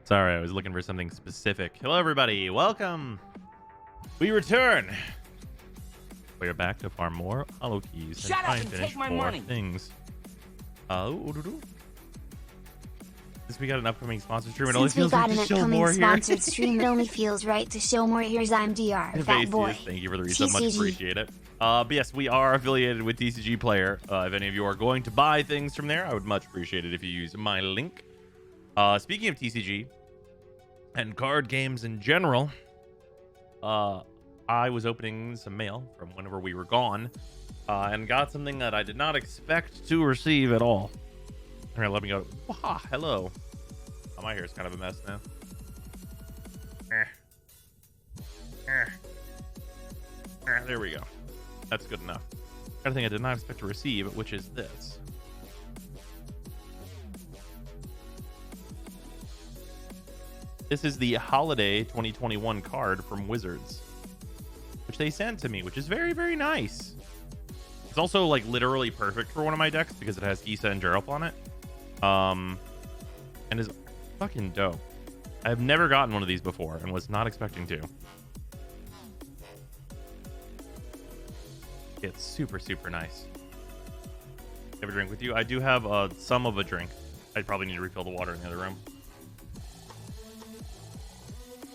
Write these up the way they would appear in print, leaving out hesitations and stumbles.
Sorry, I was looking for something specific. Hello, everybody. Welcome. We return. We are back to farm more Holokeys. Shut up and take my money. Things. Since we got an upcoming sponsored stream, it only feels right to show more here. Sponsored stream, it only feels right to show more. Here's I'm DR, fat boy. Thank you for the resub, much appreciate it. But yes, we are affiliated with TCG Player. If any of you are going to buy things from there, I would much appreciate it if you use my link. Speaking of TCG and card games in general, I was opening some mail from whenever we were gone, and got something that I did not expect to receive at all. All right, let me go. Wah, hello. Oh, my hair is kind of a mess now. There we go. That's good enough. Got a thing I did not expect to receive, which is this. This is the Holiday 2021 card from Wizards, which they sent to me, which is very, very nice. It's also like literally perfect for one of my decks because it has Gisa and Geralt on it. And is fucking dope. I've never gotten one of these before and was not expecting to. It's super, super nice. Have a drink with you? I do have some of a drink. I'd probably need to refill the water in the other room.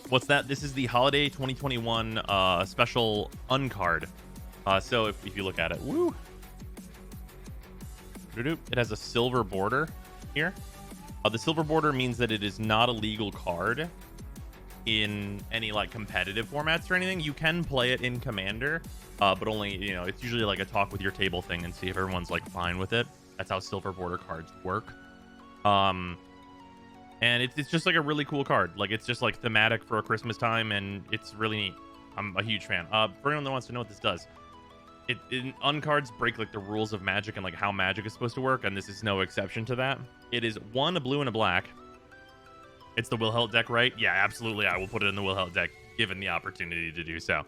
What's that? This is the Holiday 2021 special uncard. So if you look at it, woo, it has a silver border here. The silver border means that it is not a legal card in any like competitive formats or anything. You can play it in Commander, but only, you know, it's usually like a talk with your table thing and see if everyone's like fine with it. That's how silver border cards work. And it's just like a really cool card. Like it's just like thematic for a Christmas time, and it's really neat. I'm a huge fan. For anyone that wants to know what this does, uncards break like the rules of Magic and like how Magic is supposed to work, and this is no exception to that. It is one, a blue and a black. It's the Wilhelt deck, right? Yeah, absolutely. I will put it in the Wilhelt deck given the opportunity to do so.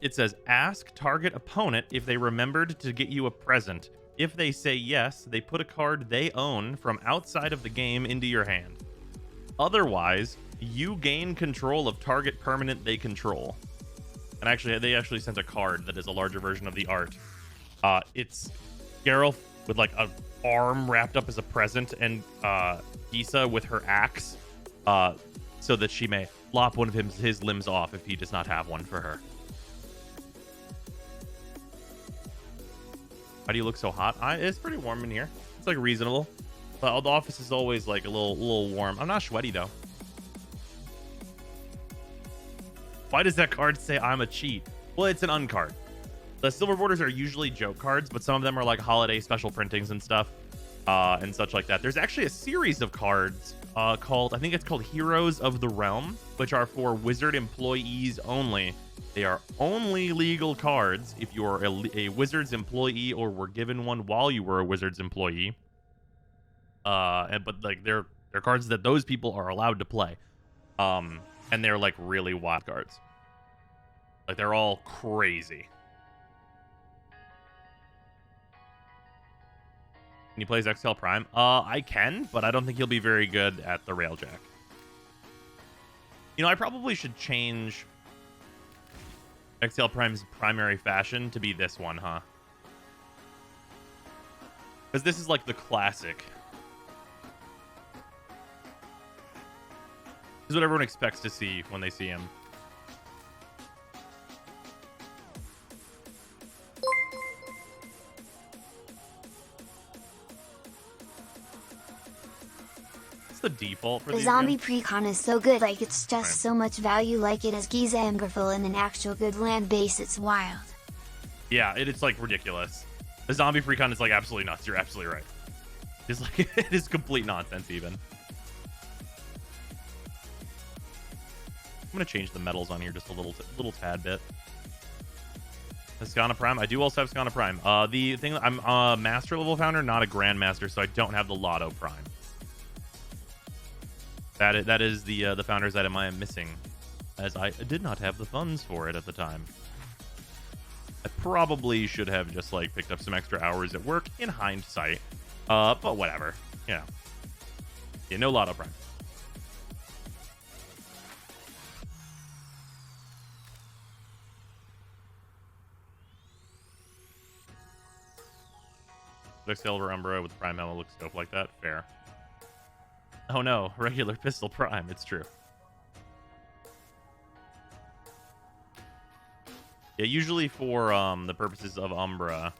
It says, ask target opponent if they remembered to get you a present. If they say yes, they put a card they own from outside of the game into your hand. Otherwise, you gain control of target permanent they control. And actually, they actually sent a card that is a larger version of the art. It's Geralt with like a arm wrapped up as a present, and Gisa with her axe, so that she may lop one of his limbs off if he does not have one for her. Why do you look so hot? It's pretty warm in here. It's like reasonable. But the office is always like a little warm. I'm not sweaty though. Why does that card say I'm a cheat? Well, it's an uncard. The silver borders are usually joke cards, but some of them are like holiday special printings and stuff, and such like that. There's actually a series of cards called, I think it's called Heroes of the Realm, which are for Wizard employees only. They are only legal cards if you're a Wizards employee or were given one while you were a Wizards employee. But like they're cards that those people are allowed to play. And they're like really wild cards. Like they're all crazy. Can you play as XL Prime? I can, but I don't think he'll be very good at the Railjack. You know, I probably should change XL Prime's primary fashion to be this one, huh? Because this is like the classic. This is what everyone expects to see when they see him. What's the default for the these zombie games? precon is so good, like it's just so much value, like it has Giza and Griffel in an actual good land base. It's wild. Yeah, it's like ridiculous. The zombie precon is like absolutely nuts. You're absolutely right. It's like it is complete nonsense even. I'm gonna change the metals on here just a little tad bit. Skana Prime. I do also have Skana Prime. The thing, I'm a master level founder, not a grandmaster, so I don't have the Lotto Prime. That is the founder's item I am missing, as I did not have the funds for it at the time. I probably should have just like picked up some extra hours at work in hindsight, but whatever. You know, yeah, no Lotto Prime. Excalibur Umbra with the Prime Helmet looks dope like that. Fair. Oh no, regular Pistol Prime. It's true. Yeah, usually for the purposes of Umbra,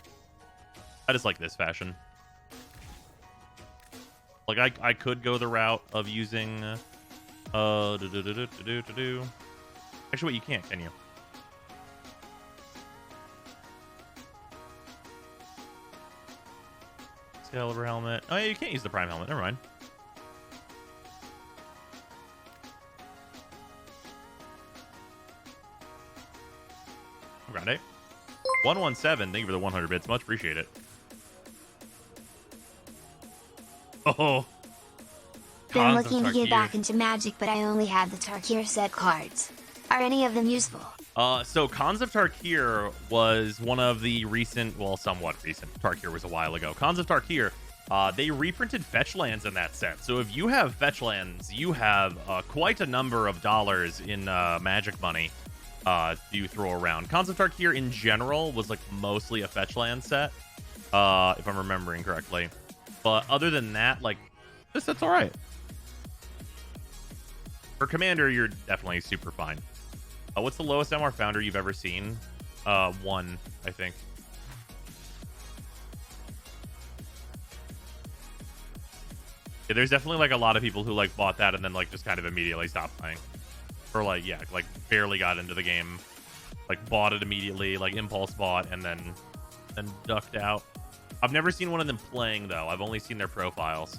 I just like this fashion. Like I could go the route of using actually, wait, you can't, can you? Excalibur helmet. Oh yeah, you can't use the Prime helmet. Never mind. Grande. 117. Thank you for the 100 bits. Much appreciate it. Oh. Been Cons of looking to get Tarkir. back into Magic, but I only have the Tarkir set cards. Are any of them useful? So Cons of Tarkir was one of the recent, well, somewhat recent. Tarkir was a while ago. Cons of Tarkir, they reprinted fetch lands in that set. So if you have fetch lands, you have quite a number of dollars in Magic money you throw around. Cons of Tarkir in general was like mostly a fetch land set, if I'm remembering correctly. But other than that, like, this set's all right. For Commander, you're definitely super fine. What's the lowest MR founder you've ever seen? 1, I think. Yeah, there's definitely like a lot of people who like bought that and then like just kind of immediately stopped playing. Or like, yeah, like barely got into the game. Like bought it immediately, like impulse bought and then ducked out. I've never seen one of them playing though. I've only seen their profiles.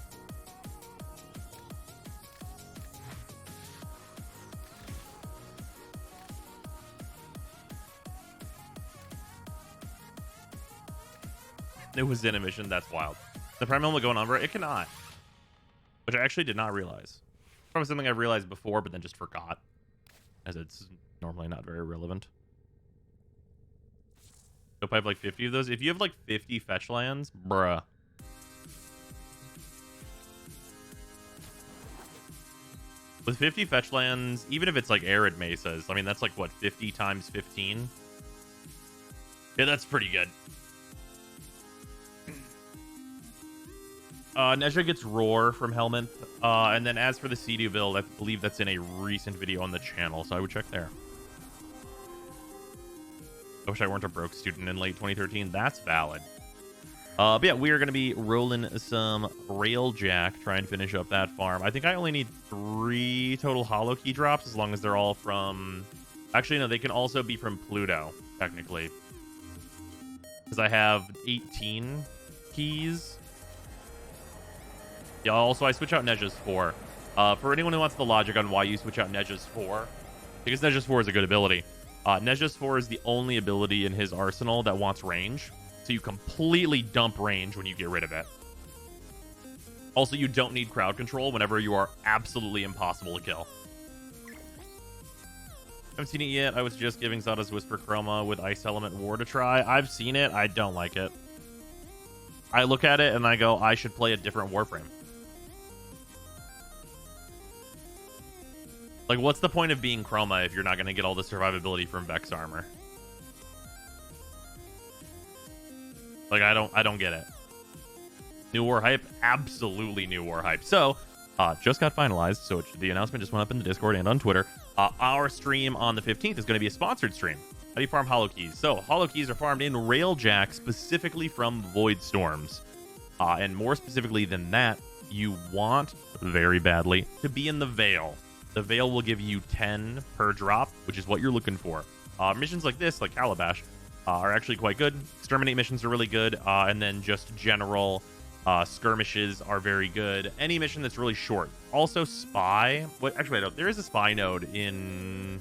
It was in a mission. That's wild. The Prime Helmet going over? It cannot. Which I actually did not realize. Probably something I realized before, but then just forgot. As it's normally not very relevant. Hope I have like 50 of those. If you have like 50 fetch lands, bruh. With 50 fetch lands, even if it's like arid mesas, I mean, that's like what, 50 times 15? Yeah, that's pretty good. Nezha gets Roar from Helminth. And then as for the Sea-Doo build, I believe that's in a recent video on the channel, so I would check there. I wish I weren't a broke student in late 2013. That's valid. But yeah, we are going to be rolling some Railjack, try and finish up that farm. I think I only need 3 total Holokey drops, as long as they're all from... Actually, no, they can also be from Pluto, technically. Because I have 18 keys. Yeah, also, I switch out Nezha's 4. For anyone who wants the logic on why you switch out Nezha's 4, because Nezha's 4 is a good ability. Nezha's 4 is the only ability in his arsenal that wants range. So you completely dump range when you get rid of it. Also, you don't need crowd control whenever you are absolutely impossible to kill. Haven't seen it yet. I was just giving Zada's Whisper Chroma with Ice Element War to try. I've seen it. I don't like it. I look at it and I go, I should play a different Warframe. Like, what's the point of being Chroma if you're not going to get all the survivability from Vex armor? Like, I don't get it. New war hype? Absolutely new war hype. So, just got finalized. So the announcement just went up in the Discord and on Twitter. Our stream on the 15th is going to be a sponsored stream. How do you farm Holokeys? So, Holokeys are farmed in Railjack specifically from Void Storms. And more specifically than that, you want, very badly, to be in the Veil. The Veil will give you 10 per drop, which is what you're looking for. Missions like this, like Calabash, are actually quite good. Exterminate missions are really good. And then just general skirmishes are very good. Any mission that's really short. Also, Spy. Actually, there is a Spy node in...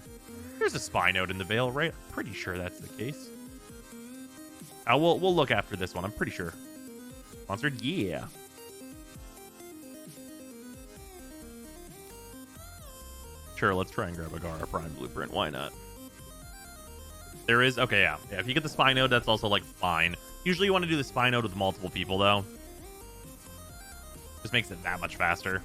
There's a Spy node in the Veil, right? I'm pretty sure that's the case. We'll look after this one. I'm pretty sure. Sponsored? Yeah. Sure, let's try and grab a Gara Prime Blueprint. Why not? There is... Okay, yeah. If you get the Spy node, that's also, like, fine. Usually you want to do the Spy node with multiple people, though. Just makes it that much faster.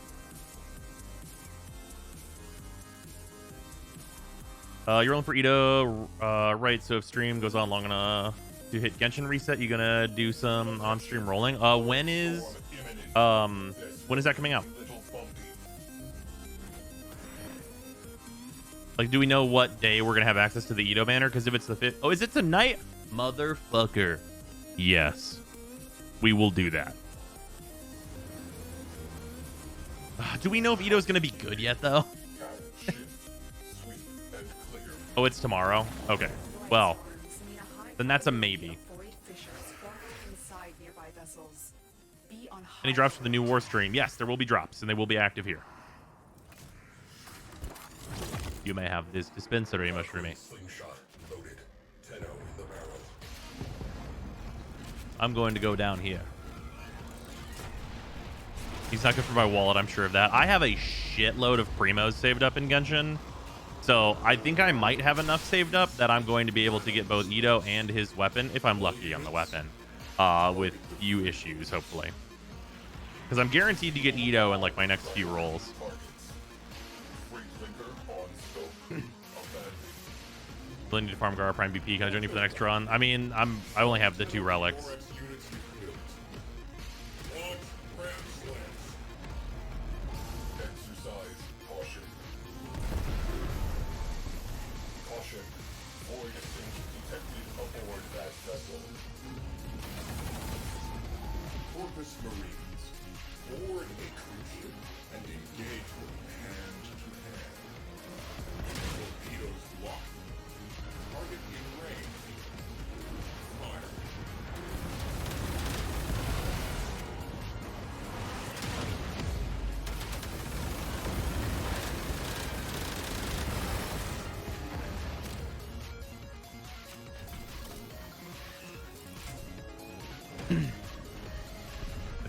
You're rolling for Ito, right? So if stream goes on long enough to hit Genshin reset, you gonna do some on-stream rolling? When is that coming out? Like, do we know what day we're gonna have access to the Ito banner? Because if it's the 5th... Oh, is it tonight? Motherfucker. Yes. We will do that. Do we know if Ito's gonna be good yet, though? Oh, it's tomorrow? Okay. Well, then that's a maybe. Any drops for the new war stream? Yes, there will be drops, and they will be active here. You may have this dispensary mushrooming. I'm going to go down here. He's not good for my wallet, I'm sure of that. I have a shitload of primos saved up in Genshin. So I think I might have enough saved up that I'm going to be able to get both Ito and his weapon, if I'm lucky on the weapon, with few issues, hopefully. Because I'm guaranteed to get Ito in like my next few rolls. Really need to farm Gara Prime BP. Can I join you for the next run? I mean, I only have the 2 relics.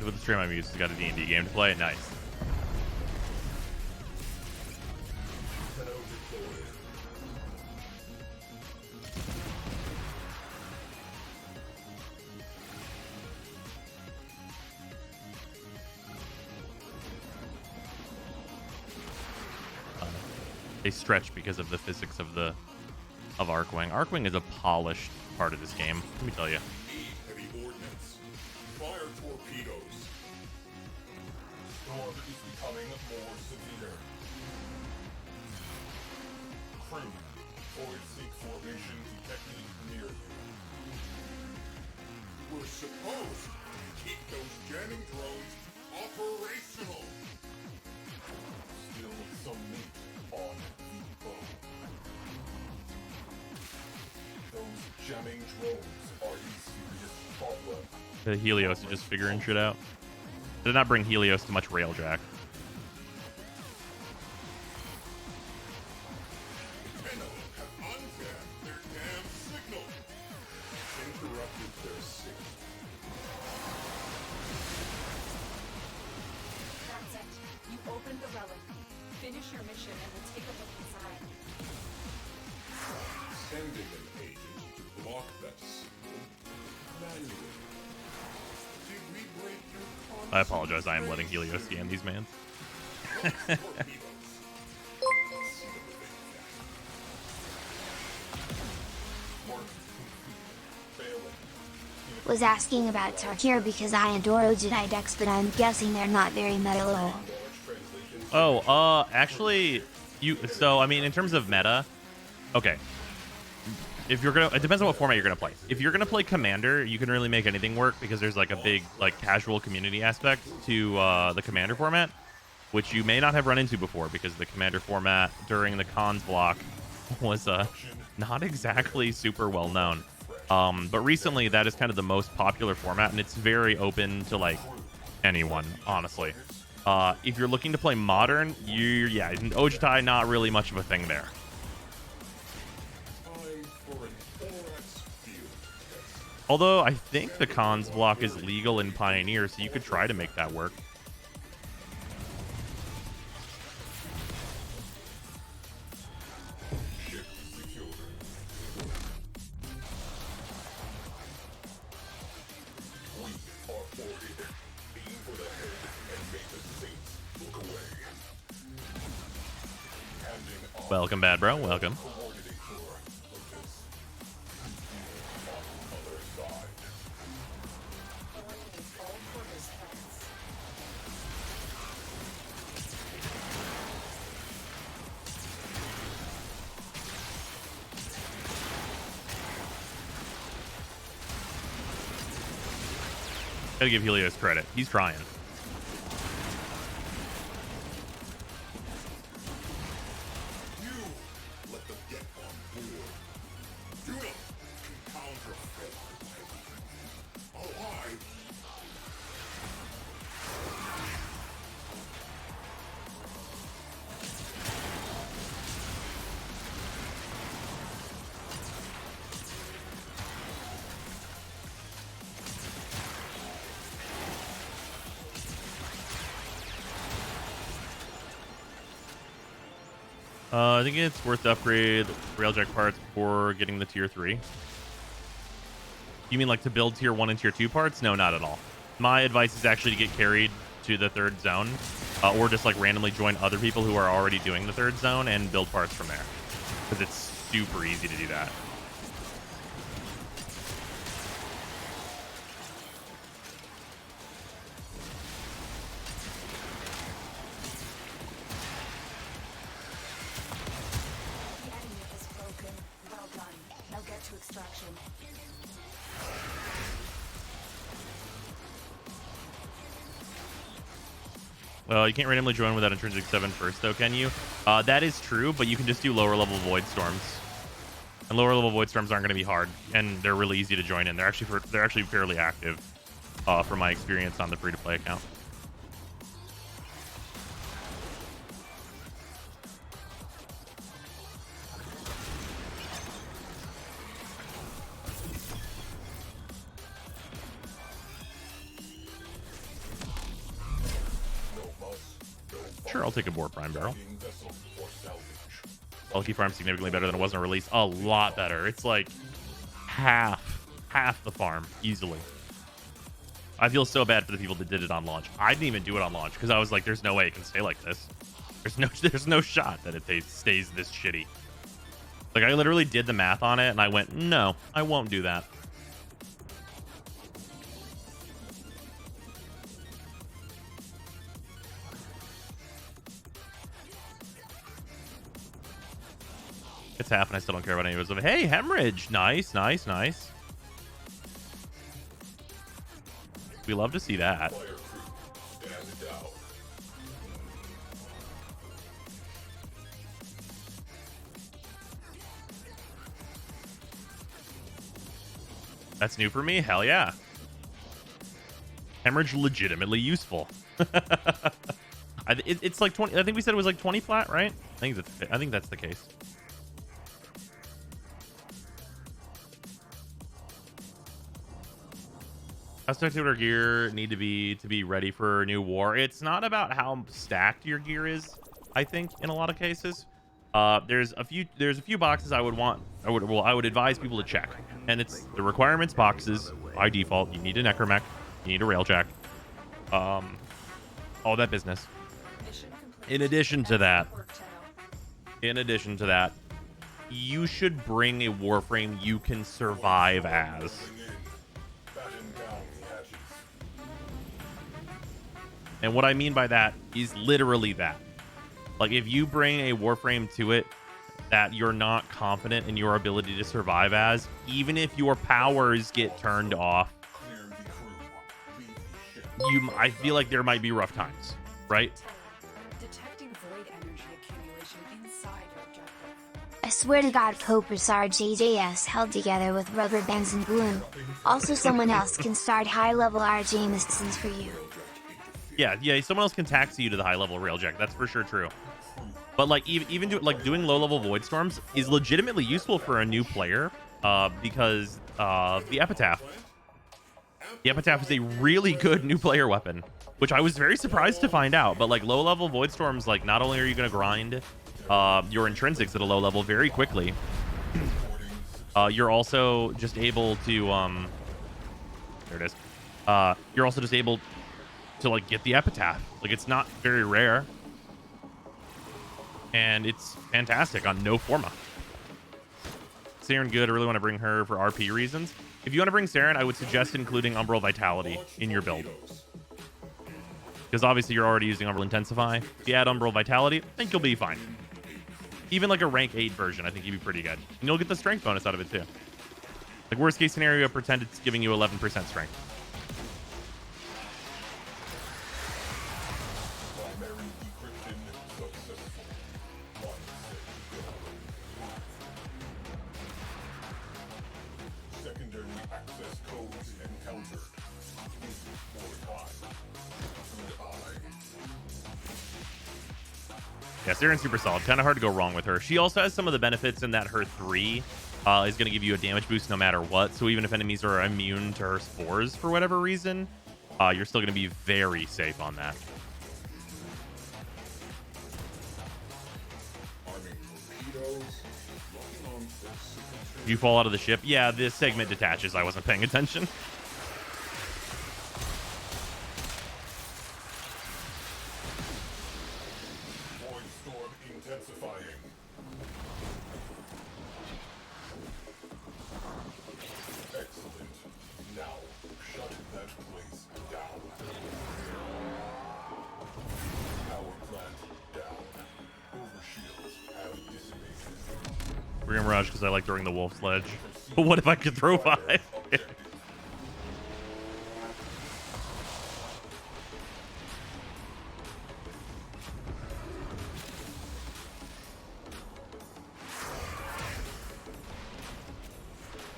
With the stream I'm used, has got a D&D game to play. Nice. They stretch because of the physics of Arcwing. Arcwing is a polished part of this game. Let me tell you. The Helios is just figuring shit out. Did not bring Helios to much Railjack. I apologize, I am letting Helios scan these mans. Was asking about Tarkir because I adore Jedi decks, but I'm guessing they're not very meta at all. Oh, actually, so, I mean, in terms of meta, okay. If you're gonna, it depends on what format you're gonna play. If you're gonna play Commander, you can really make anything work because there's like a big like casual community aspect to the Commander format, which you may not have run into before because the Commander format during the cons block was not exactly super well known. But recently that is kind of the most popular format, and it's very open to like anyone, honestly. If you're looking to play Modern, Ojitai, not really much of a thing there. Although I think the cons block is legal in Pioneer, so you could try to make that work. Welcome, bad bro. Welcome. Gotta give Helios credit. He's trying. I think it's worth to upgrade railjack parts before getting the tier 3. You mean like to build tier 1 and tier 2 parts? No, not at all. My advice is actually to get carried to the 3rd zone, or just like randomly join other people who are already doing the 3rd zone and build parts from there, because it's super easy to do that. Well, you can't randomly join without intrinsic 7 first, though, can you? That is true, but you can just do lower level void storms, and lower level void storms aren't going to be hard, and they're really easy to join in. They're actually fairly active, from my experience on the free to play account. Sure, I'll take a Boar Prime Barrel. Bulky Prime significantly better than it was on release. A lot better. It's like half the farm easily. I feel so bad for the people that did it on launch. I didn't even do it on launch because I was like, there's no way it can stay like this. There's no shot that it stays this shitty. Like, I literally did the math on it and I went, no, I won't do that. It's half, and I still don't care about any of it. Hey, hemorrhage. Nice. We love to see that. That's new for me? Hell yeah. Hemorrhage legitimately useful. It's like 20. I think we said it was like 20 flat, right? I think that's the case. How stacked would our gear need to be ready for a new war? It's not about how stacked your gear is, I think, in a lot of cases. There's a few boxes I would advise people to check. And it's the requirements boxes by default. You need a necromech, you need a railjack, all that business. In addition to that, you should bring a warframe you can survive as. And what I mean by that is literally that. Like, if you bring a warframe to it that you're not confident in your ability to survive as, even if your powers get turned off, I feel like there might be rough times, right? I swear to God, Copers are JJS held together with rubber bands and glue. Also, someone else can start high-level RJ missions for you. Yeah, someone else can taxi you to the high-level railjack. That's for sure true. But like, even doing low-level void storms is legitimately useful for a new player, because the epitaph. The epitaph is a really good new player weapon, which I was very surprised to find out. But like, low-level void storms, like, not only are you going to grind your intrinsics at a low level very quickly, you're also just able to there it is. You're also just able to like get the epitaph. Like, it's not very rare, and it's fantastic on no forma. Saren good. I really want to bring her for RP reasons. If you want to bring Saren, I would suggest including Umbral Vitality in your build, because obviously you're already using Umbral Intensify. If you add Umbral Vitality, I think you'll be fine. Even like a rank 8 version, I think you'd be pretty good, and you'll get the strength bonus out of it too. Like, worst case scenario, pretend it's giving you 11% strength. Yeah, Saren's super solid. Kind of hard to go wrong with her. She also has some of the benefits in that her 3 is going to give you a damage boost no matter what. So even if enemies are immune to her spores for whatever reason, you're still going to be very safe on that. You fall out of the ship? Yeah, this segment detaches. I wasn't paying attention. We're gonna rush because I like throwing the wolf sledge. But what if I could throw 5?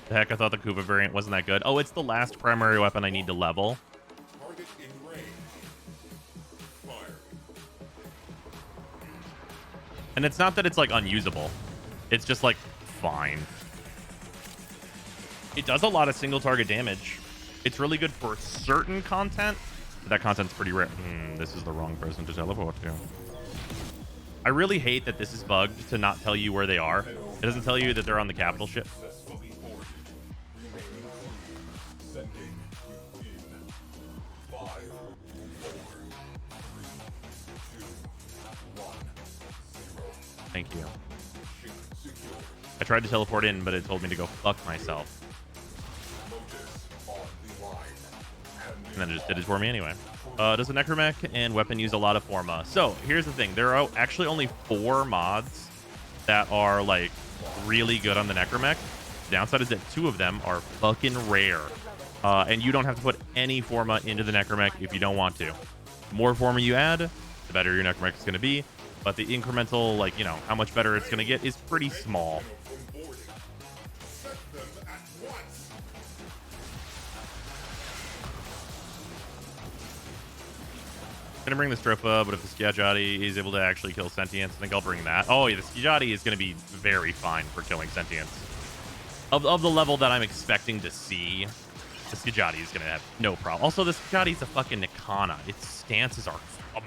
The heck, I thought the Kuva variant wasn't that good. Oh, it's the last primary weapon I need to level. And it's not that it's like unusable. It's just like fine. It does a lot of single target damage. It's really good for certain content. But that content's pretty rare. This is the wrong person to teleport to. I really hate that this is bugged to not tell you where they are. It doesn't tell you that they're on the capital ship. Thank you. I tried to teleport in, but it told me to go fuck myself. And then it just did it for me anyway. Does the Necromech and weapon use a lot of Forma? So, here's the thing. There are actually only 4 mods that are, like, really good on the Necromech. The downside is that 2 of them are fucking rare. And you don't have to put any Forma into the Necromech if you don't want to. The more Forma you add, the better your Necromech is going to be. But the incremental, like, you know, how much better it's going to get is pretty small. Gonna bring the Strofa, but if the Skijati is able to actually kill Sentience, I think I'll bring that. Oh, yeah, the Skijati is gonna be very fine for killing Sentience. Of the level that I'm expecting to see, the Skijati is gonna have no problem. Also, the Skijati is a fucking Nikana. Its stances are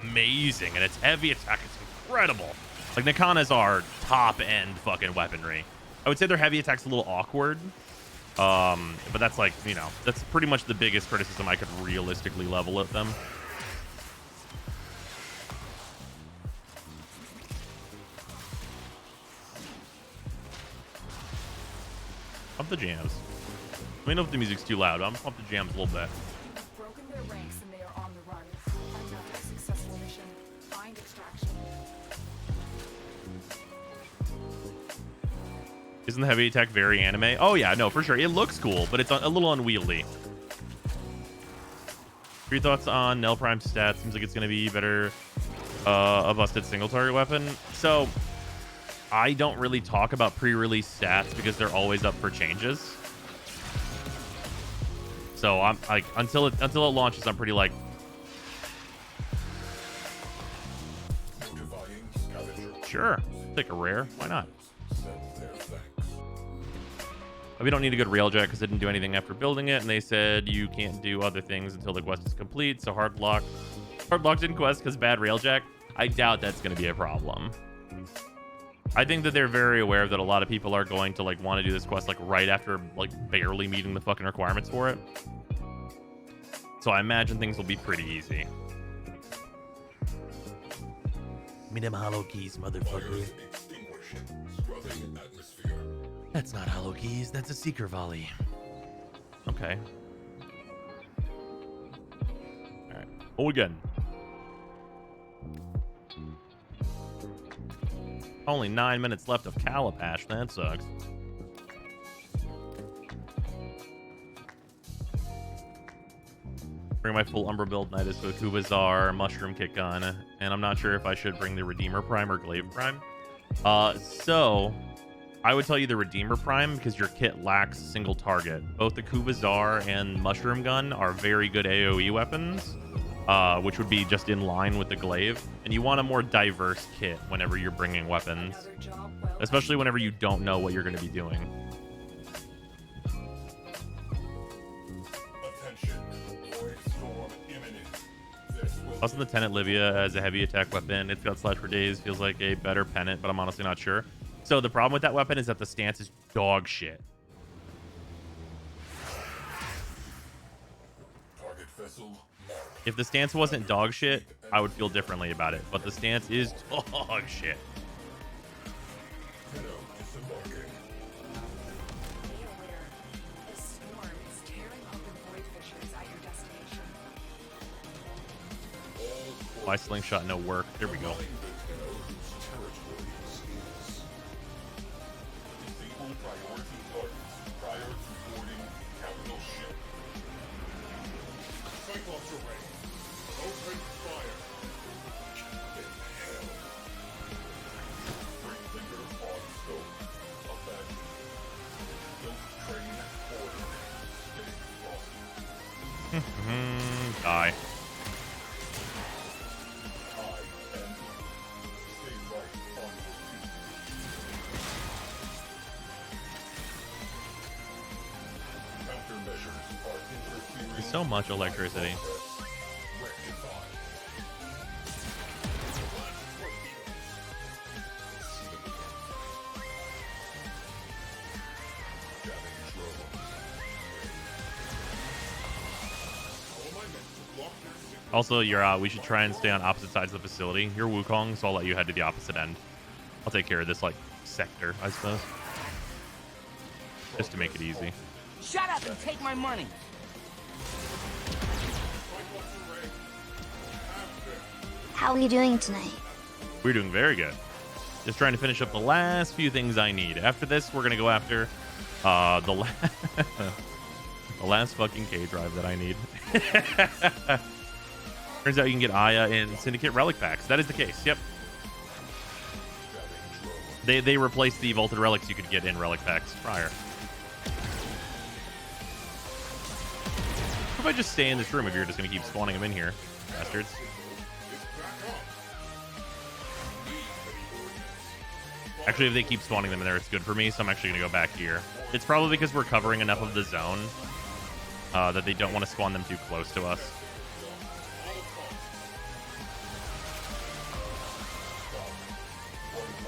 amazing, and its heavy attack is incredible. Like, Nikanas are top-end fucking weaponry. I would say their heavy attack's a little awkward. But that's like, you know, that's pretty much the biggest criticism I could realistically level at them. Pump the jams. Let me know if the music's too loud. I'm pump the jams a little bit. Broken their ranks and they are on the run. Another successful mission. Find extraction. Isn't the heavy attack very anime? Oh yeah, no, for sure. It looks cool, but it's a little unwieldy. Your thoughts on Nell Prime stats? Seems like it's going to be better a busted single target weapon. So I don't really talk about pre-release stats because they're always up for changes. So I'm like, until it launches, I'm pretty like, sure, take a rare, why not? We don't need a good railjet because it didn't do anything after building it, and they said you can't do other things until the quest is complete. So hard locked in quest because bad railjack. I doubt that's going to be a problem. I think that they're very aware that a lot of people are going to like want to do this quest like right after like barely meeting the fucking requirements for it. So I imagine things will be pretty easy. Give me them Holokeys, motherfucker. That's not Holokeys, that's a Seeker Volley. Okay. Alright. Oh, again. Only 9 minutes left of Calapash. That sucks. Bring my full Umbra build Nidus with Kubazar, Mushroom Kick Gun, and I'm not sure if I should bring the Redeemer Prime or Glaive Prime. So I would tell you the Redeemer Prime because your kit lacks single target. Both the Kubazar and Mushroom Gun are very good AoE weapons, which would be just in line with the Glaive. And you want a more diverse kit whenever you're bringing weapons, especially whenever you don't know what you're going to be doing. Also, the Tenet Livia as a heavy attack weapon. It's got slash for days. Feels like a better pennant, but I'm honestly not sure. So the problem with that weapon is that the stance is dog shit. Target vessel marked. If the stance wasn't dog shit, I would feel differently about it. But the stance is dog shit. Minnow disembarking. Be aware. The swarm is tearing open void fissures at your destination. All Why slingshot no work? There we go. find the Minnow whose territory this is. Disable priority targets prior to boarding capital ship. Cyclops array. Open fire. In hell. Three finger on scope. Abandoned. Ghost train ordered. Stay frosty. Die. I and stay right on your feet. Countermeasures are interfering. There's so much electricity. Rectified. Jamming drone. How am I meant to block their signal? Also, we should try and stay on opposite sides of the facility. You're Wukong, so I'll let you head to the opposite end. I'll take care of this, like, sector, I suppose. Just to make it easy. Shut up and take my money. Cyclops array. After. How are you doing tonight? We're doing very good. Just trying to finish up the last few things I need. After this, we're gonna go after the the last fucking K drive that I need. Turns out you can get Aya in Syndicate Relic packs. That is the case. Yep. They replaced the vaulted relics you could get in relic packs prior. What if I just stay in this room if you're just gonna keep spawning them in here, bastards? Actually, if they keep spawning them in there, it's good for me, so I'm actually going to go back here. It's probably because we're covering enough of the zone that they don't want to spawn them too close to us.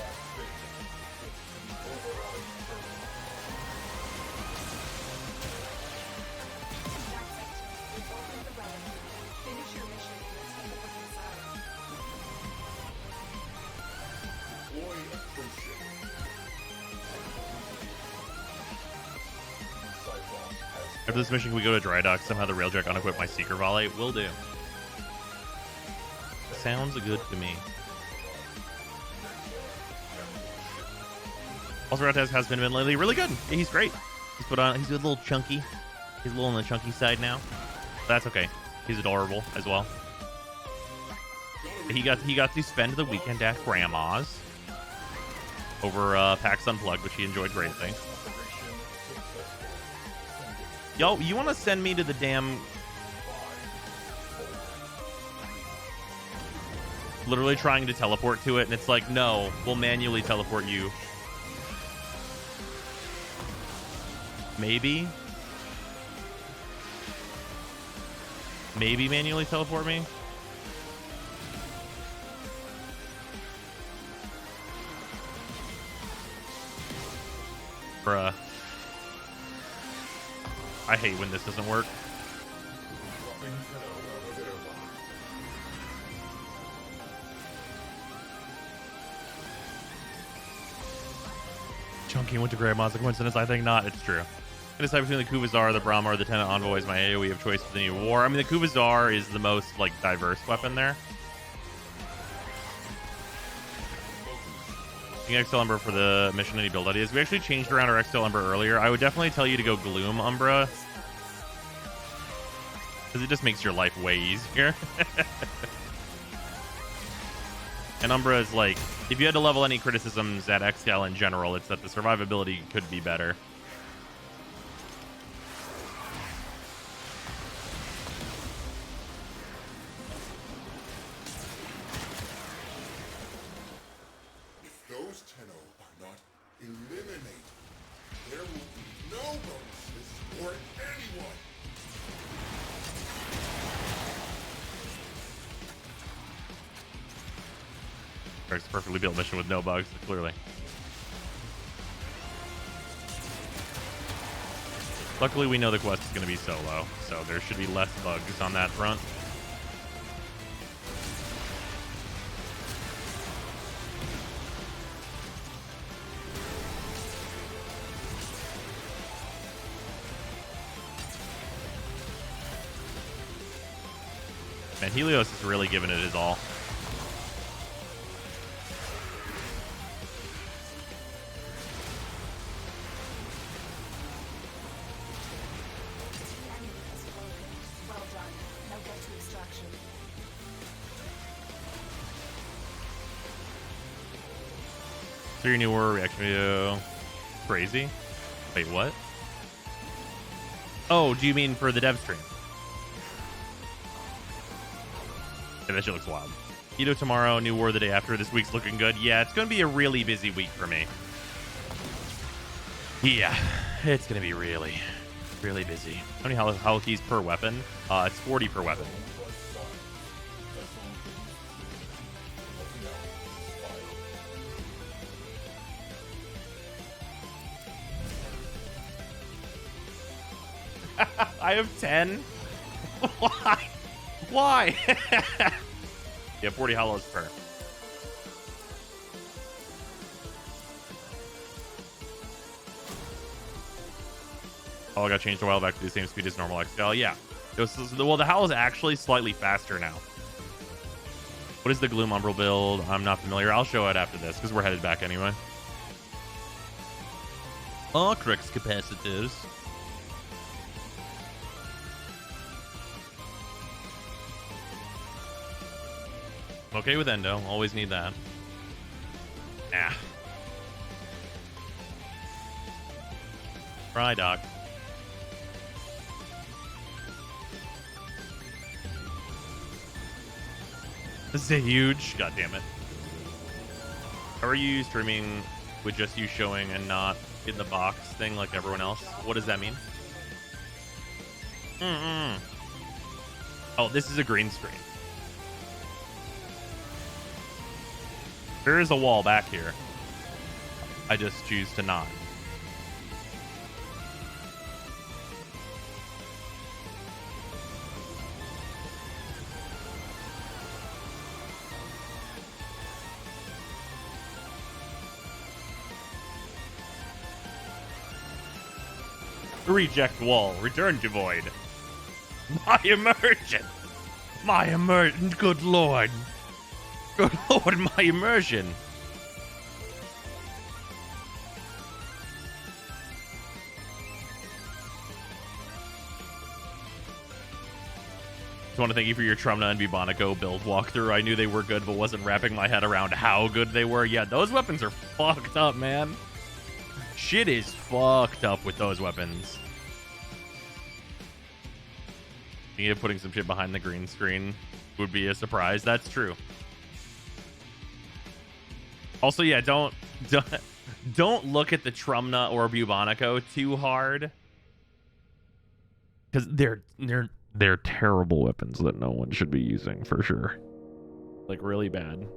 That's it. We've opened the relic. Finish your mission and take a look inside. Boy approaching. Cyclops has After this mission, can we go to dry dock? Somehow the railjack unequip my seeker volley. Will do. Sounds good to me. Also, Rataz has been lately really good. Yeah, he's great. He's a little chunky. He's a little on the chunky side now. That's okay. He's adorable as well. He got to spend the weekend at Grandma's over PAX Unplugged, which he enjoyed greatly. Yo, you want to send me to the damn... Literally trying to teleport to it, and it's like, no, we'll manually teleport you. Maybe? Maybe manually teleport me? Bruh. I hate when this doesn't work. dropping Minnow out of airlock. Chunky went to Grandma's. A coincidence? I think not. It's true. I decide between the Kuvazar, the Brahma, or the Tenant Envoy is my AoE of choice for the new war. I mean, the Kuvazar is the most, like, diverse weapon there. Using XL Umbra for the mission, any build ideas? We actually changed around our XL Umbra earlier. I would definitely tell you to go Gloom Umbra, because it just makes your life way easier. And Umbra is like, if you had to level any criticisms at XL in general, it's that the survivability could be better. If those Tenno are not eliminated, there will be no bonuses for anyone. It's a perfectly built mission with no bugs, clearly. Luckily, we know the quest is going to be solo, so there should be less bugs on that front. Man, Helios is really giving it his all. The enemy has broken. Well done. Now get to extraction. So your newer reaction video. Crazy. Wait, what? Oh, do you mean for the dev stream? Yeah, that shit looks wild. Keto tomorrow, new war the day after. This week's looking good. Yeah, it's going to be a really busy week for me. Yeah, it's going to be really, really busy. How many Holokeys per weapon? It's 40 per weapon. I have 10? Why? Why? Yeah, 40 hollows per. Oh, I got changed a while back to the same speed as normal XL. Yeah. Well, the howl is actually slightly faster now. What is the Gloom Umbral build? I'm not familiar. I'll show it after this because we're headed back anyway. Crux capacitors. Okay with Endo. Always need that. Nah. Try, Doc. This is a huge... God damn it. How are you streaming with just you showing and not in the box thing like everyone else? What does that mean? Oh, this is a green screen. There is a wall back here. I just choose to not. Reject wall. Return to void. My immersion. My immersion. Good lord. Good lord, my immersion. Just want to thank you for your Trumna and Bubonico build walkthrough. I knew they were good, but wasn't wrapping my head around how good they were. Yeah, those weapons are fucked up, man. Shit is fucked up with those weapons. Me putting some shit behind the green screen would be a surprise. That's true. Also, yeah, don't look at the Trumna or Bubonico too hard, because they're terrible weapons that no one should be using for sure. Like really bad.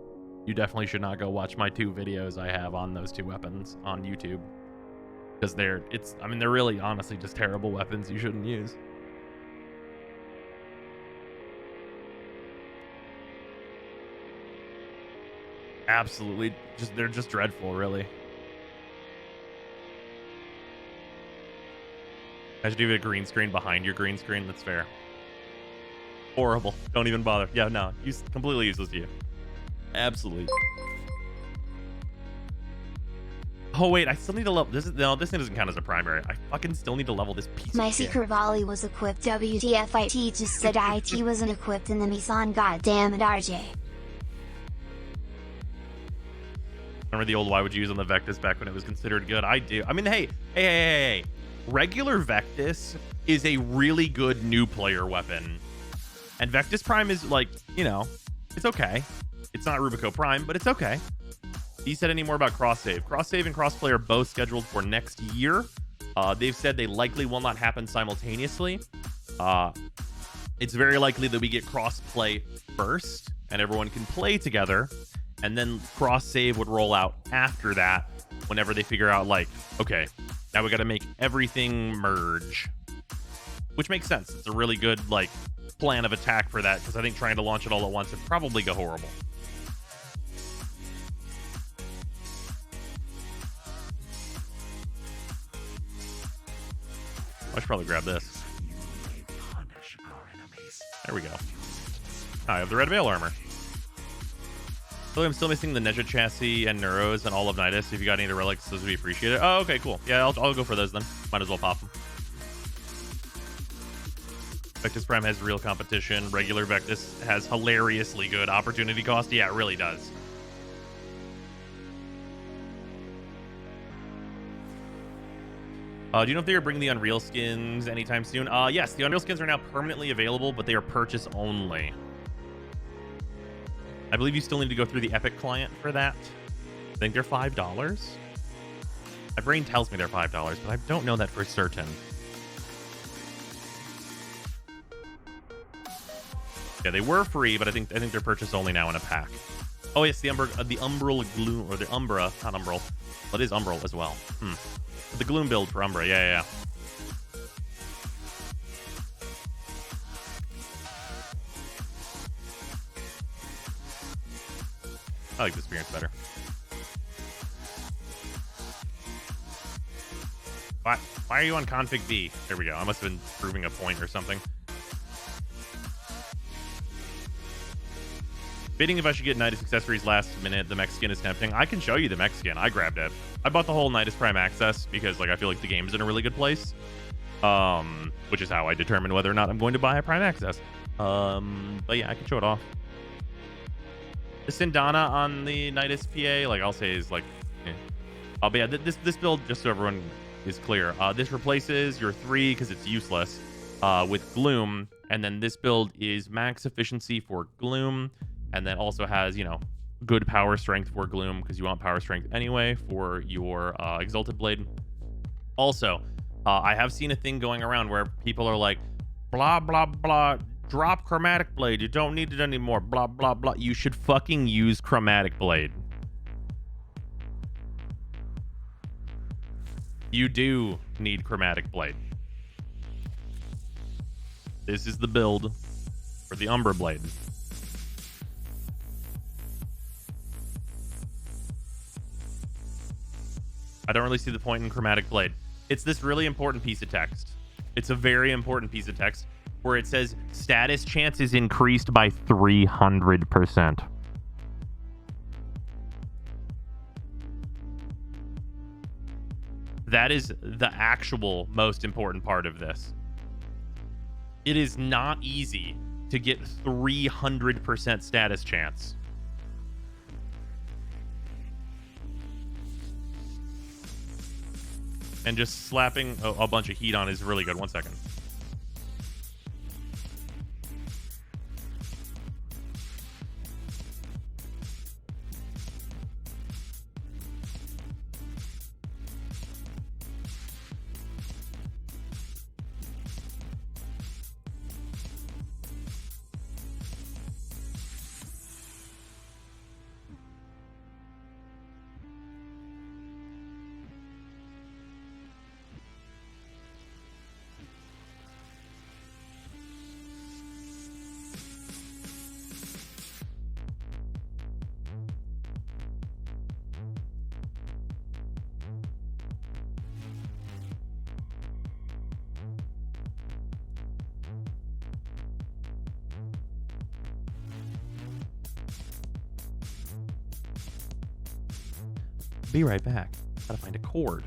You definitely should not go watch my 2 videos I have on those 2 weapons on YouTube, because they're really honestly just terrible weapons you shouldn't use. Absolutely, they're just dreadful, really. Imagine you have a green screen behind your green screen. That's fair. Horrible. Don't even bother. Yeah, no, completely useless to you. Absolutely. Oh wait, I still need to level this. This thing doesn't count as a primary. I fucking still need to level this piece. My of shit. secret volley was equipped. WTF IT just said IT wasn't equipped in the Misan. Goddamn it, RJ. Remember the old why would you use on the Vectis back when it was considered good? I do. I mean, hey. Regular Vectis is a really good new player weapon. And Vectis Prime is like, it's okay. It's not Rubico Prime, but it's okay. He said any more about cross-save? Cross-save and cross-play are both scheduled for next year. They've said they likely will not happen simultaneously. It's very likely that we get cross-play first, and everyone can play together. And then cross-save would roll out after that. whenever they figure out, like, okay, now we got to make everything merge. Which makes sense. It's a really good, like, plan of attack for that, because I think trying to launch it all at once would probably go horrible. I should probably grab this. There we go. I have the red veil armor. I feel like I'm still missing the Neja chassis and Neuros and all of Nidus. If you got any of the relics, those would be appreciated. Oh, okay, cool. Yeah, I'll go for those then. Might as well pop them. Vectus Prime has real competition. Regular Vectus has hilariously good opportunity cost. Yeah, it really does. Do you know if they are bringing the Unreal skins anytime soon? Yes, the Unreal skins are now permanently available, but they are purchase only. I believe you still need to go through the Epic client for that. I think they're $5. My brain tells me they're $5, but I don't know that for certain. Yeah, they were free, but I think they're purchase only now in a pack. Oh yes, the Umbral Gloom, or the Umbra, not Umbral. Well, it is Umbral as well. The Gloom build for Umbra, yeah. I like the experience better. Why are you on config B? There we go. I must have been proving a point or something. Bidding if I should get Nidus accessories last minute. The mech skin is tempting. I can show you the mech skin. I grabbed it. I bought the whole Nidus Prime access because, like, I feel like the game is in a really good place. Which is how I determine whether or not I'm going to buy a Prime access. But yeah, I can show it off. The Sindana on the Nidus PA, like, I'll say is like, but yeah, this build, just so everyone is clear, this replaces your 3 because it's useless with Gloom, and then this build is max efficiency for Gloom. And then also has, you know, good power strength for Gloom, because you want power strength anyway for your Exalted Blade. Also, I have seen a thing going around where people are like, blah, blah, blah, drop Chromatic Blade. You don't need it anymore. Blah, blah, blah. You should fucking use Chromatic Blade. You do need Chromatic Blade. This is the build for the Umbra Blade. I don't really see the point in Chromatic Blade. It's this really important piece of text. It's a very important piece of text where it says status chance is increased by 300%. That is the actual most important part of this. It is not easy to get 300% status chance. And just slapping a bunch of heat on is really good. 1 second. Be right back. Gotta find a cord.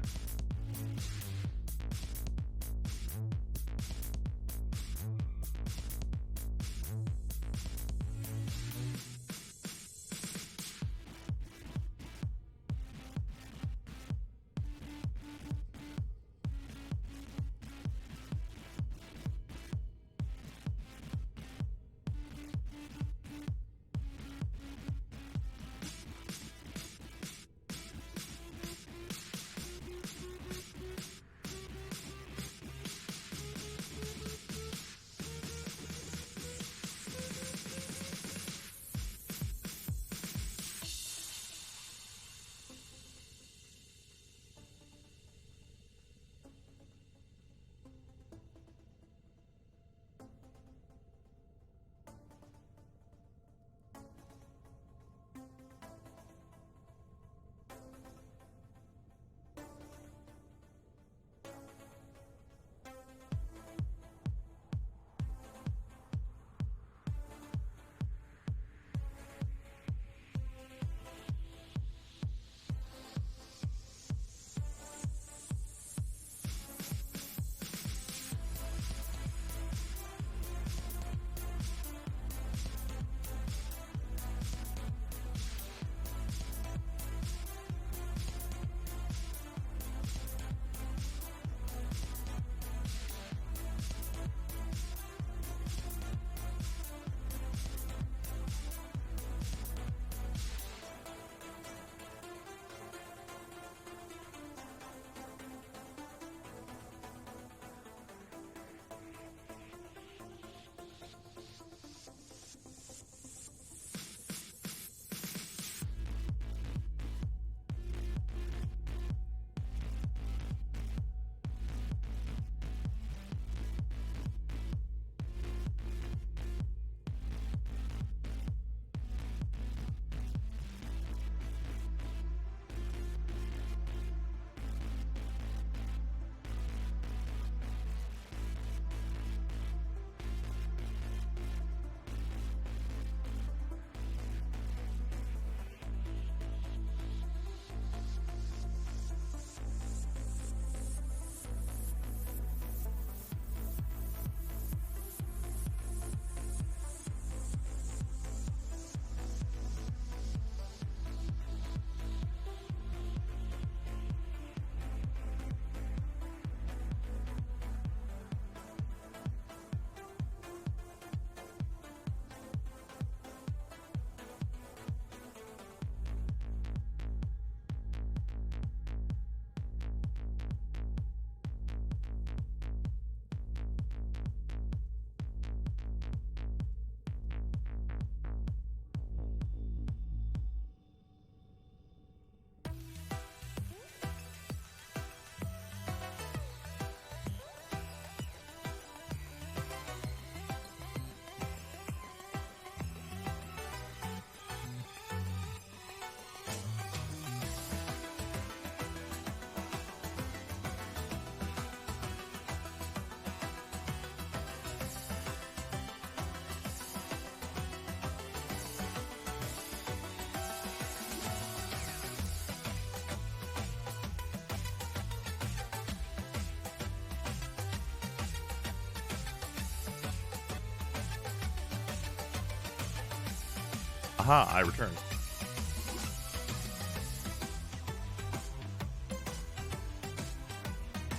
Haha, I returned.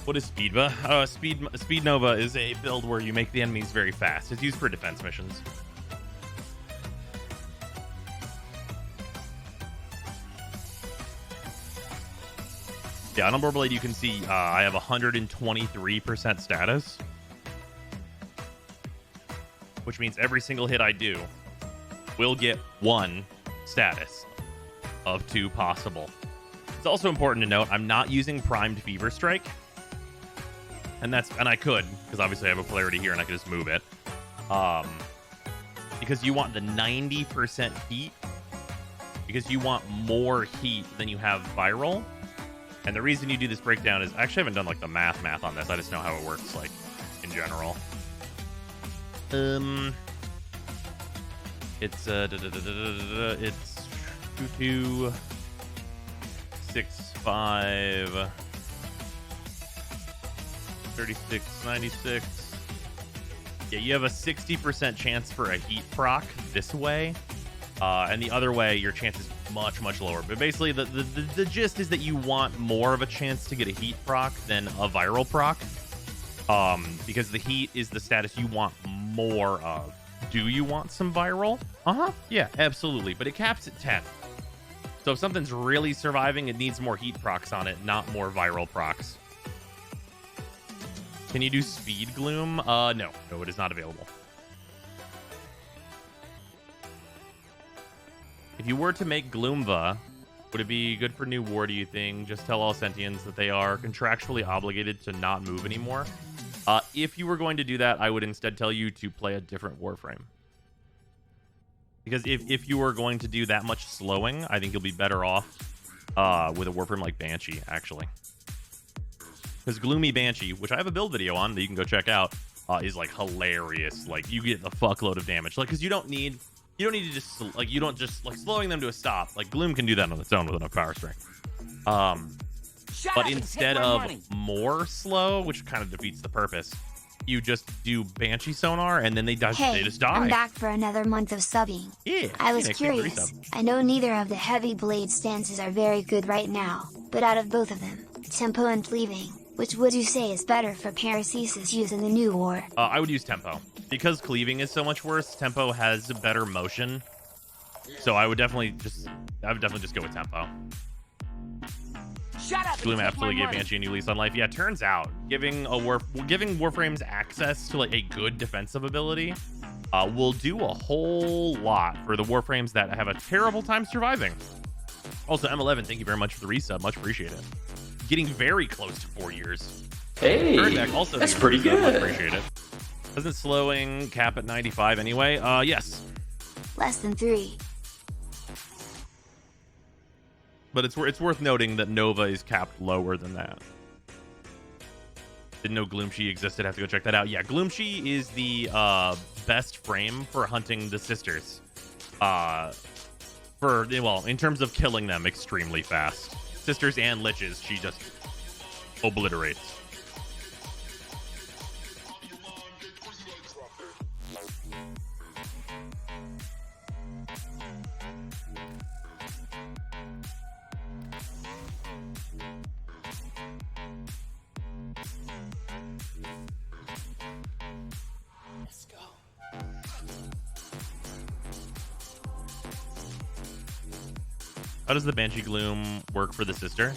What is Speedva? Speed Nova is a build where you make the enemies very fast. It's used for defense missions. Yeah, on Umber Blade, you can see I have 123% status, which means every single hit I do will get 1 status of 2 possible. It's also important to note I'm not using primed Fever Strike, and I could, because obviously I have a polarity here and I can just move it. Because you want the 90% heat, because you want more heat than you have viral. And the reason you do this breakdown is, I actually haven't done like the math on this. I just know how it works, like, in general. It's it's 22 65 36 96. Yeah, you have a 60% chance for a heat proc this way. And the other way, your chance is much lower. But basically, the gist is that you want more of a chance to get a heat proc than a viral proc. Because the heat is the status you want more of. Do you want some viral? Yeah, absolutely. But it caps at 10. So if something's really surviving, it needs more heat procs on it, not more viral procs. Can you do Speed Gloom? No, it is not available. If you were to make Gloomva, would it be good for new war, do you think? Just tell all sentients that they are contractually obligated to not move anymore. If you were going to do that, I would instead tell you to play a different Warframe. Because if you were going to do that much slowing, I think you'll be better off with a Warframe like Banshee, actually. Because Gloomy Banshee, which I have a build video on that you can go check out, is like hilarious. Like, you get the fuckload of damage. Like, because you don't need to just, like, you don't just, like, slowing them to a stop. Like, Gloom can do that on its own with enough power strength. But instead of more slow, which kind of defeats the purpose, you just do Banshee Sonar, and then they just die. I'm back for another month of subbing. Yeah. I was curious. I know neither of the heavy blade stances are very good right now, but out of both of them, Tempo and Cleaving, which would you say is better for paracesis use in the new war? I would use Tempo. Because Cleaving is so much worse, Tempo has better motion. So I would definitely just go with Tempo. Shut up! Gloom absolutely gave Banshee a new lease on life. Yeah, turns out giving Warframes access to like a good defensive ability will do a whole lot for the Warframes that have a terrible time surviving. Also, M11, thank you very much for the resub. Much appreciated. Getting very close to 4 years. Hey, also that's pretty good. Much appreciate it. Doesn't slowing cap at 95 anyway? Yes. Less than 3. But it's worth noting that Nova is capped lower than that. Didn't know Gloomshi existed. Have to go check that out. Yeah, Gloomshi is the best frame for hunting the sisters. In terms of killing them extremely fast. Sisters and liches, she just obliterates. How does the Banshee Gloom work for the sister?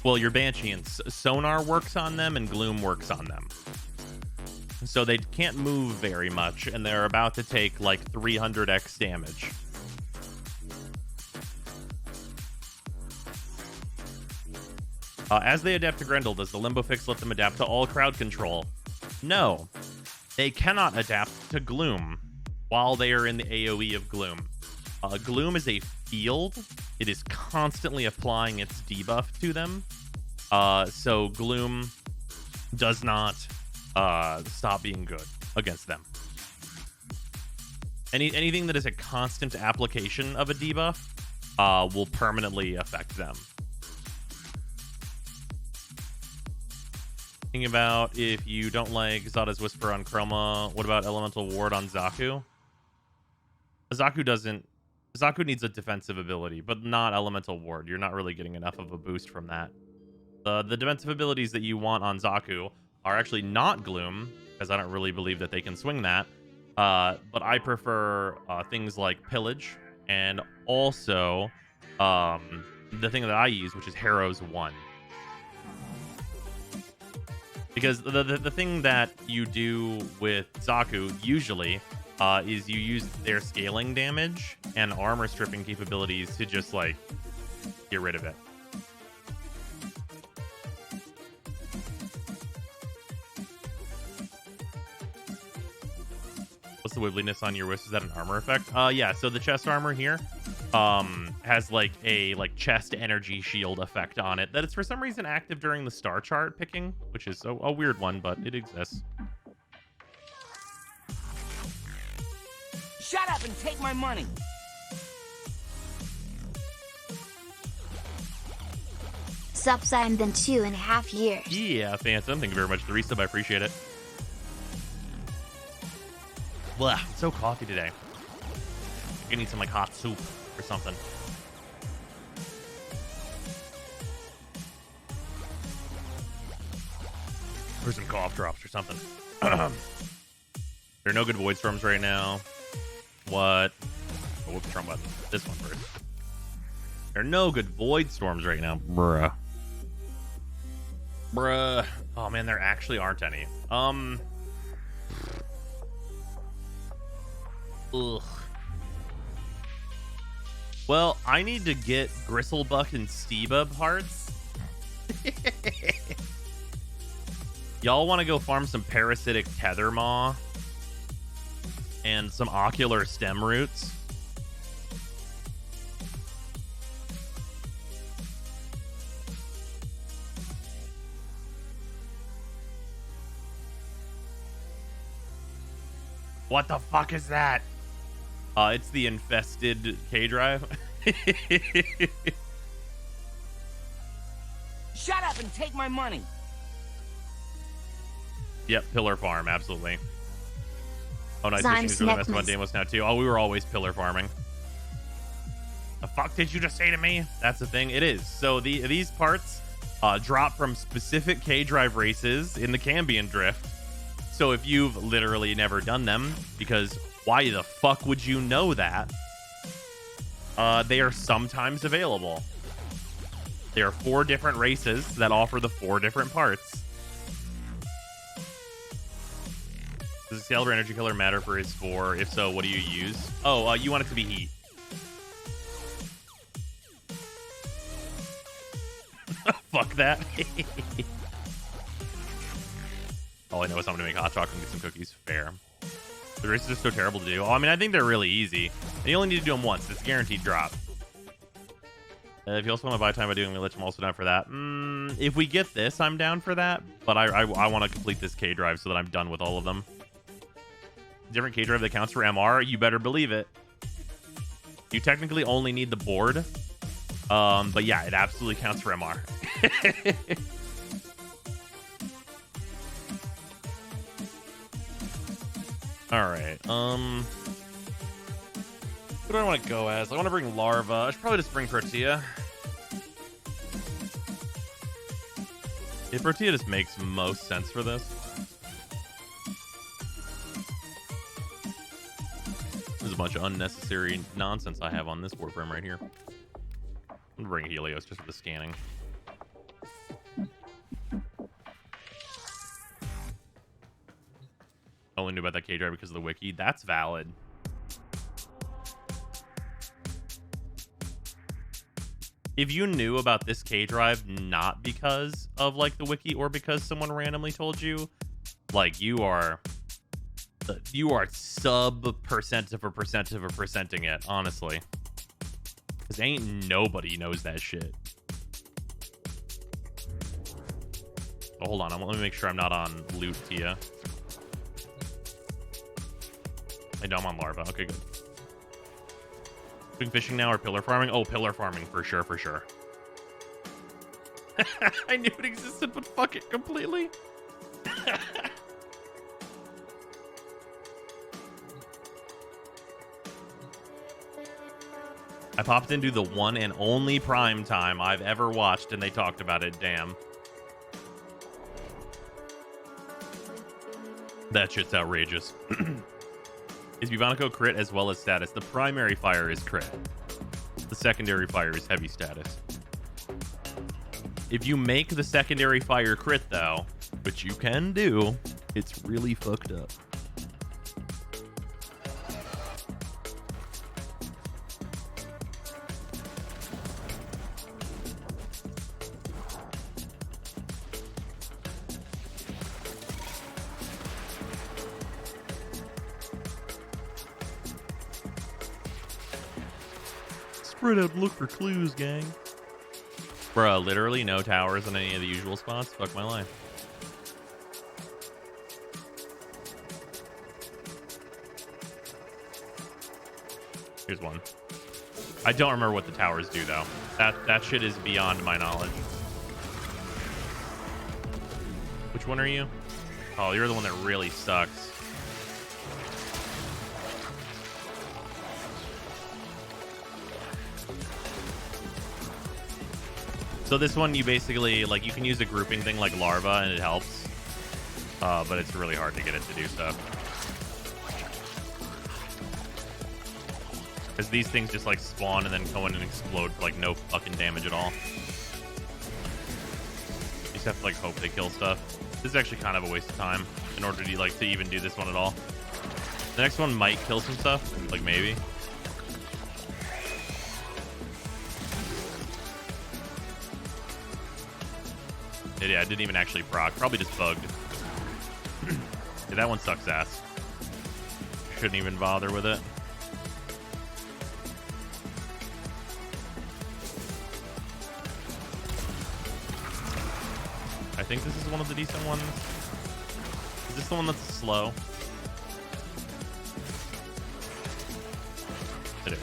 Well, your Banshee and Sonar works on them, and Gloom works on them. So they can't move very much, and they're about to take like 300x damage. As they adapt to Grendel, does the Limbo Fix let them adapt to all crowd control? No. They cannot adapt to Gloom while they are in the AoE of Gloom. Gloom is a field. It is constantly applying its debuff to them. So Gloom does not stop being good against them. Anything that is a constant application of a debuff will permanently affect them. Thinking about if you don't like Zada's Whisper on Chroma, what about Elemental Ward on Zaku? Zaku needs a defensive ability, but not elemental ward. You're not really getting enough of a boost from that. The defensive abilities that you want on Zaku are actually not Gloom, because I don't really believe that they can swing that. But I prefer things like Pillage, and also the thing that I use, which is Harrow's 1. Because the thing that you do with Zaku usually is you use their scaling damage and armor stripping capabilities to just like get rid of it. What's the wibbliness on your wrist? Is that an armor effect? Yeah, so the chest armor here has like a chest energy shield effect on it that is for some reason active during the star chart picking, which is a weird one, but it exists. Shut up and take my money. Subside been 2.5 years. Yeah, Phantom, thank you very much for the resub. I appreciate it. Blah, I'm so coffee today. I'm gonna need some like hot soup or something. Or some cough drops or something. There are no good void storms right now. What? Oh, whoops, wrong button. This one first. There are no good void storms right now, bruh. Bruh. Oh man, there actually aren't any. Ugh. Well, I need to get Gristlebuck and Steba parts. Y'all want to go farm some parasitic tether maw and some ocular stem roots? What the fuck is that? It's the infested K-Drive. Shut up and take my money. Yep, Pillar Farm, absolutely. Oh, nice Zyme's fishing is really messing about necklace. Deimos now, too. Oh, we were always pillar farming. The fuck did you just say to me? That's the thing. It is. So these parts drop from specific K-Drive races in the Cambion Drift. So if you've literally never done them, because why the fuck would you know that? They are sometimes available. There are 4 different races that offer the 4 different parts. Does Excalibur Energy Color matter for his 4? If so, what do you use? Oh, you want it to be heat. Fuck that. All I know is I'm going to make hot chocolate and get some cookies. Fair. The races are so terrible to do. Oh, I mean, I think they're really easy. And you only need to do them once. It's a guaranteed drop. If you also want to buy time by doing glitch, I'm also down for that. If we get this, I'm down for that. But I want to complete this K-Drive so that I'm done with all of them. Different K-Drive that counts for MR? You better believe it. You technically only need the board. But yeah, it absolutely counts for MR. Alright, who do I want to go as? I want to bring Larva. I should probably just bring Protea. Yeah, Protea just makes most sense for this. There's a bunch of unnecessary nonsense I have on this board frame right here. I'm gonna bring Helios just for the scanning. Only knew about that K-Drive because of the wiki. That's valid. If you knew about this K-Drive not because of like the wiki or because someone randomly told you, like you are sub percent of a percenting it, honestly. Because ain't nobody knows that shit. Oh, hold on. Let me make sure I'm not on loot Tia. I know I'm on Larva. Okay, good. Doing fishing now or pillar farming? Oh, pillar farming for sure, for sure. I knew it existed, but fuck it completely. I popped into the one and only prime time I've ever watched, and they talked about it. Damn. That shit's outrageous. Is Bubonico crit as well as status? The primary fire is crit. The secondary fire is heavy status. If you make the secondary fire crit, though, which you can do, it's really fucked up. Spread out and look for clues, gang. Bruh, literally no towers on any of the usual spots. Fuck my life. Here's one. I don't remember what the towers do, though. That shit is beyond my knowledge. Which one are you? Oh, you're the one that really sucks. So this one, you basically, like, you can use a grouping thing like larva, and it helps. But it's really hard to get it to do so. Because these things just, like, spawn and then go in and explode for, like, no fucking damage at all. You just have to, like, hope they kill stuff. This is actually kind of a waste of time in order to, like, to even do this one at all. The next one might kill some stuff, like, maybe. Yeah, I didn't even actually proc. Probably just bugged. Yeah, that one sucks ass. Shouldn't even bother with it. I think this is one of the decent ones. Is this the one that's slow? It is.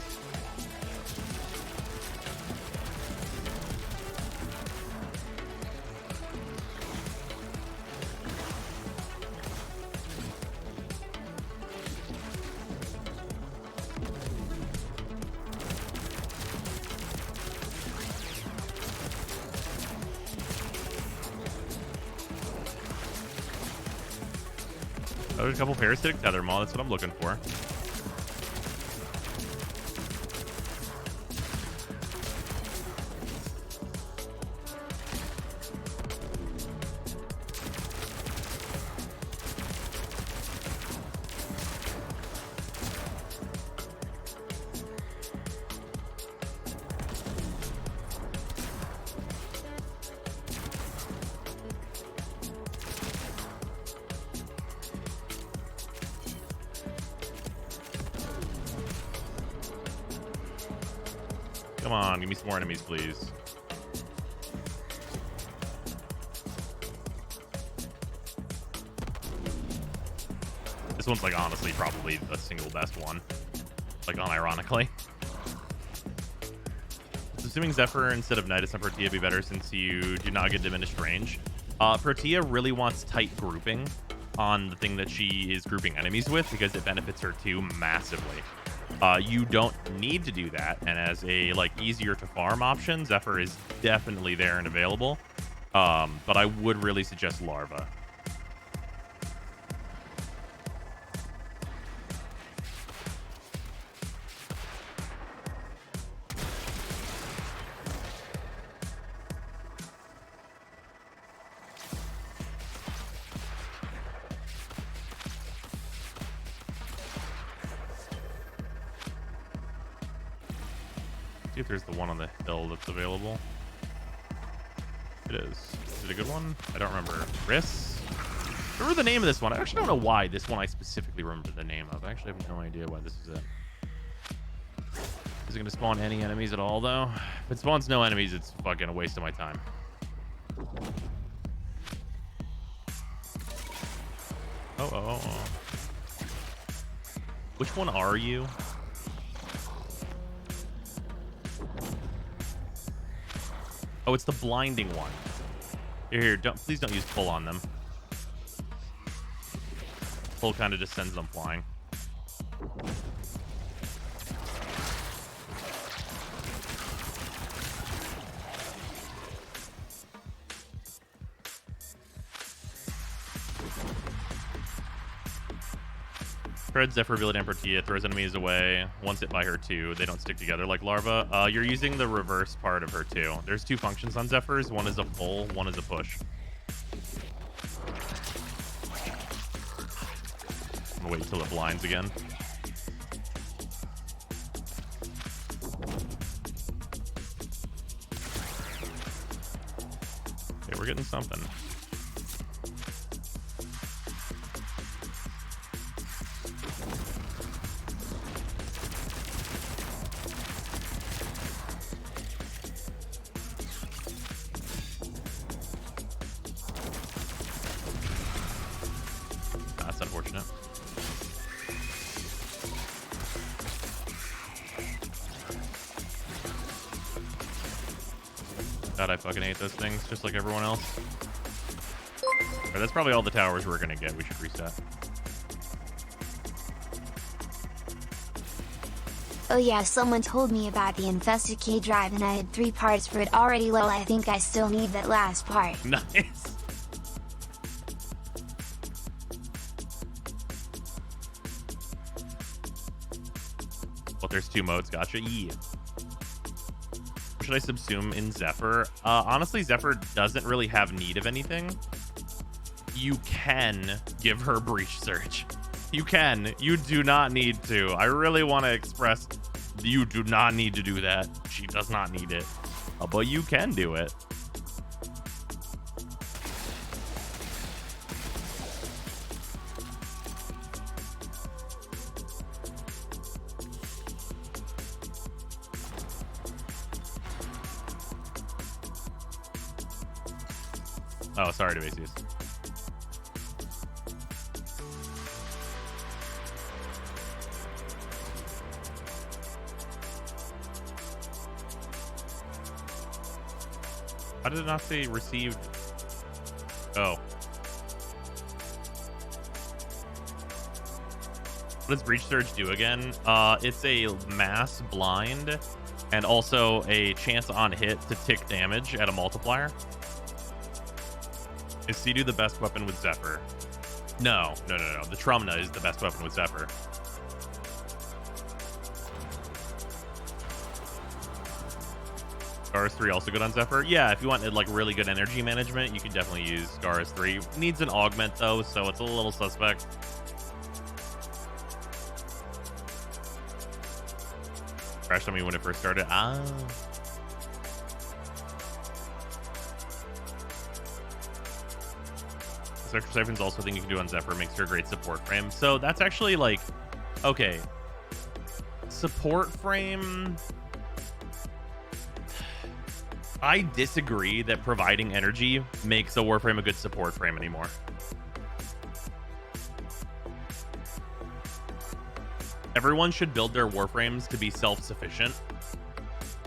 Oh, there's a couple parasitic tether maw. That's what I'm looking for. Come on, give me some more enemies, please. This one's, like, honestly probably the single best one. Like, unironically. Assuming Zephyr instead of Nidus and Protea be better since you do not get diminished range. Protea really wants tight grouping on the thing that she is grouping enemies with because it benefits her too massively. You don't need to do that, and as a, like, easier to farm option, Zephyr is definitely there and available. But I would really suggest Larva. See if there's the one on the hill that's available. It is. Is it a good one? I don't remember. Riss? I remember the name of this one. I actually don't know why this one I specifically remember the name of. I actually have no idea why this is it. Is it going to spawn any enemies at all, though? If it spawns no enemies, it's fucking a waste of my time. Oh. Which one are you? Oh, it's the blinding one. Here, please don't use pull on them. Pull kind of just sends them flying. Spread Zephyr ability on Protea, throws enemies away. Once hit by her too. They don't stick together like larva. You're using the reverse part of her too. There's two functions on Zephyrs. One is a pull, one is a push. I'm gonna wait until it blinds again. Okay, we're getting something. That's unfortunate. God, I fucking hate those things, just like everyone else. Alright, that's probably all the towers we're gonna get. We should reset. Oh yeah, someone told me about the infested K drive and I had 3 parts for it already. Well, I think I still need that last part. Nice. Well, there's 2 modes. Gotcha. Yeah. Should I subsume in Zephyr? Honestly, Zephyr doesn't really have need of anything. You can give her Breach Surge. You can. You do not need to. I really want to express you do not need to do that. She does not need it. But you can do it. Oh, sorry to Asius. How did it not say received? Oh. What does Breach Surge do again? It's a mass blind and also a chance on hit to tick damage at a multiplier. Is Sea-Doo the best weapon with Zephyr? No. The Trumna is the best weapon with Zephyr. Scars 3 also good on Zephyr? Yeah, if you want like really good energy management, you can definitely use Scars 3. Needs an augment though, so it's a little suspect. Crashed on me when it first started. Ah. Extra Siphon's also a thing you can do on Zephyr. Makes her a great support frame. So that's actually like, okay. Support frame. I disagree that providing energy makes a Warframe a good support frame anymore. Everyone should build their Warframes to be self-sufficient.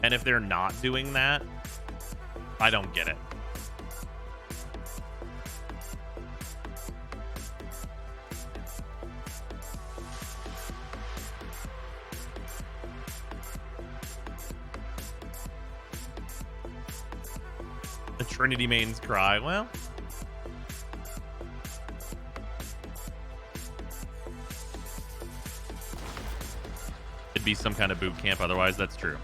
And if they're not doing that, I don't get it. The Trinity mains cry. Well, it'd be some kind of boot camp otherwise. That's true.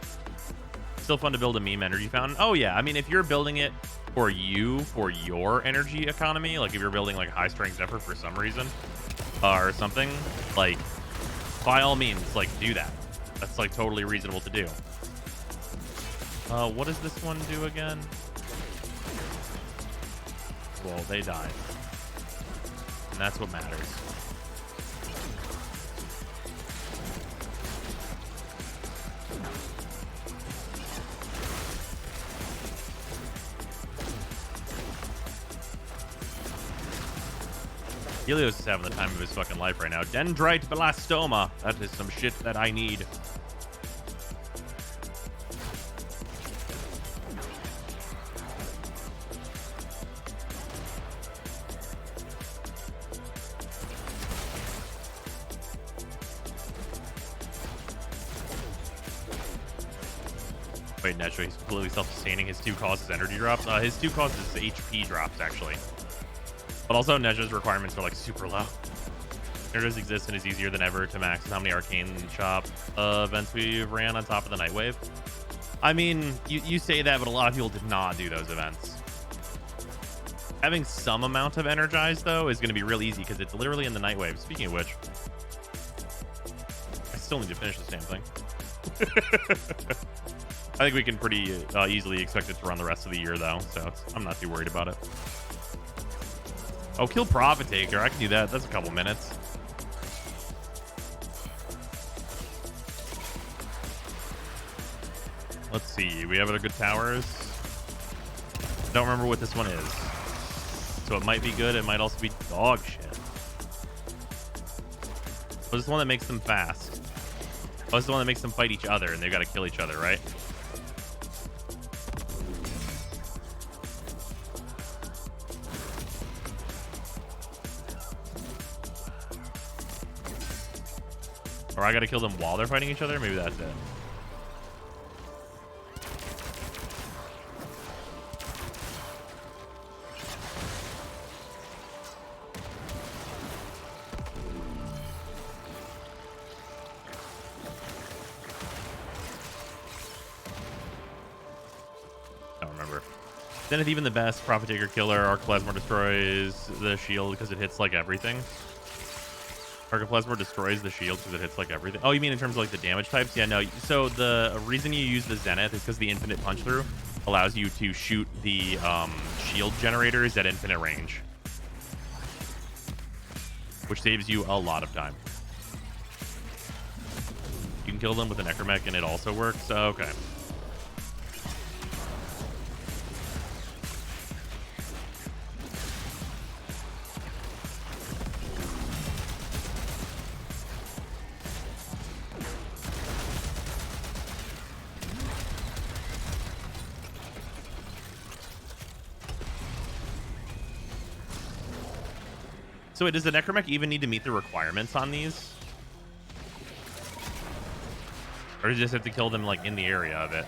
Still fun to build a meme energy fountain. Oh yeah, I mean, if you're building it for you, for your energy economy, like if you're building like a high strength Zephyr for some reason or something, like by all means, like do that. That's like totally reasonable to do. What does this one do again? Well, they died. And that's what matters. Helios is having the time of his fucking life right now. Dendrite Blastoma. That is some shit that I need. Wait, naturally, he's completely self-sustaining. His 2 causes energy drops. His 2 causes HP drops, actually. But also, Neja's requirements are, like, super low. There does exist and is easier than ever to max how many arcane shop events we've ran on top of the Nightwave. I mean, you say that, but a lot of people did not do those events. Having some amount of energized, though, is going to be real easy because it's literally in the Nightwave. Speaking of which, I still need to finish this damn thing. I think we can pretty easily expect it to run the rest of the year, though, so I'm not too worried about it. Oh, kill Profit Taker. I can do that. That's a couple minutes. Let's see. We have other good towers. Don't remember what this one is. So it might be good. It might also be dog shit. Oh, this is the one that makes them fast. Oh, this is the one that makes them fight each other, and they've got to kill each other, right? Or I got to kill them while they're fighting each other? Maybe that's it. Then if even the best Prophet Taker killer, Arcplasma destroys the shield because it hits like everything. Arcplasma destroys the shield because it hits like everything. Oh, you mean in terms of like the damage types? Yeah, no. So the reason you use the Zenith is because the infinite punch through allows you to shoot the shield generators at infinite range, which saves you a lot of time. You can kill them with a Necromech and it also works. Okay. So wait, does the Necromech even need to meet the requirements on these? Or do you just have to kill them like in the area of it?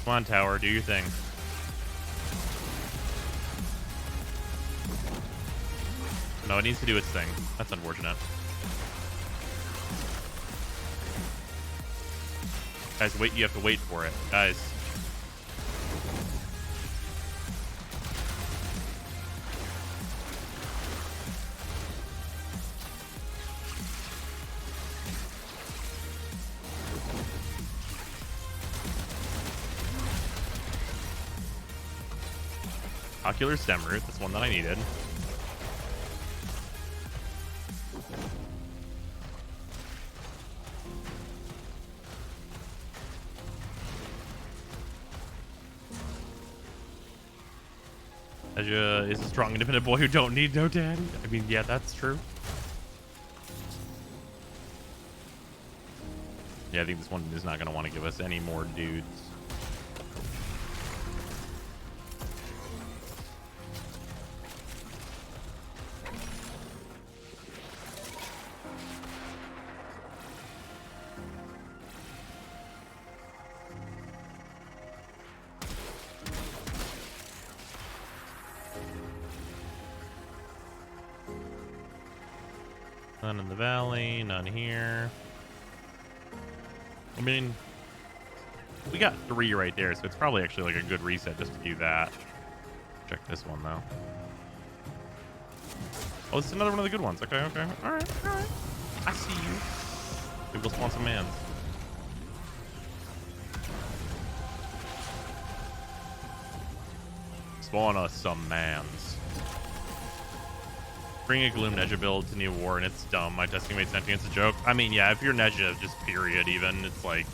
Come on, tower, do your thing. No, it needs to do its thing. That's unfortunate. Guys, wait, you have to wait for it. Guys. Ocular Stem Root, that's one that I needed. Edja is a strong, independent boy who don't need no daddy. I mean, yeah, that's true. Yeah, I think this one is not going to want to give us any more dudes. None in the valley, none here. I mean, we got 3 right there, so it's probably actually like a good reset just to do that. Check this one, though. Oh, this is another one of the good ones. Okay, okay. All right, all right. I see you. Maybe we'll spawn some mans. Spawn us some mans. Bring a Gloom Neja build to New War, and it's dumb. My testing made sentience a joke. I mean, yeah, if you're Neja, just period, even, it's like,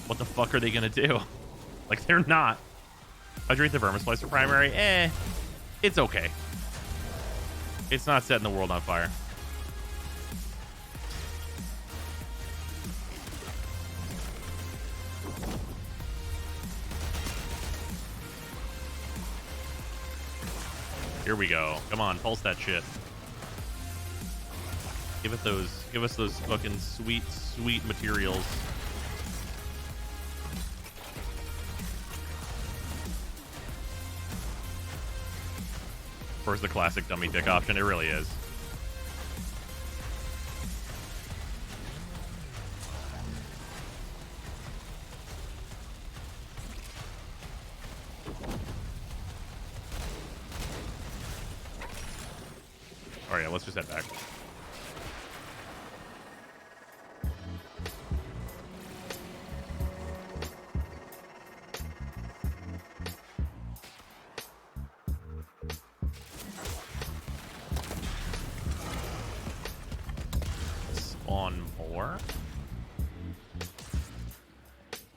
what the fuck are they gonna do? Like, they're not. Hydrate the Vermislicer primary, it's okay. It's not setting the world on fire. Here we go. Come on, pulse that shit. Give us those fucking sweet, sweet materials. Where's the classic dummy dick option? It really is. All right, let's just head back. Spawn more?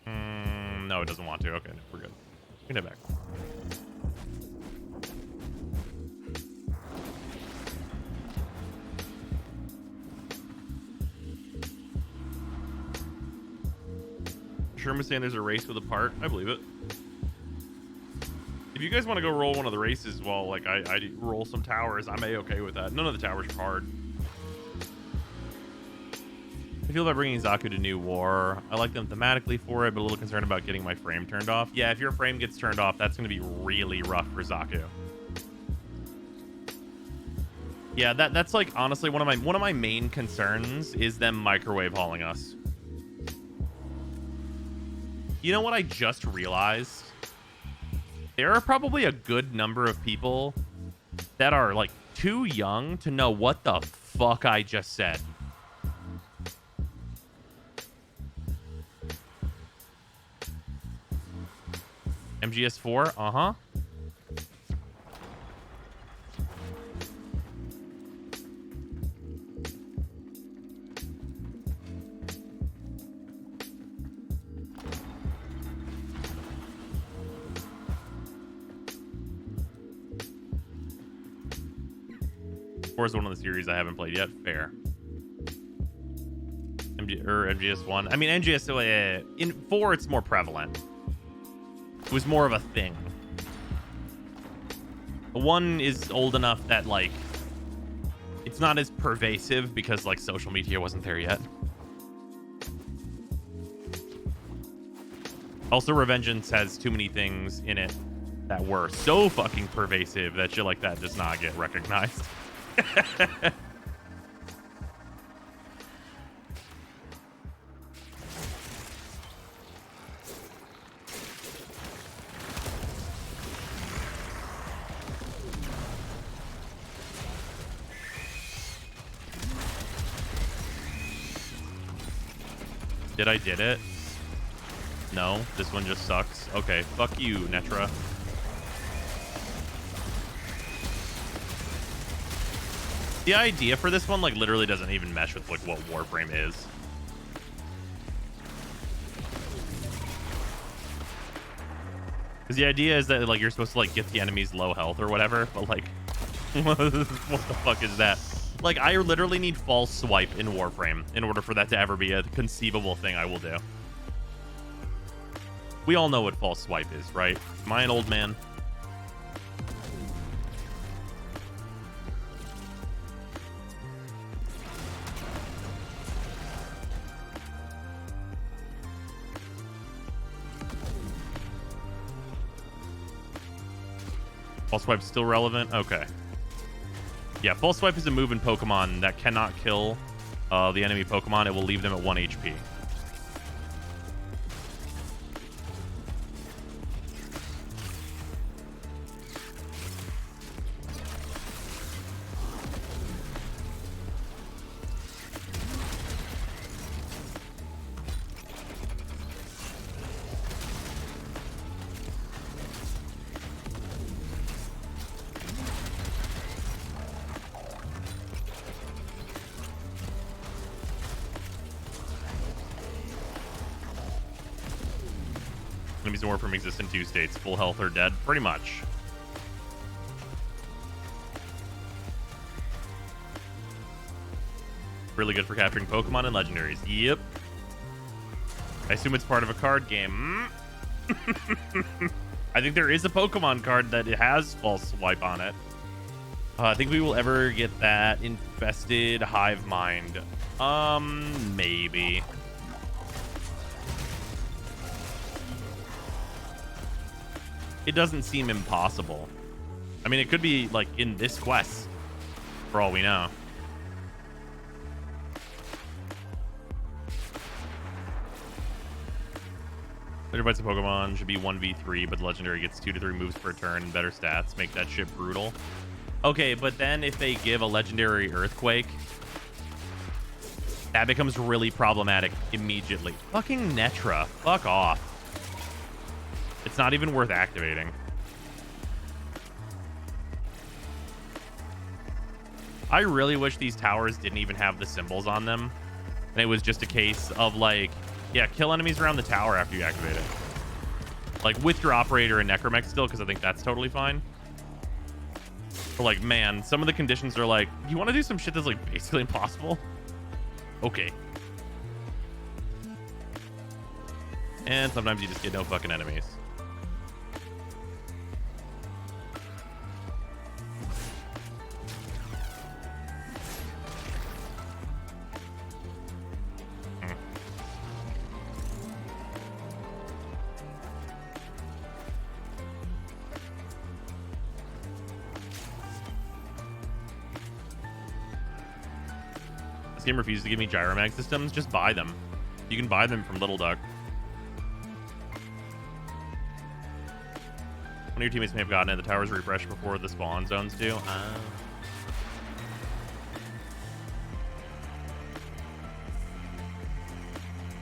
No, it doesn't want to. Okay, we're good. We can head back. Sherman saying there's a race with a part. I believe it. If you guys want to go roll one of the races while like I roll some towers, I'm a-okay with that. None of the towers are hard. I feel about bringing Zaku to New War. I like them thematically for it, but a little concerned about getting my frame turned off. Yeah, if your frame gets turned off, that's going to be really rough for Zaku. Yeah, that's like honestly one of my main concerns is them microwave hauling us. You know what I just realized? There are probably a good number of people that are like too young to know what the fuck I just said. MGS4? Uh-huh. Four is one of the series I haven't played yet. Fair. MGS1. I mean, MGS... in 4, it's more prevalent. It was more of a thing. 1 is old enough that, like... it's not as pervasive because, like, social media wasn't there yet. Also, Revengeance has too many things in it that were so fucking pervasive that shit like that does not get recognized. Did it? No, this one just sucks. Okay, fuck you, Netra. The idea for this one, like, literally doesn't even mesh with, like, what Warframe is. Because the idea is that, like, you're supposed to, like, get the enemies low health or whatever, but, like, what the fuck is that? Like, I literally need false swipe in Warframe in order for that to ever be a conceivable thing I will do. We all know what false swipe is, right? Am I an old man? False swipe still relevant? Okay. Yeah, false swipe is a move in Pokemon that cannot kill the enemy Pokemon. It will leave them at 1 HP. Enemies in Warframe exist in 2 states, full health or dead, pretty much. Really good for capturing Pokemon and legendaries. Yep. I assume it's part of a card game. I think there is a Pokemon card that has False Swipe on it. I think we will ever get that infested hive mind. Maybe. It doesn't seem impossible. I mean, it could be like in this quest, for all we know. Later bites of Pokemon should be 1v3, but the legendary gets 2 to 3 moves per turn and better stats. Make that shit brutal. Okay, but then if they give a legendary Earthquake, that becomes really problematic immediately. Fucking Netra. Fuck off. It's not even worth activating. I really wish these towers didn't even have the symbols on them. And it was just a case of like, yeah, kill enemies around the tower after you activate it. Like with your operator and Necromech still, because I think that's totally fine. But like, man, some of the conditions are like, you want to do some shit that's like basically impossible? Okay. And sometimes you just get no fucking enemies. This game refuses to give me Gyromag systems. Just buy them. You can buy them from Little Duck. One of your teammates may have gotten it. The towers refresh before the spawn zones do.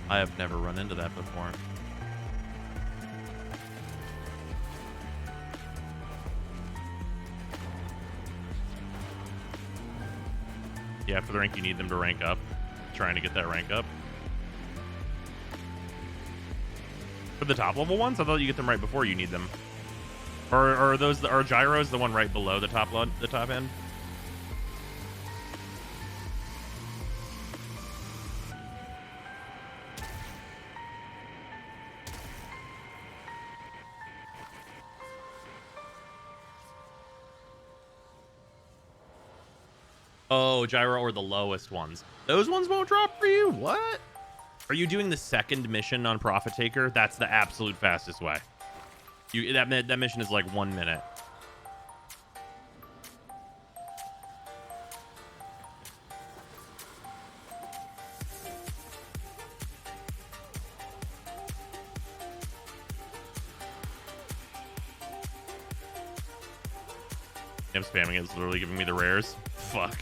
I have never run into that before. Yeah, for the rank, you need them to rank up. Trying to get that rank up. For the top level ones, I thought you get them right before you need them. Or are those are gyros the one right below the top end? Oh, gyro or the lowest ones. Those ones won't drop for you? What? Are you doing the second mission on Profit Taker? That's the absolute fastest way. That mission is like 1 minute. I'm spamming it. It's literally giving me the rares. Fuck.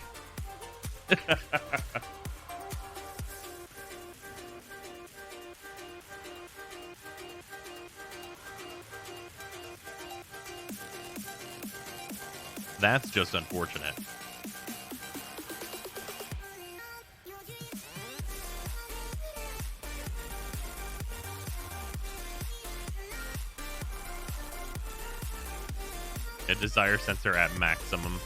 That's just unfortunate. A desire sensor at maximum.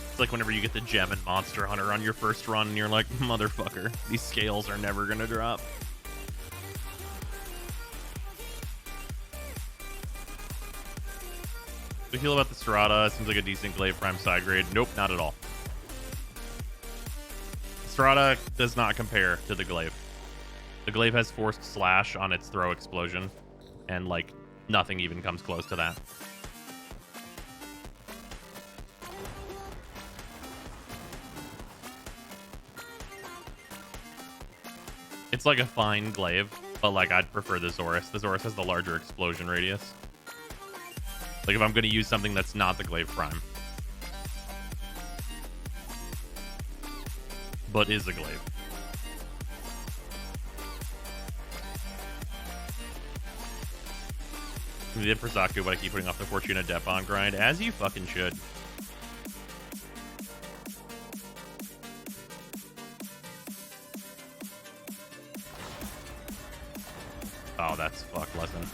It's like whenever you get the gem and Monster Hunter on your first run and you're like, motherfucker, these scales are never gonna drop. What do you feel about the Strata? Seems like a decent Glaive Prime side grade. Nope, not at all. Strata does not compare to the Glaive. The Glaive has Forced Slash on its throw explosion, and like nothing even comes close to that. It's like a fine Glaive, but like I'd prefer the Zorus. The Zorus has the larger explosion radius. Like if I'm going to use something that's not the Glaive Prime, but is a Glaive. We did for Zaku, but I keep putting off the Fortuna Depon grind, as you fucking should. Oh, that's fuck lesson.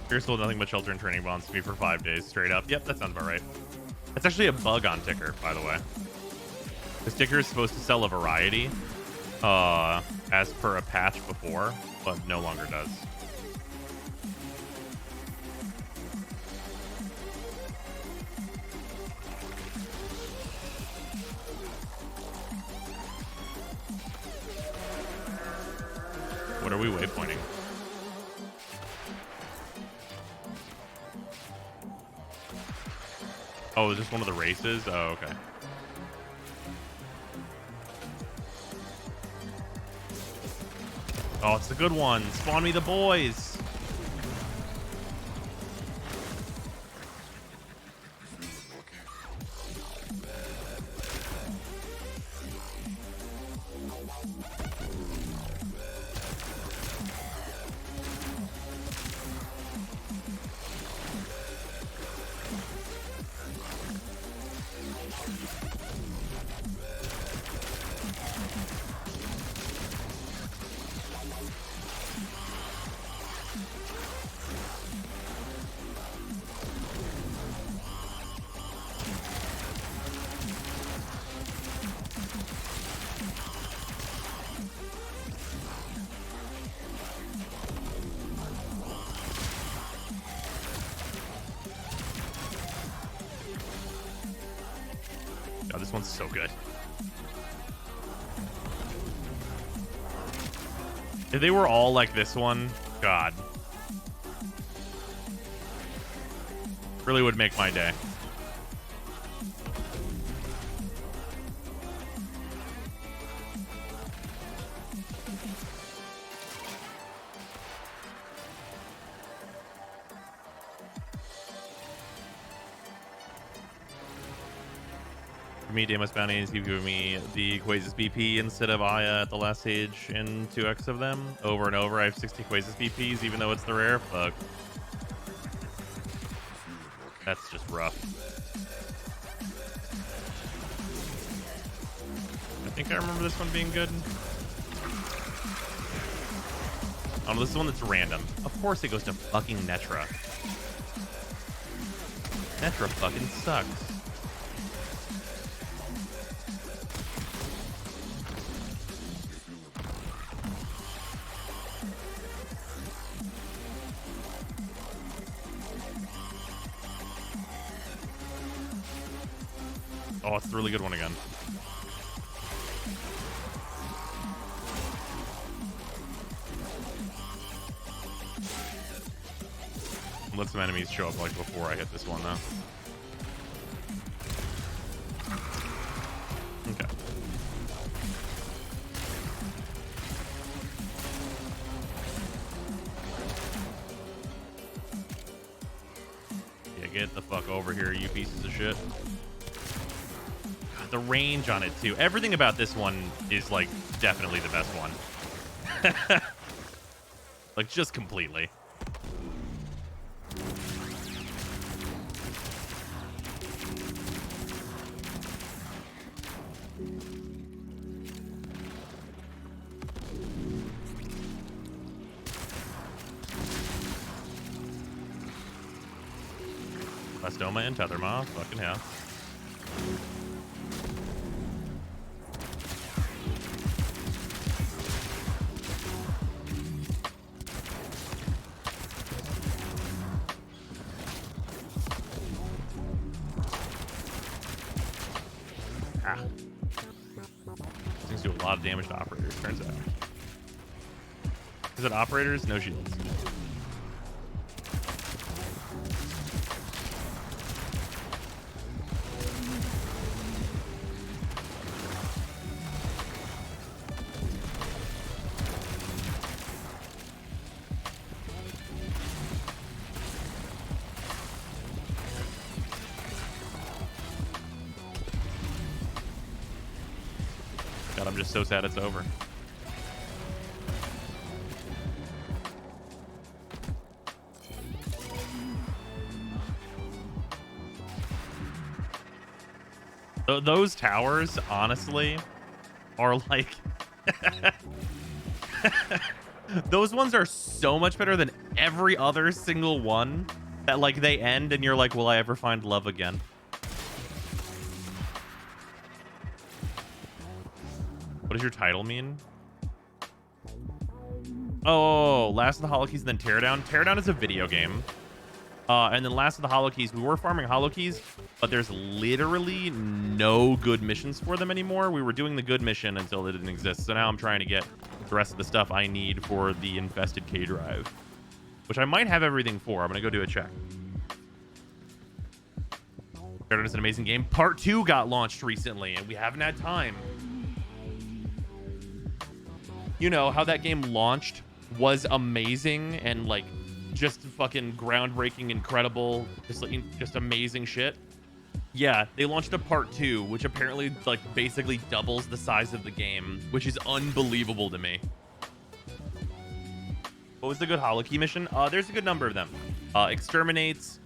Pierce will nothing but shelter and training bonds to me for 5 days straight up. Yep, that sounds about right. That's actually a bug on Ticker, by the way. This Ticker is supposed to sell a variety, as per a patch before, but no longer does. What are we waypointing? Oh, is this one of the races? Oh, okay. Oh, it's the good one. Spawn me the boys. God, this one's so good. If they were all like this one, God. Really would make my day. For me, Damus Bounties, you've given me the Quasis BP instead of Aya at the last stage in 2x of them. Over and over, I have 60 Quasis BPs, even though it's the rare. Fuck. That's just rough. I think I remember this one being good. Oh, no, this is the one that's random. Of course it goes to fucking Netra. Netra fucking sucks. Oh, it's a really good one again. Let some enemies show up like before I hit this one, though. Okay. Yeah, get the fuck over here, you pieces of shit. God, the range on it, too. Everything about this one is, like, definitely the best one. Like, just completely. Plastoma and Tethermaw, fucking hell. Ah. Things do a lot of damage to operators, turns out. Is it operators? No shields. God, I'm just so sad it's over. Those towers, honestly, are like... Those ones are so much better than every other single one that like they end and you're like, will I ever find love again? What does your title mean? Oh, Last of the Holokeys and then Teardown. Teardown is a video game. And then Last of the Holokeys, we were farming Holokeys, but there's literally no good missions for them anymore. We were doing the good mission until it didn't exist. So now I'm trying to get the rest of the stuff I need for the infested K drive, which I might have everything for. I'm going to go do a check. Teardown is an amazing game. Part 2 got launched recently, and we haven't had time. You know, how that game launched was amazing and, like, just fucking groundbreaking, incredible, just amazing shit. Yeah, they launched a part 2, which apparently, like, basically doubles the size of the game, which is unbelievable to me. What was the good Holokey mission? There's a good number of them. Exterminates,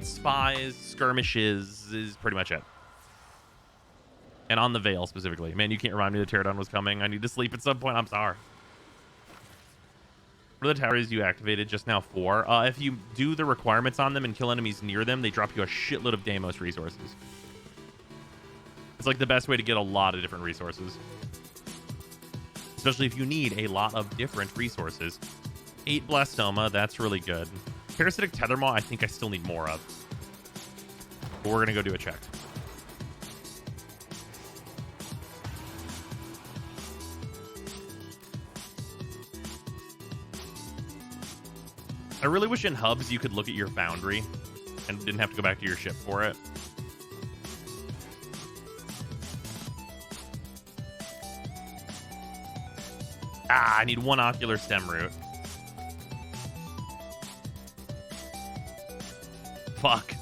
spies, skirmishes is pretty much it. And on the Veil specifically. Man, you can't remind me the Teardown was coming. I need to sleep at some point. I'm sorry. What are the towers you activated just now for? If you do the requirements on them and kill enemies near them, they drop you a shitload of Deimos resources. It's like the best way to get a lot of different resources. Especially if you need a lot of different resources. 8 Blastoma, that's really good. Parasitic Tethermaw, I think I still need more of. But we're going to go do a check. I really wish in hubs you could look at your foundry and didn't have to go back to your ship for it. I need 1 ocular stem root. Fuck.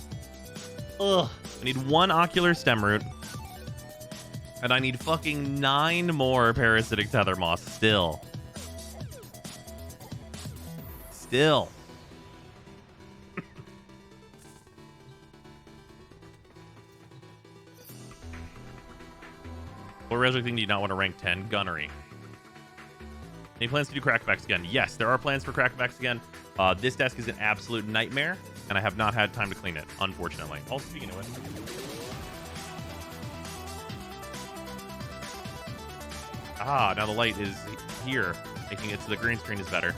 Ugh. I need 1 ocular stem root. And I need fucking 9 more parasitic tether moss still. Still. What resume thing do you not want to rank 10? Gunnery. Any plans to do crackbacks again? Yes, there are plans for crackbacks again. This desk is an absolute nightmare, and I have not had time to clean it, unfortunately. Also, speaking of it. Now the light is here, making it so the green screen is better.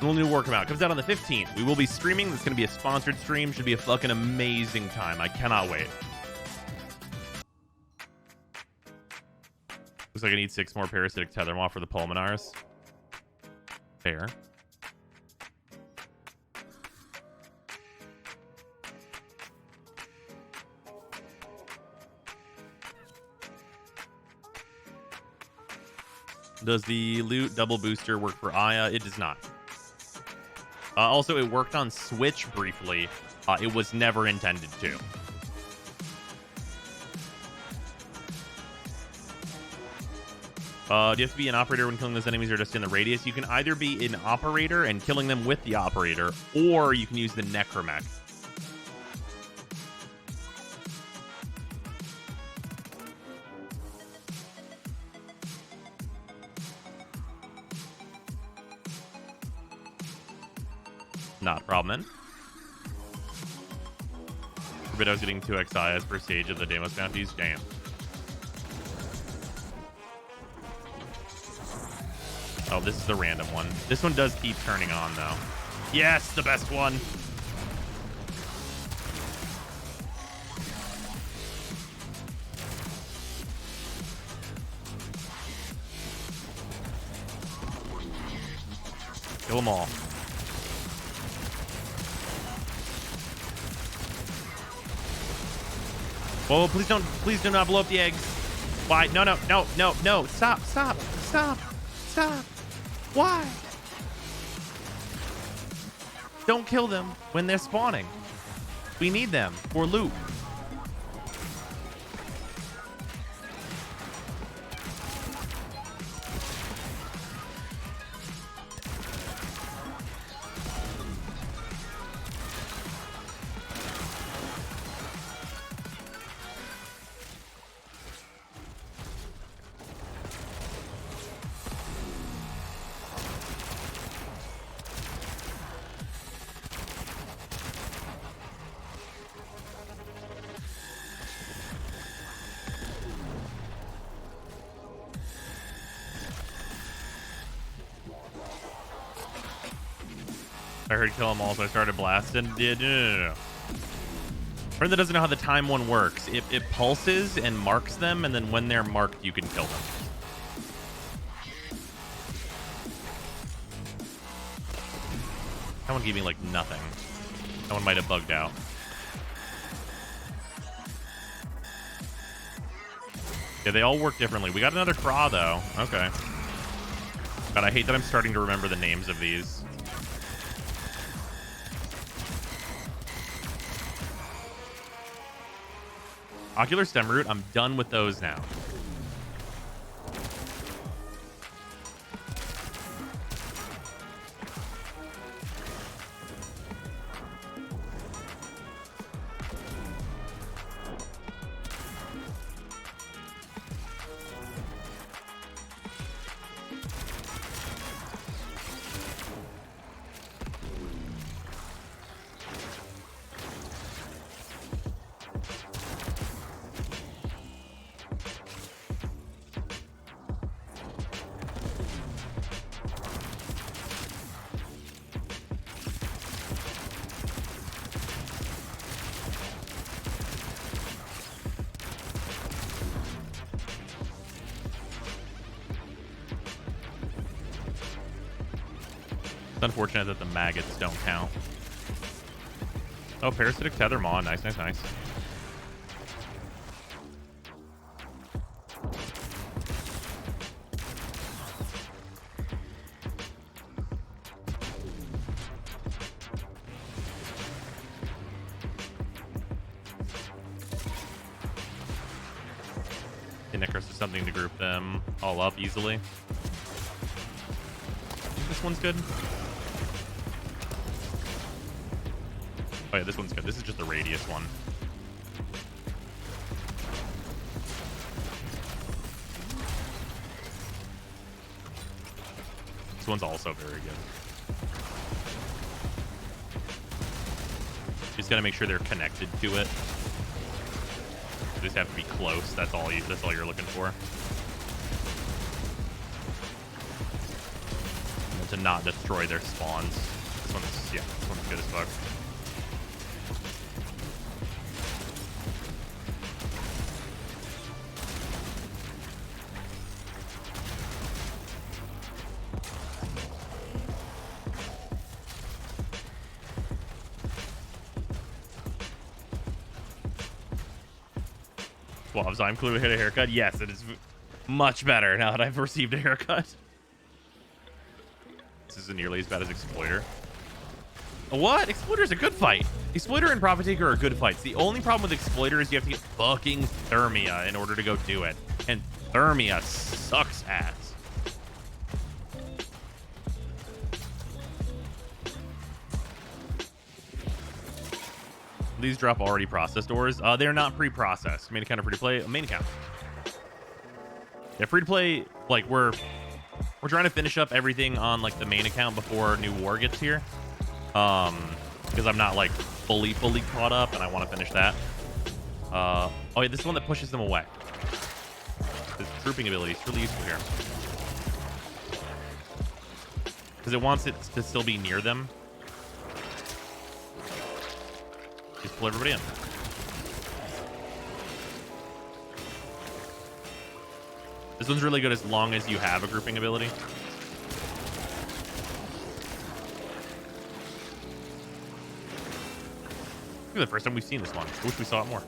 When will new war come out? It comes out on the 15th. We will be streaming. This is going to be a sponsored stream. Should be a fucking amazing time. I cannot wait. Looks like I need 6 more parasitic tethermaw for the pulmonars. Fair. Does the loot double booster work for Aya? It does not. Also, it worked on Switch briefly. It was never intended to. Do you have to be an operator when killing those enemies or just in the radius? You can either be an operator and killing them with the operator, or you can use the necromech. Not a problem, then. But I was getting 2 XI as per stage of the Deimos bounties. Damn. Oh, this is the random one. This one does keep turning on, though. Yes, the best one. Kill them all. Oh, please do not blow up the eggs. Why? No. Stop. Why? Don't kill them when they're spawning. We need them for loot. I heard kill them all, so I started blasting. Yeah, no. Friend that doesn't know how the time one works. It pulses and marks them, and then when they're marked, you can kill them. That one gave me like nothing. That one might have bugged out. Yeah, they all work differently. We got another craw though. Okay. God, I hate that I'm starting to remember the names of these. Ocular stem root, I'm done with those now. It's unfortunate that the maggots don't count. Oh, parasitic tether maw. Nice, nice, nice. The Necros is something to group them all up easily. I think this one's good. Oh yeah, this one's good. This is just the radius one. This one's also very good. Just gotta make sure they're connected to it. You just have to be close. That's all you're looking for. And to not destroy their spawns. This one's good as fuck. Well, if I'm clue hit a haircut, yes, it is much better now that I've received a haircut. This isn't nearly as bad as Exploiter. What? Exploiter's a good fight. Exploiter and Profit Taker are good fights. The only problem with Exploiter is you have to get fucking Thermia in order to go do it. And Thermia sucks ass. These drop already processed ores. They're not pre-processed. Main account or free-to-play? Main account. Yeah, free-to-play, like, we're trying to finish up everything on, like, the main account before New War gets here. Because I'm not, like, fully caught up, and I want to finish that. Oh, yeah, this is the one that pushes them away. This grouping ability is really useful here. Because it wants it to still be near them. Just pull everybody in. This one's really good as long as you have a grouping ability. This is the first time we've seen this one. I wish we saw it more.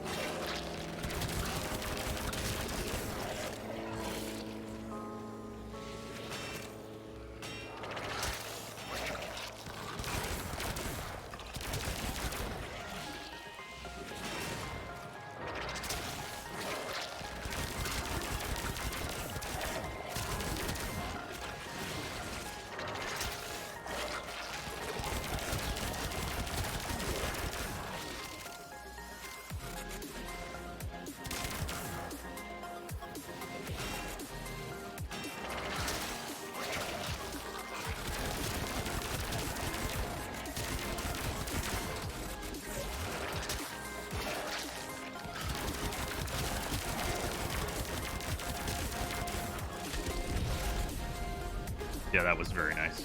Yeah, that was very nice.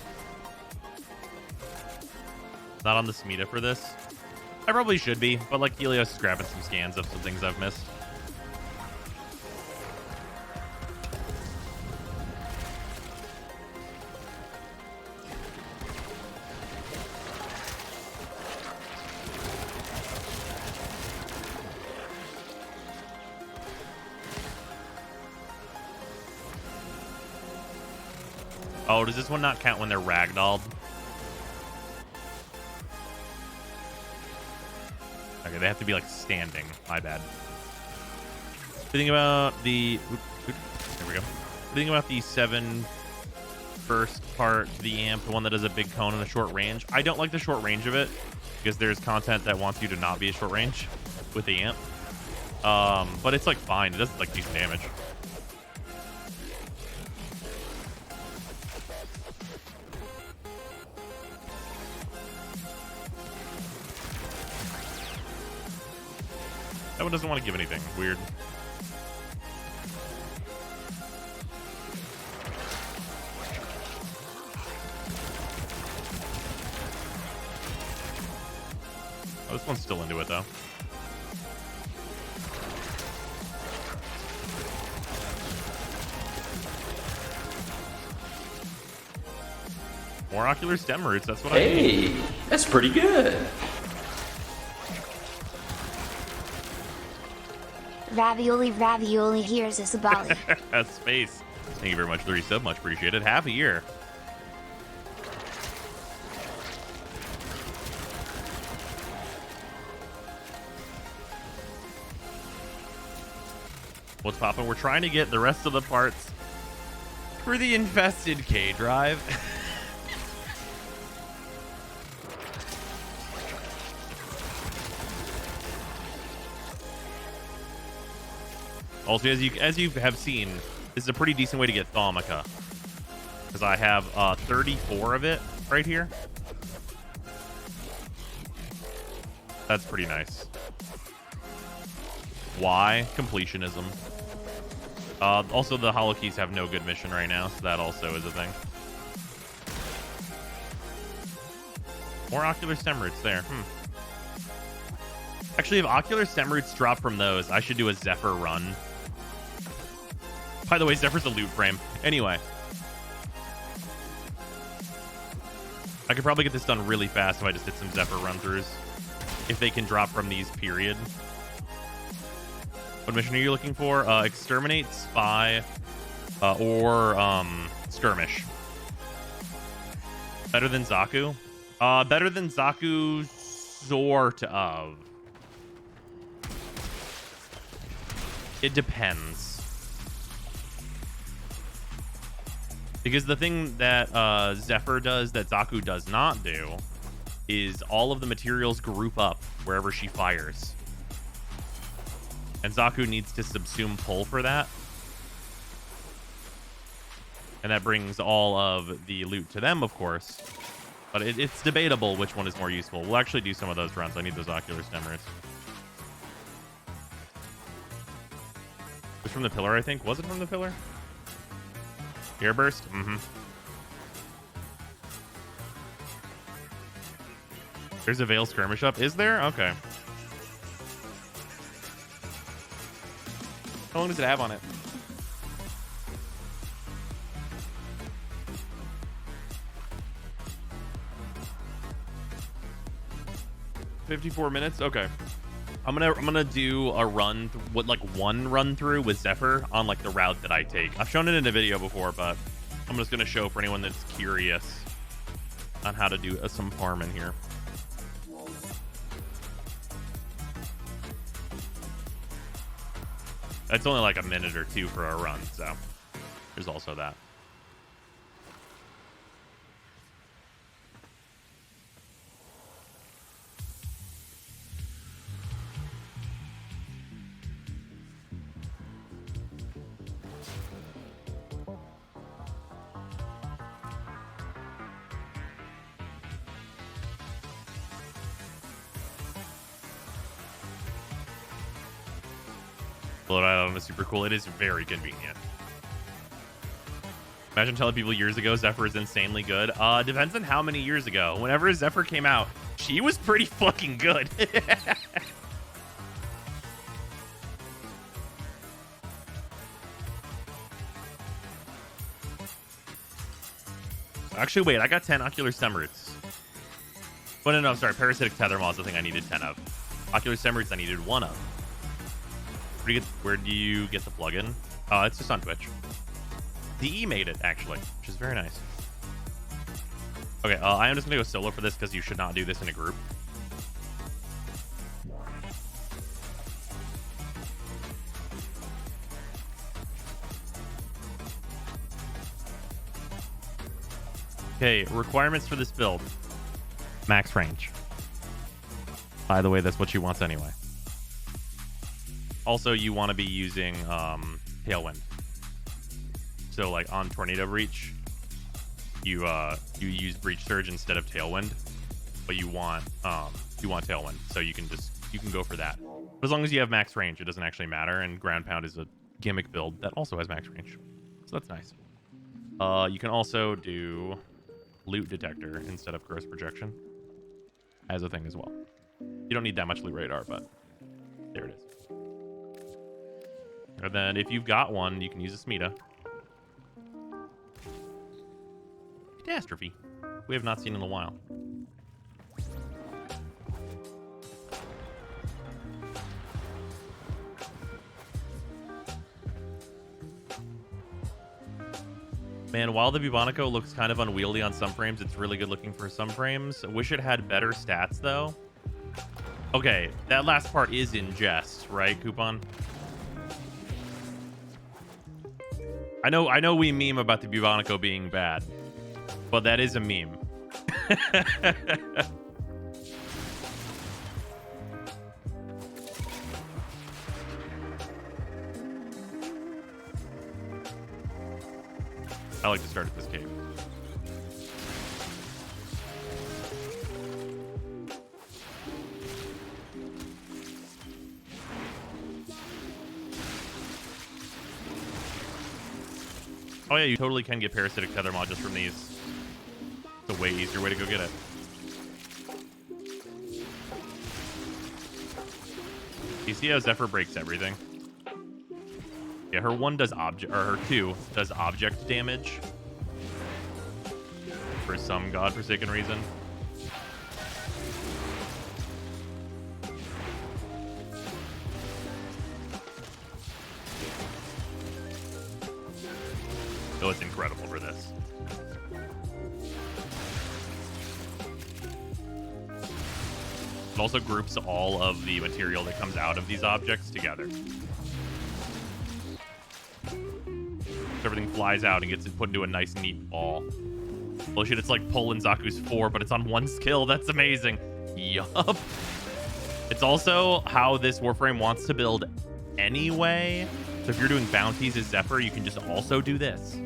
Not on the Smita for this. I probably should be, but like Helios is grabbing some scans of some things I've missed. Oh, does this one not count when they're ragdolled? Okay, they have to be like standing. My bad. Think about the. There we go. Think about the 7 first part to the amp, the one that does a big cone and a short range. I don't like the short range of it because there's content that wants you to not be a short range with the amp. But it's like fine. It does like decent damage. That one doesn't want to give anything. Weird. Oh, this one's still into it, though. More ocular stem roots. That's what I need. Hey, that's pretty good. Ravioli, ravioli, here's a sabali. That's space. Thank you very much for the resub. Much appreciated. Half a year. What's poppin'? We're trying to get the rest of the parts for the infested K drive. Also, as you have seen, this is a pretty decent way to get Thaumica, because I have 34 of it right here. That's pretty nice. Why? Completionism. Also, the Holokeys have no good mission right now, so that also is a thing. More ocular stem roots there. Actually, if ocular stem roots drop from those, I should do a Zephyr run. By the way, Zephyr's a loot frame. Anyway. I could probably get this done really fast if I just did some Zephyr run-throughs. If they can drop from these, period. What mission are you looking for? Exterminate, Spy, or Skirmish. Better than Zaku? Better than Zaku, sort of. It depends. Because the thing that Zephyr does that Zaku does not do is all of the materials group up wherever she fires. And Zaku needs to subsume pull for that. And that brings all of the loot to them, of course. But it's debatable which one is more useful. We'll actually do some of those runs. I need those ocular stem roots. It was from the pillar, I think. Was it from the pillar? Airburst? Mm-hmm. There's a Veil Skirmish up. Is there? Okay. How long does it have on it? $54 minutes? Okay. I'm gonna do a run, one run through with Zephyr on like the route that I take. I've shown it in a video before, but I'm just gonna show for anyone that's curious on how to do some farming here. It's only like a minute or two for a run, so there's also that. Loadout on is super cool. It is very convenient. Imagine telling people years ago Zephyr is insanely good. Depends on how many years ago. Whenever Zephyr came out, she was pretty fucking good. Actually, wait, I got 10 Ocular Stem Roots. Oh, no, I'm sorry. Parasitic Tether Maw is the thing I needed 10 of. Ocular Stem Roots I needed 1 of. Where do you get the plugin? It's just on Twitch. DE made it, actually, which is very nice. Okay, I am just going to go solo for this because you should not do this in a group. Okay, requirements for this build. Max range. By the way, that's what you want anyway. Also, you want to be using Tailwind. So, like, on Tornado Breach, you use Breach Surge instead of Tailwind, but you want Tailwind, so you can go for that. But as long as you have max range, it doesn't actually matter, and Ground Pound is a gimmick build that also has max range. So that's nice. You can also do Loot Detector instead of Gross Projection as a thing as well. You don't need that much Loot Radar, but there it is. And then if you've got one, you can use a Smita. Catastrophe. We have not seen in a while. Man, while the Bubonico looks kind of unwieldy on some frames, it's really good looking for some frames. I wish it had better stats, though. Okay, that last part is in jest, right, Coupon? I know we meme about the Bubonico being bad, but that is a meme. I like to start at this cave. Oh yeah, you totally can get Parasitic Tether Mod just from these. It's a way easier way to go get it. You see how Zephyr breaks everything? Yeah, her 1 does object, or her 2 does object damage. For some godforsaken reason. So it's incredible for this. It also groups all of the material that comes out of these objects together. Everything flies out and gets put into a nice, neat ball. Holy shit, it's like Poland Zaku's 4, but it's on 1 skill. That's amazing. Yup. It's also how this Warframe wants to build anyway. So if you're doing bounties as Zephyr, you can just also do this.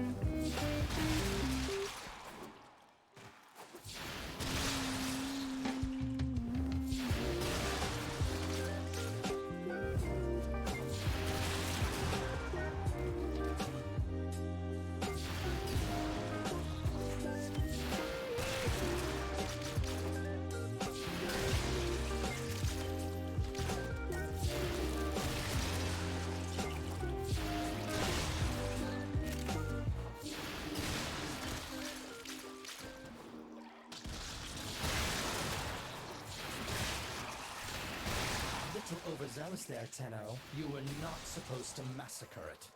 Little overzealous there, Tenno. You were not supposed to massacre it.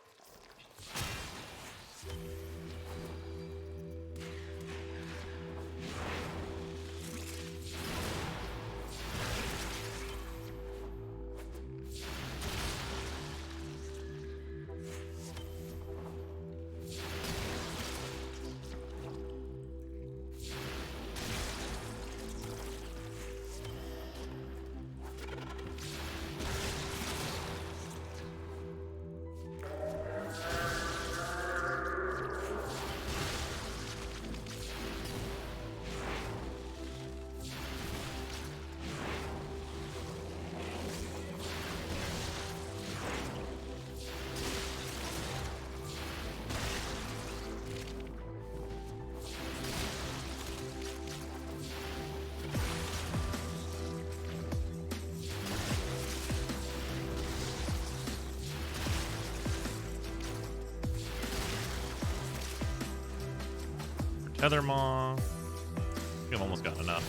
Tether Maw. I think I've almost gotten enough.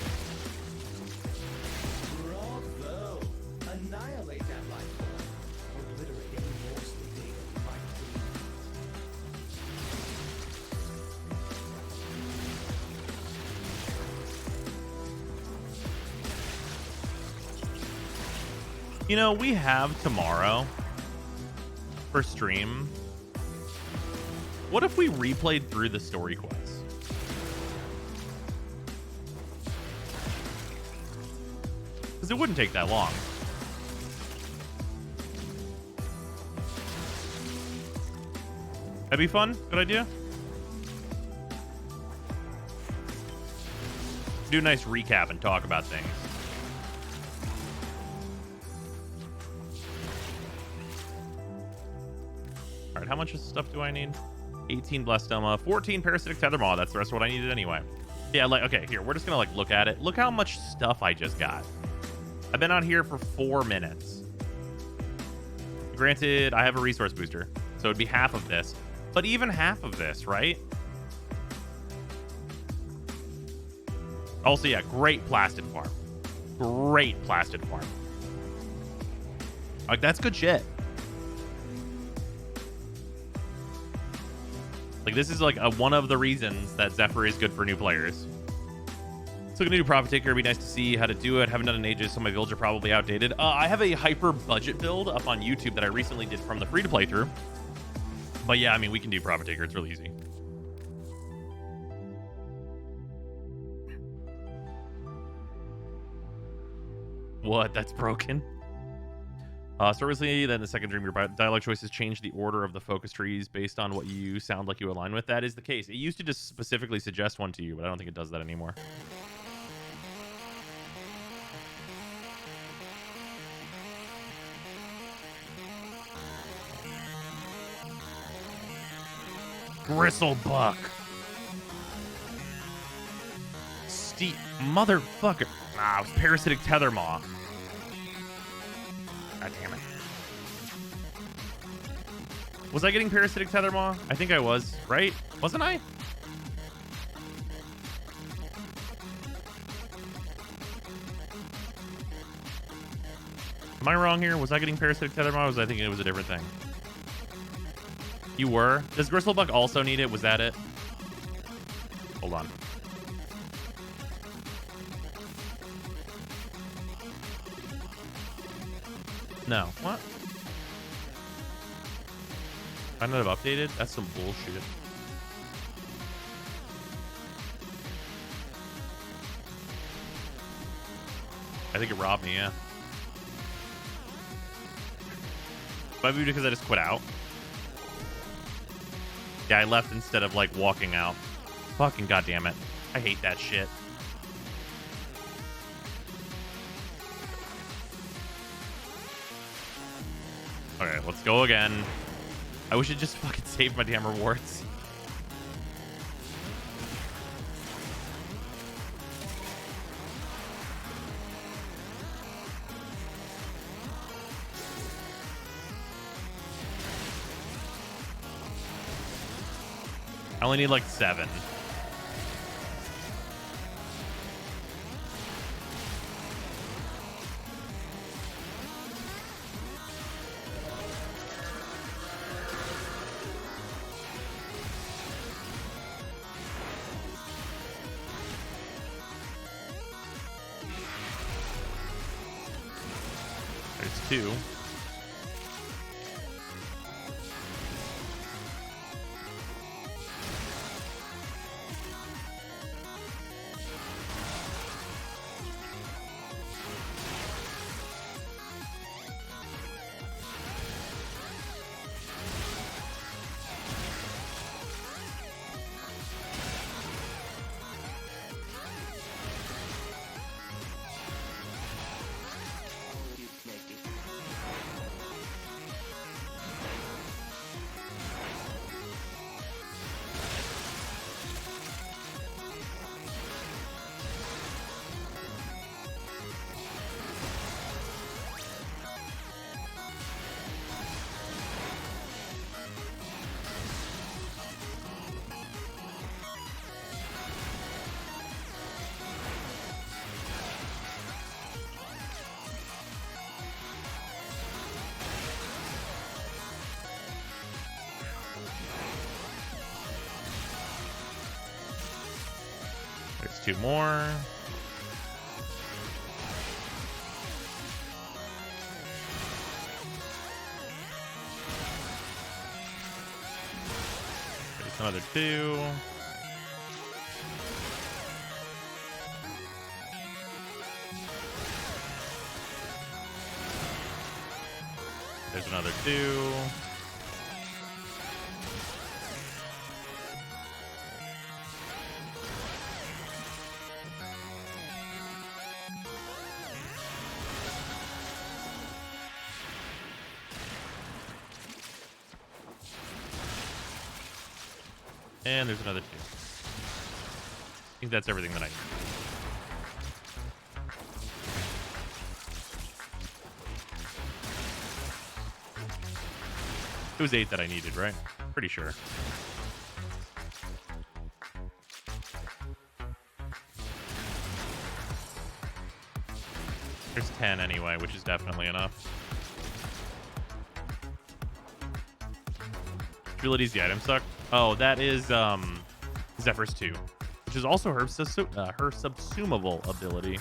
Bravo! Annihilate that life form. Obliterate any mostly data might You know, we have tomorrow for stream. What if we replayed through the story quests? Because it wouldn't take that long. That'd be fun. Good idea. Do a nice recap and talk about things. All right, how much stuff do I need? 18 Blastoma, 14 Parasitic Tether Maw. That's the rest of what I needed anyway. Yeah, like, okay, here, we're just gonna like look at it. Look how much stuff I just got. I've been out here for 4 minutes. Granted, I have a resource booster, so it'd be half of this. But even half of this, right? Also, yeah, great Plastid farm. Great Plastid farm. Like, that's good shit. Like, this is like one of the reasons that Zephyr is good for new players. So, gonna do Profit Taker. It'd be nice to see how to do it. Haven't done it in ages, so my builds are probably outdated. I have a hyper budget build up on YouTube that I recently did from the free to play through. But yeah, I mean, we can do Profit Taker. It's really easy. What? That's broken? So recently, then the second dream, your dialogue choices change the order of the focus trees based on what you sound like you align with. That is the case. It used to just specifically suggest one to you, but I don't think it does that anymore. Gristlebuck. Steep motherfucker. Ah, it was Parasitic Tether Maw. God damn it. Was I getting Parasitic Tether Maw? I think I was, right? Wasn't I? Am I wrong here? Was I getting Parasitic Tether Maw? Or was I thinking it was a different thing? You were? Does Gristlebuck also need it? Was that it? Hold on. No. What? I not have updated? That's some bullshit. I think it robbed me, yeah. Might be because I just quit out. Yeah, I left instead of, like, walking out. Fucking goddamn it. I hate that shit. Okay, let's go again. I wish it just fucking saved my damn rewards. I only need like 7. There's 2. 2 more. There's another 2. There's another 2. And there's another 2. I think that's everything that I need. It was 8 that I needed, right? Pretty sure. There's 10 anyway, which is definitely enough. Abilities, the item suck. Oh, that is Zephyr's 2, which is also her subsumable ability.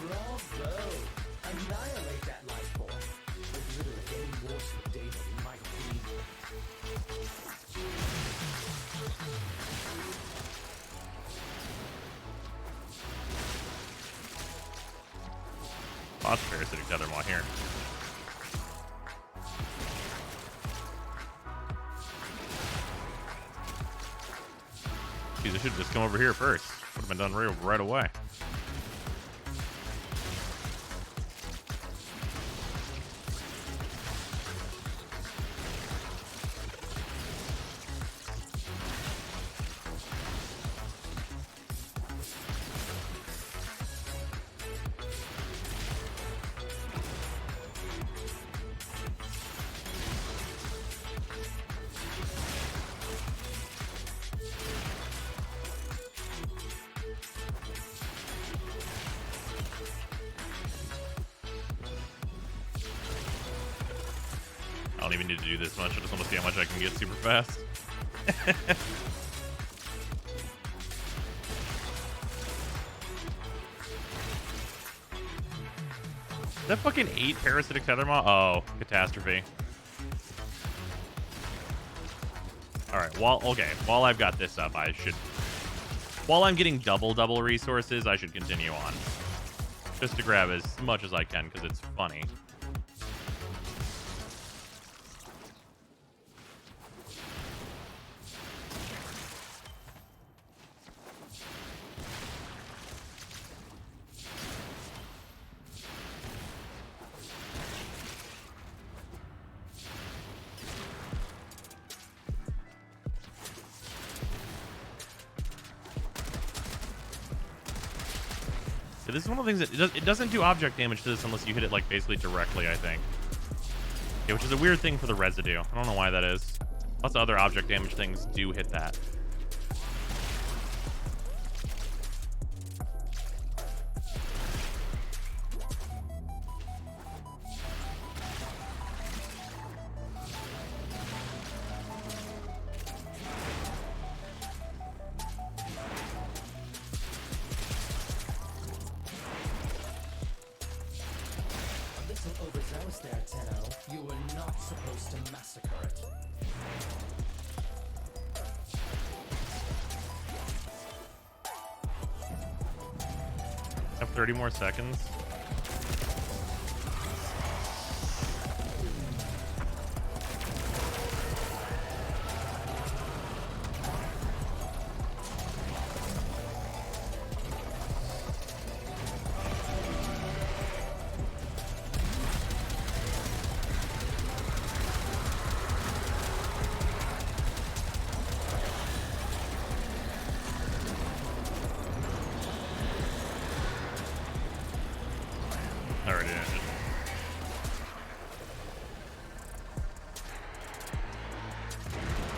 Bravo! Annihilate that life form. Obliterate any morsel of data we might need. Lots of parasitic tethermaw here. Geez, I should have just come over here first. Would have been done right away. I don't even need to do this much. I just want to see how much I can get super fast. Is that fucking 8 parasitic tethermaw? Oh, catastrophe. Alright, while I've got this up, while I'm getting double resources, I should continue on. Just to grab as much as I can, because it's funny. This is one of the things that it doesn't do object damage to this unless you hit it like basically directly, I think. Yeah, which is a weird thing for the residue. I don't know why that is. Lots of other object damage things do hit that. Overzealous there, Tenno. You were not supposed to massacre it. Have 30 more seconds.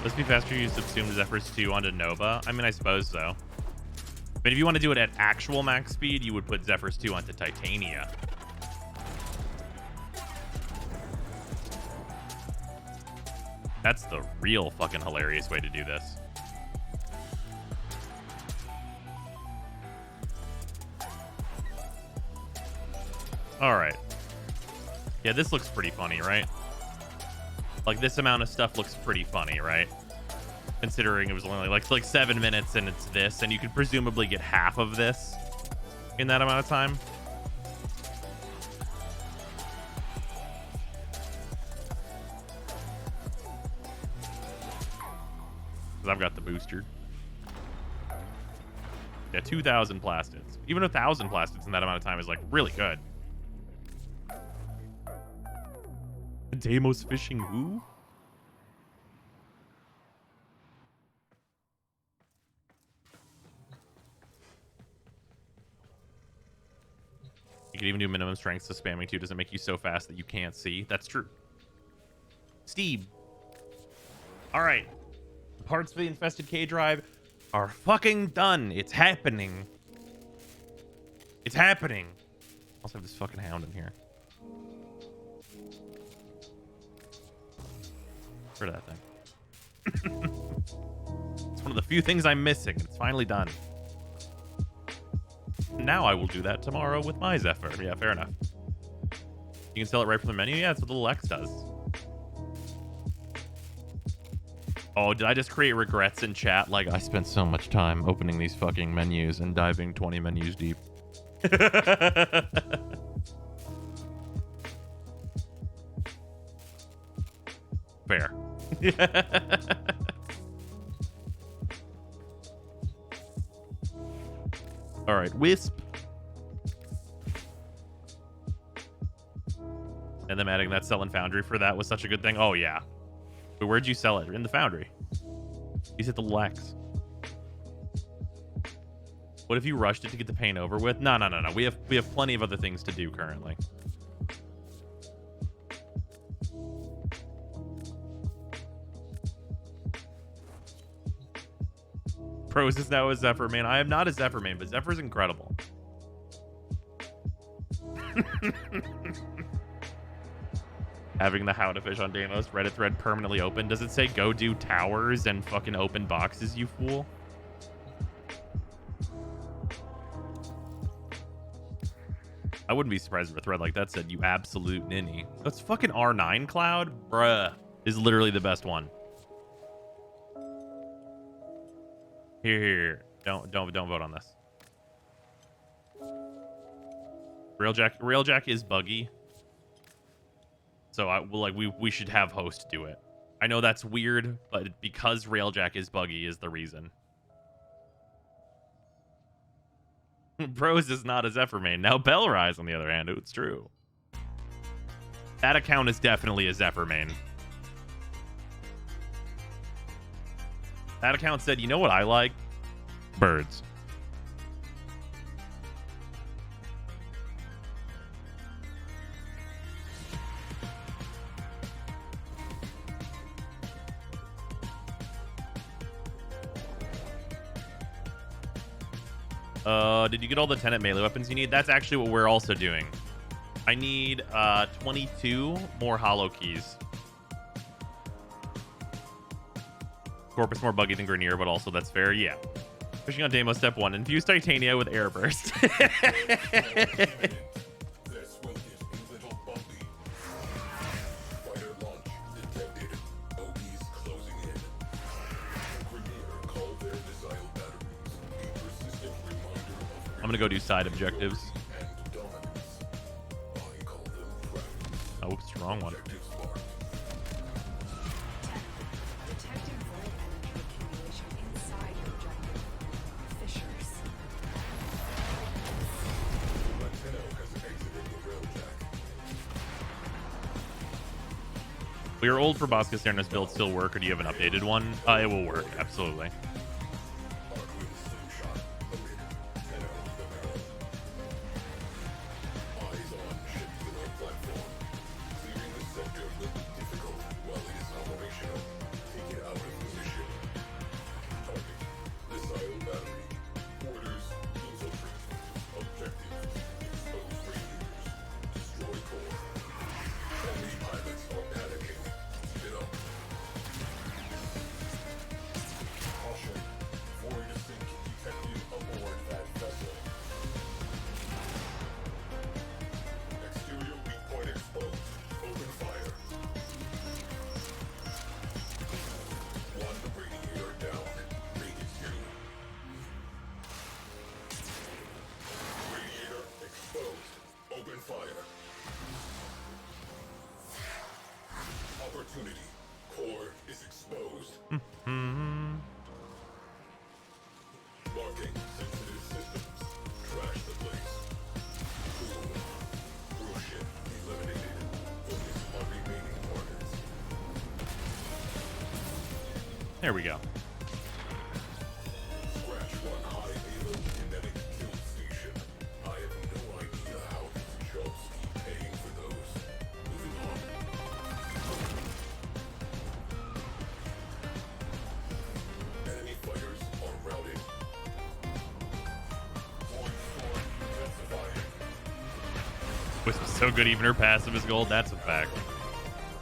Must be faster to use subsumed Zephyrs 2 onto Nova. I mean, I suppose so. But if you want to do it at actual max speed, you would put Zephyrs 2 onto Titania. That's the real fucking hilarious way to do this. All right. Yeah, this looks pretty funny, right? Like, this amount of stuff looks pretty funny, right? Considering it was only like 7 minutes and it's this, and you could presumably get half of this in that amount of time. Because I've got the booster. Yeah, 2,000 plastids. Even 1,000 plastids in that amount of time is like really good. Deimos fishing who? You can even do minimum strength, so spamming 2 doesn't make you so fast that you can't see. That's true. Steve. All right. Parts for the infested K drive are fucking done. It's happening. It's happening. I also have this fucking hound in here. Rid of that thing. It's one of the few things I'm missing. It's finally done. Now I will do that tomorrow with my Zephyr. Yeah, fair enough. You can sell it right from the menu? Yeah, that's what the little X does. Oh, did I just create regrets in chat? Like, I spent so much time opening these fucking menus and diving 20 menus deep. Fair. All right, Wisp. And them adding that sell in Foundry for that was such a good thing. Oh, yeah. But where'd you sell it? In the Foundry. He's at the Lex. What if you rushed it to get the paint over with? No. We have plenty of other things to do currently. Pros is now a Zephyr main. I am not a Zephyr main, but Zephyr's incredible. Having the how to fish on Deimos Reddit thread permanently open. Does it say go do towers and fucking open boxes, you fool? I wouldn't be surprised if a thread like that said you absolute ninny. That's fucking R9 Cloud? Bruh. Is literally the best one. Here. Don't vote on this. Railjack is buggy. So we should have host do it. I know that's weird, but because Railjack is buggy is the reason. Bros is not a Zephyr main. Now Bellrise, on the other hand, it's true. That account is definitely a Zephyr main. That account said, you know what I like? Birds. Did you get all the tenant melee weapons you need? That's actually what we're also doing. I need 22 more Holokeys. Corpus more buggy than Grenier, but also that's fair. Yeah. Fishing on Deimos step 1. Infuse Titania with air burst. This will get a little bumpy. Fighter launch detected. Holokeys closing in. Grenier call their missile batteries a persistent reminder of I'm gonna go do side objectives. and dominance. I call them practice. Oh, what's the wrong one? Objective smart. Detecting void energy accumulation inside your objective. Fissures. Latino has exited the railjack. Will your old Proboscis Cernos build still work, or do you have an updated one? It will work, absolutely. Arc with slingshot loaded. Tenno the barrel. Eyes on shipbuilder platform. Clearing the sector will be difficult while it is operational. Take it out of position. There we go. Scratch one high Halo kinetic kill station. I have no idea how these jobs keep paying for those. Moving on. Enemy fighters are routed. Void storm intensifying. Wisp is so good, even her passive is gold. That's a fact.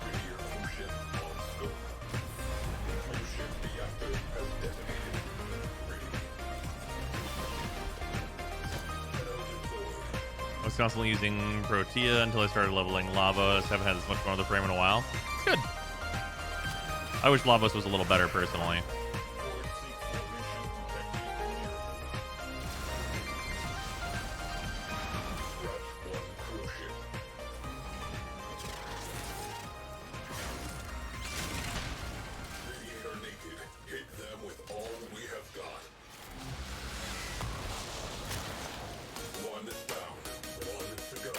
Premier ocean on scope. Ocean reactor has detonated. Ready. Tenno deployed. I was constantly using Protea until I started leveling Lavos. Haven't had as much fun with the frame in a while. It's good. I wish Lavos was a little better personally. Void seek formation detected near. Scratch one crew ship. Radiator naked. Hit them with all we have got. One down. One to go.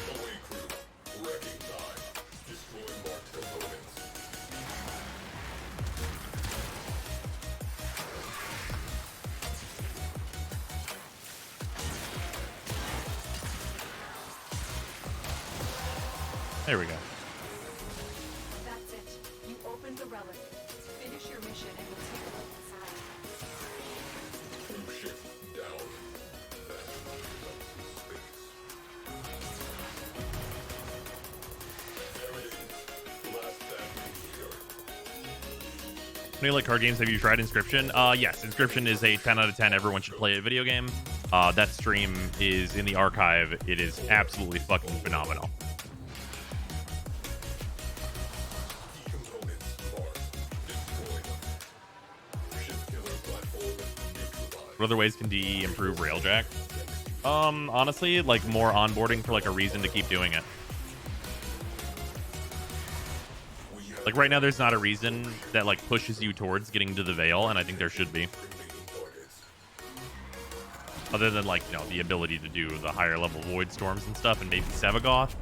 Away crew. Wrecking time. Destroy marked components. There we go. That's it. You opened the relic. Finish your mission and we'll take a look inside. Crew ship down. That moves up to space. There it is. Last stand here. Any like card games have you tried Inscription? Yes, Inscription is a 10 out of 10. Everyone should play a video game. That stream is in the archive. It is absolutely fucking phenomenal. Key components marked. Destroy them. Ship killer platform neutralized. What other ways can DE improve Railjack? Honestly, like more onboarding for like a reason to keep doing it. We have Like right now, there's not a reason that like pushes you towards getting to the Veil, and I think there should be. remaining targets. Other than like, you know, the ability to do the higher level Void Storms and stuff, and maybe Sevagoth.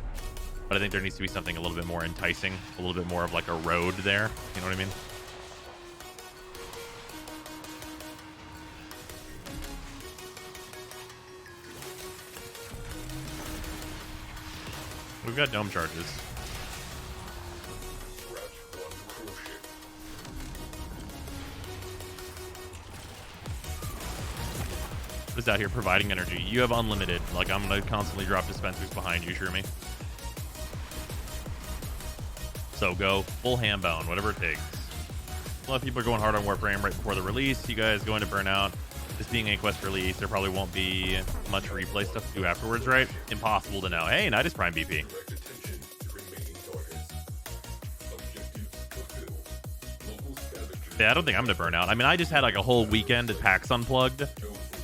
But I think there needs to be something a little bit more enticing, a little bit more of like a road there. You know what I mean? We've got dome charges. Scratch one crew ship. Just out here providing energy. You have unlimited. Like, I'm gonna constantly drop dispensers behind you, sure me. So go full handbound, whatever it takes. A lot of people are going hard on Warframe right before the release. You guys going to Burnout. This being a quest release, there probably won't be much replay stuff to do afterwards, right? Impossible to know. Hey, Night is Prime BP. Direct attention to remaining targets. Objectives fulfilled. Local scavengers. Yeah, I don't think I'm gonna burn out. I mean, I just had like a whole weekend at PAX Unplugged,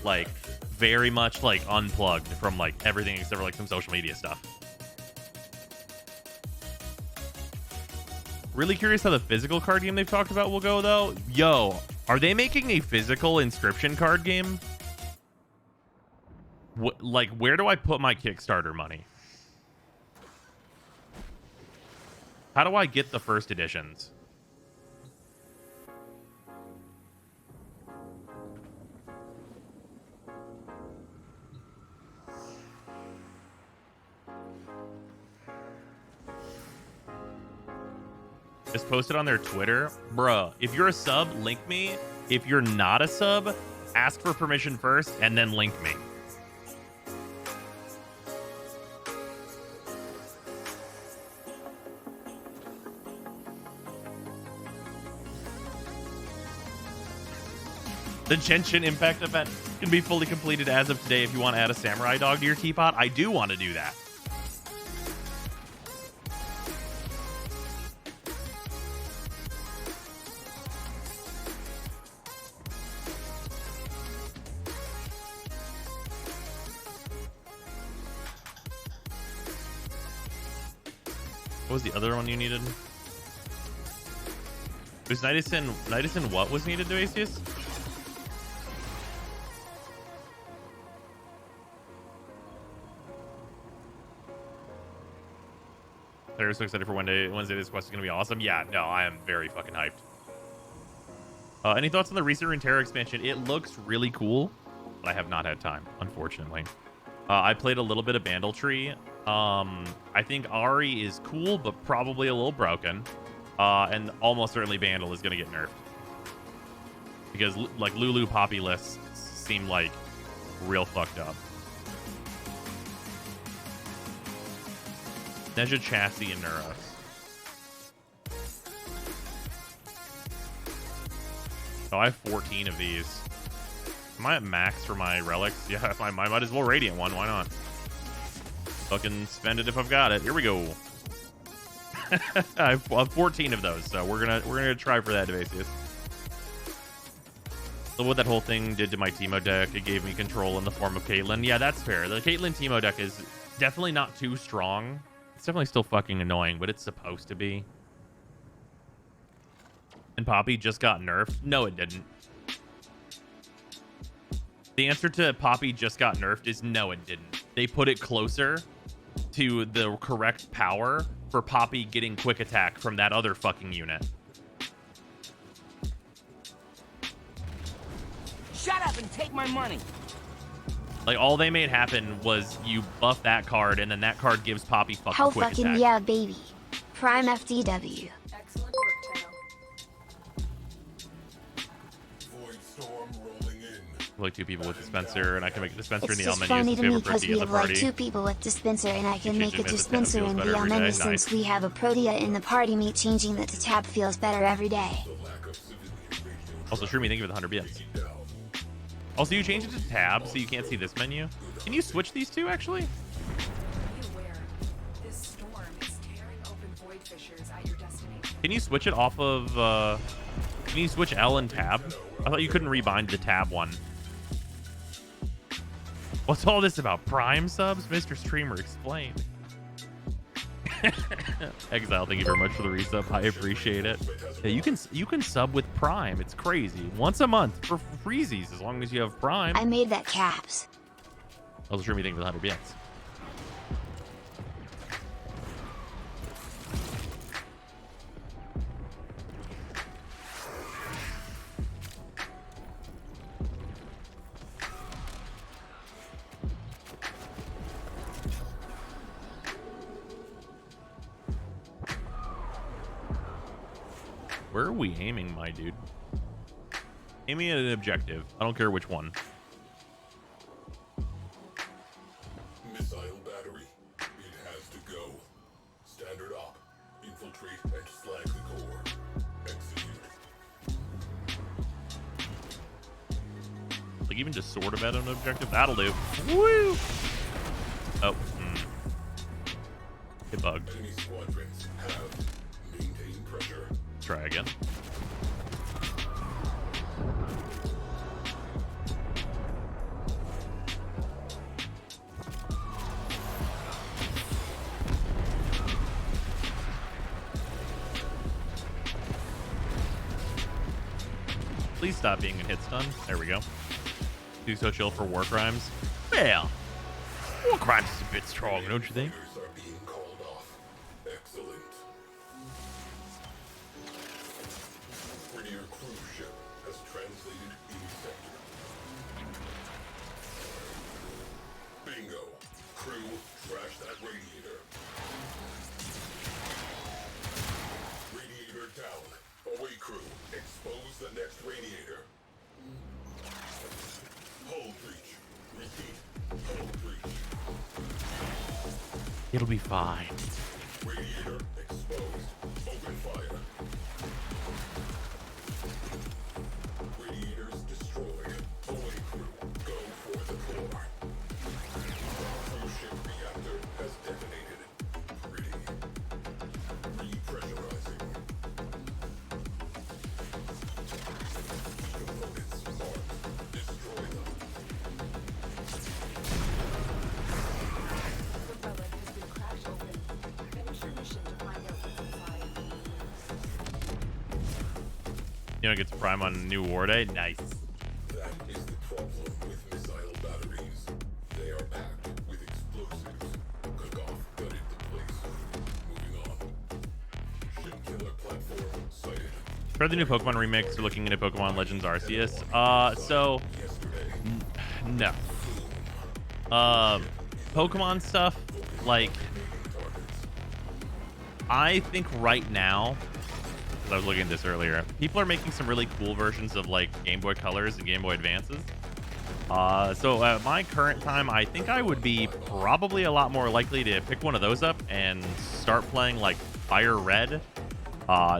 like very much like unplugged from like everything except for like some social media stuff. Really curious how the physical card game they've talked about will go though. Yo, are they making a physical Inscription card game? Like, where do I put my Kickstarter money? How do I get the first editions? Just post it on their Twitter. Bruh, if you're a sub, link me. If you're not a sub, ask for permission first and then link me. The Genshin Impact event can be fully completed as of today if you want to add a samurai dog to your teapot. I do want to do that. What was the other one you needed? Was Nidison what was needed to Asius? They're so excited for Wednesday. This quest is gonna be awesome. Yeah, no, I am very fucking hyped. Any thoughts on the recent Runeterra expansion? It looks really cool, but I have not had time, unfortunately. I played a little bit of Bandletree. I think Ari is cool, but probably a little broken. And almost certainly Bandle is gonna get nerfed. Because, like, Lulu Poppy lists seem, like, real fucked up. Neja, Chassis, and Neuros. Oh, I have 14 of these. Am I at max for my relics? Yeah, I might as well Radiant one. Why not? Fucking spend it if I've got it. Here we go. I have 14 of those, so we're gonna try for that, Devasius. So what that whole thing did to my Teemo deck, it gave me control in the form of Caitlyn. Yeah, that's fair. The Caitlyn Teemo deck is definitely not too strong. It's definitely still fucking annoying, but it's supposed to be. And Poppy just got nerfed? No, it didn't. The answer to Poppy just got nerfed is no, it didn't. They put it closer to the correct power for Poppy getting quick attack from that other fucking unit. Shut up and take my money. Like, all they made happen was you buff that card, and then that card gives Poppy fucking How quick fucking attack. yeah, baby. Prime FDW. Excellent work, Tenno. Void storm rolling in. Like 2 people with dispenser, and I can make a dispenser It's in the L just menu. funny It's to me favorite because Protea we in the have like party. 2 people with dispenser and I can You make a changing it to dispenser tab in feels the better every menu day. since Nice. we have a Protea in the party. Me changing that to tab feels better every day. The lack of civilian radio Also, Shroomy, thank you for the 100 bits. down. Also, you changed it to tab, so you can't see this menu. Can you switch these two, actually? Be aware. This storm is tearing open void fissures at your destination. Can you switch it off of, can you switch L and tab? I thought you couldn't rebind the tab one. What's all this about? Prime subs? Mr. Streamer, explain. Exile, thank you very much for the resub. I appreciate it. Yeah, you can sub with Prime. It's crazy. Once a month for freezies, as long as you have Prime. I made that caps. Also, Streamer, thank you for the 100 bits. Where are we aiming, my dude? Aiming at an objective. I don't care which one. Missile battery. It has to go. Standard op. Infiltrate and slag the core. Execute. Like, even just sort of at an objective. That'll do. Woo! Oh. Get bugged. Enemy squadrons have. Maintain pressure. Try again. Please stop being a hit stun. There we go. Do so chill for war crimes. Well, war crimes is a bit strong, don't you think? Fighters are being called off. Excellent. Prettier cruise ship has translated in sector. Bingo. Crew, trash that radiator. Radiator down. Away crew. Expose the next radiator. Hull breach. Repeat. Hull breach. It'll be fine. Radiator exposed. Open fire. Radiators destroyed. Away crew. Go for the core. Cruise ship reactor has detonated. Pretty. Repressurizing. Components marked. Destroy them. The relic has been cracked open. Finish your mission to find out what's inside. You know, gets Prime on New War Day. Nice. That is the problem with missile batteries. They are packed with explosives. Cook off gutted the place. Moving on. For the new Pokemon remix, we're looking into Pokemon Legends Arceus. No. Pokemon stuff, like, I think right now, because I was looking at this earlier, people are making some really cool versions of like Game Boy Colors and Game Boy Advances. So at my current time, I think I would be probably a lot more likely to pick one of those up and start playing like Fire Red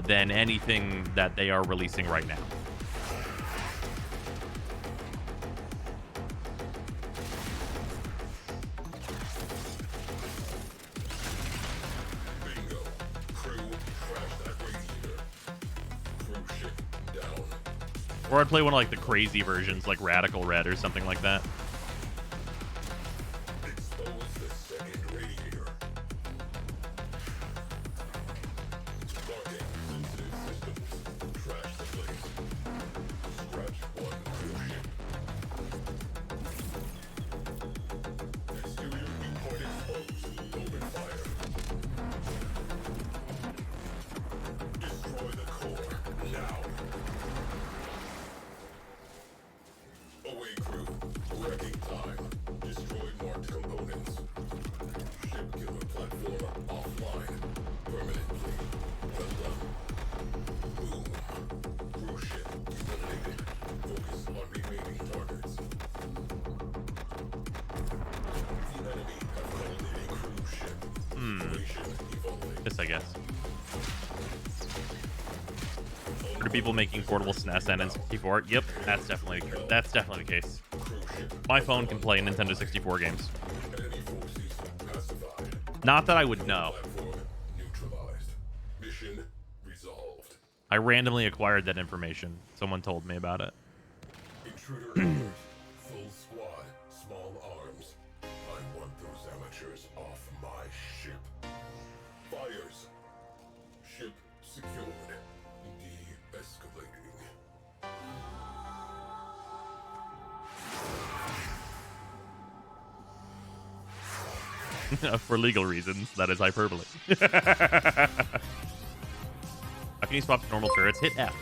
than anything that they are releasing right now. Bingo. Crew, crash that radiator. Crew ship down. Or I'd play one of like the crazy versions, like Radical Red or something like that. Expose the second radiator. Marking sensitive systems. Trash the place. Scratch one crew ship. Exterior viewpoint exposed. Open fire. Destroy the core. Now. Away crew. Wrecking time. Destroy marked components. Ship killer platform offline. Permanently. Well done. Boom. Crew ship eliminated. Focus on remaining targets. The enemy have called in a crew ship. Operation evolving. This, I guess. For people making portable SNES and N64, yep, that's definitely the case. Crew ship. My phone can play Nintendo 64 games. Enemy forces pacified. Not that I would know. Platform neutralized. Mission resolved. I randomly acquired that information. Someone told me about it. Intruder alert. Full squad. Small arms. I want those amateurs off my ship. Fires. Ship secured. De-escalating. For legal reasons, that is hyperbole. How can you swap to normal turrets? Hit F.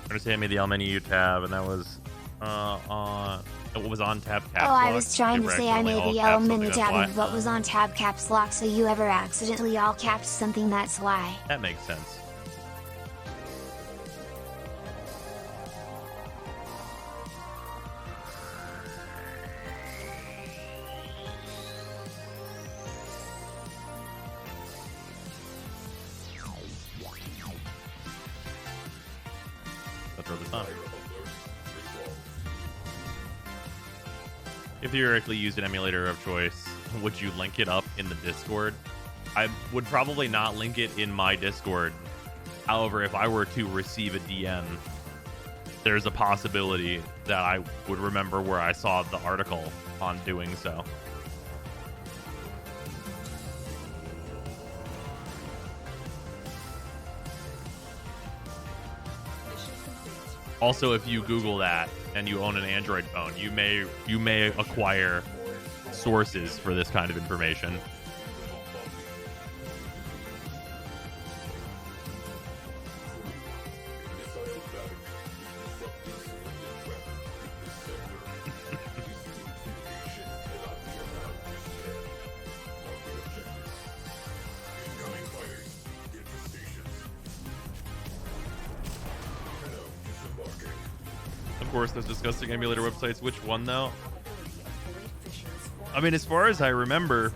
Understand me the L menu tab, and that was on what was on tab caps Oh, I lock. was trying to Super say I accidentally made all the caps L something, menu that's tab why. of what was on tab caps lock, so you ever accidentally all caps something, that's why. That makes sense. Let's throw this on. If you theoretically used an emulator of choice, would you link it up in the Discord? I would probably not link it in my Discord. However, if I were to receive a DM, there's a possibility that I would remember where I saw the article on doing so. Also, if you Google that and you own an Android phone, you may acquire sources for this kind of information. Of course, those disgusting emulator websites. Which one, though? I mean, as far as I remember,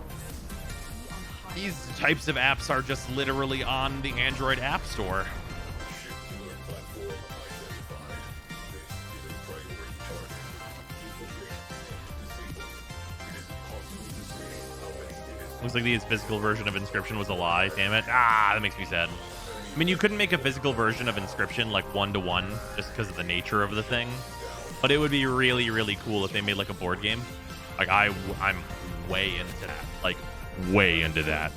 these types of apps are just literally on the Android App Store. Looks like the physical version of Inscription was a lie. Damn it. Ah, that makes me sad. I mean, you couldn't make a physical version of Inscription like 1-to-1 just because of the nature of the thing. But it would be really, really cool if they made like a board game. Like, I'm way into that. Like, way into that.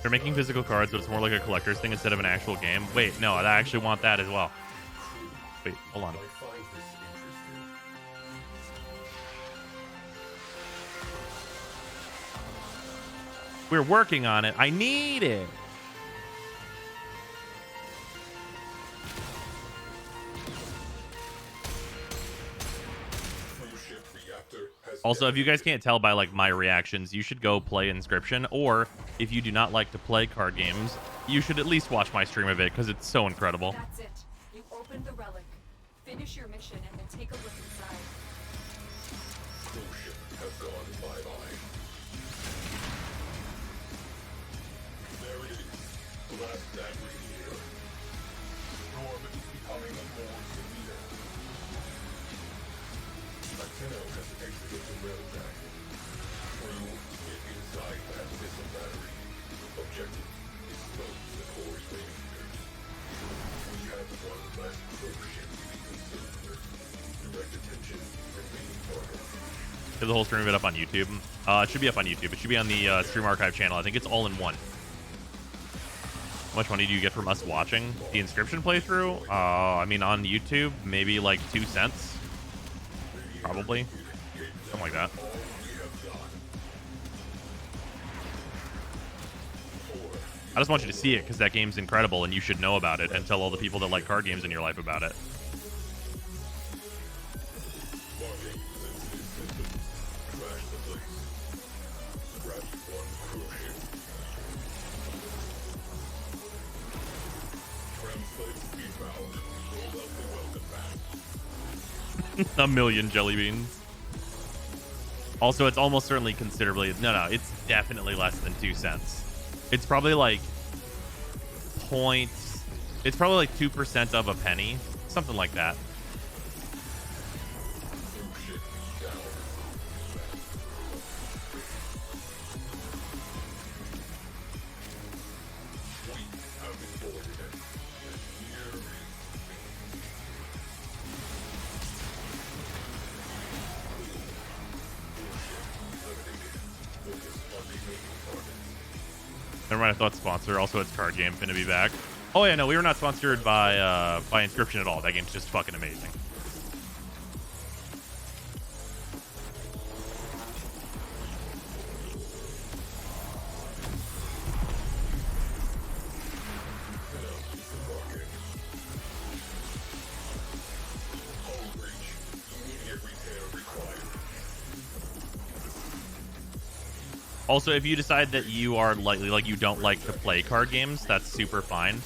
They're making physical cards, but it's more like a collector's thing instead of an actual game. Wait, no, I actually want that as well. Wait, hold on. Might find this interesting. We're working on it. I need it. Cruise ship reactor has Also, if you guys can't tell by like my reactions, you should go play Inscription, or if you do not like to play card games, you should at least watch my stream of it because it's so incredible. That's it. You opened the relic. Finish your mission and then take a look inside. cruise ship has gone bye-bye. There it is. The last dagger here. Storm is becoming more severe. A Tenno has exited the rail track. Crew, get inside that missile battery. Objective, expose the core radiators. We have one less cruise ship to be concerned with. Direct attention, remaining target. Is the whole stream of it up on YouTube? It should be up on YouTube. It should be on the Stream Archive channel. I think it's all in one. How much money do you get from us watching the Inscription playthrough? I mean, on YouTube, maybe like 2 cents. Probably. Something like that. I just want you to see it because that game's incredible and you should know about it and tell all the people that like card games in your life about it. Crash the place. Scratch one cruise ship. Translate be found. Roll out the welcome back. A million jelly beans. Also, it's almost certainly considerably... No, it's definitely less than 2 cents. It's probably like It's probably like 2% of a penny. Something like that. Cruise ship down. We have avoided it. And here is Never mind, I thought sponsor. Also, it's card game. Finna be back. Oh yeah, no, we were not sponsored by Inscription at all. That game's just fucking amazing. Also, if you decide that you are like you don't like to play card games, that's super fine.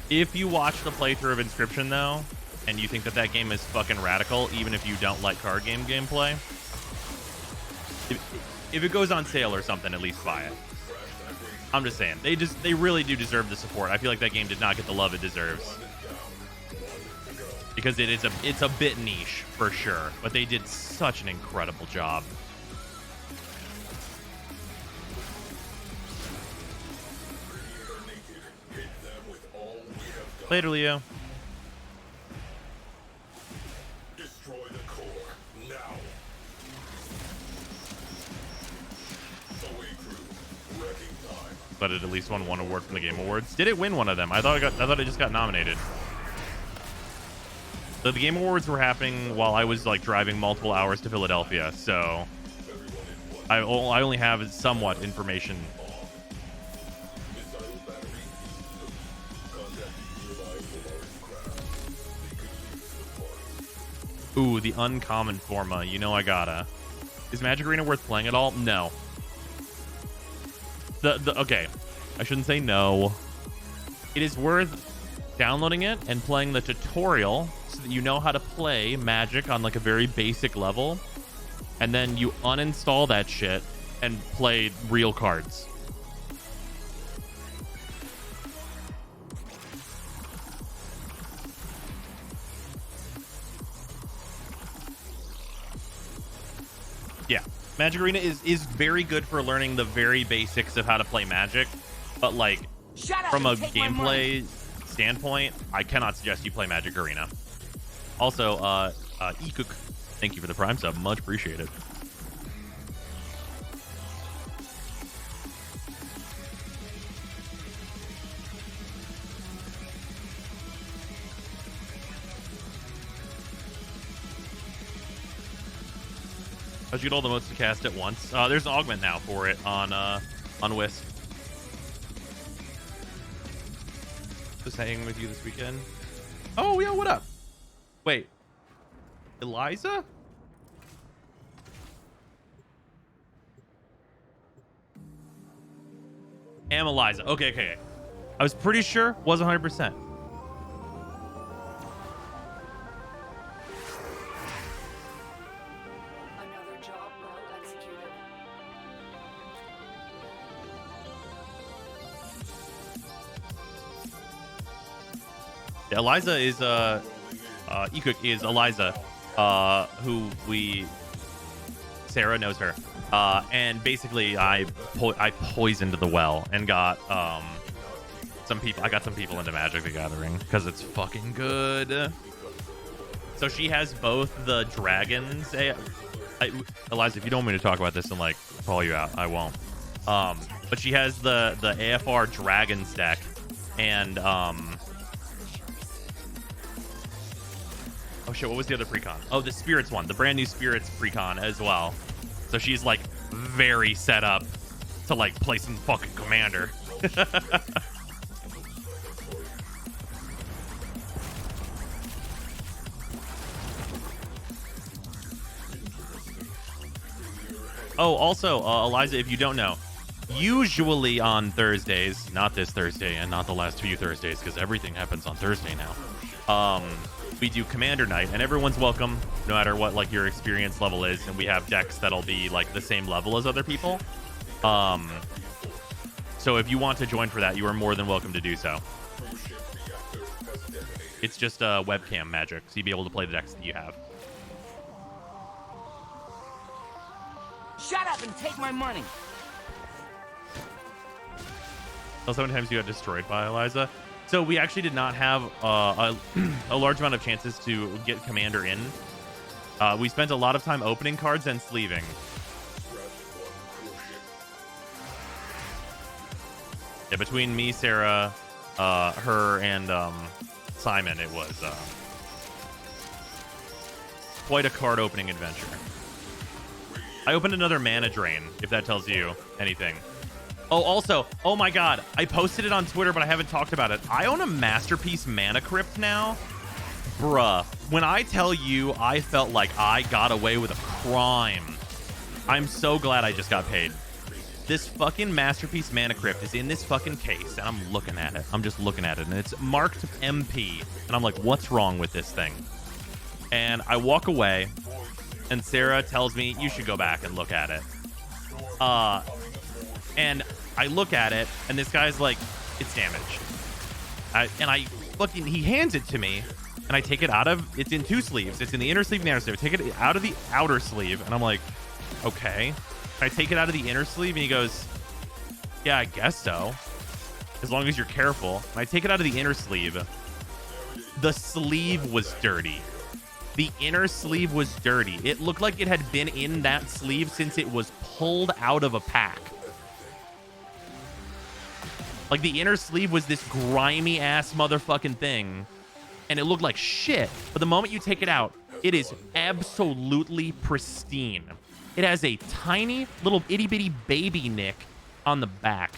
If you watch the playthrough of Inscription though, and you think that that game is fucking radical, even if you don't like card game gameplay, if it goes on sale or something, at least buy it. I'm just saying, they really do deserve the support. I feel like that game did not get the love it deserves because it's a bit niche for sure, but they did such an incredible job. Later, Leo. destroy the core now. Away crew, wrecking time. But it at least won one award from the Game Awards. Did it win one of them? I thought it just got nominated. So the Game Awards were happening while I was like driving multiple hours to Philadelphia, so I only have somewhat information. Missile battery. Contact nearby Polaris craft. They could use the parts. Ooh, the uncommon Forma. You know I gotta. Is Magic Arena worth playing at all? No. Okay, I shouldn't say no. It is worth downloading it and playing the tutorial so that you know how to play Magic on like a very basic level, and then you uninstall that shit and play real cards. Yeah, Magic Arena is very good for learning the very basics of how to play Magic, but like Shut up from a and take my money. gameplay standpoint, I cannot suggest you play Magic Arena. Also, Ecook, thank you for the Prime sub, much appreciated. How'd you get all the modes to cast at once? There's an augment now for it on Wisp. Just hanging with you this weekend. Oh, yo, what up? Wait. Eliza? Am Eliza. Okay. I was pretty sure. Was 100%. Another job well executed. Yeah, Eliza is Ecook is Eliza, who Sarah knows her, and basically I poisoned the well and got some people. I got some people into Magic the Gathering because it's fucking good. So she has both the dragons. Eliza, if you don't want me to talk about this and like call you out, I won't. But she has the AFR dragons deck and oh shit, what was the other precon? Oh, the Spirits one. The brand new Spirits precon as well. So she's like very set up to like play some fucking Commander. Oh, also, Eliza, if you don't know, usually on Thursdays, not this Thursday and not the last few Thursdays, because everything happens on Thursday now. We do Commander Night, and everyone's welcome, no matter what like your experience level is, and we have decks that'll be like the same level as other people. So if you want to join for that, you are more than welcome to do so. It's just webcam magic, so you'll be able to play the decks that you have. Shut up and take my money. Tell how many times you got destroyed by Eliza. So we actually did not have a large amount of chances to get Commander in. We spent a lot of time opening cards and sleeving. Yeah, between me, Sarah, her, and Simon, it was quite a card opening adventure. I opened another Mana Drain, if that tells you anything. Oh, also, oh my god, I posted it on Twitter, but I haven't talked about it. I own a Masterpiece Mana Crypt now. Bruh, when I tell you I felt like I got away with a crime, I'm so glad I just got paid. This fucking Masterpiece Mana Crypt is in this fucking case, and I'm looking at it. I'm just looking at it, and it's marked MP. And I'm like, what's wrong with this thing? And I walk away, and Sarah tells me, you should go back and look at it. And I look at it, and this guy's like, it's damaged. He hands it to me, and I take it out of, it's in two sleeves. It's in the inner sleeve and the outer sleeve. I take it out of the outer sleeve, and I'm like, okay. I take it out of the inner sleeve, and he goes, yeah, I guess so, as long as you're careful. And I take it out of the inner sleeve. The sleeve was dirty. The inner sleeve was dirty. It looked like it had been in that sleeve since it was pulled out of a pack. Like, the inner sleeve was this grimy ass motherfucking thing, and it looked like shit. But the moment you take it out, it is absolutely pristine. It has a tiny little itty bitty baby nick on the back.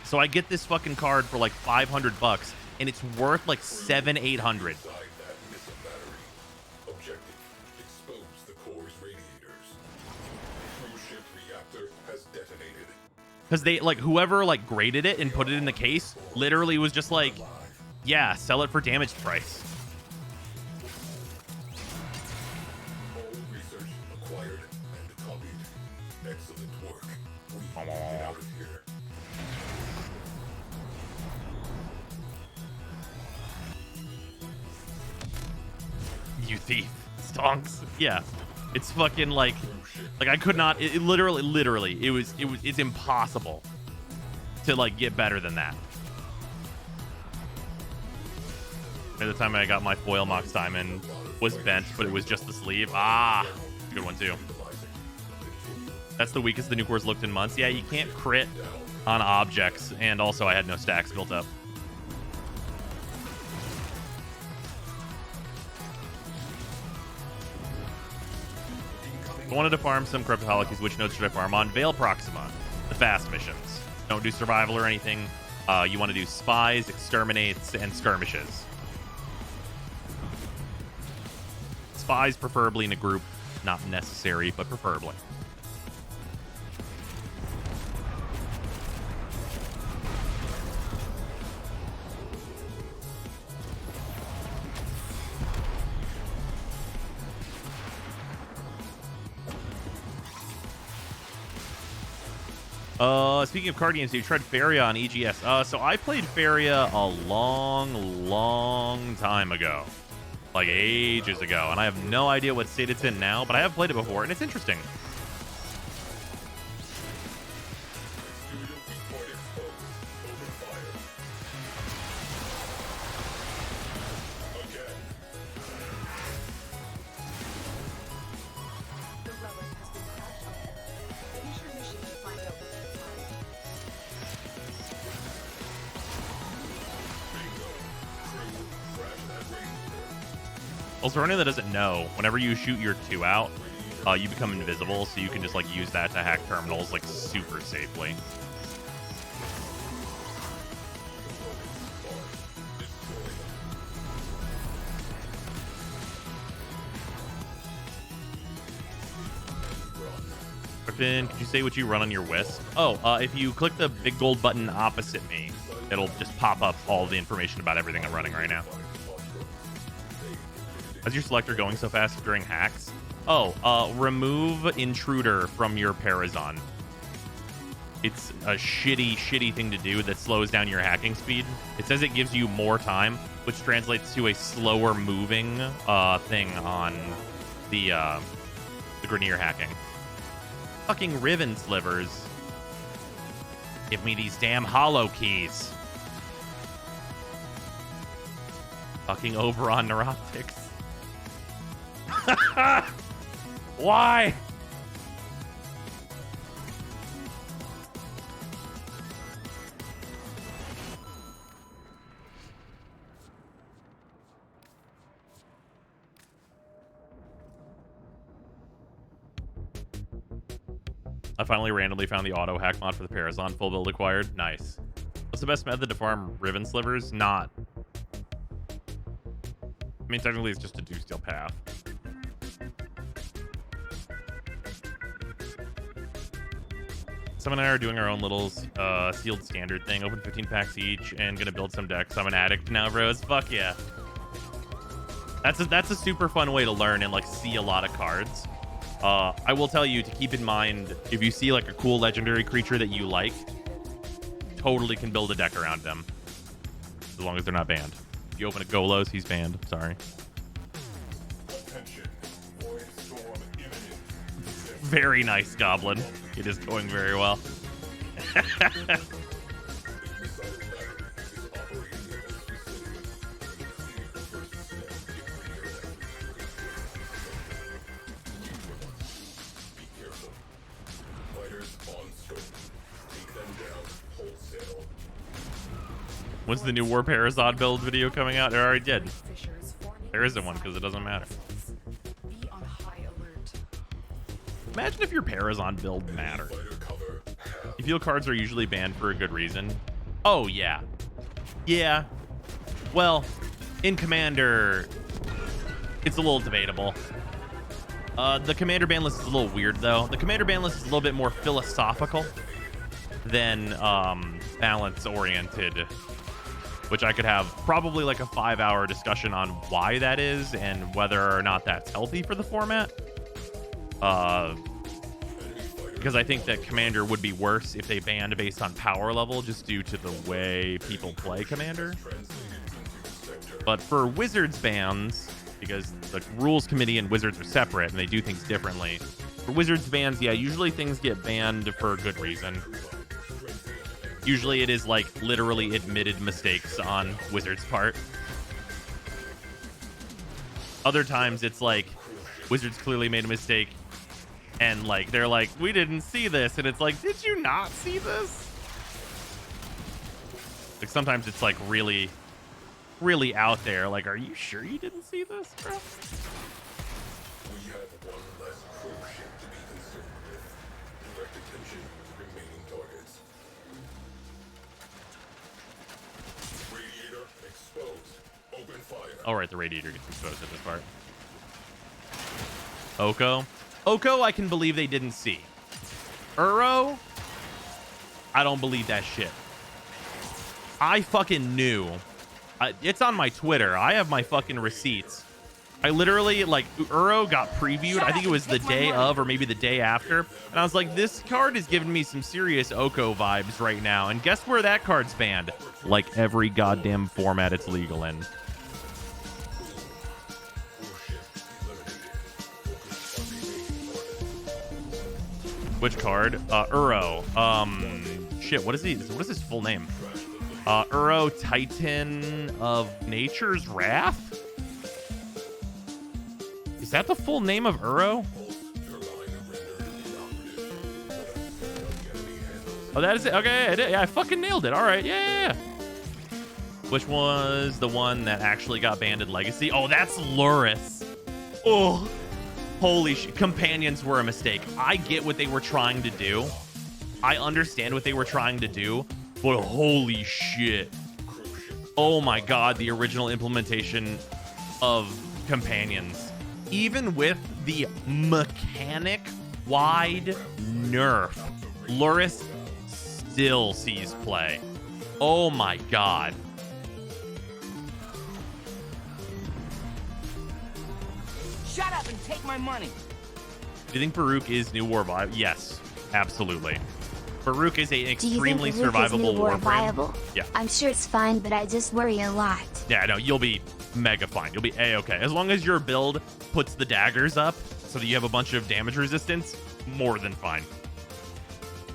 So I get this fucking card for like $500, and it's worth like $700-800. Because they, like, whoever, like, graded it and put it in the case literally was just like, yeah, sell it for damage price. All research acquired and copied. Excellent work. We need to get out of here. You thief. Stonks. Yeah. It's fucking like I could not, it literally, it's impossible to like get better than that. By the time I got my foil Mox Diamond was bent, but it was just the sleeve. Ah, good one too. That's the weakest the new core's looked in months. Yeah, you can't crit on objects, and also I had no stacks built up. I wanted to farm some corrupted Holokeys. Which nodes should I farm on? Veil Proxima, the fast missions. Don't do survival or anything. You want to do spies, exterminates, and skirmishes. Spies preferably in a group. Not necessary, but preferably. Speaking of card games, you tried Faria on EGS. So I played Faria a long time ago. Like ages ago. And I have no idea what state it's in now, but I have played it before, and it's interesting. The relic has been cracked open. Finish your mission to find out what's inside. Also, for anyone that doesn't know, whenever you shoot your 2 out, you become invisible, so you can just like use that to hack terminals like super safely. Griffin, could you say what you run on your Wisp? Oh, if you click the big gold button opposite me, it'll just pop up all the information about everything I'm running right now. How's your selector going so fast during hacks? Oh, remove Intruder from your Parazon. It's a shitty thing to do that slows down your hacking speed. It says it gives you more time, which translates to a slower moving thing on the Grenier hacking. Fucking Riven Slivers. Give me these damn Holokeys. Fucking over on Neuroptics. Why? I finally randomly found the auto hack mod for the Parazon. Full build acquired. Nice. What's the best method to farm Riven Slivers? Not. I mean, technically it's just a do-steal path. Sam and I are doing our own little sealed standard thing. Open 15 packs each and gonna build some decks. I'm an addict now, bros. Fuck yeah. That's a super fun way to learn and like see a lot of cards. I will tell you to keep in mind, if you see like a cool legendary creature that you like, totally can build a deck around them. As long as they're not banned. If you open a Golos, he's banned. Sorry. Attention. Void storm imminent. Very nice, Goblin. It is going very well. When's the new War Parazon build video coming out? It already did. There isn't one because it doesn't matter. Be on high alert. Imagine if your Parazon build mattered. You feel cards are usually banned for a good reason? Oh, yeah. Yeah. Well, in Commander, it's a little debatable. The Commander ban list is a little weird, though. The Commander ban list is a little bit more philosophical than balance-oriented, which I could have probably like a 5-hour discussion on why that is and whether or not that's healthy for the format. Because I think that Commander would be worse if they banned based on power level, just due to the way people play Commander. But for Wizards bans, because the rules committee and Wizards are separate and they do things differently, for Wizards bans, yeah, usually things get banned for a good reason. Usually it is like literally admitted mistakes on Wizards' part. Other times it's like Wizards clearly made a mistake and like they're like, we didn't see this, and it's like, did you not see this? Like sometimes it's like really out there, like, are you sure you didn't see this, bro? have one less crew ship to be concerned with. Direct attention to remaining targets. Radiator exposed. Open fire. All right, the radiator gets exposed at this part. Oko, I can believe they didn't see. Uro, I don't believe that shit. I fucking knew. It's on my Twitter. I have my fucking receipts. I literally, like, Uro got previewed. I think it was the day of or maybe the day after. And I was like, this card is giving me some serious Oko vibes right now. And guess where that card's banned? Like every goddamn format it's legal in. Which card? Uro. Shit, what is his full name? Uro, Titan of Nature's Wrath? Is that the full name of Uro? Oh, that is it. Okay, yeah, I fucking nailed it. All right, yeah. Which was the one that actually got banned in Legacy? Oh, that's Luris. Oh, holy shit. Companions were a mistake. I get what they were trying to do. I understand what they were trying to do, but holy shit. Oh my god, the original implementation of companions. Even with the mechanic-wide nerf, Luris still sees play. Oh my god. Shut up and take my money. Do you think Baruch is New War viable? Yes, absolutely. Baruch is an extremely Do you think Baruch is survivable New War warframe. viable? Yeah. I'm sure it's fine, but I just worry a lot. Yeah, no, you'll be mega fine. You'll be A-okay. As long as your build puts the daggers up so that you have a bunch of damage resistance, more than fine.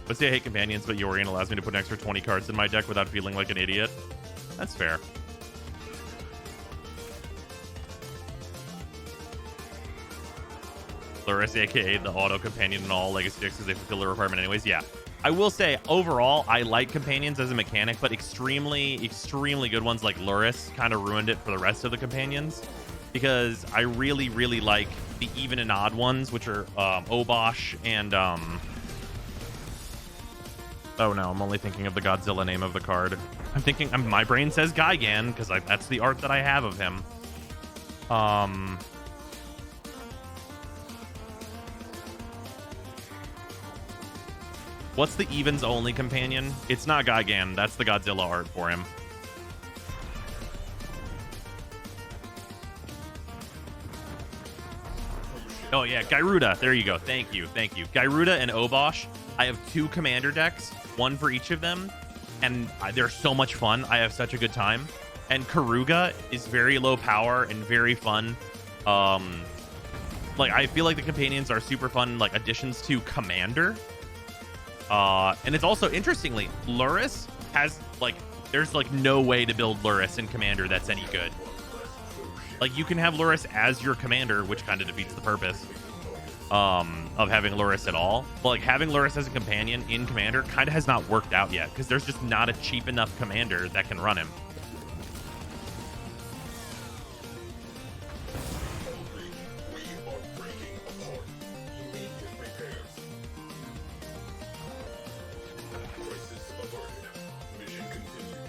Let's say I hate companions, but Yorian allows me to put an extra 20 cards in my deck without feeling like an idiot. That's fair. Luris, aka the auto companion in all legacy decks because they fulfill the requirement anyways. Yeah. I will say, overall, I like companions as a mechanic, but extremely good ones like Luris kind of ruined it for the rest of the companions. Because I really, really like the even and odd ones, which are Obosh and... Oh no, I'm only thinking of the Godzilla name of the card. I'm thinking... my brain says Gigan, because that's the art that I have of him. What's the evens only companion? It's not Gigan. That's the Godzilla art for him. Oh yeah, Gyruda. There you go. Thank you. Gyruda and Obosh. I have 2 commander decks, one for each of them, and they're so much fun. I have such a good time. And Karuga is very low power and very fun. Like, I feel like the companions are super fun, like additions to Commander. And it's also, interestingly, Luris has, like, there's, like, no way to build Luris in Commander that's any good. Like, you can have Luris as your commander, which kind of defeats the purpose of having Luris at all. But, like, having Luris as a companion in Commander kind of has not worked out yet, because there's just not a cheap enough commander that can run him.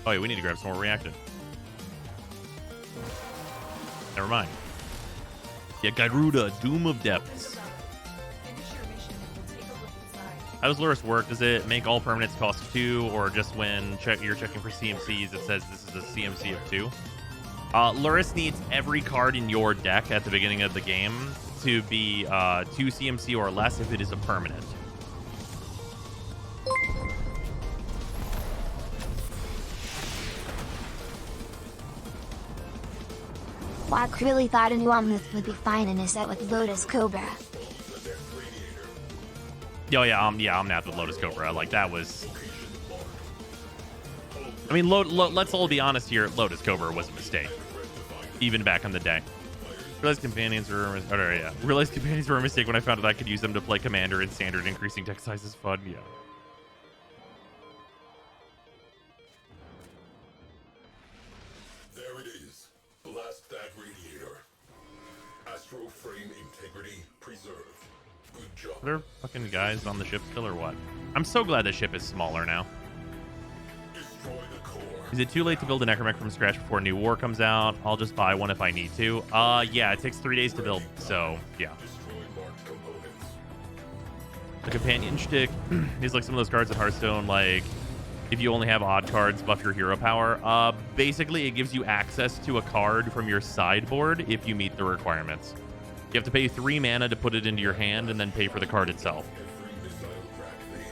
Oh, yeah, we need to grab some more reactive. Never mind. Yeah, Gyruda, Doom of Depths. Finish your mission and we'll take a look inside. How does Luris work? Does it make all permanents cost 2, or just when you're checking for CMCs, it says this is a CMC of 2? Luris needs every card in your deck at the beginning of the game to be 2 CMC or less if it is a permanent. Well, I really thought a new Omnith would be fine in a set with Lotus Cobra. Oh yeah, Omnath with Lotus Cobra. Like, that was... I mean, let's all be honest here. Lotus Cobra was a mistake, even back in the day. Realized companions were a mistake when I found out I could use them to play Commander in Standard. Increasing deck size is fun. Yeah. There it is. Blast that radiator. Astro Frame integrity preserved. Good job. Are there fucking guys on the ship still or what? I'm so glad the ship is smaller now. Destroy the core. Is it too late to build a necromech from scratch before New War comes out? I'll just buy one if I need to. Yeah, it takes 3 days to build, so yeah. Destroy marked components. The companion shtick is like some of those cards in Hearthstone, like if you only have odd cards, buff your hero power. Basically, it gives you access to a card from your sideboard if you meet the requirements. You have to pay 3 mana to put it into your hand and then pay for the card itself.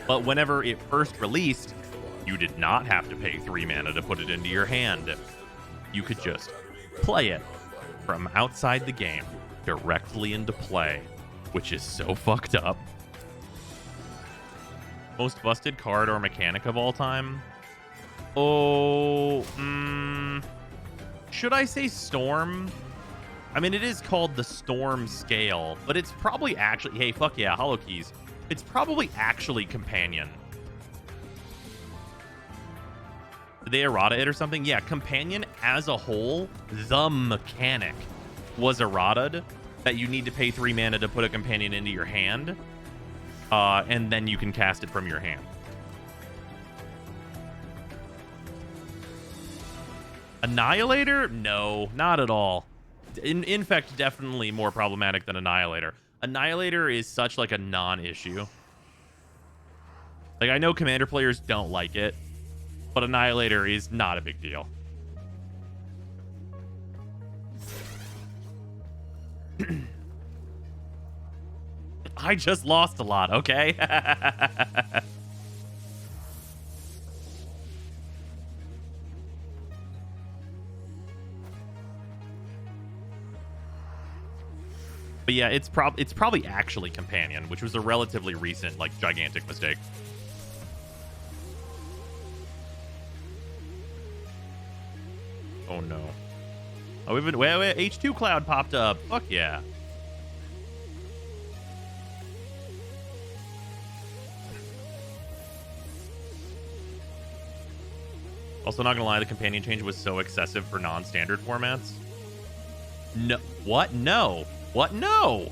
But whenever it first released, you did not have to pay 3 mana to put it into your hand. You could just play it from outside the game directly into play, which is so fucked up. Most busted card or mechanic of all time? Oh, should I say Storm? I mean, it is called the Storm Scale, but it's probably actually, hey, fuck yeah, Holokeys. It's probably actually Companion. Did they errata it or something? Yeah, Companion as a whole, the mechanic was errata'd that you need to pay 3 mana to put a Companion into your hand. And then you can cast it from your hand. Annihilator? No, not at all. In fact, definitely more problematic than Annihilator. Annihilator is such like a non-issue. Like, I know Commander players don't like it, but Annihilator is not a big deal. I just lost a lot, okay? But yeah, it's probably actually Companion, which was a relatively recent, like, gigantic mistake. Oh no. Oh, we've been wait, H2 cloud popped up. Fuck yeah. Also, not gonna lie, the companion change was so excessive for non-standard formats. No, what? No. What? No.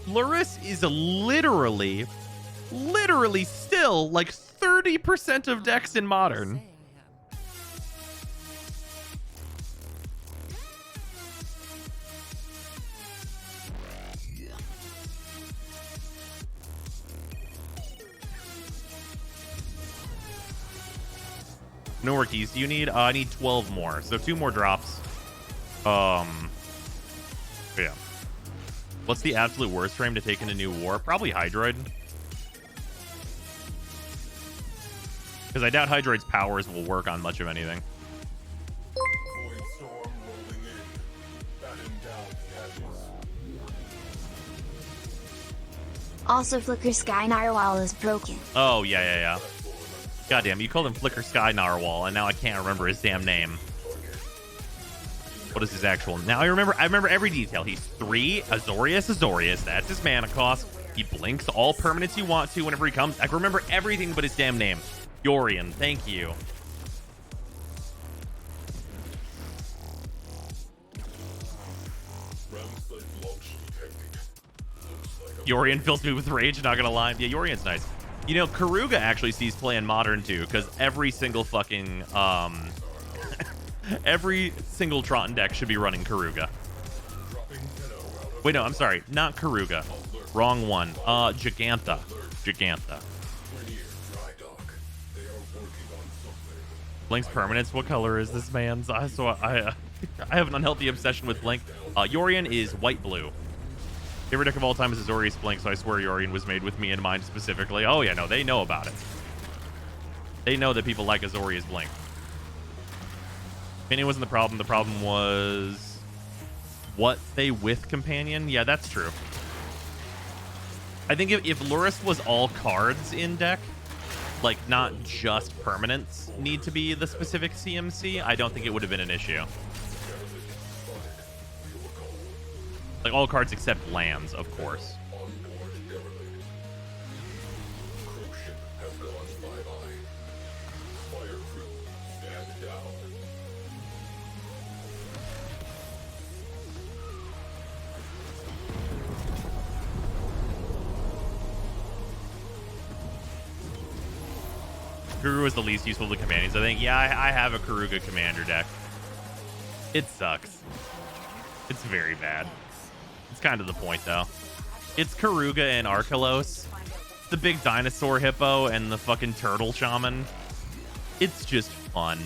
Luris is literally still like 30% of decks in Modern. No more keys. Do you need? I need 12 more. So 2 more drops. Yeah. What's the absolute worst frame to take into New War? Probably Hydroid. Because I doubt Hydroid's powers will work on much of anything. Void storm rolling in. Batten down gadgets. Also, Flicker Sky Narwhal is broken. Oh, yeah. Goddamn, you called him Flicker Sky Narwhal, and now I can't remember his damn name. What is his actual? Now I remember every detail. He's 3 Azorius. That's his mana cost. He blinks all permanents you want to whenever he comes. I can remember everything but his damn name. Yorion, thank you. Yorion fills me with rage, not gonna lie. Yeah, Yorion's nice. You know, Karuga actually sees play in Modern too, because every single fucking every single Trotton deck should be running Karuga. Wait, no, I'm sorry, not Karuga. Wrong one. Giganta. Blink's permanence. What color is this man's? I have an unhealthy obsession with Blink. Yorion is white-blue. Favorite deck of all time is Azorius Blink, so I swear Yorion was made with me in mind specifically. Oh yeah, no, they know about it. They know that people like Azorius Blink. Companion wasn't the problem. The problem was what they with Companion. Yeah, that's true. I think if Luris was all cards in deck, like not just permanents need to be the specific CMC, I don't think it would have been an issue. Like all cards except lands, of course. Kuru is the least useful of the companions, I think. Yeah, I have a Karuga commander deck. It sucks. It's very bad. It's kind of the point, though. It's Karuga and Arkelos, the big dinosaur hippo, and the fucking turtle shaman. It's just fun.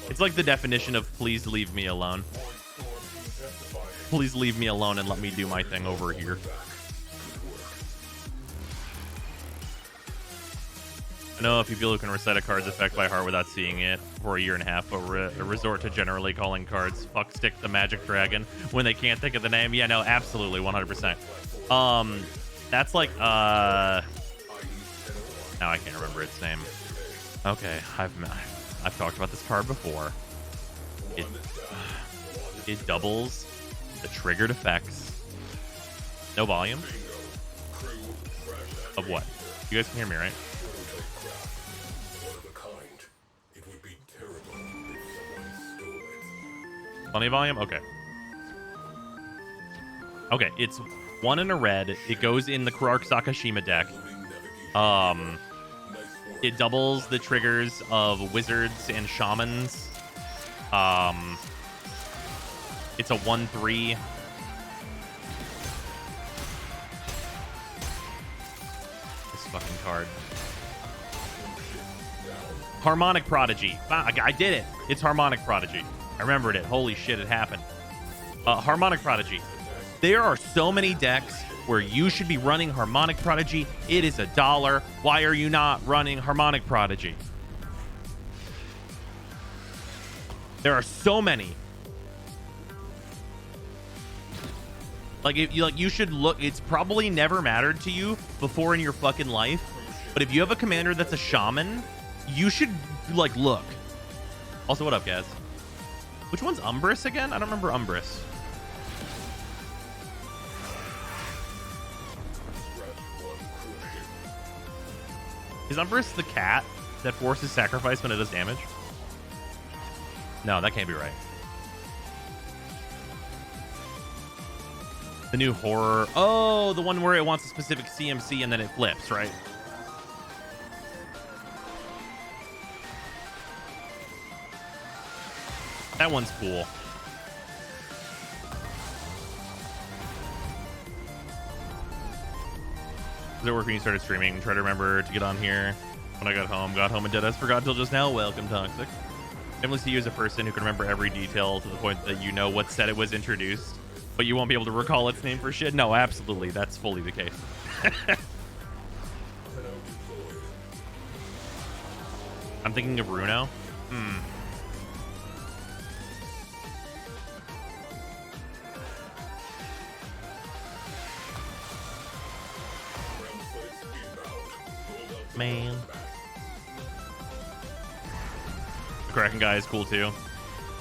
It's like the definition of please leave me alone. Please leave me alone and let me do my thing over here. I know a few people who can recite a card's effect by heart without seeing it for a year and a half, but resort to generally calling cards fuck stick the magic dragon when they can't think of the name. Yeah, no, absolutely, 100%. That's like now I can't remember its name. Okay, I've talked about this card before. It doubles the triggered effects. No volume. Of what? You guys can hear me, right? Plenty of volume? Okay. Okay, it's 1 in a red. It goes in the Kurark Sakashima deck. It doubles the triggers of wizards and shamans. It's a 1/3. This fucking card. Harmonic Prodigy. I did it. It's Harmonic Prodigy. I remembered it. Holy shit, it happened. Harmonic Prodigy. There are so many decks where you should be running Harmonic Prodigy. It is $1. Why are you not running Harmonic Prodigy? There are so many. Like, you should look. It's probably never mattered to you before in your fucking life, but if you have a commander that's a shaman, you should like look. Also, what up, guys? Which one's Umbris again? I don't remember Umbris. Is Umbris the cat that forces sacrifice when it does damage? No, that can't be right. The new horror. Oh, the one where it wants a specific CMC and then it flips, right? That one's cool. Does it work when you started streaming? Try to remember to get on here. When I got home and dead. I forgot till just now. Welcome, Toxic. Definitely see you as a person who can remember every detail to the point that you know what set it was introduced, but you won't be able to recall its name for shit. No, absolutely. That's fully the case. I'm thinking of Runo. Man. The Kraken guy is cool too.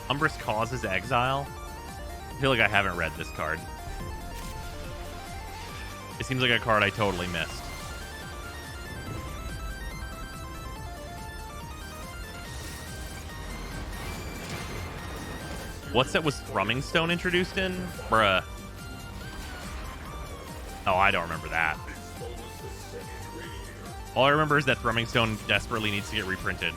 Umbris causes exile. I feel like I haven't read this card. It seems like a card I totally missed. What set was Thrumming Stone introduced in? Bruh. Oh, I don't remember that. All I remember is that Thrumming Stone desperately needs to get reprinted.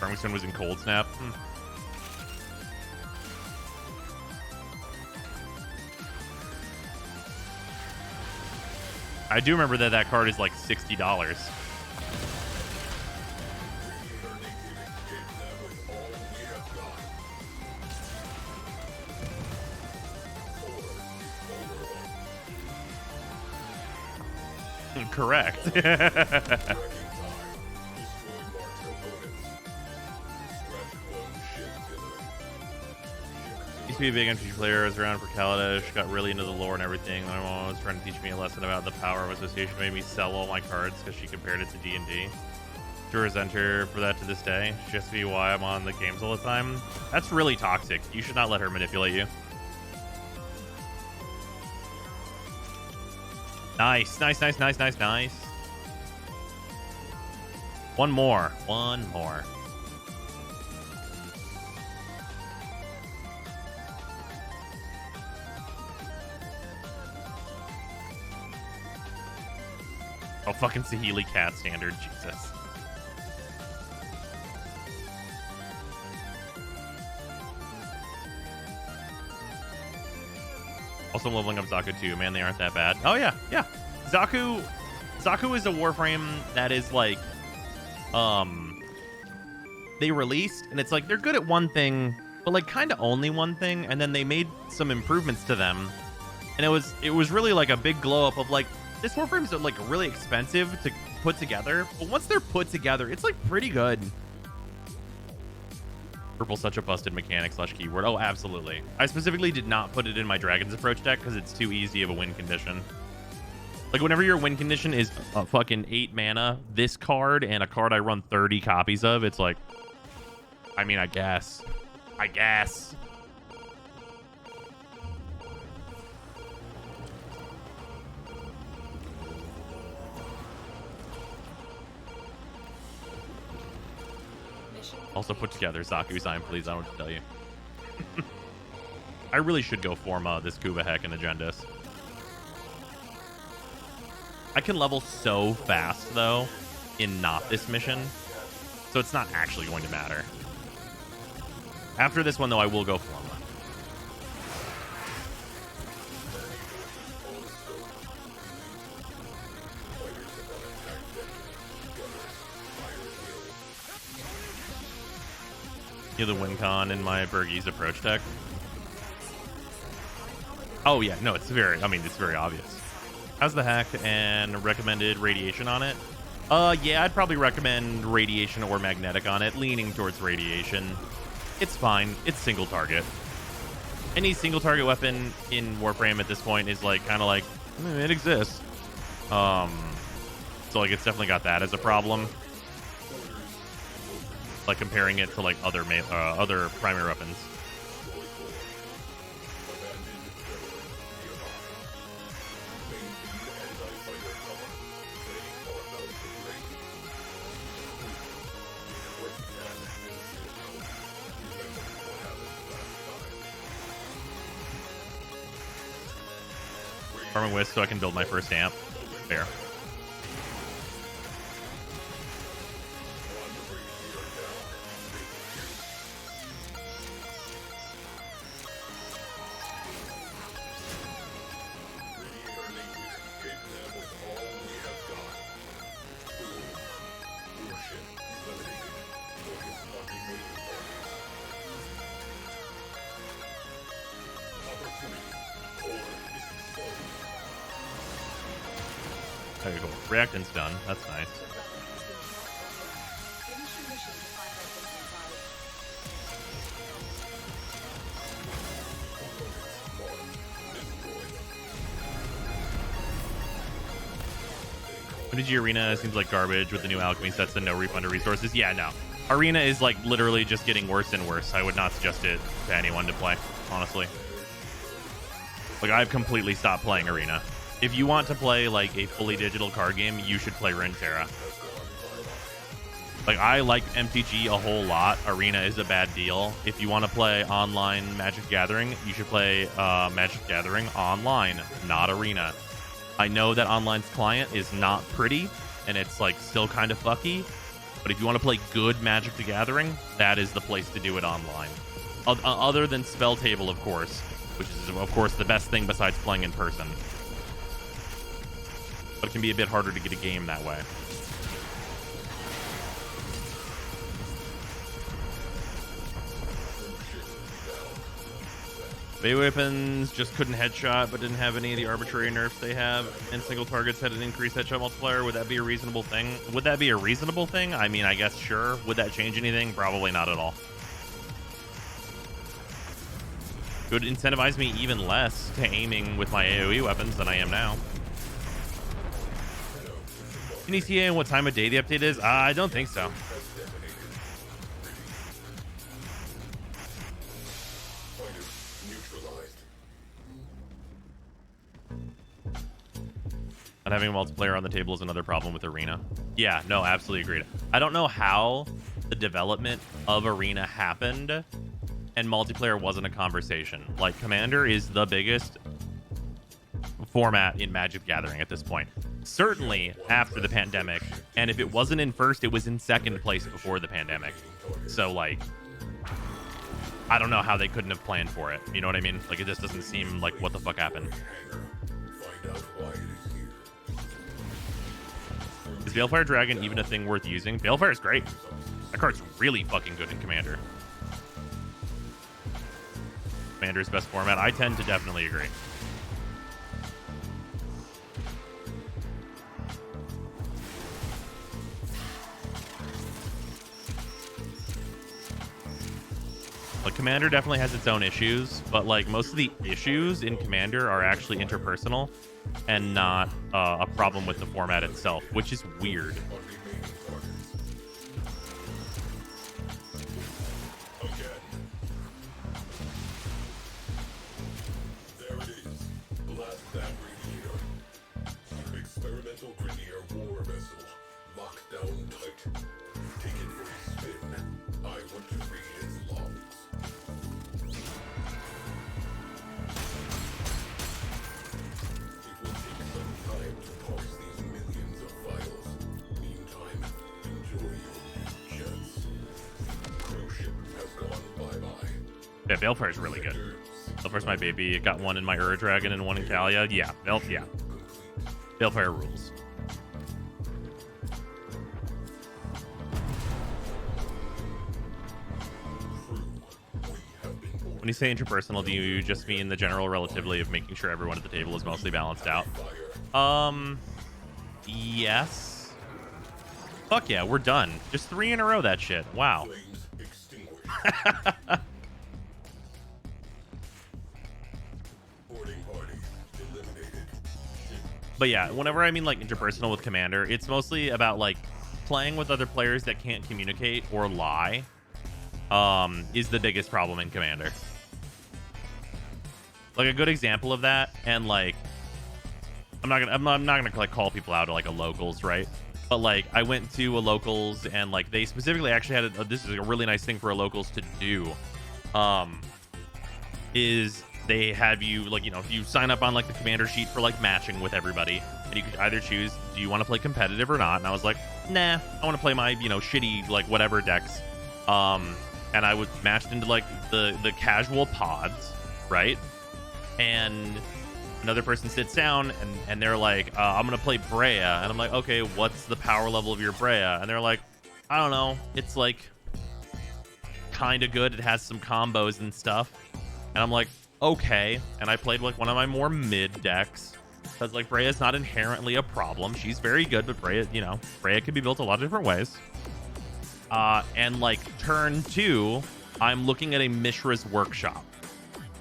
Thrumming Stone was in Cold Snap. I do remember that that card is like $60. Correct. Used to be a big MTG player. I was around for Kaladesh, got really into the lore and everything. My mom was trying to teach me a lesson about the power of association. Made me sell all my cards because she compared it to D&D. To resent her for that to this day. She has to be why I'm on the games all the time. That's really toxic. You should not let her manipulate you. Nice, nice, nice, nice, nice, nice. One more. Oh, fucking Sahili cat standard. Jesus. Also, I'm leveling up Zaku too. Man, they aren't that bad. Oh, yeah. Yeah. Zaku is a Warframe that is like, they released, and it's like they're good at one thing, but like kind of only one thing, and then they made some improvements to them, and it was really like a big glow up of like, this Warframe's like really expensive to put together, but once they're put together, it's like pretty good. Purple, such a busted mechanic / keyword. Oh, absolutely. I specifically did not put it in my Dragon's Approach deck because it's too easy of a win condition. Like, whenever your win condition is a fucking 8 mana, this card, and a card I run 30 copies of, it's like, I mean, I guess. Also put together Zaku sign, please. I don't want to tell you. I really should go form this Kuba Heck and Agendas. I can level so fast, though, in not this mission, so it's not actually going to matter. After this one, though, I will go form. You the win con in my Burgese approach deck. Oh yeah, no, it's very obvious. How's the hack and recommended radiation on it? Yeah, I'd probably recommend radiation or magnetic on it, leaning towards radiation. It's fine. It's single target. Any single target weapon in Warframe at this point is like kind of like it exists. So like it's definitely got that as a problem. Like comparing it to like other primary weapons. Farming Wisp so I can build my first amp. Fair. There you go. Reactant's done. That's nice. MTG Arena seems like garbage with the new alchemy sets and no refund of resources. Yeah, no. Arena is like literally just getting worse and worse. I would not suggest it to anyone to play, honestly. Like, I've completely stopped playing Arena. If you want to play like a fully digital card game, you should play Runeterra. Like, I like MTG a whole lot. Arena is a bad deal. If you want to play online Magic Gathering, you should play Magic Gathering online, not Arena. I know that online's client is not pretty, and it's like still kind of fucky. But if you want to play good Magic the Gathering, that is the place to do it online. Other than Spell Table, of course, which is, of course, the best thing besides playing in person. But it can be a bit harder to get a game that way. Bay weapons just couldn't headshot, but didn't have any of the arbitrary nerfs they have, and single targets had an increased headshot multiplier. Would that be a reasonable thing? Would that be a reasonable thing? I mean, I guess sure. Would that change anything? Probably not at all. It would incentivize me even less to aiming with my AoE weapons than I am now. Can you see what time of day the update is? I don't think so. Not having a multiplayer on the table is another problem with Arena. Yeah, no, absolutely agreed. I don't know how the development of Arena happened and multiplayer wasn't a conversation. Like, Commander is the biggest format in Magic Gathering at this point. certainly after the pandemic. And if it wasn't in first, it was in second place before the pandemic. So, like, I don't know how they couldn't have planned for it. You know what I mean? Like, it just doesn't seem like what the fuck happened. Find out why it is here. Is Balefire Dragon even a thing worth using? Balefire is great. That card's really fucking good in Commander. Commander's best format. I tend to definitely agree. Like, Commander definitely has its own issues, but like most of the issues in Commander are actually interpersonal and not a problem with the format itself, which is weird. There it is. Blast that radiator. Experimental Grenier war vessel. Locked down tight. Take it for a spin. I want to read its logs. It will take some time to parse these millions of files. Meantime, enjoy your new jets. Cruise ship has gone bye-bye. Yeah, Balefire is really good. Balefire's my baby. Got one in my Ura Dragon and one in Kalia. Yeah, yeah. Balefire rules. When you say interpersonal, do you just mean the general relativity of making sure everyone at the table is mostly balanced out? Yes. Fuck yeah, we're done. Just 3 in a row, that shit. Wow. But yeah, whenever I mean like interpersonal with Commander, it's mostly about like playing with other players that can't communicate or lie. Is the biggest problem in Commander. Like a good example of that, and like I'm not gonna like call people out at like a locals, right? But like I went to a locals and like they specifically actually had this is a really nice thing for a locals to do. Is they have you like, you know, if you sign up on like the Commander sheet for like matching with everybody, and you could either choose, do you want to play competitive or not? And I was like, nah, I want to play my, you know, shitty like whatever decks. And I was matched into like the casual pods, right? And another person sits down and they're like, I'm gonna play Brea, and I'm like, okay, what's the power level of your Brea? And they're like, I don't know, it's like kind of good, it has some combos and stuff. And I'm like, okay. And I played like one of my more mid decks because like Brea's not inherently a problem. She's very good, but Brea, you know, Brea can be built a lot of different ways. And like turn 2, I'm looking at a Mishra's Workshop,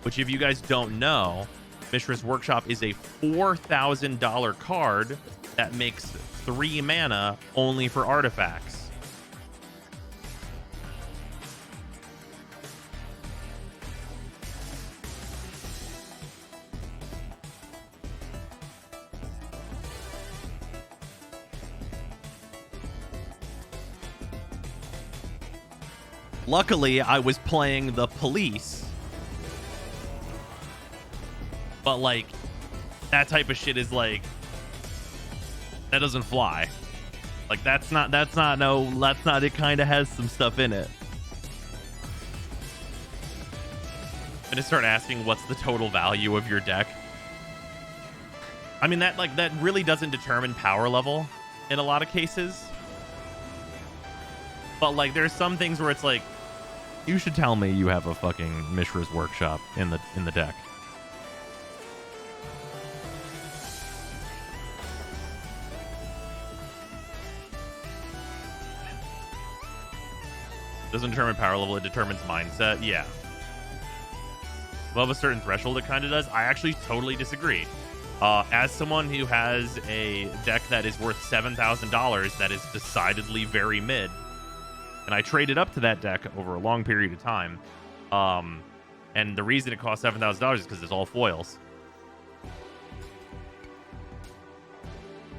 which if you guys don't know, Mishra's Workshop is a $4,000 card that makes 3 mana only for artifacts. Luckily, I was playing the police. But, like, that type of shit is, like, that doesn't fly. Like, it kind of has some stuff in it. I'm gonna start asking what's the total value of your deck. I mean, that really doesn't determine power level in a lot of cases. But, like, there's some things where it's like, you should tell me you have a fucking Mishra's Workshop in the deck. Doesn't determine power level, it determines mindset. Yeah. Above a certain threshold, it kind of does. I actually totally disagree. As someone who has a deck that is worth $7,000 that is decidedly very mid, and I traded up to that deck over a long period of time. And the reason it costs $7,000 is because it's all foils.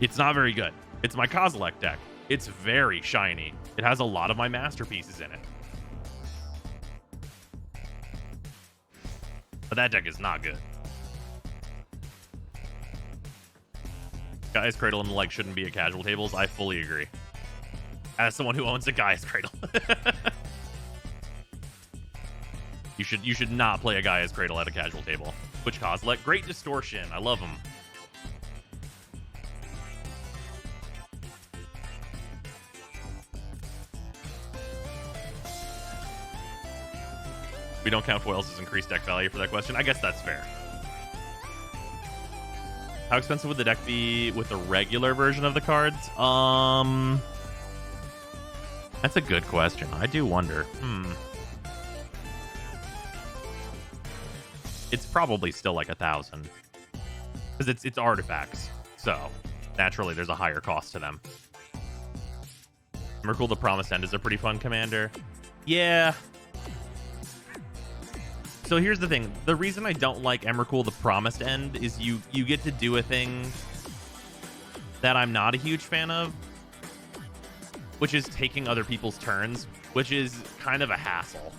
It's not very good. It's my Kozilek deck. It's very shiny. It has a lot of my masterpieces in it. But that deck is not good. Gaia's Cradle and the like shouldn't be at casual tables. I fully agree. As someone who owns a Gaia's Cradle. You should not play a Gaia's Cradle at a casual table. Which Kozilek, great distortion. I love him. We don't count foils as increased deck value for that question. I guess that's fair. How expensive would the deck be with the regular version of the cards? That's a good question. I do wonder. It's probably still like 1,000 because it's artifacts, so naturally there's a higher cost to them. Emrakul the Promised End is a pretty fun commander. Yeah. So here's the thing. The reason I don't like Emrakul the Promised End is you get to do a thing that I'm not a huge fan of, which is taking other people's turns, which is kind of a hassle.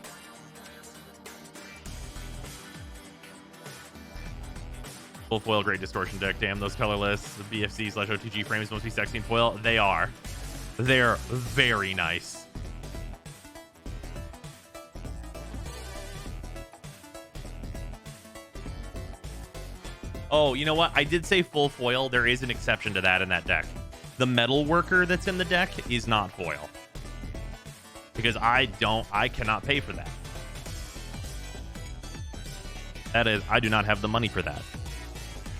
Full foil, great distortion deck. Damn, those colorless BFC/OTG frames must be sexy in foil. They are. They're very nice. Oh, you know what? I did say full foil. There is an exception to that in that deck. The metal worker that's in the deck is not foil. Because I cannot pay for that. That is, I do not have the money for that.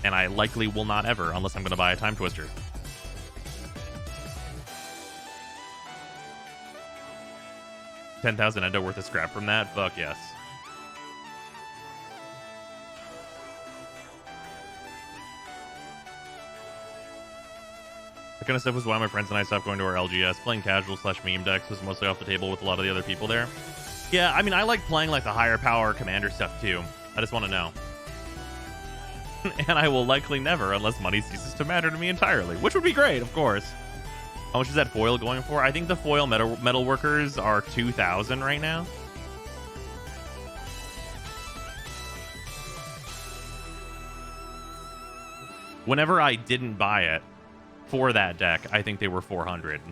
And I likely will not ever, unless I'm going to buy a Time Twister. $10,000 endo worth of scrap from that? Fuck yes. That kind of stuff was why my friends and I stopped going to our LGS. Playing casual/meme decks was mostly off the table with a lot of the other people there. Yeah, I mean, I like playing like the higher power commander stuff too. I just want to know. And I will likely never, unless money ceases to matter to me entirely, which would be great, of course. How much is that foil going for? I think the foil metal workers are 2,000 right now. Whenever I didn't buy it for that deck, I think they were 400.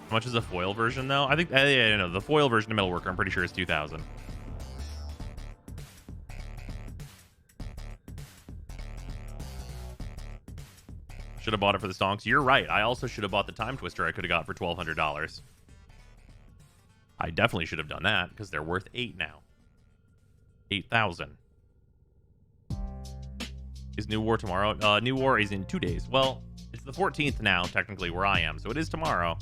How much is a foil version, though? I think, yeah, no, the foil version of Metalworker, I'm pretty sure is 2,000. Should have bought it for the stonks. You're right. I also should have bought the Time Twister I could have got for $1,200. I definitely should have done that, because they're worth 8 now. 8,000. Is New War tomorrow? New War is in 2 days. Well, it's the 14th now, technically, where I am, so it is tomorrow.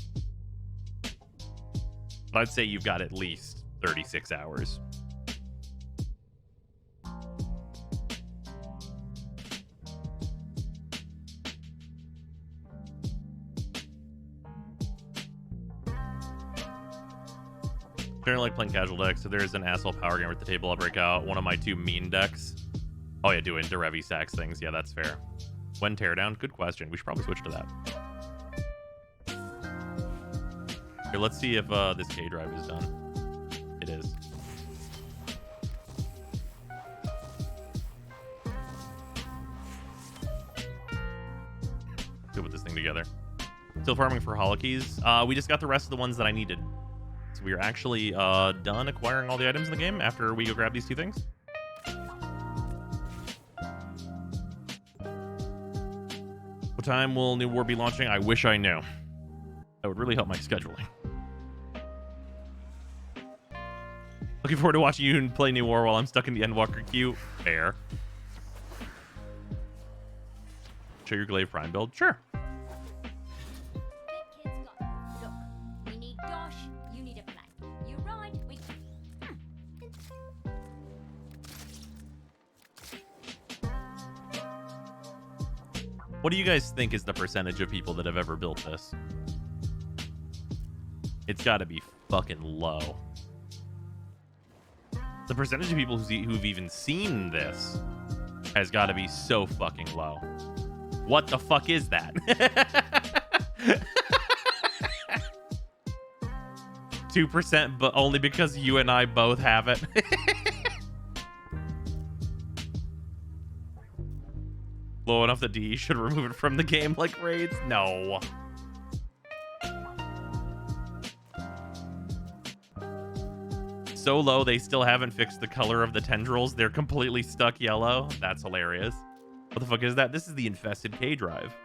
But I'd say you've got at least 36 hours. Generally like playing casual decks, so there's an asshole power gamer at the table. I'll break out one of my 2 mean decks. Oh yeah, doing Derevi Sax things. Yeah, that's fair. When Teardown? Good question. We should probably switch to that. Here, let's see if this K drive is done. It is. Let's go put this thing together. Still farming for Holokeys. We just got the rest of the ones that I needed. So we are actually done acquiring all the items in the game after we go grab these 2 things. What time will New War be launching? I wish I knew. That would really help my scheduling. Looking forward to watching you play New War while I'm stuck in the Endwalker queue. Fair. Show your Glaive Prime build? Sure. What do you guys think is the percentage of people that have ever built this? It's got to be fucking low. The percentage of people who've even seen this has got to be so fucking low. What the fuck is that? 2%, but only because you and I both have it. Low enough that DE should remove it from the game like raids? No. So low, they still haven't fixed the color of the tendrils. They're completely stuck yellow. That's hilarious. What the fuck is that? This is the infested K drive.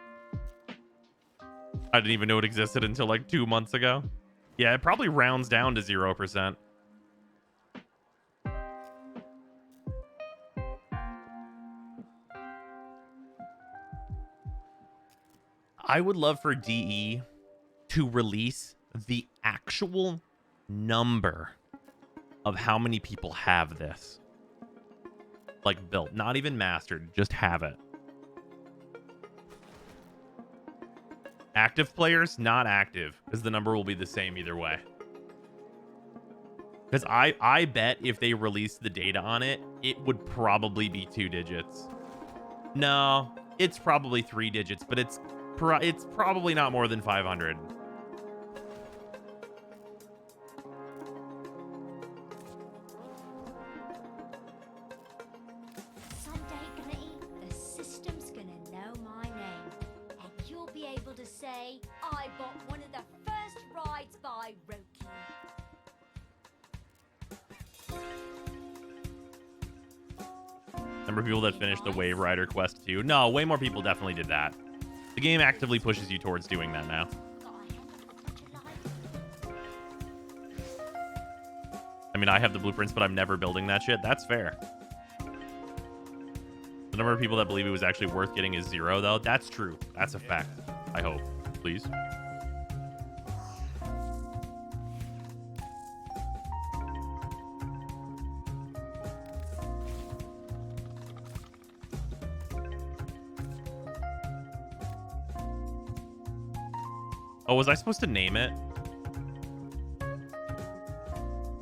I didn't even know it existed until like 2 months ago. Yeah, it probably rounds down to 0%. I would love for DE to release the actual number of how many people have this. Like built, not even mastered, just have it. Active players, not active, because the number will be the same either way. Because I bet if they released the data on it, it would probably be 2 digits. No, it's probably 3 digits, but it's probably not more than 500. Someday, Gritty, the system's gonna know my name, and you'll be able to say I bought one of the first rides by Roki. Number of people that finished the Wave Rider Quest 2. No, way more people definitely did that. The game actively pushes you towards doing that now. I mean, I have the blueprints, but I'm never building that shit. That's fair. The number of people that believe it was actually worth getting is 0, though. That's true. That's a fact. I hope. Please. Oh, was I supposed to name it?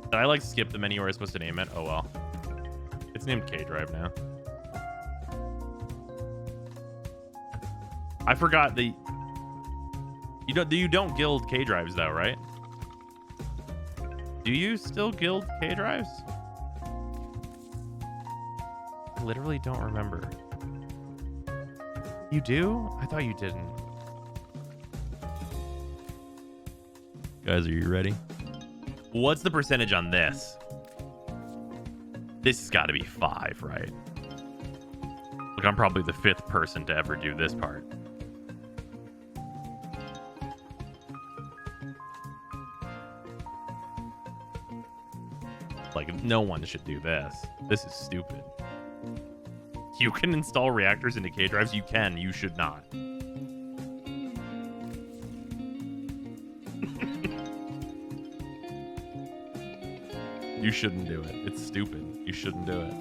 Did I like skip the menu where I was supposed to name it? Oh well. It's named K Drive now. I forgot the you don't guild K Drives though, right? Do you still guild K Drives? I literally don't remember. You do? I thought you didn't. Guys, are you ready? What's the percentage on this? This has got to be 5, right? Look, I'm probably the 5th person to ever do this part. Like, no one should do this. This is stupid. You can install reactors into K drives. You can. You should not. You shouldn't do it. It's stupid. You shouldn't do it.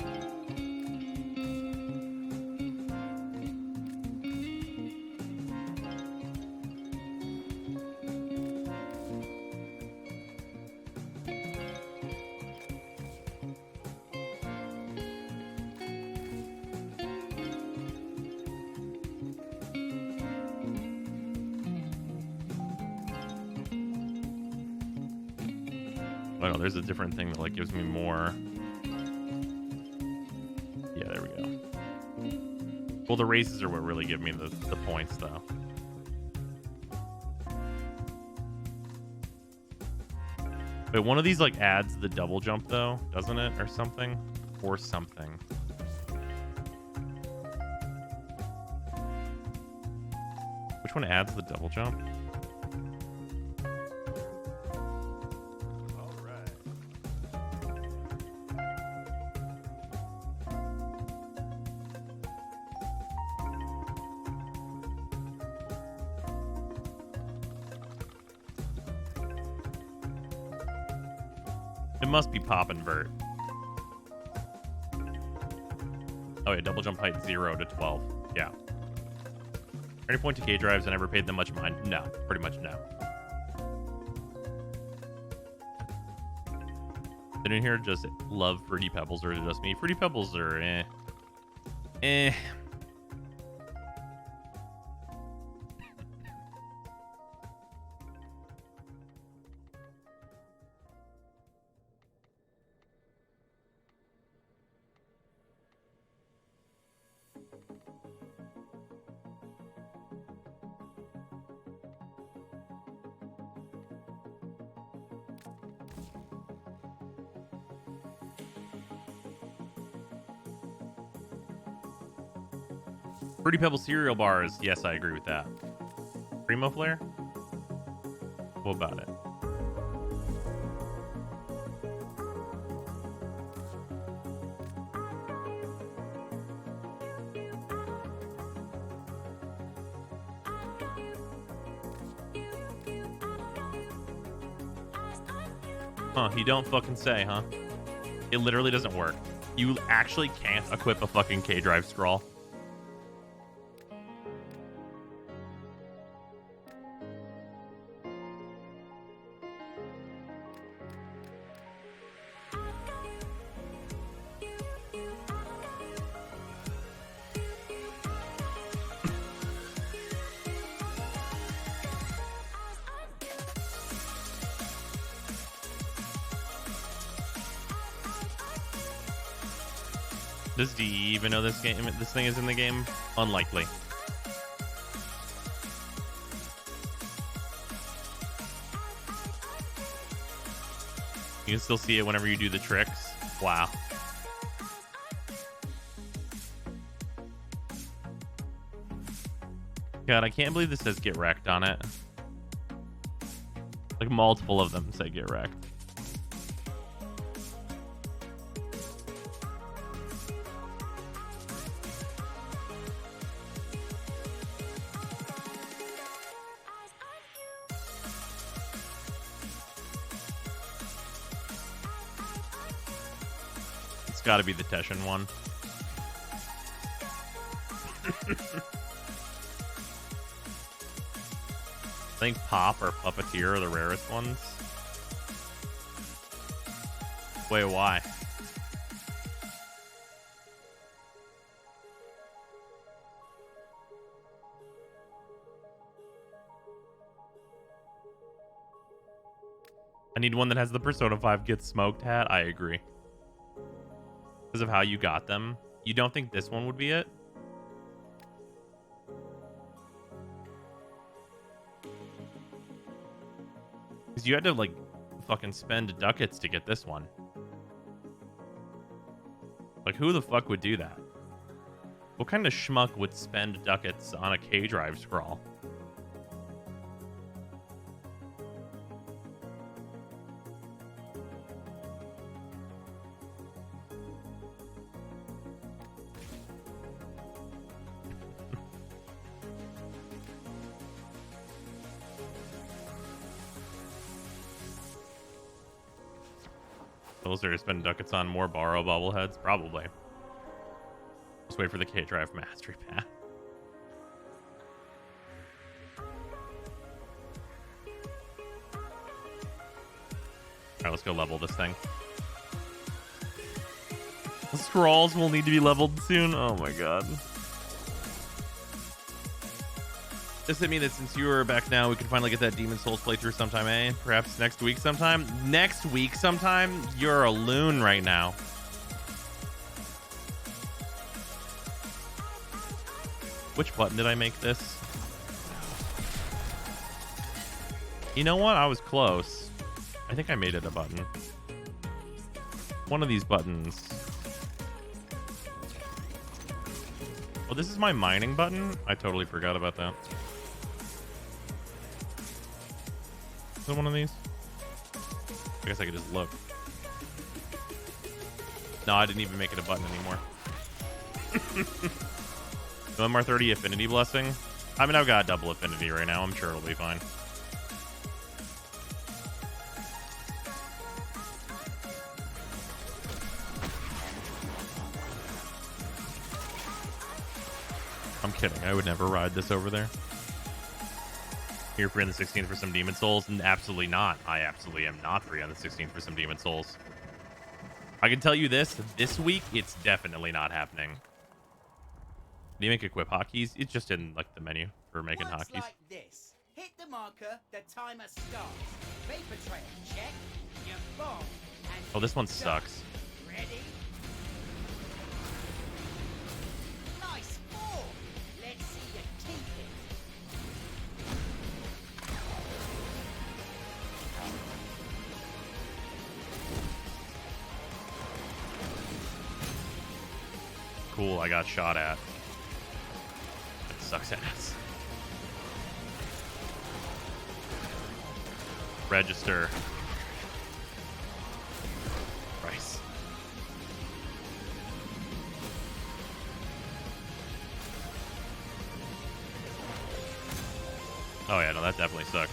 Oh no, there's a different thing that like gives me more. Yeah, there we go. Well, the races are what really give me the points, though. Wait, one of these like adds the double jump though, doesn't it, or something, or something? Which one adds the double jump? It must be pop and vert. Oh yeah, double jump height 0 to 12. Yeah. Any point to K drives, I never paid them much mind. No, pretty much no. Did anyone here just love Fruity Pebbles, or is it just me? Fruity Pebbles are eh. Eh. Fruity Pebble cereal bars. Yes, I agree with that. Primo Flare? What about it? Huh, you don't fucking say, huh? It literally doesn't work. You actually can't equip a fucking K-Drive scroll. Does D even know this thing is in the game? Unlikely. You can still see it whenever you do the tricks. Wow. God, I can't believe this says get wrecked on it. Like multiple of them say get wrecked. It's got to be the Teshin one. I think Pop or Puppeteer are the rarest ones. Wait, why? I need one that has the Persona 5 Get Smoked hat. I agree. Because of how you got them. You don't think this one would be it? Because you had to, like, fucking spend ducats to get this one. Like, who the fuck would do that? What kind of schmuck would spend ducats on a K-Drive scroll? Those are spending ducats on more borrow bobbleheads? Probably. Just wait for the K-Drive Mastery Path. Alright, let's go level this thing. The scrolls will need to be leveled soon. Oh my god. Does it mean that since you are back now, we can finally get that Demon Souls playthrough sometime, eh? Perhaps next week sometime? Next week sometime? You're a loon right now. Which button did I make this? You know what? I was close. I think I made it a button. One of these buttons. Oh, this is my mining button? I totally forgot about that. Is it one of these? I guess I could just look. No, I didn't even make it a button anymore. No MR30 Affinity Blessing. I mean, I've got double affinity right now. I'm sure it'll be fine. I'm kidding. I would never ride this over there. Here free on the 16th for some Demon Souls? And absolutely not. I absolutely am not free on the 16th for some Demon Souls. I can tell you this week, it's definitely not happening. Do you make equip hotkeys? It's just in like the menu for making hotkeys. Like this. Hit the marker, the timer starts. Vapor trail, check. Your bomb. And Oh, this one sucks. ready? Nice ball. Let's see you keep it. Cool, I got shot at. sucks ass. Register. Price. Oh yeah, no, that definitely sucks.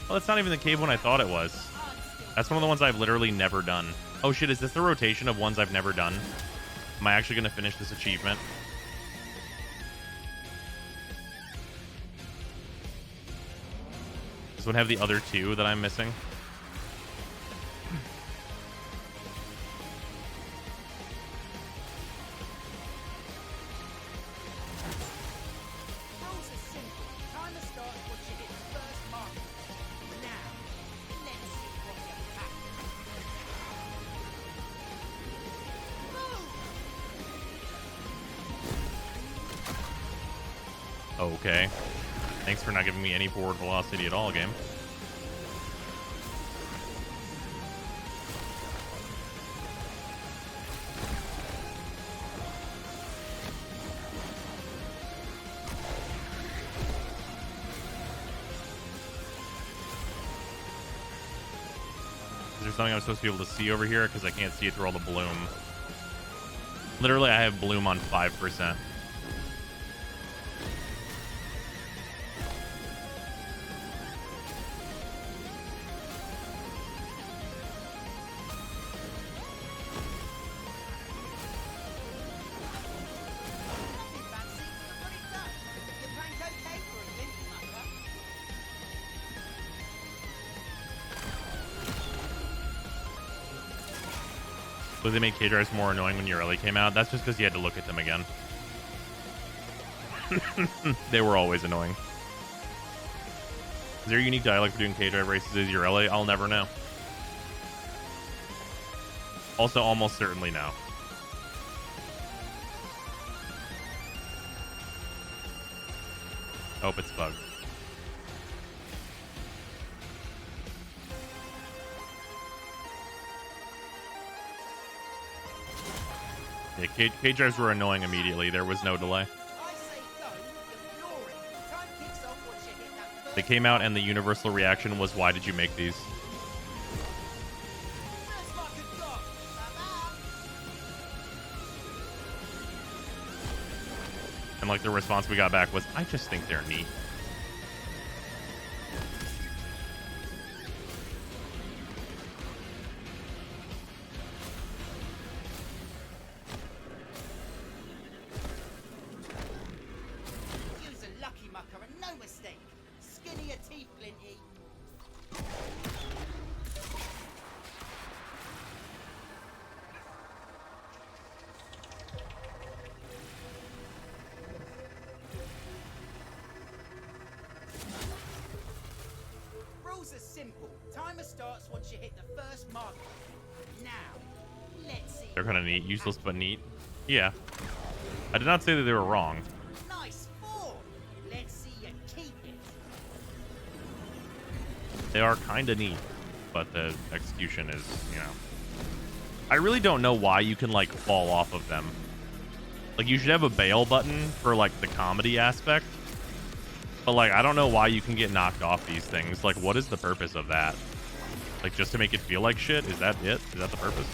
Well, that's not even the cave one I thought it was. That's one of the ones I've literally never done. Oh shit, is this the rotation of ones I've never done? Am I actually going to finish this achievement? This one have the other two that I'm missing? Rules are simple. Timer starts once you hit the first marker. Now, let's see what you pack. Move! Okay. Thanks for not giving me any forward velocity at all, game. Is there something I'm supposed to be able to see over here? Because I can't see it through all the bloom. Literally, I have bloom on 5%. Nothing fancy. Look what it's done. Your plank okay for a glint, mucker? So they made K-Drives more annoying when Ureli came out. That's just because you had to look at them again. They were always annoying. Is there a unique dialect for doing K-Drive races as Ureli? I'll never know. Also, almost certainly no. Hope it's bugged. Yeah, K-Drives were annoying immediately. There was no delay. I say go, you're flooring. Time kicks off once you hit that first They came out and the universal reaction was, why did you make these? first marker gone. Ta-da! And like the response we got back was, I just think they're neat. Use a lucky mucker and no mistake. Skinny your teeth, Flinty. Rules are simple. Timer starts once you hit the first marker. Now, let's see. They're kind of neat. Useless but neat. Yeah. I did not say that they were wrong. Nice form. Let's see you keep it. They are kind of neat, but the execution is, you know. I really don't know why you can, like, fall off of them. Like, you should have a bail button for, like, the comedy aspect. But, like, I don't know why you can get knocked off these things. Like, what is the purpose of that? Like, just to make it feel like shit? Is that it? Is that the purpose?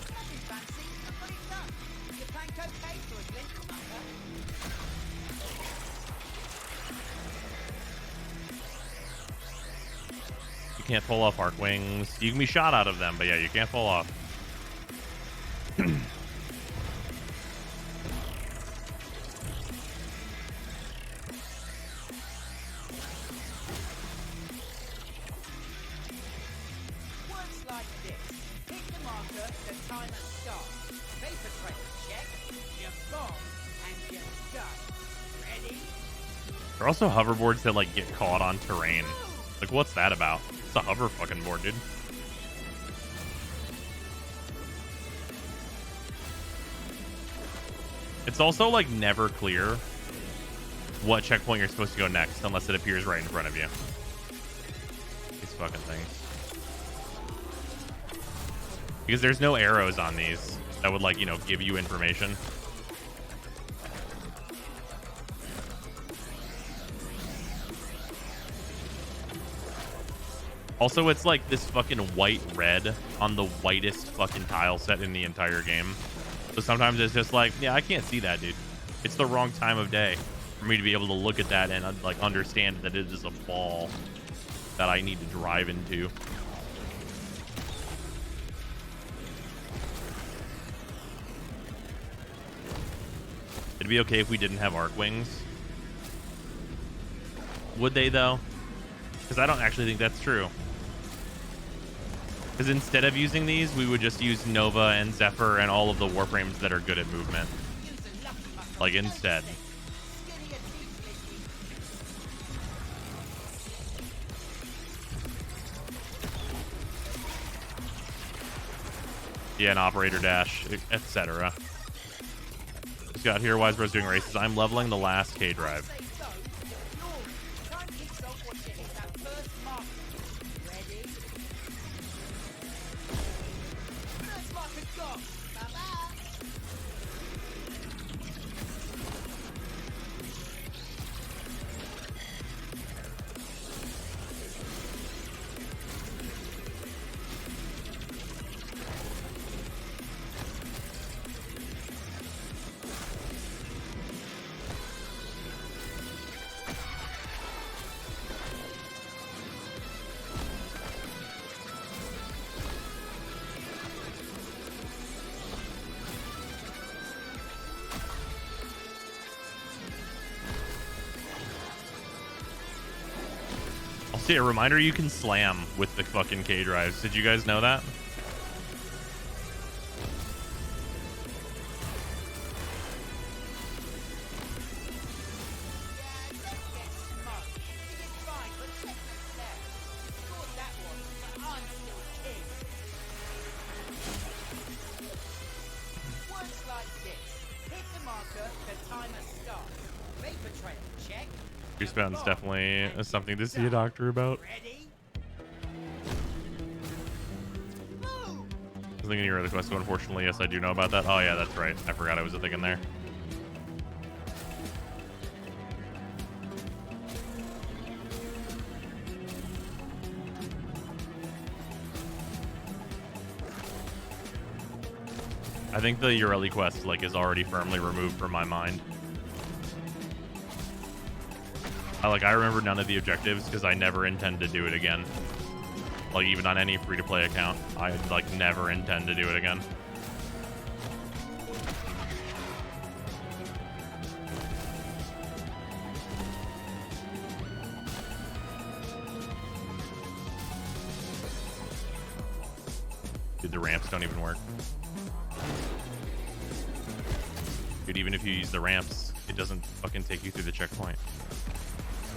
Nothing fancy. Look what it's done. Your plank okay for a glint, mucker? You can't pull off arc wings. You can be shot out of them, but yeah, you can't fall off. Works like this. Hit the marker, the timer starts. Vapor trail check. You bomb, and you There are also hoverboards that like get caught on terrain. Like, what's that about? It's a hover fucking board, dude. It's also like never clear what checkpoint you're supposed to go next unless it appears right in front of you. These fucking things. Because there's no arrows on these that would like, you know, give you information. Also, it's like this fucking white red on the whitest fucking tile set in the entire game. So sometimes it's just like, yeah, I can't see that, dude. It's the wrong time of day for me to be able to look at that and like understand that it is a ball that I need to drive into. It'd be okay if we didn't have arc wings. Would they though? Because I don't actually think that's true. Because instead of using these, we would just use Nova and Zephyr and all of the Warframes that are good at movement. Like, instead. Yeah, an Operator Dash, etc. Just got here, Wisebro's doing races. I'm leveling the last K-Drive. A reminder, you can slam with the fucking K-Drives. Did you guys know that? Respawn's definitely something to see a doctor about. I was thinking you were the quest, unfortunately. Yes, I do know about that. Oh, yeah, that's right. I forgot I was a thing in there. I think the Ureli quest like is already firmly removed from my mind. I remember none of the objectives because I never intend to do it again. Like, even on any free-to-play account, I, like, never intend to do it again. Dude, the ramps don't even work. Dude, even if you use the ramps, it doesn't fucking take you through the checkpoint.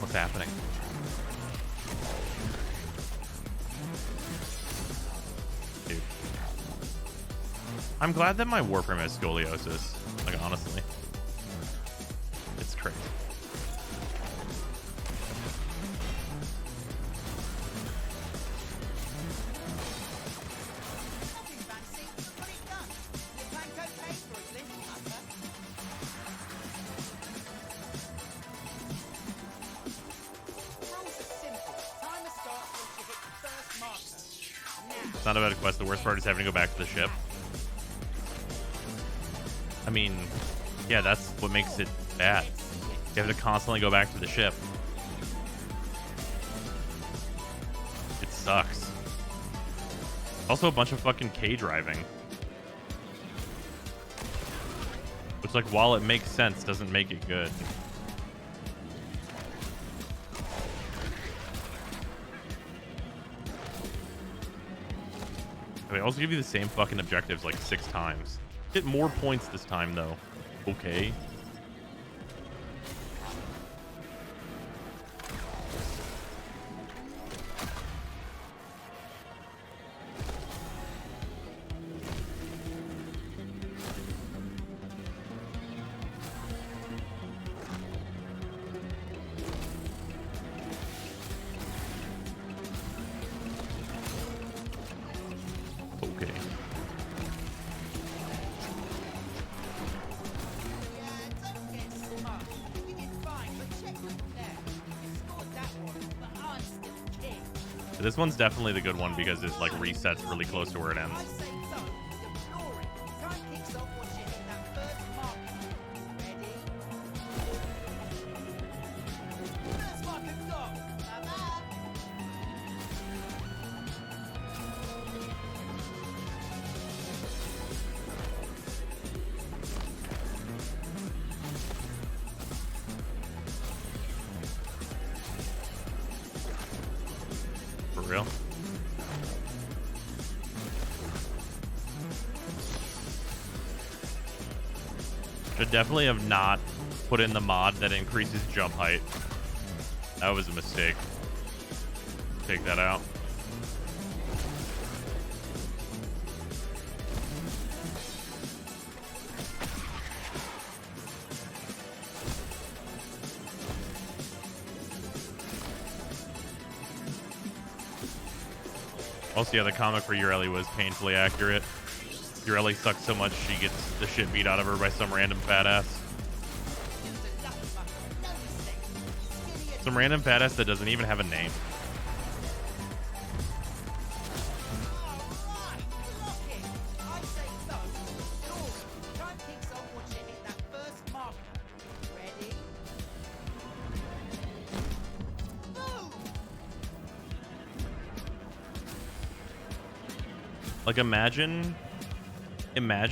What's happening? Dude. I'm glad that my Warframe has scoliosis. Like, honestly. It's crazy. It's not about a quest. The worst part is having to go back to the ship. I mean, yeah, that's what makes it bad. You have to constantly go back to the ship. It sucks. Also a bunch of fucking K-driving. Which, like, while it makes sense, doesn't make it good. They also give you the same fucking objectives like 6 times. Get more points this time, though. Okay. This one's definitely the good one because it like resets really close to where it I ends. say so. Deploy it. Time kicks off once you hit that first marker. Ready? First marker gone. Bye-bye. For real. Should definitely have not put in the mod that increases jump height. That was a mistake. Take that out. Also, yeah, the comic for Ureli was painfully accurate. Ureli sucks so much she gets the shit beat out of her by some random fat ass. Some random fat ass that doesn't even have a name. Alright, lock it. I say so. Deploy it. Time kicks off once you hit that first marker. Ready? Move! Like imagine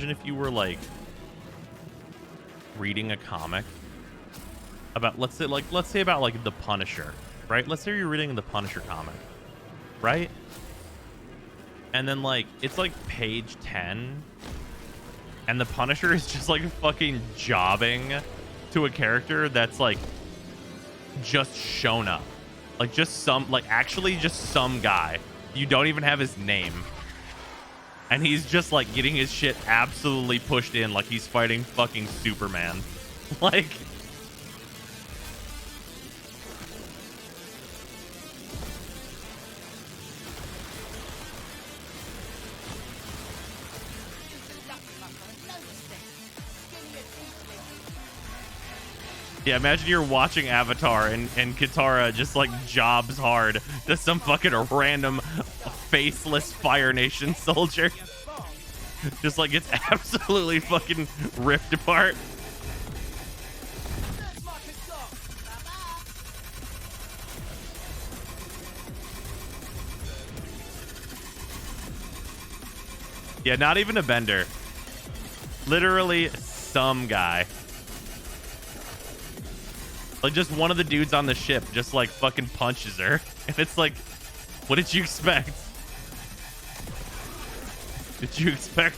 if you were like reading a comic about let's say about like the Punisher, right? Let's say you're reading the Punisher comic, right? And then like it's like page 10 and the Punisher is just like fucking jobbing to a character that's like just shown up. Like just some actually just some guy. You don't even have his name. And he's just like getting his shit absolutely pushed in like he's fighting fucking Superman. Like yeah, imagine you're watching Avatar and Katara just like jobs hard to some fucking random faceless Fire Nation soldier. Just like gets absolutely fucking ripped apart. First marker gone. Bye-bye. Yeah, not even a bender. Literally some guy. Like just one of the dudes on the ship just like fucking punches her. And it's like, what did you expect? Did you expect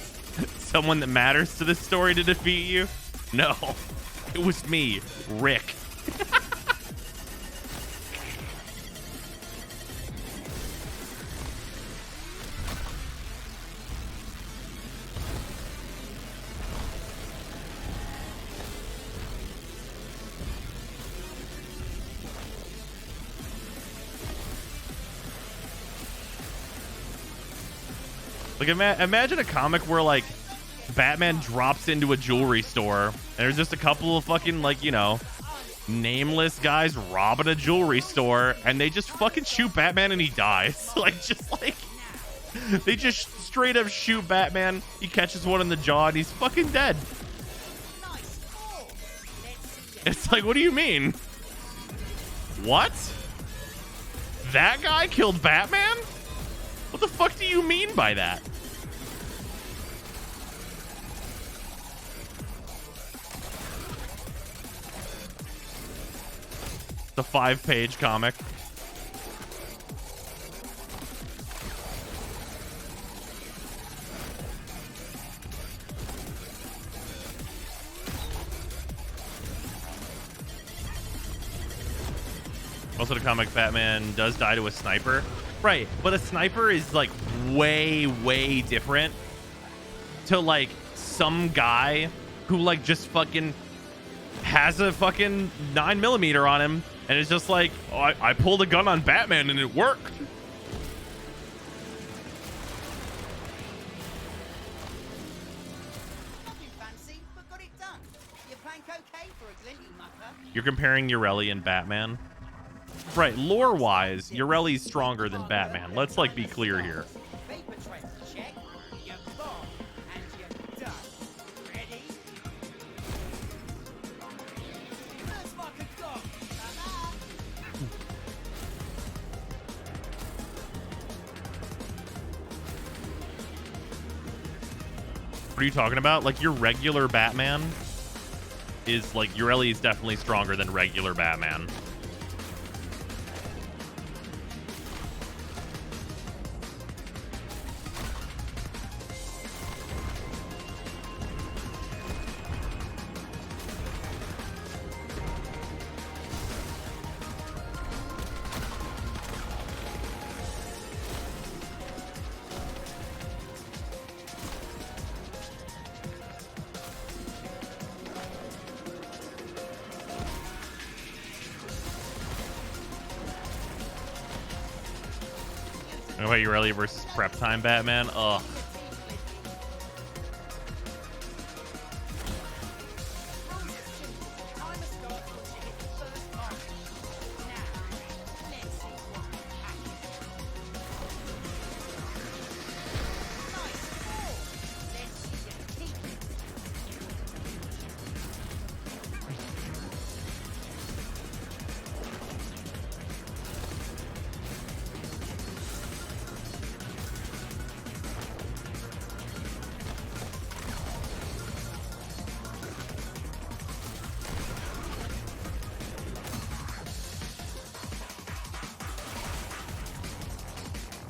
someone that matters to this story to defeat you? No. It was me, Rick. Like imagine a comic where like Batman drops into a jewelry store and there's just a couple of fucking like, you know, nameless guys robbing a jewelry store and they just fucking shoot Batman and he dies. Like just like they just straight up shoot Batman. He catches one in the jaw and he's fucking dead. It's like, what do you mean? What? That guy killed Batman? What the fuck do you mean by that? The 5-page comic. Also, the comic Batman does die to a sniper. Right, but a sniper is like way, way different to like some guy who like just fucking has a fucking 9mm on him and it's just like, oh, I pulled a gun on Batman and it worked. Nothing fancy, but got it done. Your plank okay for a glinty mucker? You're comparing Ureli and Batman? Right, lore-wise, Ureli's stronger than Batman. Let's, like, be clear here. Vapor trails check. You're bomb. And you're done. Ready? First marker gone. Ta-da! What are you talking about? Like, your regular Batman is, like, Ureli is definitely stronger than regular Batman. What about Ureli versus Prep Time Batman? Ugh.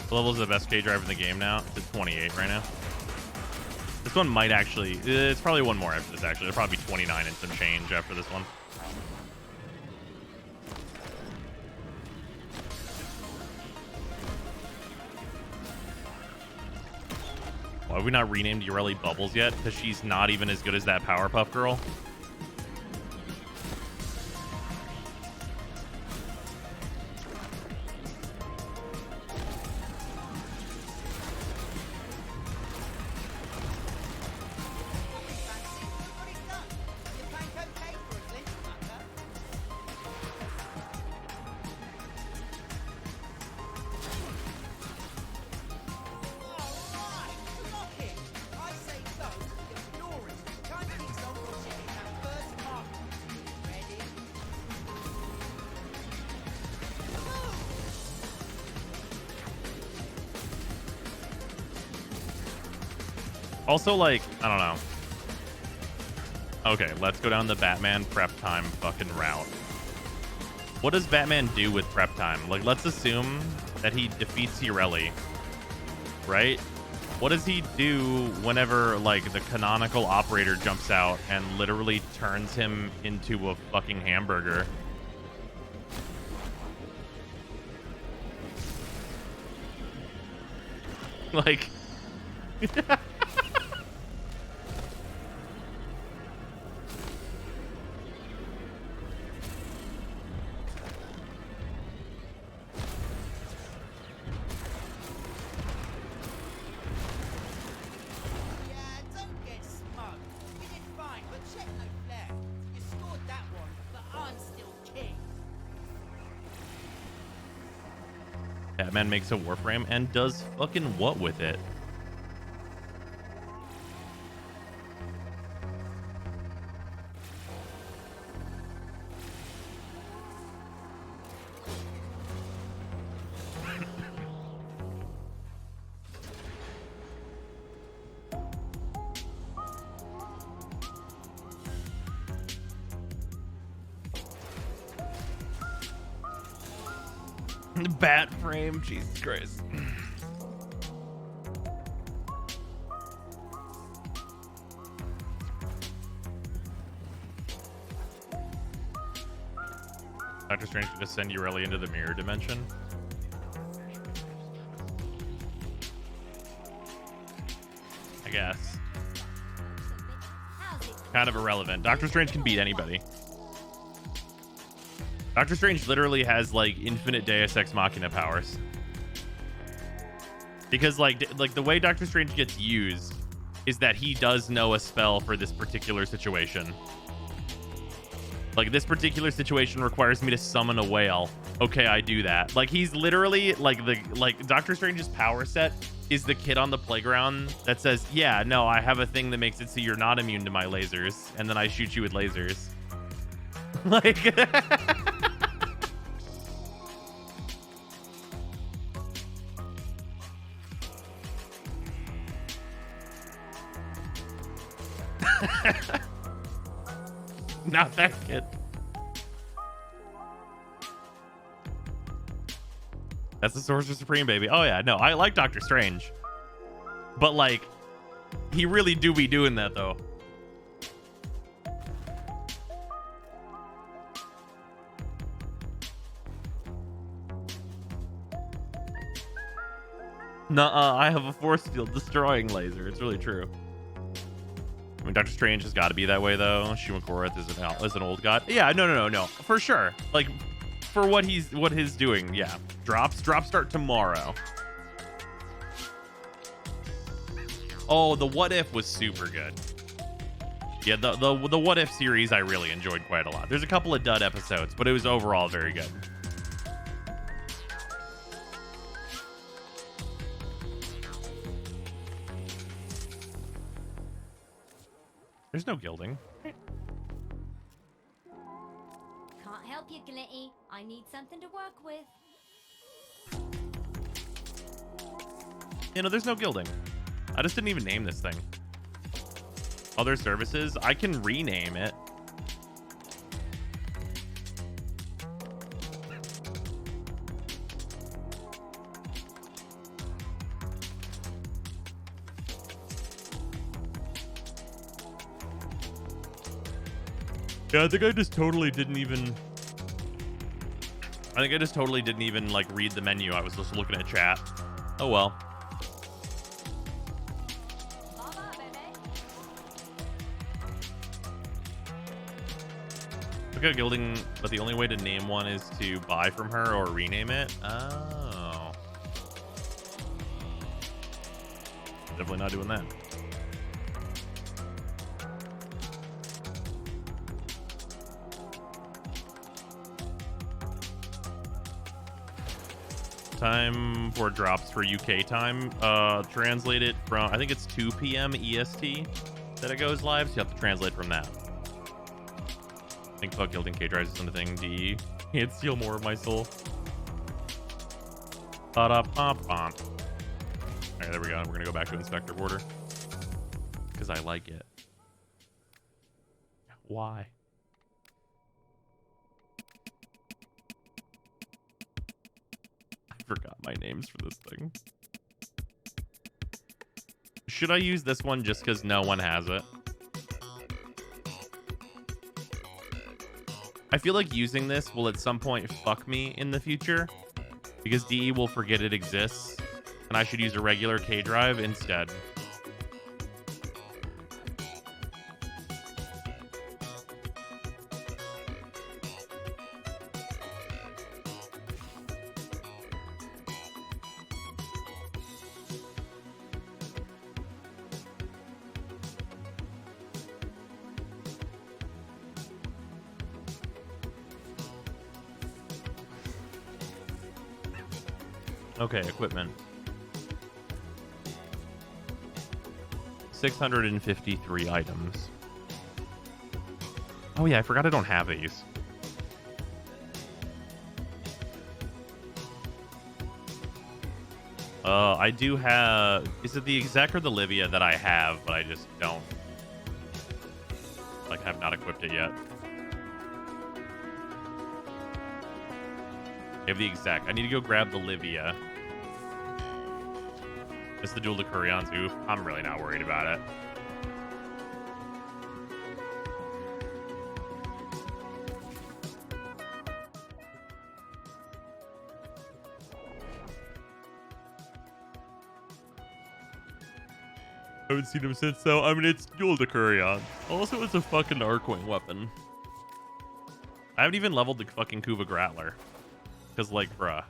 What level is the best K drive in the game now? It's 28 right now. This one might actually... It's probably one more after this, actually. It'll probably be 29 and some change after this one. Why have we not renamed Ureli Bubbles yet? Because she's not even as good as that Powerpuff Girl. Also, like, I don't know. Okay, let's go down the Batman prep time fucking route. What does Batman do with prep time? Like, let's assume that he defeats Ureli, right? What does he do whenever, like, the canonical operator jumps out and literally turns him into a fucking hamburger? Like... Batman makes a Warframe and does fucking what with it? Bat frame, Jesus Christ. Doctor Strange can just send Ureli into the mirror dimension. I guess. Kind of irrelevant. Doctor Strange can beat anybody. Doctor Strange literally has, like, infinite Deus Ex Machina powers. Because, like the way Doctor Strange gets used is that he does know a spell for this particular situation. Like, this particular situation requires me to summon a whale. Okay, I do that. Like, he's literally like Doctor Strange's power set is the kid on the playground that says, yeah, no, I have a thing that makes it so you're not immune to my lasers, and then I shoot you with lasers. Like, not that kid. That's the Sorcerer Supreme, baby. Oh yeah, no, I like Doctor Strange, but like, he really do be doing that though. Nuh-uh, I have a force field destroying laser. It's really true. I mean, Doctor Strange has got to be that way though. Shumakorath is an old god. Yeah, no, for sure. Like, for what he's doing, yeah. Drops start tomorrow. Oh, the What If was super good. Yeah, the What If series I really enjoyed quite a lot. There's a couple of dud episodes, but it was overall very good. There's no gilding. Can't help you, Glitty. I need something to work with. You know, there's no gilding. I just didn't even name this thing. Other services, I can rename it. Yeah, I think I just totally didn't even like read the menu. I was just looking at chat. Oh well. Look at gilding, but the only way to name one is to buy from her or rename it. Oh. Definitely not doing that. Time for drops for UK time. Translate it from, I think it's 2 p.m. EST that it goes live, so you have to translate from that. Think about gilding K-Drives isn't a thing. D. Can't steal more of my soul. Ba-da-pom-pom. Alright, there we go. We're gonna go back to Inspector Border. Because I like it. Why? I forgot my names for this thing. Should I use this one just because no one has it? I feel like using this will at some point fuck me in the future because DE will forget it exists and I should use a regular K drive instead. Okay, equipment. 653 items. Oh yeah, I forgot I don't have these. I do have... Is it the exec or the Livia that I have, but I just don't... Like, have not equipped it yet. I have the exec. I need to go grab the Livia. It's the dual to Kurion's oof. I'm really not worried about it. I haven't seen him since, though. I mean, it's dual to Kurion. Also, it's a fucking Arcwing weapon. I haven't even leveled the fucking Kuva Grattler. Because, like, bruh.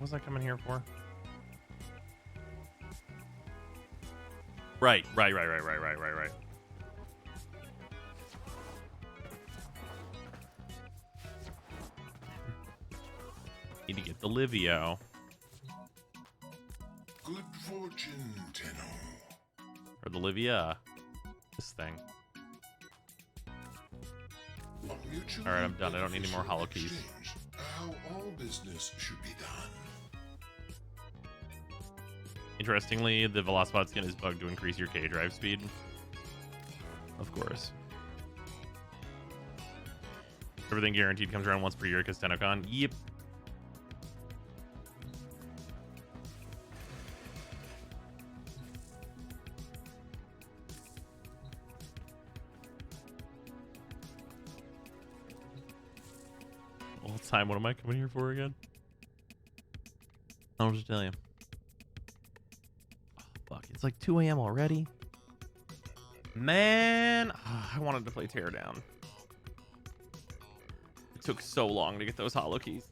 What was I coming here for? Right. Need to get the Livio. Good fortune, Tenno. Or the Livia. This thing. All right, I'm done. I don't need any more Holokeys. How all business should be done. Interestingly, the Velocipod skin is bugged to increase your K drive speed. Of course. Everything guaranteed comes around once per year because TennoCon. Yep. All the time. What am I coming here for again? I'll just tell you. Oh, fuck. It's like 2 a.m. already. Man, I wanted to play Teardown. It took so long to get those Holokeys.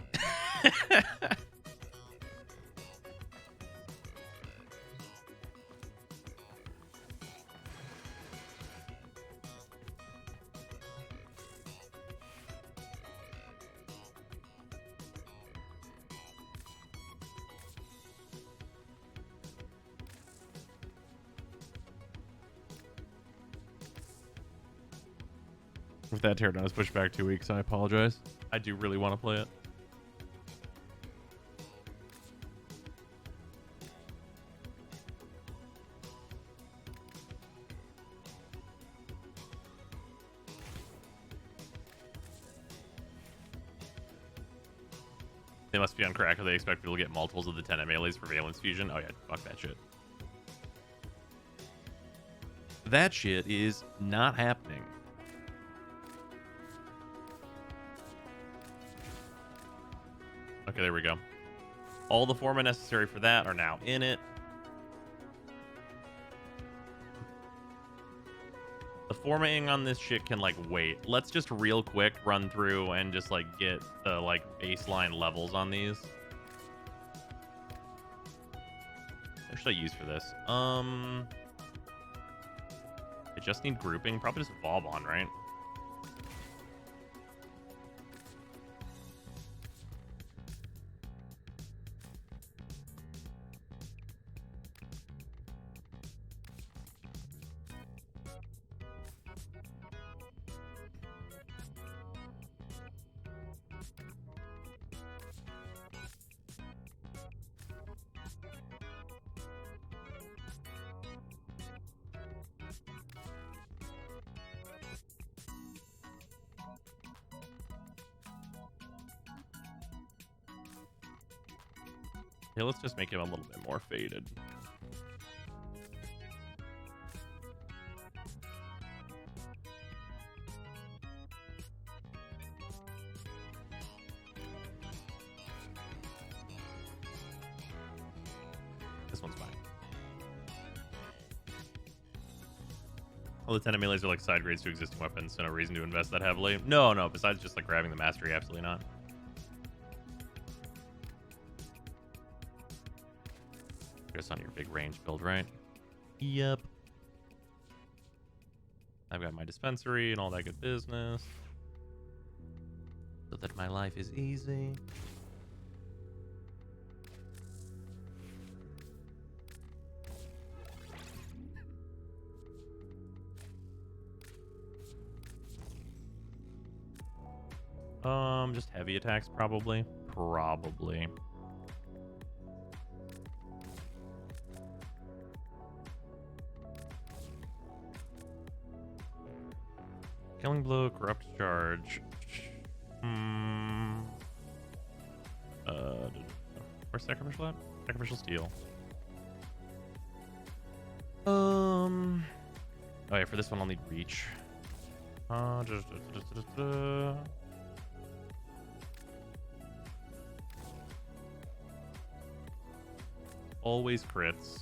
If that Teardown is pushed back 2 weeks, I apologize. I do really want to play it. They must be on crack if they expect people to get multiples of the 10 melees for Valence Fusion. Oh yeah, fuck that shit. That shit is not happening. Okay, there we go. All the forma necessary for that are now in it. The formatting on this shit can, like, wait. Let's just real quick run through and just, like, get the, like, baseline levels on these. What should I use for this? I just need grouping. Probably just Vauban, right? Okay, let's just make him a little bit more faded. This one's fine. All the 10 melees are like side grades to existing weapons, so no reason to invest that heavily. No, besides just like grabbing the mastery, absolutely not. Just on your big range build, right? Yep. I've got my dispensary and all that good business. So that my life is easy. Just heavy attacks, probably. Probably. Killing blow, corrupt charge. Where's sacrificial at? Sacrificial steel. Oh yeah, for this one I'll need reach. Always crits.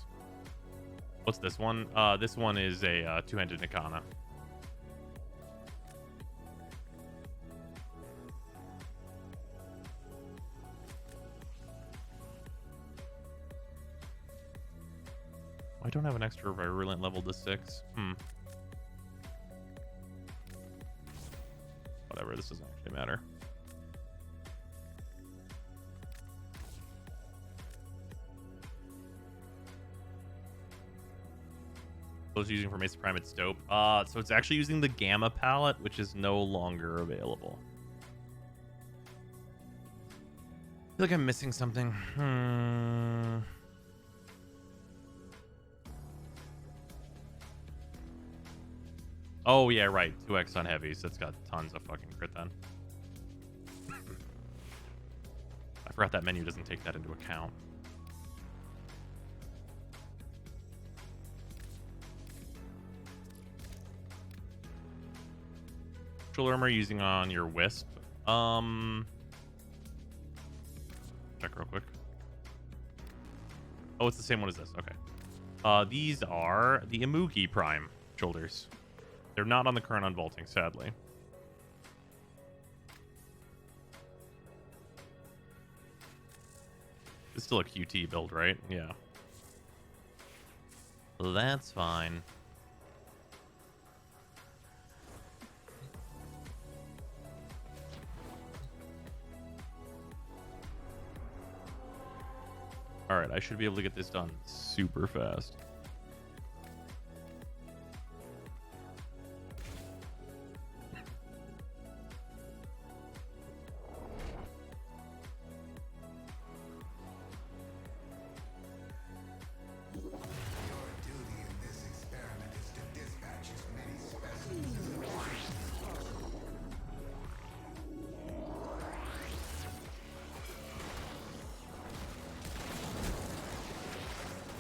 What's this one? This one is a two-handed Nikana. I don't have an extra virulent level to 6. Whatever, this doesn't actually matter. What was using for Mace Prime, it's dope. So it's actually using the Gamma palette, which is no longer available. I feel like I'm missing something. Oh, yeah, right. 2x on heavies. That's got tons of fucking crit then. I forgot that menu doesn't take that into account. Structural armor using on your Wisp. Check real quick. Oh, it's the same one as this. Okay. These are the Imugi Prime shoulders. They're not on the current unvaulting, sadly. It's still a QT build, right? Yeah. That's fine. All right, I should be able to get this done super fast.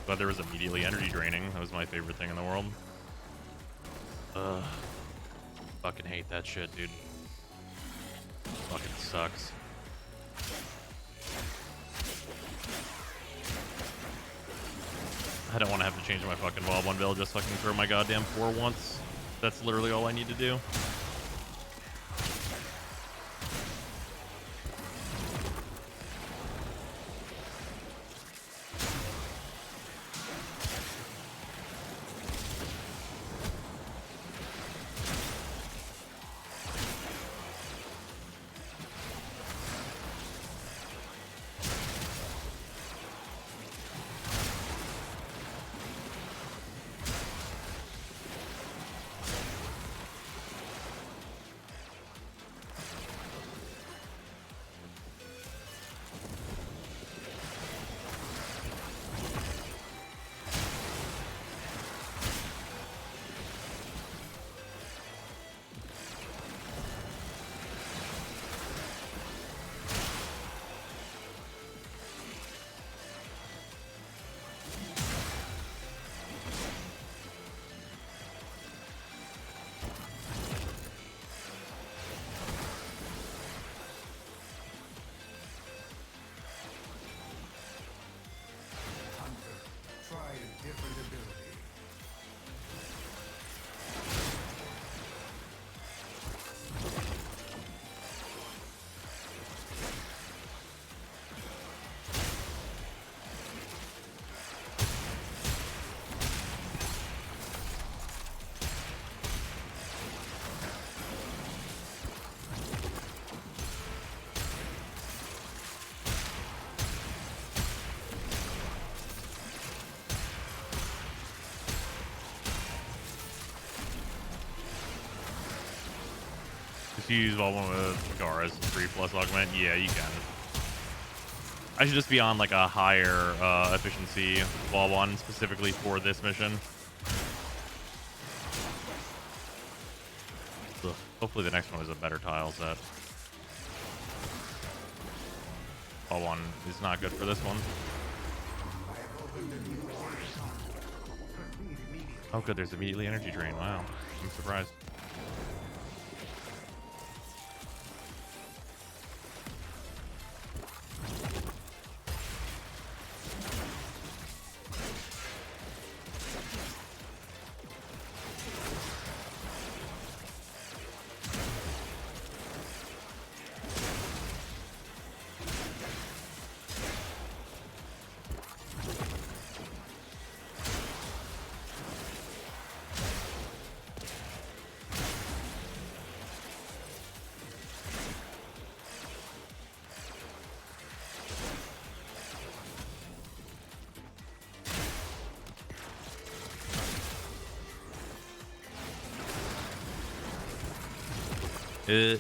But there was immediately energy draining. That was my favorite thing in the world. Ugh. Fucking hate that shit, dude. Fucking sucks. I don't want to have to change my fucking Wild 1 build just so I can throw my goddamn 4 once. That's literally all I need to do. If you use Wall 1 with Gara's 3+ augment, yeah, you can. I should just be on like a higher efficiency Wall 1 specifically for this mission. Ugh. Hopefully the next one is a better tile set. Wall 1 is not good for this one. Oh good, there's immediately energy drain. Wow, I'm surprised. Is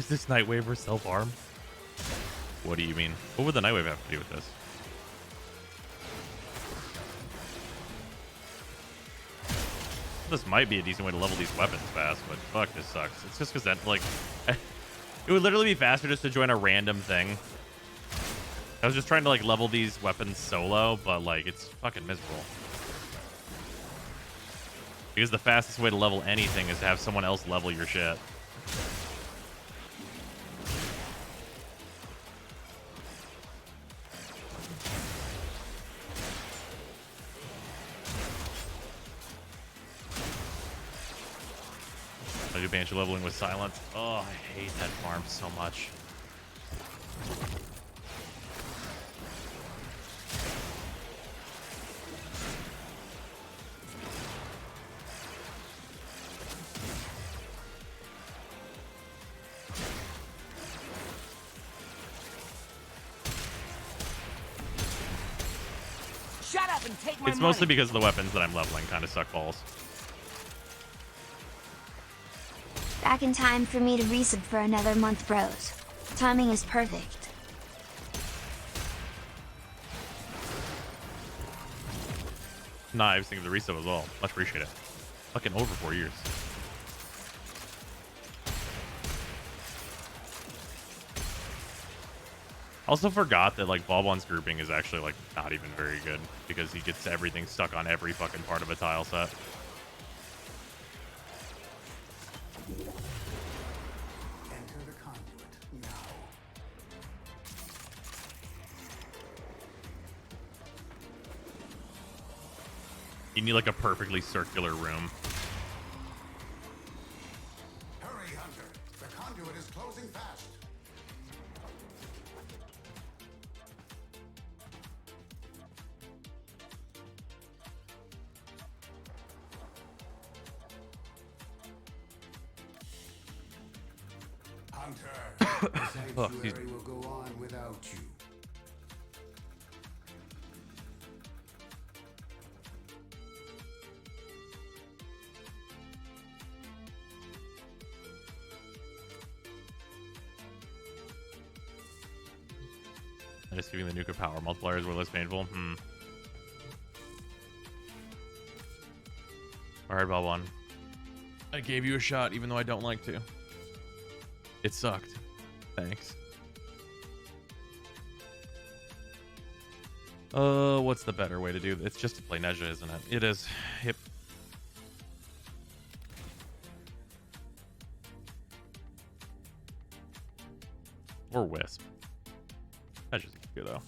this Nightwave or self-arm? What do you mean? What would the Nightwave have to do with this? This might be a decent way to level these weapons fast, but fuck, this sucks. It's just because that, like... it would literally be faster just to join a random thing. I was just trying to, like, level these weapons solo, but, like, it's fucking miserable. Because the fastest way to level anything is to have someone else level your shit. I do Banshee leveling with silence. Oh, I hate that farm so much. Shut up and take my It's money. mostly because of the weapons that I'm leveling kind of suck balls. Back in time for me to resub for another month, bros. Timing is perfect. Knives, thank you for the resub as well. Much appreciate it. Fucking over 4 years. Also forgot that like Balbon's grouping is actually like not even very good because he gets everything stuck on every fucking part of a tile set. Enter the conduit now. You need like a perfectly circular room. Hurry, Hunter. The conduit is closing fast. Hunter, the Oh, excuse sanctuary will go on without you. Just giving the nuke power multipliers were less painful. Alright, Balbon. I gave you a shot even though I don't like to. It sucked. Thanks. What's the better way to do this? It's just to play Nezha, isn't it? It is. Yep. Or Wisp. Nezha's good though.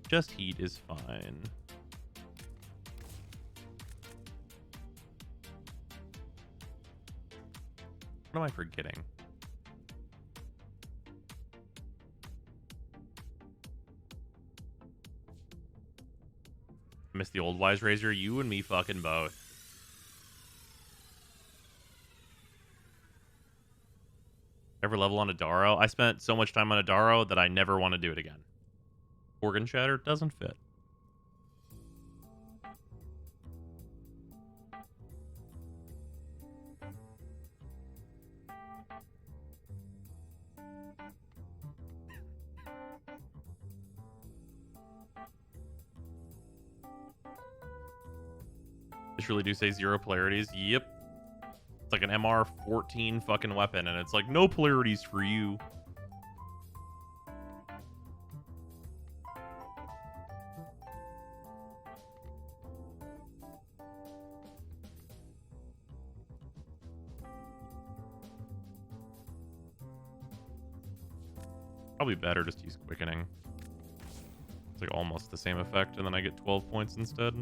Just heat is fine. What am I forgetting? Miss the old Wise Razor. You and me fucking both. Ever level on Adaro? I spent so much time on Adaro that I never want to do it again. Organ Shatter doesn't fit. Just really do say 0 polarities. Yep. It's like an MR14 fucking weapon, and it's like, no polarities for you. Probably better just use Quickening. It's like almost the same effect, and then I get 12 points instead.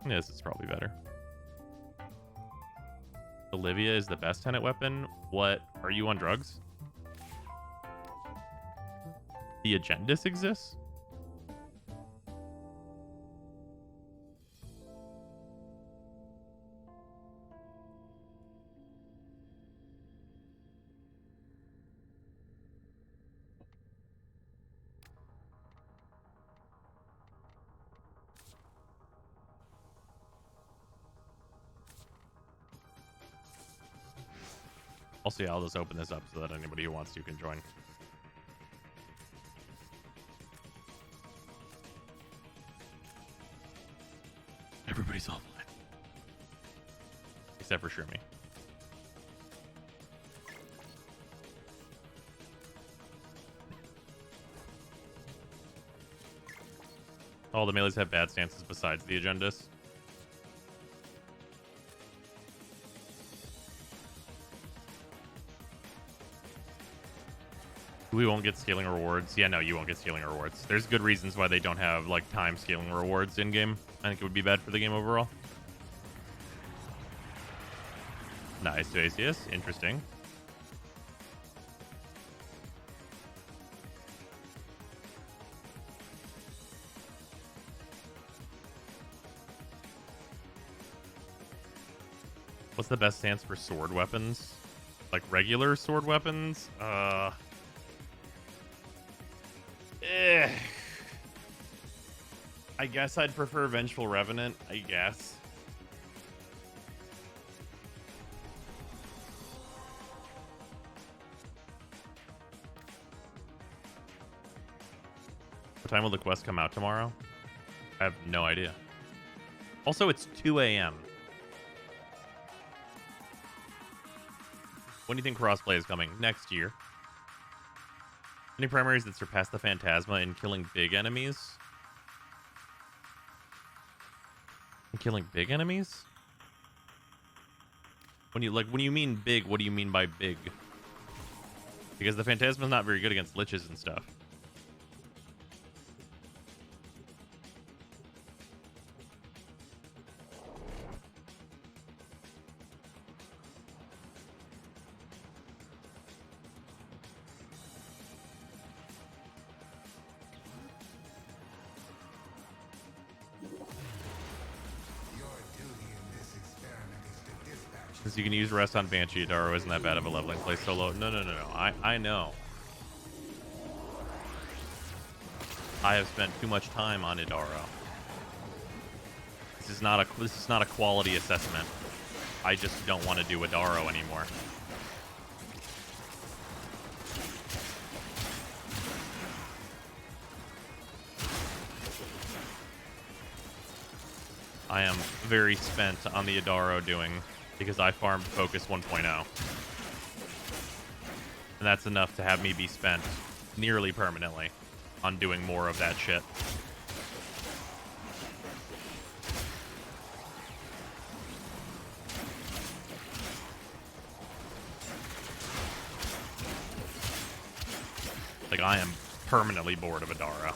Yeah, this is probably better. Olivia is the best tenant weapon. What? Are you on drugs? The Agendus exists? Also, yeah, I'll just open this up so that anybody who wants to can join. Everybody's offline. Except for Shrimmy. All the melees have bad stances besides the Agendus. We won't get scaling rewards. Yeah, no, you won't get scaling rewards. There's good reasons why they don't have, like, time scaling rewards in-game. I think it would be bad for the game overall. Nice to ACS. Interesting. What's the best stance for sword weapons? Like, regular sword weapons? I guess I'd prefer Vengeful Revenant, I guess. What time will the quest come out tomorrow? I have no idea. Also, it's 2 a.m. When do you think crossplay is coming? Next year. Any primaries that surpass the Phantasma in killing big enemies? In killing big enemies? When you mean big, what do you mean by big? Because the Phantasma's not very good against liches and stuff. You can use rest on Banshee. Daro isn't that bad of a leveling play solo. No. I know. I have spent too much time on Idaro. This is not a quality assessment. I just don't want to do Idaro anymore. I am very spent on the Idaro doing because I farmed Focus 1.0. And that's enough to have me be spent nearly permanently on doing more of that shit. Like, I am permanently bored of Idaro.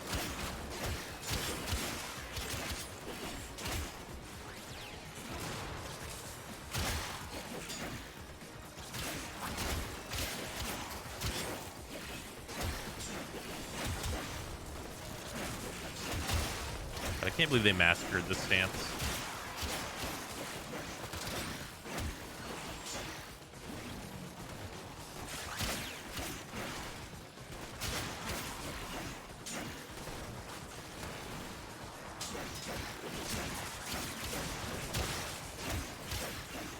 I can't believe they massacred this stance.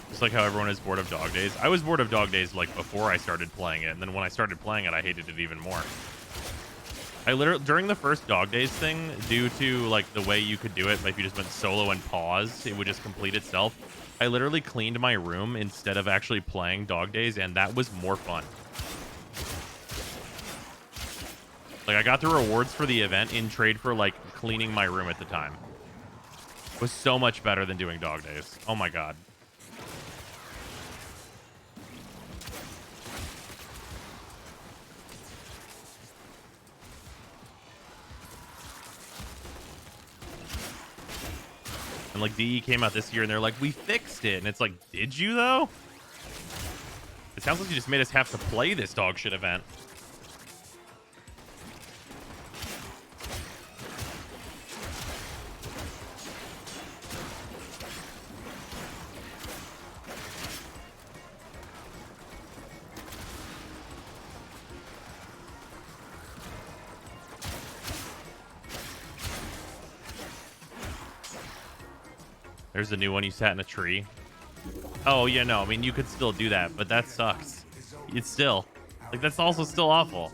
Just like how everyone is bored of Dog Days. I was bored of Dog Days like before I started playing it, and then when I started playing it, I hated it even more. I literally, during the first Dog Days thing, due to like the way you could do it, like if you just went solo and pause, it would just complete itself. I literally cleaned my room instead of actually playing Dog Days, and that was more fun. Like, I got the rewards for the event in trade for like cleaning my room at the time. It was so much better than doing Dog Days. Oh my god. And like DE came out this year and they're like, we fixed it. And it's like, did you though? It sounds like you just made us have to play this dog shit event. There's the new one. You sat in a tree. Oh, yeah, no. I mean, you could still do that, but that sucks. It's still... Like, that's also still awful.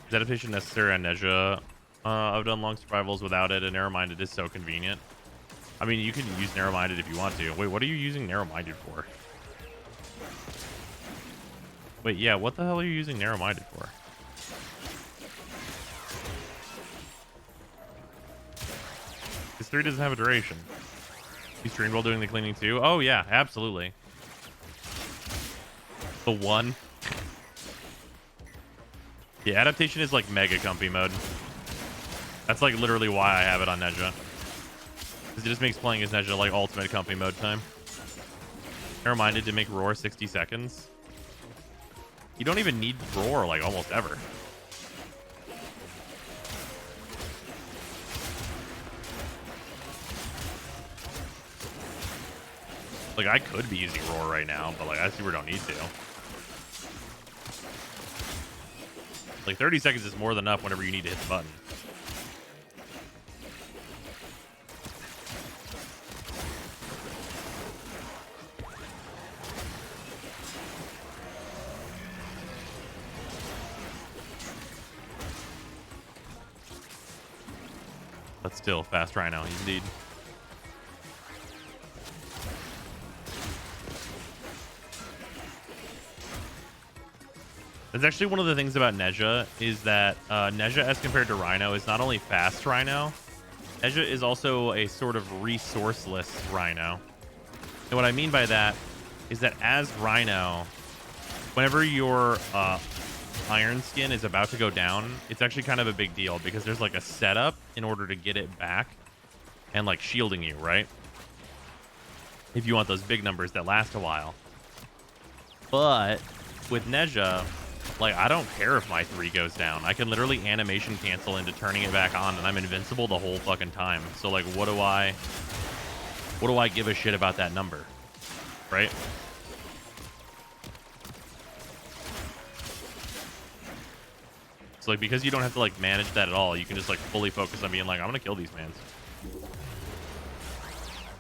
Is adaptation necessary on Nezha? I've done long survivals without it, and narrow-minded is so convenient. I mean, you can use narrow-minded if you want to. Wait, what are you using narrow-minded for? Wait, yeah, what the hell are you using narrow-minded for? This 3 doesn't have a duration. You streamed while doing the cleaning too? Oh, yeah, absolutely. The 1. Yeah, adaptation is like mega comfy mode. That's like literally why I have it on Nezha. Because it just makes playing as Nezha like ultimate comfy mode time. Narrow-minded to make roar 60 seconds. You don't even need roar like almost ever. Like I could be using roar right now, but like I super don't need to. Like 30 seconds is more than enough whenever you need to hit the button. But still, fast Rhino, indeed. That's actually one of the things about Nezha is that Nezha, as compared to Rhino, is not only fast Rhino, Nezha is also a sort of resourceless Rhino. And what I mean by that is that as Rhino, whenever your iron skin is about to go down, it's actually kind of a big deal because there's like a setup in order to get it back and like shielding you, right? If you want those big numbers that last a while. But with Nezha, like, I don't care if my 3 goes down. I can literally animation cancel into turning it back on, and I'm invincible the whole fucking time. So, like, what do I give a shit about that number? Right? So, like, because you don't have to, like, manage that at all, you can just, like, fully focus on being like, I'm gonna kill these mans.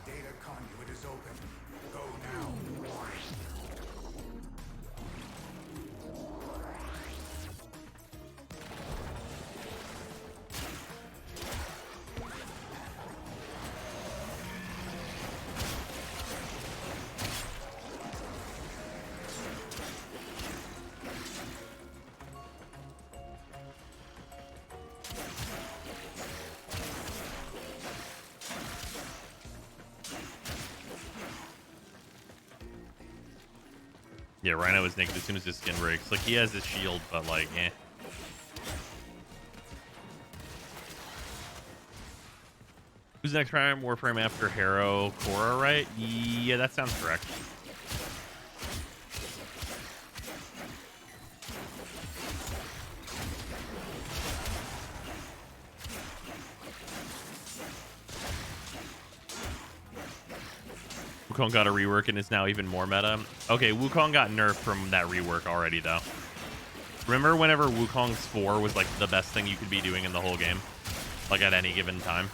Data conduit is open. Go now. Yeah, Rhino is naked as soon as his skin breaks. Like, he has his shield, but, like, eh. Who's next prime? Warframe after Harrow Korra, right? Yeah, that sounds correct. Wukong got a rework and is now even more meta. Okay, Wukong got nerfed from that rework already, though. Remember whenever Wukong's 4 was, like, the best thing you could be doing in the whole game? Like, at any given time?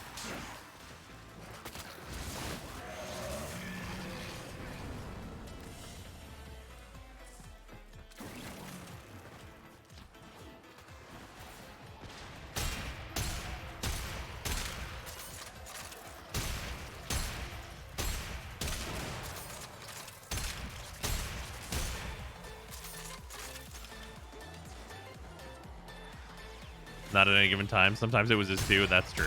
not at any given time. Sometimes it was his 2. That's true.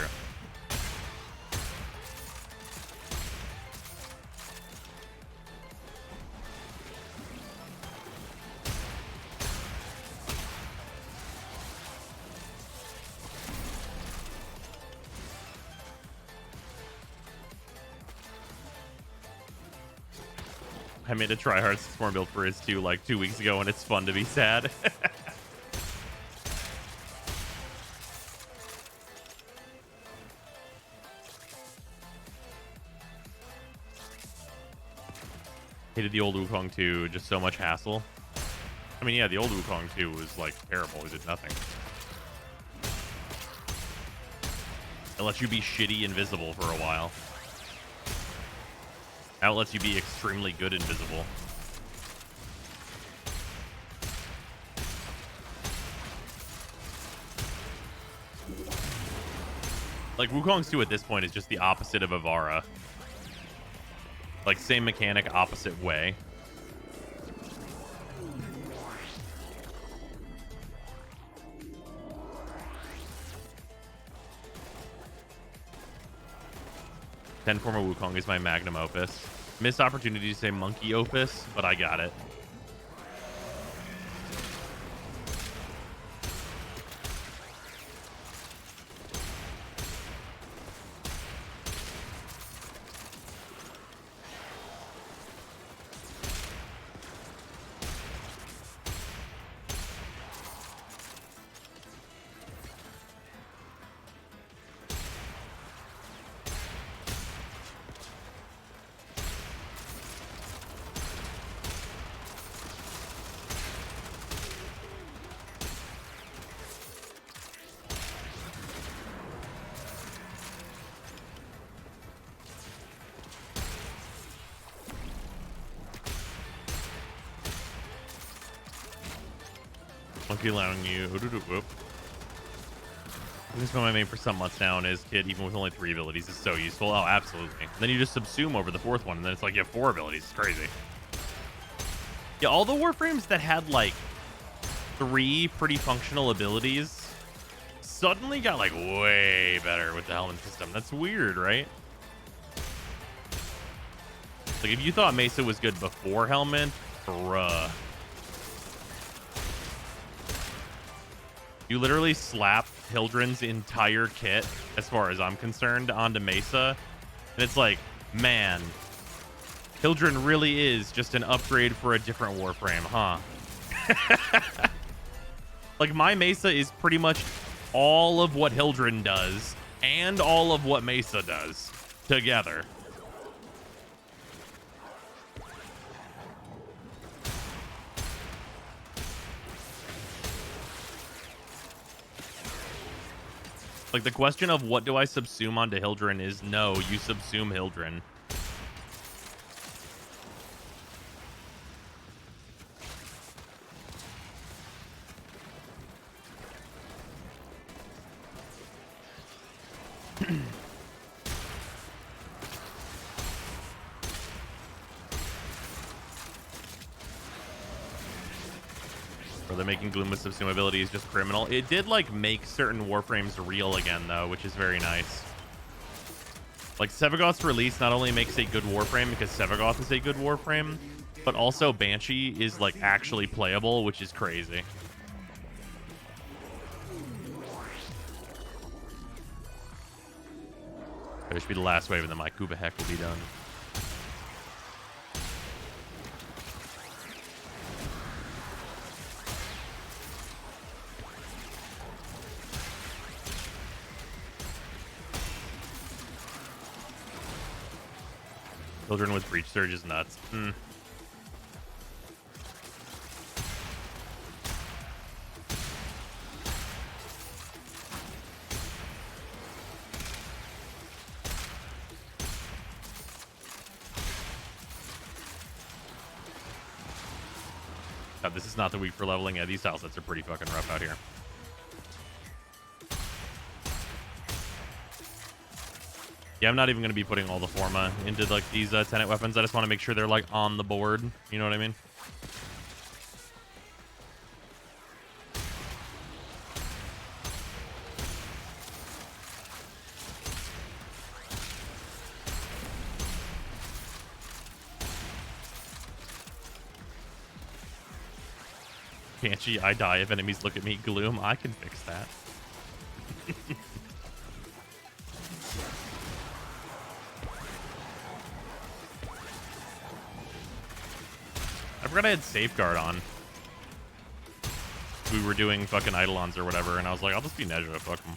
I made a tryhard Storm build for his 2 like 2 weeks ago, and it's fun to be sad. Hated the old Wukong 2, just so much hassle. I mean, yeah, the old Wukong 2 was like terrible. It did nothing. It lets you be shitty invisible for a while. Now it lets you be extremely good invisible. Like, Wukong's 2 at this point is just the opposite of Avara. Like, same mechanic, opposite way. Ten form of Wukong is my magnum opus. Missed opportunity to say monkey opus, but I got it. Monkey allowing you. Whoop. This has been my main for some months now, and his kid, even with only 3 abilities, is so useful. Oh, absolutely. And then you just subsume over the 4th one, and then it's like you have 4 abilities. It's crazy. Yeah, all the Warframes that had like 3 pretty functional abilities suddenly got like way better with the helmet system. That's weird, right? Like, if you thought Mesa was good before helmet, bruh. You literally slap Hildren's entire kit, as far as I'm concerned, onto Mesa. And it's like, man, Hildren really is just an upgrade for a different Warframe, huh? Like, my Mesa is pretty much all of what Hildren does and all of what Mesa does together. Like, the question of what do I subsume onto Hildren is no, you subsume Hildren. They're making Gloom with subsume ability is just criminal. It did like make certain Warframes real again though, which is very nice. Like, Sevagoth's release not only makes a good Warframe because Sevagoth is a good Warframe, but also Banshee is like actually playable, which is crazy. This should be the last wave and then my Kuva Heck will be done. Children with Breach Surge is nuts. God, this is not the week for leveling. Yeah, these tile sets are pretty fucking rough out here. Yeah, I'm not even going to be putting all the Forma into like these Tenet weapons. I just want to make sure they're like on the board. You know what I mean? Banshee, I die if enemies look at me. Gloom, I can fix that. I forgot I had Safeguard on. We were doing fucking Eidolons or whatever, and I was like, I'll just be Nezha, fuck them.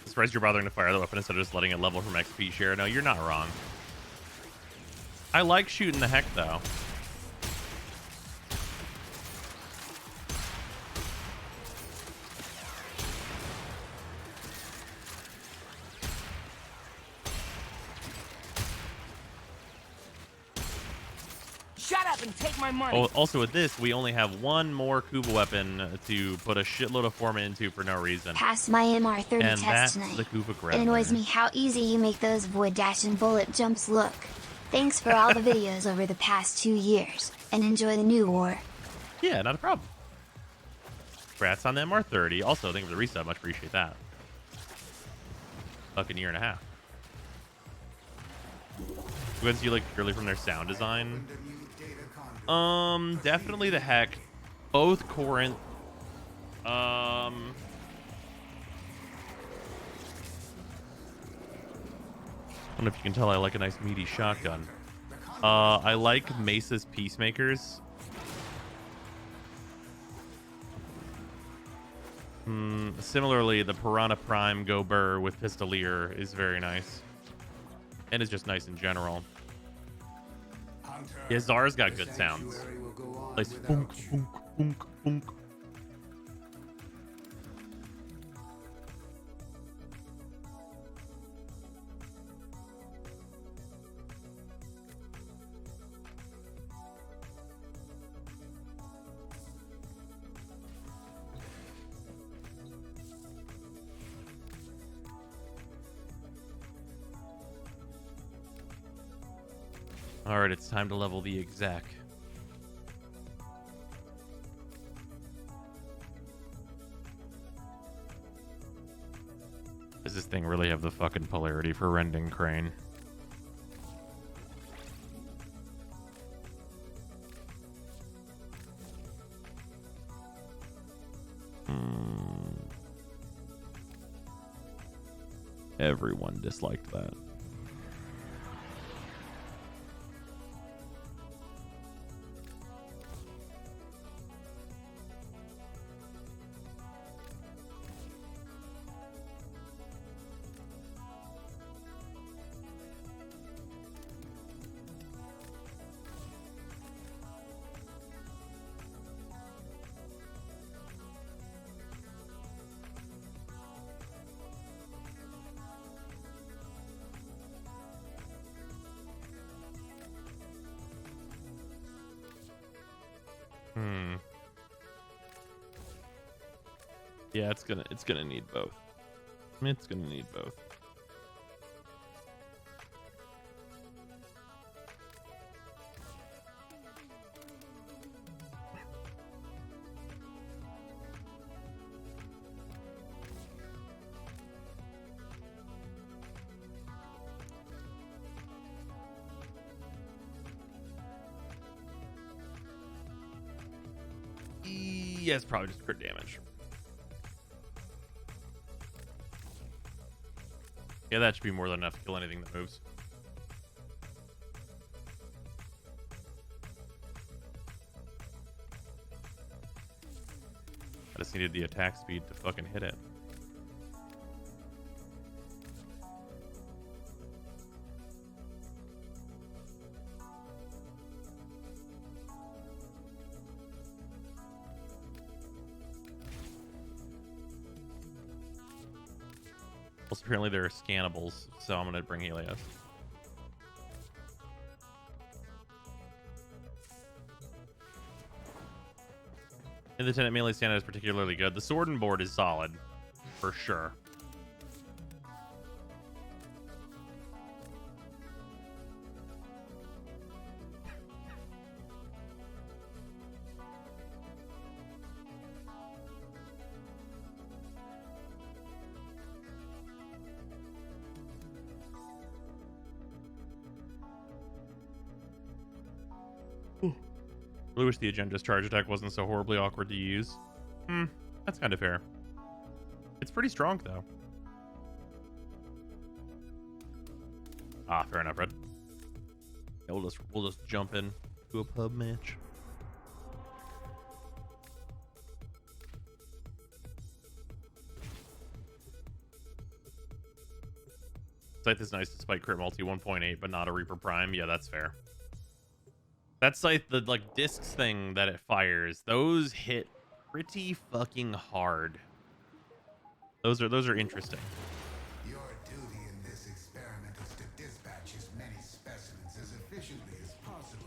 Surprised you're bothering to fire the weapon instead of just letting it level from XP share. No, you're not wrong. I like shooting the heck, though. Shut up and take my money. Oh, also with this, we only have one more Kuba weapon to put a shitload of form into for no reason. Passed my MR30 And test that's tonight. the Kuba It annoys Gremlin. me how easy you make those void dash and bullet jumps look. Thanks for all the videos over the past 2 years, and enjoy the new war. Yeah, not a problem. Congrats on the MR30. Also, thank you for the resub. Much appreciate that. Fucking year and a half. What do you like purely from their sound design? Definitely the heck. Both Corinth. I don't know if you can tell I like a nice meaty shotgun. I like Mesa's Peacemakers. Similarly, the Piranha Prime Go Burr with Pistolier is very nice. And it's just nice in general. Yeah, Zara's got good sounds. Like boonk, boonk, boonk, boonk. Alright, it's time to level the exec. Does this thing really have the fucking polarity for Rending Crane? Everyone disliked that. Yeah, it's gonna need both. It's gonna need both. Yeah, it's probably just crit damage. Yeah, that should be more than enough to kill anything that moves. I just needed the attack speed to fucking hit it. Plus, apparently there are scannables, so I'm gonna bring Helios. And the Lieutenant melee stand is particularly good. The sword and board is solid, for sure. Really wish the Agenda's charge attack wasn't so horribly awkward to use. That's kind of fair. It's pretty strong, though. Ah, fair enough, Red. Yeah, we'll just jump in to a pub match. Scythe is nice despite crit multi 1.8, but not a Reaper Prime. Yeah, that's fair. That Scythe, the like discs thing that it fires, those hit pretty fucking hard. Those are interesting. Your duty in this experiment is to dispatch as many specimens as efficiently as possible.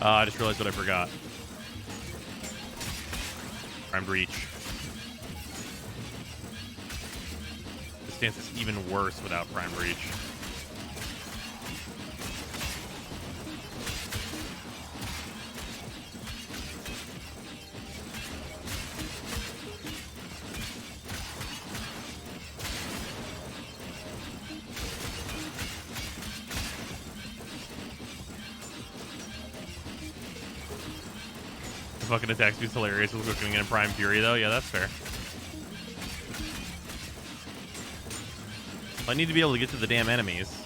I just realized what I forgot. Prime Breach. This stance is even worse without Prime Breach. Fucking attack speed's hilarious with cooking in Prime Fury, though. Yeah, that's fair. I need to be able to get to the damn enemies.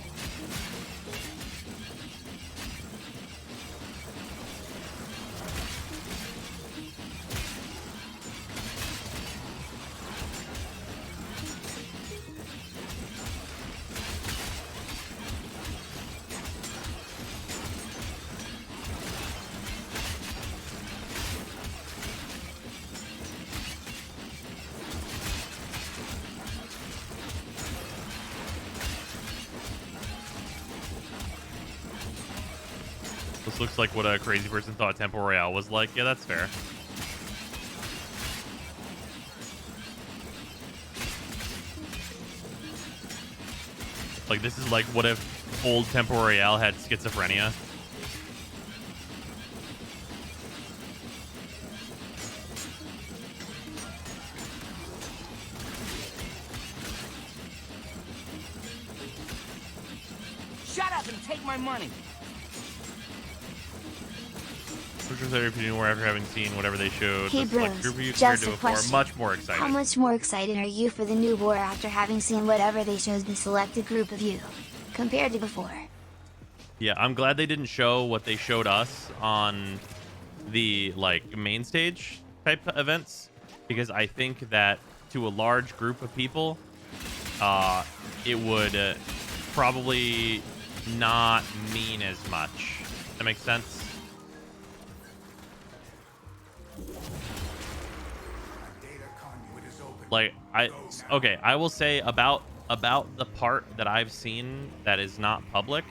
This looks like what a crazy person thought Tempo Royale was like. Yeah, that's fair. Like, this is like what if old Tempo Royale had schizophrenia. Shut up and take my money. Which was their opinion more after having seen whatever they showed. Hey The select bros, group of you compared just to a before. question. Much more excited. How much more excited are you for the new war after having seen whatever they showed the selected group of you, compared to before? Yeah, I'm glad they didn't show what they showed us on the like main stage type events, because I think that to a large group of people, it would probably not mean as much. That makes sense. Data conduit is open. Like I will say about the part that I've seen that is not public.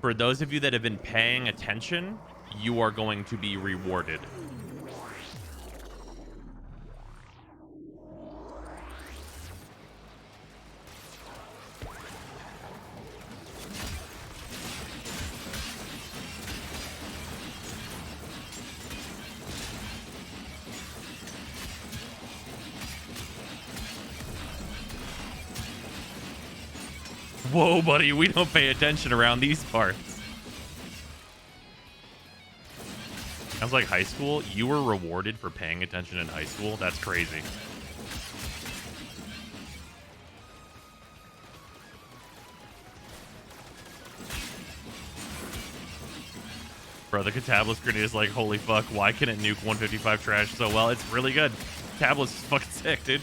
For those of you that have been paying attention, you are going to be rewarded. Whoa, buddy, we don't pay attention around these parts. Sounds like high school. You were rewarded for paying attention in high school? That's crazy. Bro, the Catabolist grenade is like, holy fuck, why can it nuke 155 trash so well? It's really good. Catabolist is fucking sick, dude.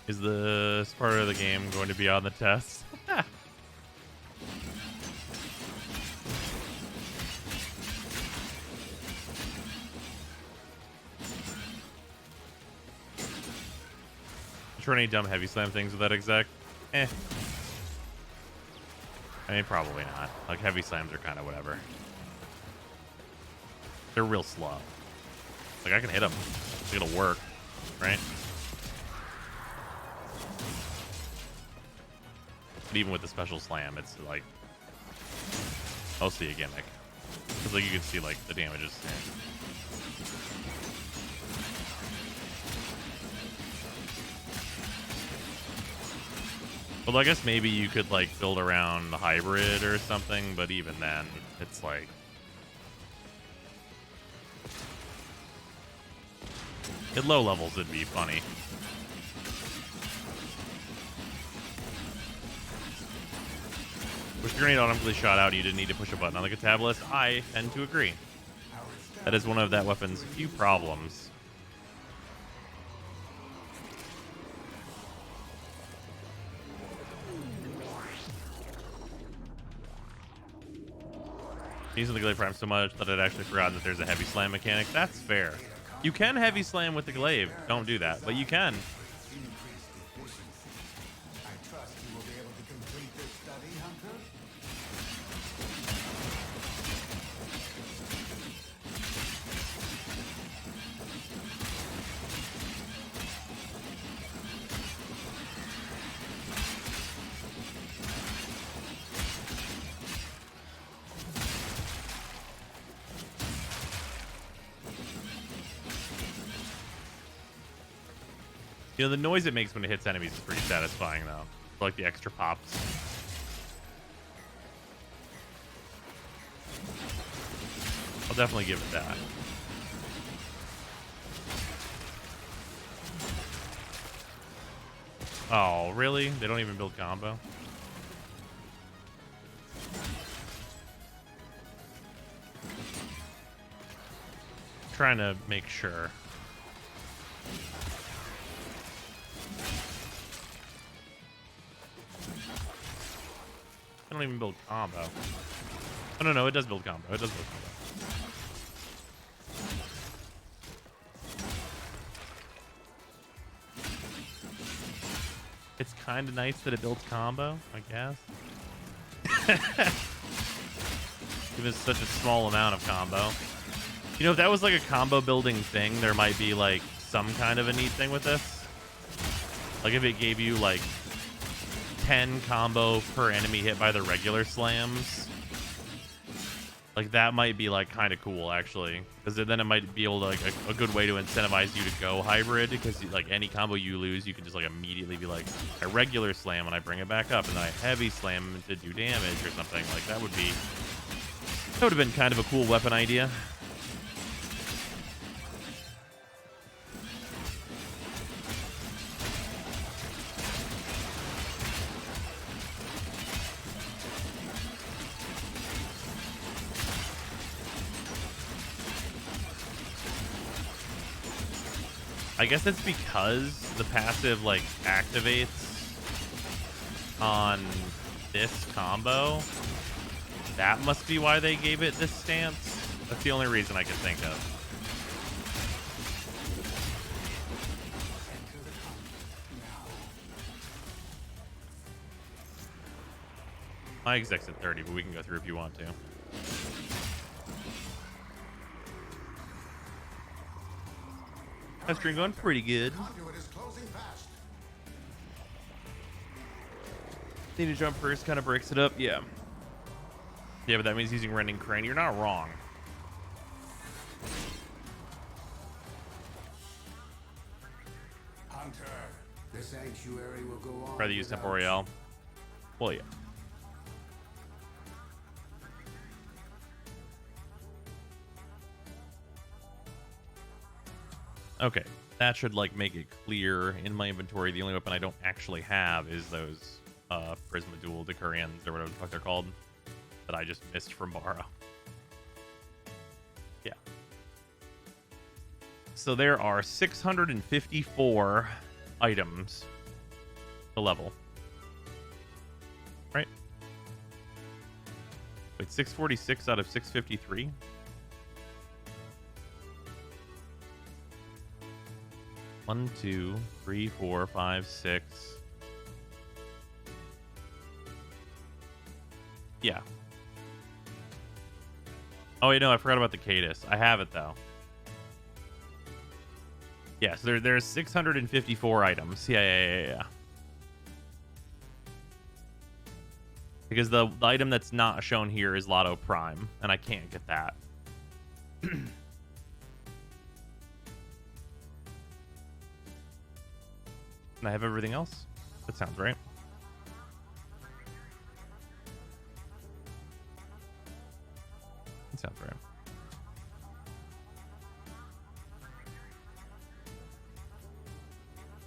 Is this part of the game going to be on the test? Try any dumb heavy slam things with that exec? I mean, probably not. Like, heavy slams are kind of whatever. They're real slow. Like, I can hit them. It'll work, right? But even with the special slam, it's like mostly a gimmick. Because like you can see like the damage is. Well, I guess maybe you could like build around the hybrid or something, but even then, it's like at low levels it'd be funny. Push the grenade automatically shot out, you didn't need to push a button on the catabolist. I tend to agree. That is one of that weapon's few problems. Using the Glaive Prime so much that I'd actually forgotten that there's a heavy slam mechanic. That's fair. You can heavy slam with the Glaive. Don't do that, but you can. Increased efficiency. I trust you will be able to complete this study, Hunter? You know, the noise it makes when it hits enemies is pretty satisfying, though. I like the extra pops. I'll definitely give it that. Oh, really? They don't even build combo? Trying to make sure. I don't even build combo. Oh, no, it does build combo. It does build combo. It's kind of nice that it builds combo, I guess. Even such a small amount of combo. You know, if that was like a combo building thing, there might be like some kind of a neat thing with this. Like if it gave you like 10 combo per enemy hit by the regular slams. Like that might be like kind of cool actually, because then it might be able to like a good way to incentivize you to go hybrid, because like any combo you lose, you can just like immediately be like, I regular slam and I bring it back up, and then I heavy slam to do damage or something. Like that would have been kind of a cool weapon idea. I guess it's because the passive like activates on this combo. That must be why they gave it this stance. That's the only reason I can think of. My exec's at 30, but we can go through if you want to. That stream going pretty good. Conduit is closing fast. Need to jump first, kind of breaks it up. Yeah. Yeah, but that means using Rending Crane. You're not wrong. Hunter, the sanctuary will go on. Rather use without Temporeal. Well, yeah. Okay, that should like make it clear. In my inventory, the only weapon I don't actually have is those Prisma Dual Decurions or whatever the fuck they're called that I just missed from Borrow. Yeah. So there are 654 items the level. Right? Wait, 646 out of 653? One, two, three, four, five, six. Yeah. Oh, wait, no, I forgot about the Cadus. I have it, though. Yeah, so there's 654 items. Yeah. Because the item that's not shown here is Lotto Prime, and I can't get that. And I have everything else? That sounds right. That sounds right.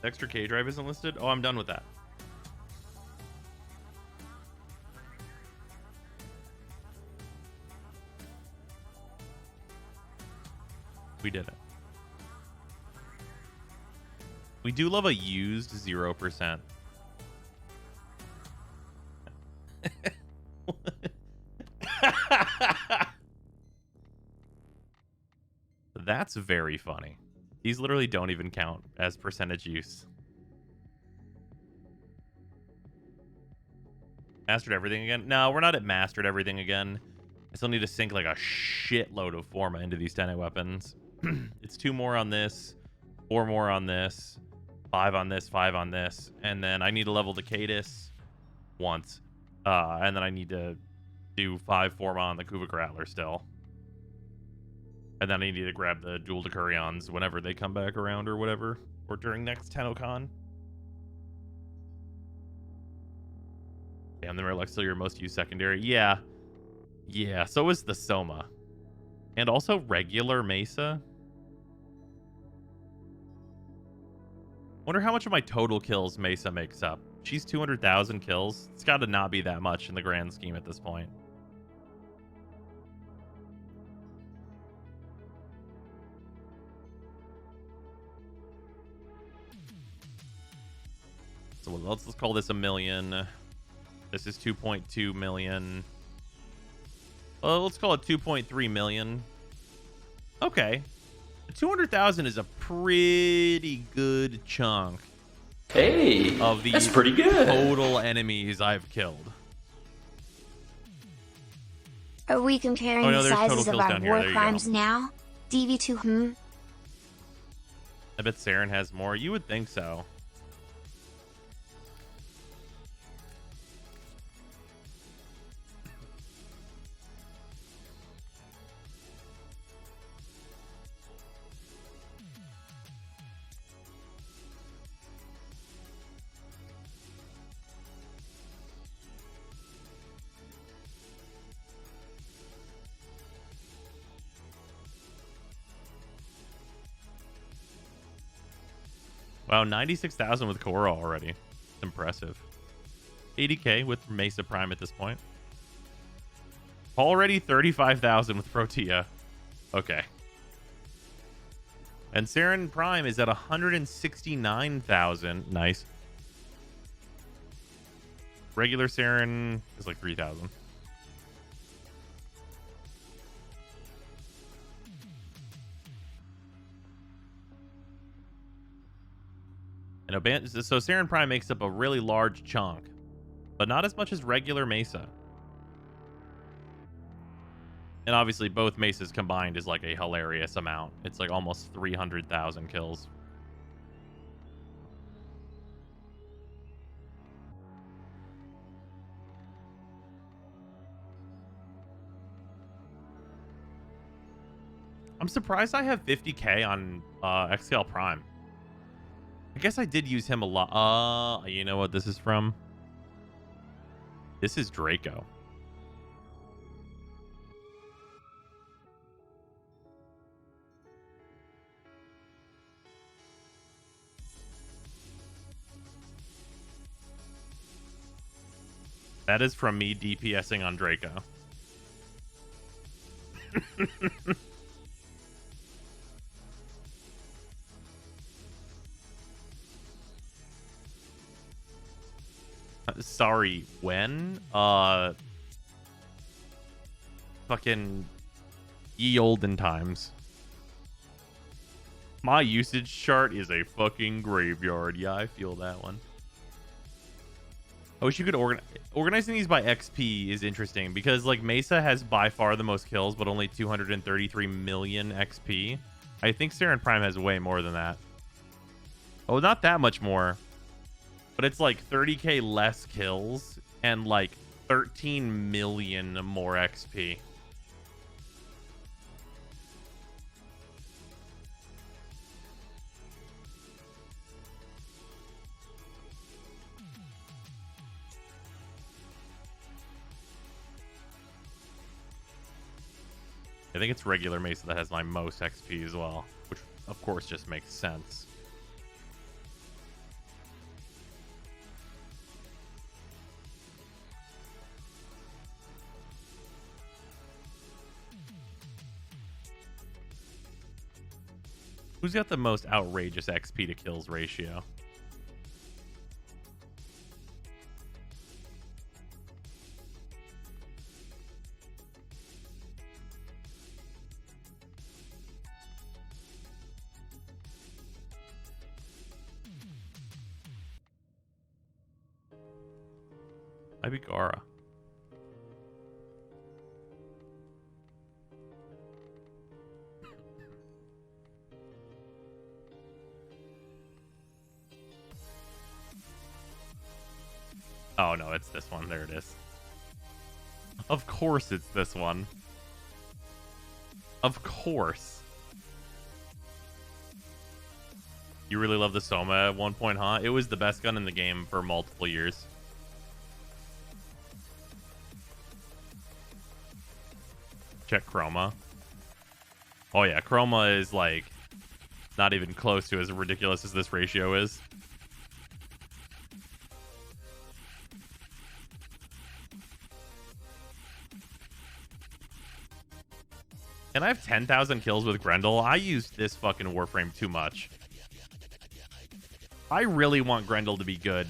The extra K drive isn't listed? Oh, I'm done with that. We did it. We do love a used 0%. That's very funny. These literally don't even count as percentage use. Mastered everything again? No, we're not at mastered everything again. I still need to sink like a shitload of Forma into these 10 weapons. It's 2 more on this, 4 more on this, 5 on this, 5 on this, and then I need to level the Cadus once. And then I need to do 5 Forma on the Kuvik Rattler still. And then I need to grab the Dual Decurions whenever they come back around or whatever. Or during next TennoCon. Damn, the Mirror still your most used secondary. Yeah. Yeah, so is the Soma. And also regular Mesa. Wonder how much of my total kills Mesa makes up. She's 200,000 kills. It's got to not be that much in the grand scheme at this point. So let's call this 1 million. This is 2.2 million. Let's call it 2.3 million. Okay. 200,000 is a pretty good chunk. Hey, of the that's pretty good. Total enemies I've killed. Are we comparing Oh, no, the there's sizes total of kills our down here. war There you crimes go. now? DV2, I bet Saren has more. You would think so. Wow, 96,000 with Korra already. Impressive. 80k with Mesa Prime at this point. Already 35,000 with Protea. Okay. And Saren Prime is at 169,000. Nice. Regular Saren is like 3,000. So Saren Prime makes up a really large chunk, but not as much as regular Mesa. And obviously both Mesas combined is like a hilarious amount. It's like almost 300,000 kills. I'm surprised I have 50k on XCL Prime. I guess I did use him a lot. You know what this is from? This is Draco. That is from me DPSing on Draco. sorry, when? Fucking ye olden times. My usage chart is a fucking graveyard. Yeah, I feel that one. I wish you could organizing these by XP is interesting because like Mesa has by far the most kills, but only 233 million XP. I think Saren Prime has way more than that. Oh, not that much more, but it's like 30k less kills and like 13 million more XP. I think it's regular Mesa that has my most XP as well, which of course just makes sense. Who's got the most outrageous XP to kills ratio? Might be Gara. Oh no, it's this one. There it is. Of course it's this one. Of course. You really love the Soma at one point, huh? It was the best gun in the game for multiple years. Check Chroma. Oh yeah, Chroma is like not even close to as ridiculous as this ratio is. And I have 10,000 kills with Grendel. I used this fucking Warframe too much. I really want Grendel to be good.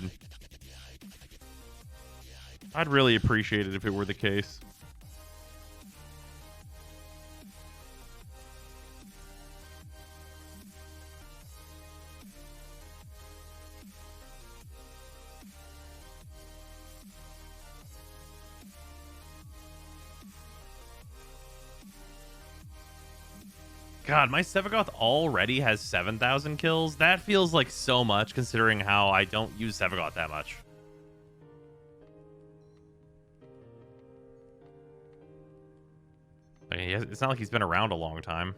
I'd really appreciate it if it were the case. God, my Sevagoth already has 7,000 kills. That feels like so much considering how I don't use Sevagoth that much. I mean, it's not like he's been around a long time.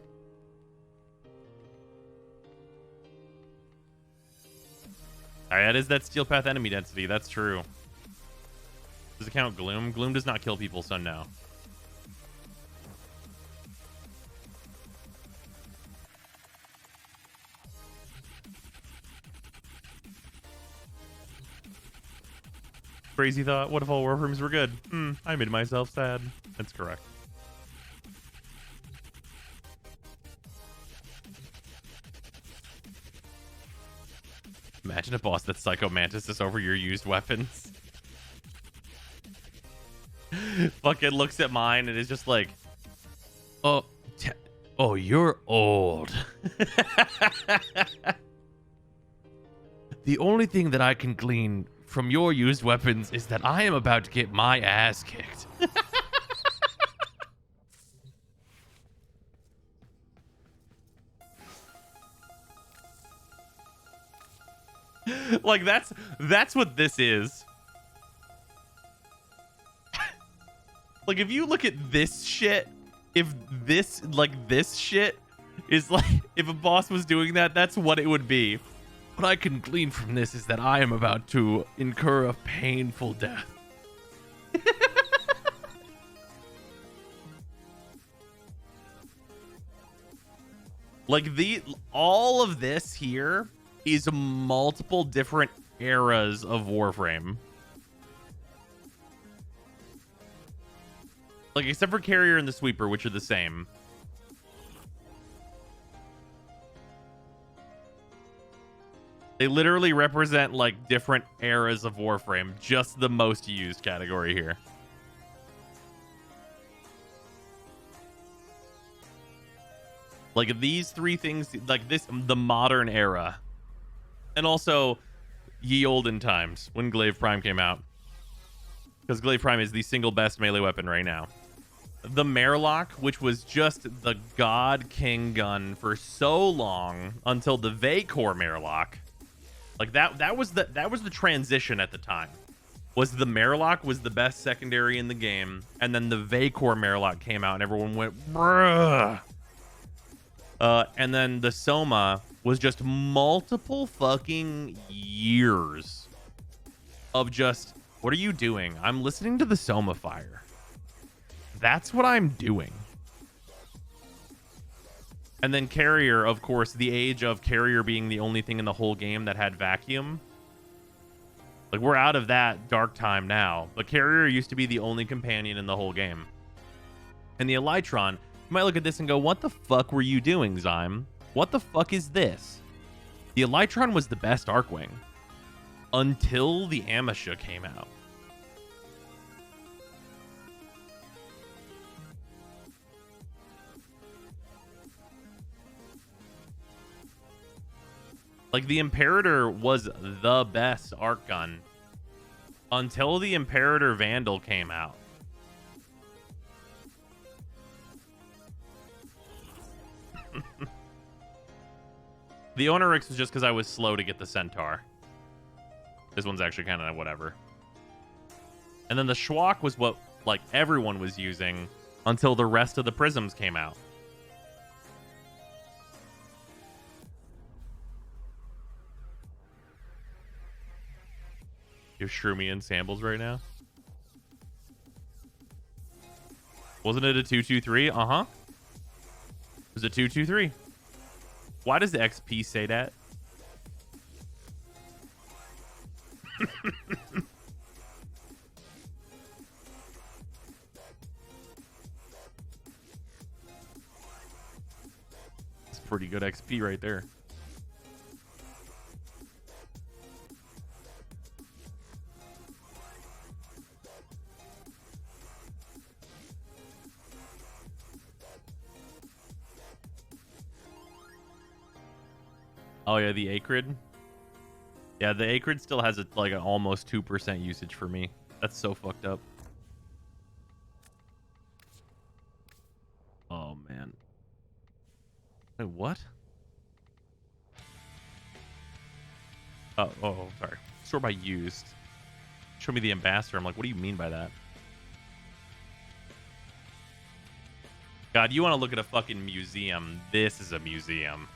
Alright, that is that Steel Path enemy density. That's true. Does it count Gloom? Gloom does not kill people, so no. Crazy thought. What if all Warframes were good? I made myself sad. That's correct. Imagine a boss that Psycho Mantis over your used weapons. Fucking looks at mine and is just like, oh, you're old. The only thing that I can glean from your used weapons is that I am about to get my ass kicked. Like that's what this is. Like if you look at this shit, if this shit is like if a boss was doing that, that's what it would be. What I can glean from this is that I am about to incur a painful death. Like all of this here is multiple different eras of Warframe. Like except for Carrier and the Sweeper, which are the same. They literally represent like different eras of Warframe. Just the most used category here. Like these three things, like this, the modern era. And also ye olden times when Glaive Prime came out. Because Glaive Prime is the single best melee weapon right now. The Marelock, which was just the God King gun for so long until the Vacor Marelock. Like that was the transition at the time. Was the Marelock was the best secondary in the game, and then the Vacor Marelock came out and everyone went, bruh. And then the Soma was just multiple fucking years of just, what are you doing? I'm listening to the Soma fire. That's what I'm doing. And then Carrier, of course, the age of Carrier being the only thing in the whole game that had vacuum. Like, we're out of that dark time now. But Carrier used to be the only companion in the whole game. And the Elytron, you might look at this and go, what the fuck were you doing, Zyme? What the fuck is this? The Elytron was the best Arcwing. Until the Amisha came out. Like, the Imperator was the best arc gun until the Imperator Vandal came out. The Onarix was just because I was slow to get the Centaur. This one's actually kind of whatever. And then the Schwalk was what, like, everyone was using until the rest of the Prisms came out. You're Shroomy and Sambles right now? Wasn't it a 223? Uh-huh. It was a 223. Why does the XP say that? It's pretty good XP right there. Oh yeah, the Acrid. Yeah, the Acrid still has a, like an almost 2% usage for me. That's so fucked up. Oh man. Wait, what? Oh, sorry. Sort by used. Show me the ambassador. I'm like, what do you mean by that? God, you want to look at a fucking museum? This is a museum.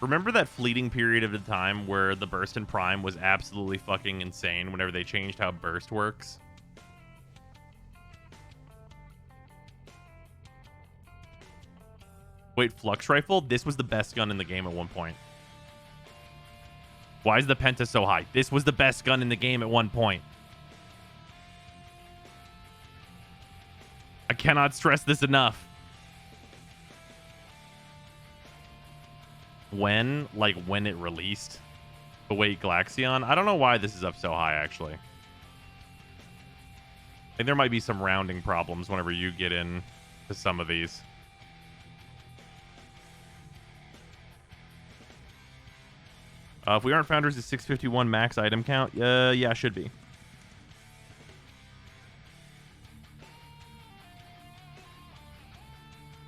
Remember that fleeting period of the time where the burst in Prime was absolutely fucking insane whenever they changed how burst works? Wait, Flux Rifle? This was the best gun in the game at one point. Why is the Penta so high? This was the best gun in the game at one point. I cannot stress this enough. When it released? Await Glaxion? I don't know why this is up so high, actually. I think there might be some rounding problems whenever you get in to some of these. If we aren't founders, is 651 max item count? Yeah, should be.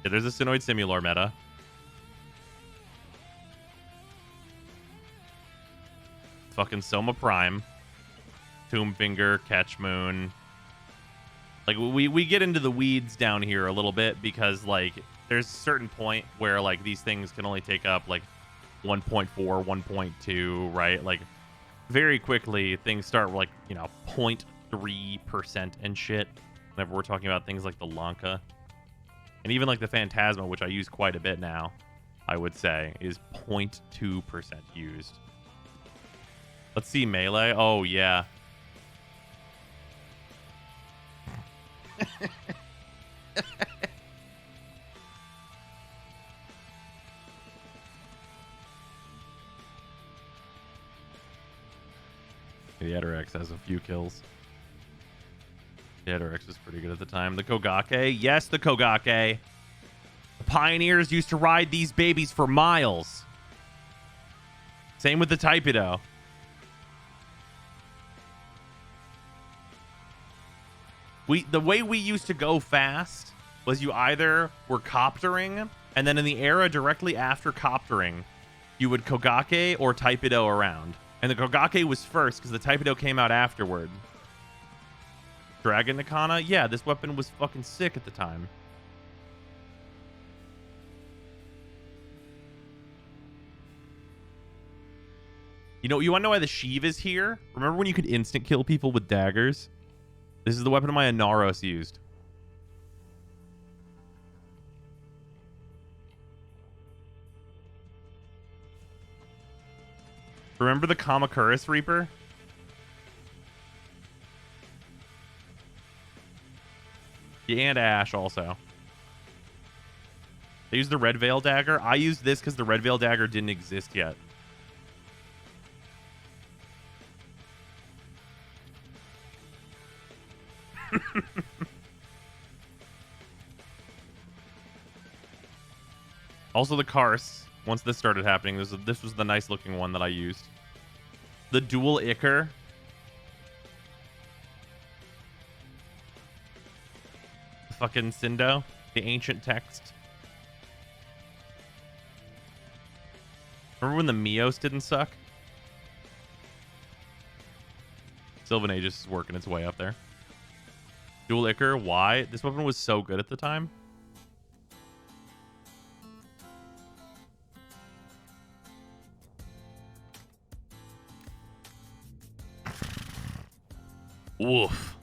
Yeah, there's a Synoid Simulor meta. Fucking Soma Prime. Tombfinger, Catchmoon. Like, we get into the weeds down here a little bit because, like, there's a certain point where, like, these things can only take up, like, 1.4, 1.2, right? Like, very quickly, things start, like, you know, 0.3% and shit. Whenever we're talking about things like the Lanka. And even, like, the Phantasma, which I use quite a bit now, I would say, is 0.2% used. Let's see Melee. Oh, yeah. The Edorex has a few kills. The Edorex was pretty good at the time. The Kogake. Yes, the Kogake. The Pioneers used to ride these babies for miles. Same with the Taipido. The way we used to go fast was you either were coptering, and then in the era directly after coptering, you would Kogake or Taipido around. And the Kogake was first because the Taipido came out afterward. Dragon Nikana? Yeah, this weapon was fucking sick at the time. You know, you want to know why the Sheev is here? Remember when you could instant kill people with daggers? This is the weapon my Inaros used. Remember the Kamakuris Reaper? Yeah, and Ash also. They used the Red Veil Dagger. I used this because the Red Veil Dagger didn't exist yet. Also the Karst. Once this started happening, this was the nice looking one that I used. The dual Ichor. Fucking Sindo. The ancient text. Remember when the Mios didn't suck? Sylvan Aegis is working its way up there. Dual Ichor. Why? This weapon was so good at the time. Woof.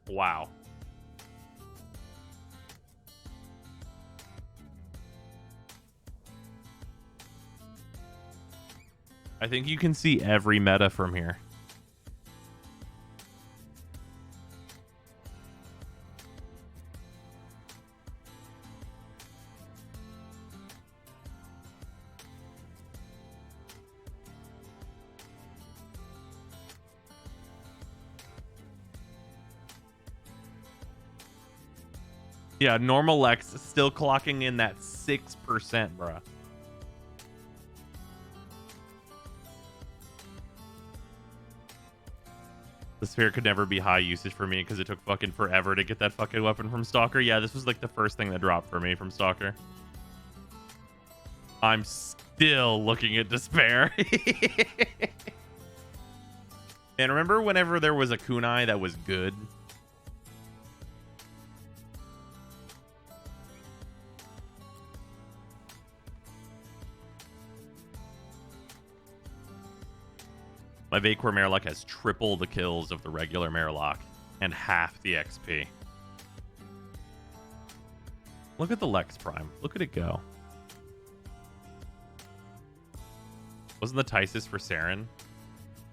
Wow. I think you can see every meta from here. Yeah, normal Lex is still clocking in that 6%, bruh. The Sphere could never be high usage for me because it took fucking forever to get that fucking weapon from Stalker. Yeah, this was like the first thing that dropped for me from Stalker. I'm still looking at Despair. And remember whenever there was a kunai that was good? My Vapor Merlock has triple the kills of the regular Merlock and half the XP. Look at the Lex Prime. Look at it go. Wasn't the Tysis for Saren?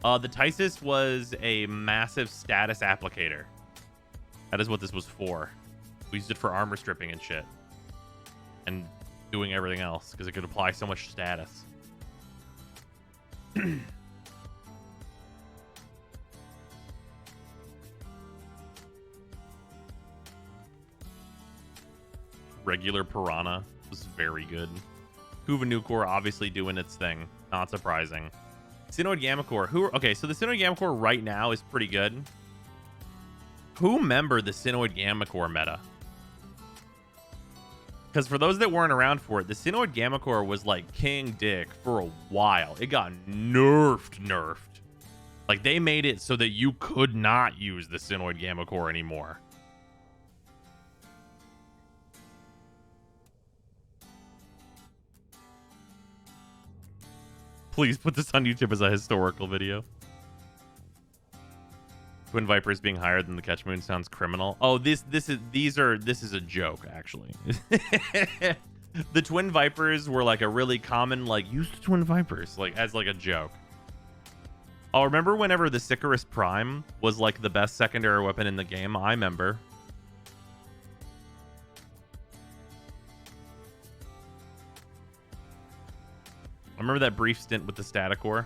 The Tysis was a massive status applicator. That is what this was for. We used it for armor stripping and shit. And doing everything else because it could apply so much status. Regular Piranha was very good. Kuva Nukor obviously doing its thing. Not surprising. Synoid Gammacore. Okay, so the Synoid Gammacore right now is pretty good. Who remembered the Synoid Gammacore meta? Because for those that weren't around for it, the Synoid Gammacore was like King Dick for a while. It got nerfed. Like they made it so that you could not use the Synoid Gammacore anymore. Please put this on YouTube as a historical video. Twin Vipers being higher than the Catch Moon sounds criminal. Oh, this is a joke, actually. The Twin Vipers were like a really common, like, use the Twin Vipers, like, as like a joke. Oh, remember whenever the Sicarus Prime was like the best secondary weapon in the game? I remember. I remember that brief stint with the Static Ore.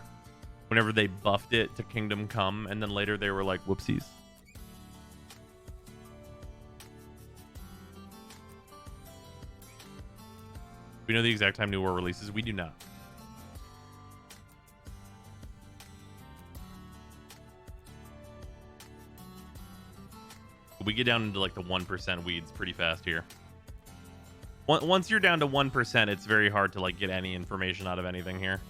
Whenever they buffed it to Kingdom Come, and then later they were like, whoopsies. We know the exact time New War releases. We do not. We get down into like the 1% weeds pretty fast here. Once you're down to 1%, it's very hard to like get any information out of anything here.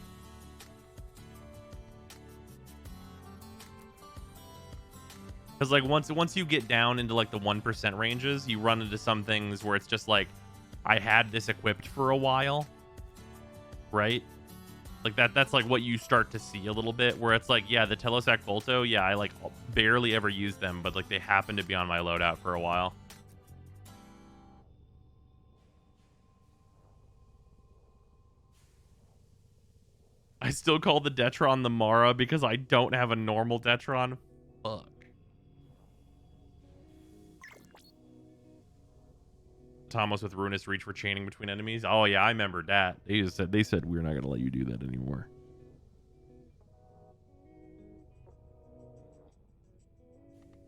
Because like once you get down into like the 1% ranges, you run into some things where it's just like, I had this equipped for a while, right? Like that's like what you start to see a little bit, where it's like, yeah, the Telesac Volto, yeah, I like barely ever use them, but like they happen to be on my loadout for a while. I still call the Detron the Mara because I don't have a normal Detron. Fuck. Thomas with Ruinous Reach for chaining between enemies. Oh yeah, I remember that. They said we're not gonna let you do that anymore.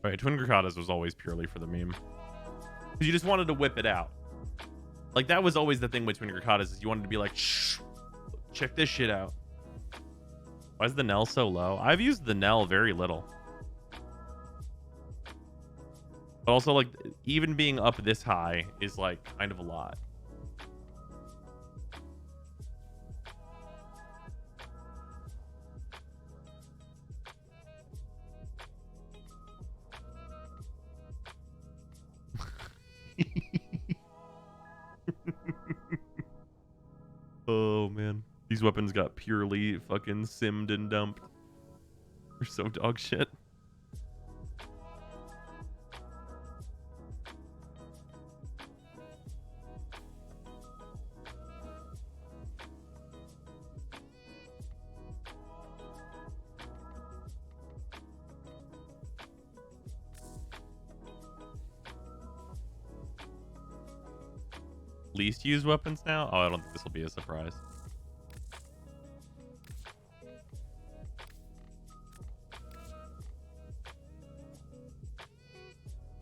Right, Twin Grakatas was always purely for the meme. Because you just wanted to whip it out. Like that was always the thing with Twin Grakatas, is you wanted to be like, shh, check this shit out. Why is the Nell so low? I've used the Nell very little. But also, like, even being up this high is, like, kind of a lot. Oh, man. These weapons got purely fucking simmed and dumped. They're so dog shit. Least used weapons now? Oh, I don't think this will be a surprise.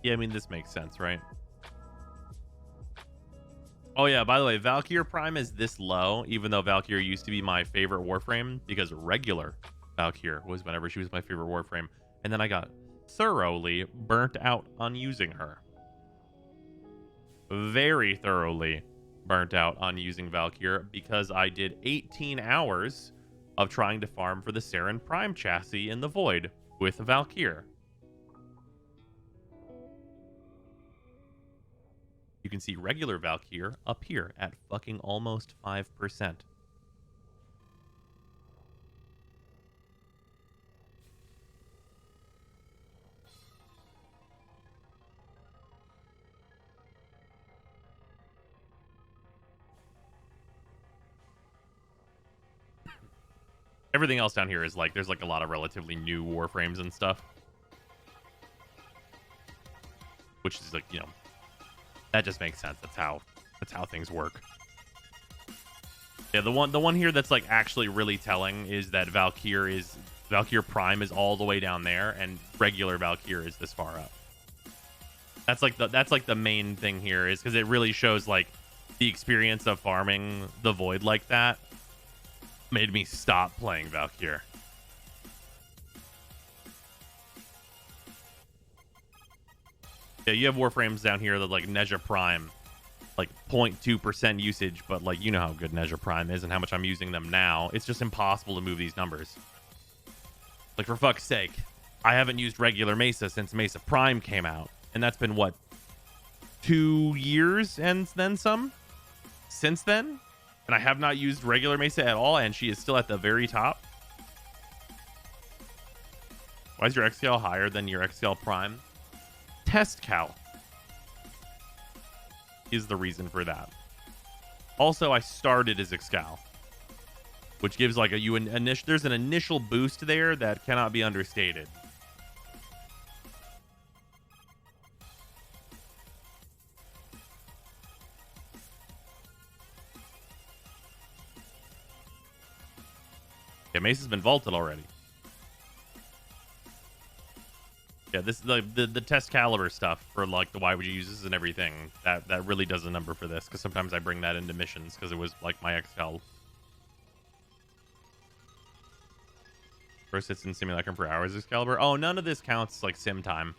Yeah, I mean, this makes sense, right? Oh yeah, by the way, Valkyr Prime is this low, even though Valkyr used to be my favorite Warframe, because regular Valkyr was whenever she was my favorite Warframe. And then I got thoroughly burnt out on using her. Very thoroughly burnt out on using Valkyr because I did 18 hours of trying to farm for the Saren Prime chassis in the Void with Valkyr. You can see regular Valkyr up here at fucking almost 5%. Everything else down here is like, there's like a lot of relatively new Warframes and stuff. Which is like, you know, that just makes sense. That's how things work. Yeah, the one here that's like actually really telling is that Valkyr Prime is all the way down there and regular Valkyr is this far up. That's like the main thing here, is because it really shows like the experience of farming the Void like that made me stop playing Valkyr. Yeah, you have Warframes down here that like Nezha Prime, like 0.2% usage, but like you know how good Nezha Prime is and how much I'm using them now. It's just impossible to move these numbers. Like for fuck's sake, I haven't used regular Mesa since Mesa Prime came out, and that's been what, 2 years and then some since then, and I have not used regular Mesa at all, and she is still at the very top. Why is your XCal higher than your XCal Prime? Test Cal is the reason for that. Also, I started as Excal. which gives like there's an initial boost there that cannot be understated. Yeah, Mace has been vaulted already. Yeah, this is the test caliber stuff for like the why would you use this and everything. That really does a number for this, because sometimes I bring that into missions because it was like my XCal. First hits in Simulacrum for hours Excalibur. Oh, none of this counts like sim time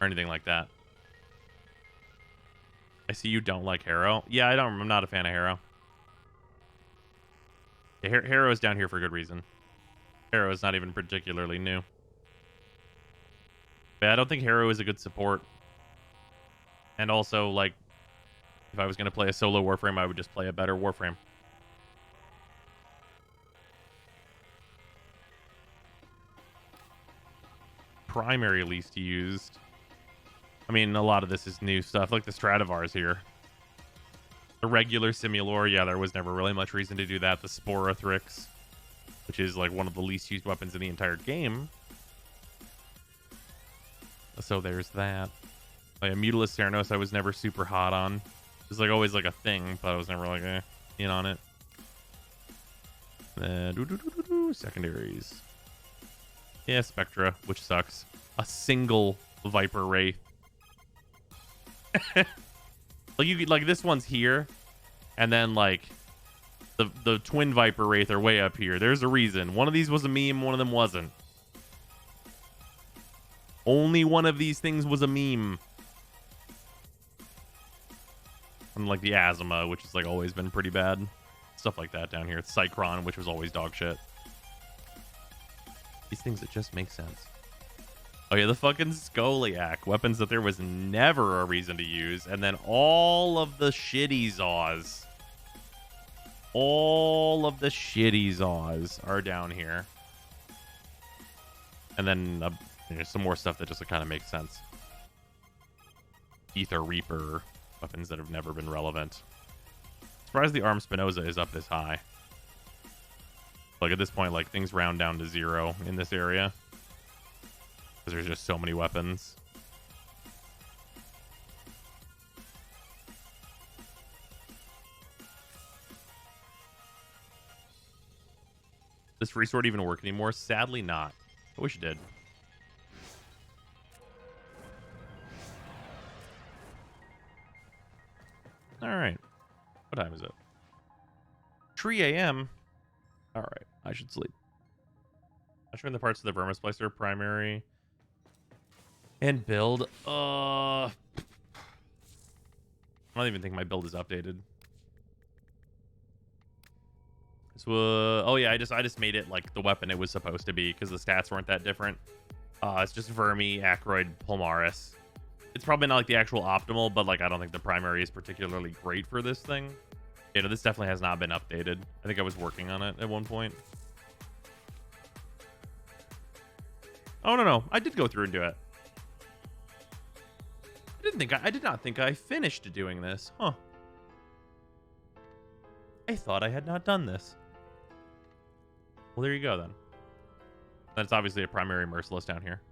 or anything like that. I see you don't like Harrow. Yeah, I'm not a fan of Harrow. Yeah, Harrow is down here for good reason. Harrow is not even particularly new. But I don't think Harrow is a good support. And also, like, if I was going to play a solo Warframe, I would just play a better Warframe. Primary least used. I mean, a lot of this is new stuff, like the Stradivars here. The regular Simulor, yeah, there was never really much reason to do that. The Sporothrix, which is like one of the least used weapons in the entire game. So there's that. Like a Mutilus Ceranos I was never super hot on. It was like always like a thing, but I was never like in on it. Secondaries. Yeah, Spectra, which sucks. A single Viper Wraith. Like you like this one's here, and then like the twin Viper Wraith are way up here. There's a reason. One of these was a meme, one of them wasn't. Only one of these things was a meme. Unlike the Azima, which has like always been pretty bad. Stuff like that down here. It's Cycron, which was always dog shit. These things that just make sense. Oh yeah, the fucking Scoliac. Weapons that there was never a reason to use. And then all of the shitty Zaws. All of the shitty Zaws are down here. And then some more stuff that just kind of makes sense. Ether Reaper. Weapons that have never been relevant. Surprised the Arm Spinoza is up this high. Like at this point, like things round down to 0 in this area. Because there's just so many weapons. Does Free Sword even work anymore? Sadly not. I wish it did. Alright. What time is it? 3 a.m. Alright, I should sleep. I'll turn the parts of the Vermisplicer primary and build. I don't even think my build is updated. So, oh yeah, I just made it like the weapon it was supposed to be because the stats weren't that different. It's just Vermi, Acroyd, Pulmaris. It's probably not like the actual optimal, but like I don't think the primary is particularly great for this thing. Yeah, no, this definitely has not been updated. I think I was working on it at one point. Oh no, I did go through and do it. I did not think I finished doing this. Huh. I thought I had not done this. Well, there you go then. That's obviously a primary merciless down here.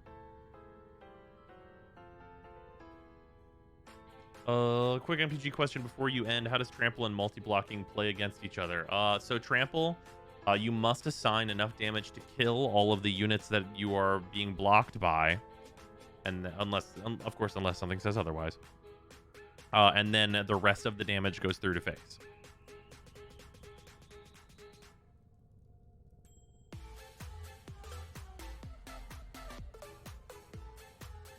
Quick MPG question before you end. How does trample and multi-blocking play against each other? So trample, you must assign enough damage to kill all of the units that you are being blocked by. And of course, unless something says otherwise. And then the rest of the damage goes through to face.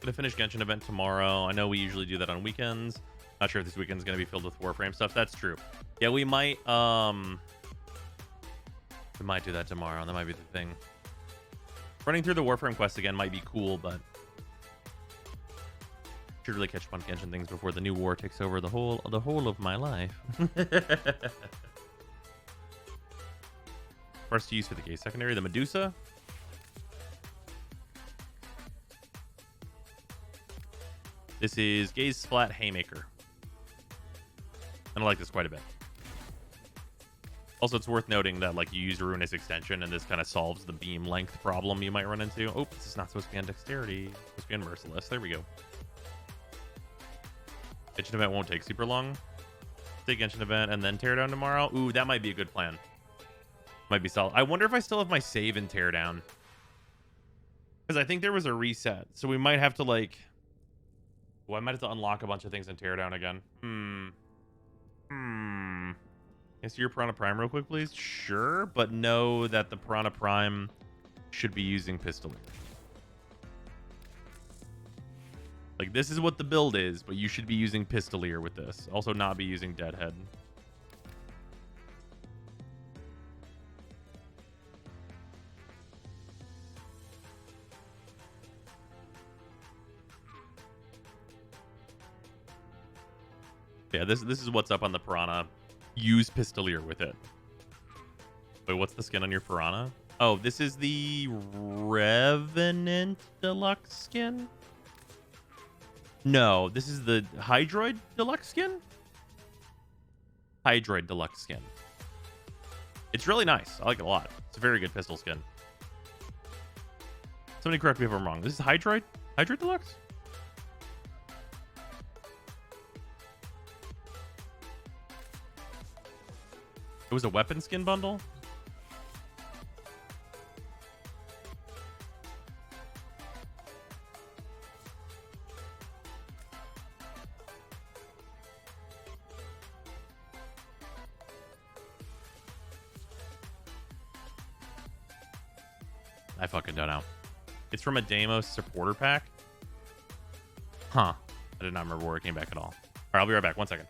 Gonna finish Genshin event tomorrow. I know we usually do that on weekends. Not sure if this weekend's gonna be filled with Warframe stuff. That's true. Yeah, we might do that tomorrow. That might be the thing. Running through the Warframe quest again might be cool, but should really catch up on Genshin things before the new war takes over the whole of my life. First to use for the case secondary, the Medusa. This is Gaze Splat Haymaker. And I like this quite a bit. Also, it's worth noting that like you use Ruinous Extension, and this kind of solves the beam length problem you might run into. Oh, this is not supposed to be on Dexterity. It's supposed to be on Merciless. There we go. Genshin event won't take super long. Take Genshin event and then Teardown tomorrow. Ooh, that might be a good plan. Might be solid. I wonder if I still have my save in Teardown. Because I think there was a reset. So we might have to like... Oh, I might have to unlock a bunch of things in Teardown again. Can I see your Piranha Prime real quick, please? Sure, but know that the Piranha Prime should be using Pistol. Like, this is what the build is, but you should be using Pistolier with this. Also not be using Deadhead. Yeah, this is what's up on the Piranha. Use Pistolier with it. Wait, what's the skin on your Piranha? Oh, this is the Revenant Deluxe skin? No, this is the Hydroid Deluxe skin? Hydroid Deluxe skin. It's really nice. I like it a lot. It's a very good pistol skin. Somebody correct me if I'm wrong. This is Hydroid? Hydroid Deluxe? It was a weapon skin bundle? I fucking don't know. It's from a Deimos supporter pack? Huh. I did not remember where it came back at all. All right, I'll be right back. 1 second.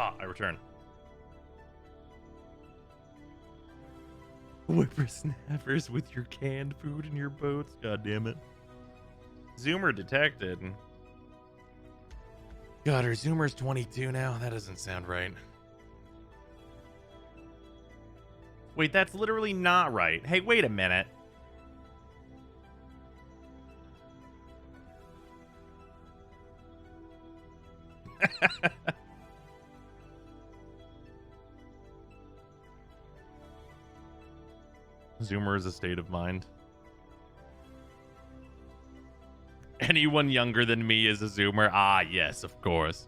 Ah, I return. Whippersnappers with your canned food in your boats. God damn it. Zoomer detected. God, our Zoomer's 22 now? That doesn't sound right. Wait, that's literally not right. Hey, wait a minute. Zoomer is a state of mind. Anyone younger than me is a Zoomer. Ah, yes, of course.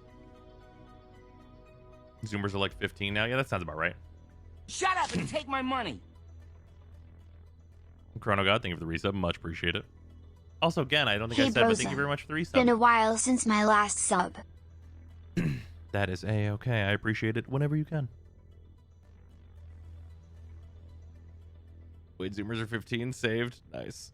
Zoomers are like 15 now. Yeah, that sounds about right. Shut up and take my money. Chrono God, thank you for the resub. Much appreciate it. Also, again, I don't think Hey, I said, but thank Brosa. you very much for the Been a resub. while since my last sub. That is A-okay. I appreciate it whenever you can. Wait, Zoomers are 15. Saved. Nice.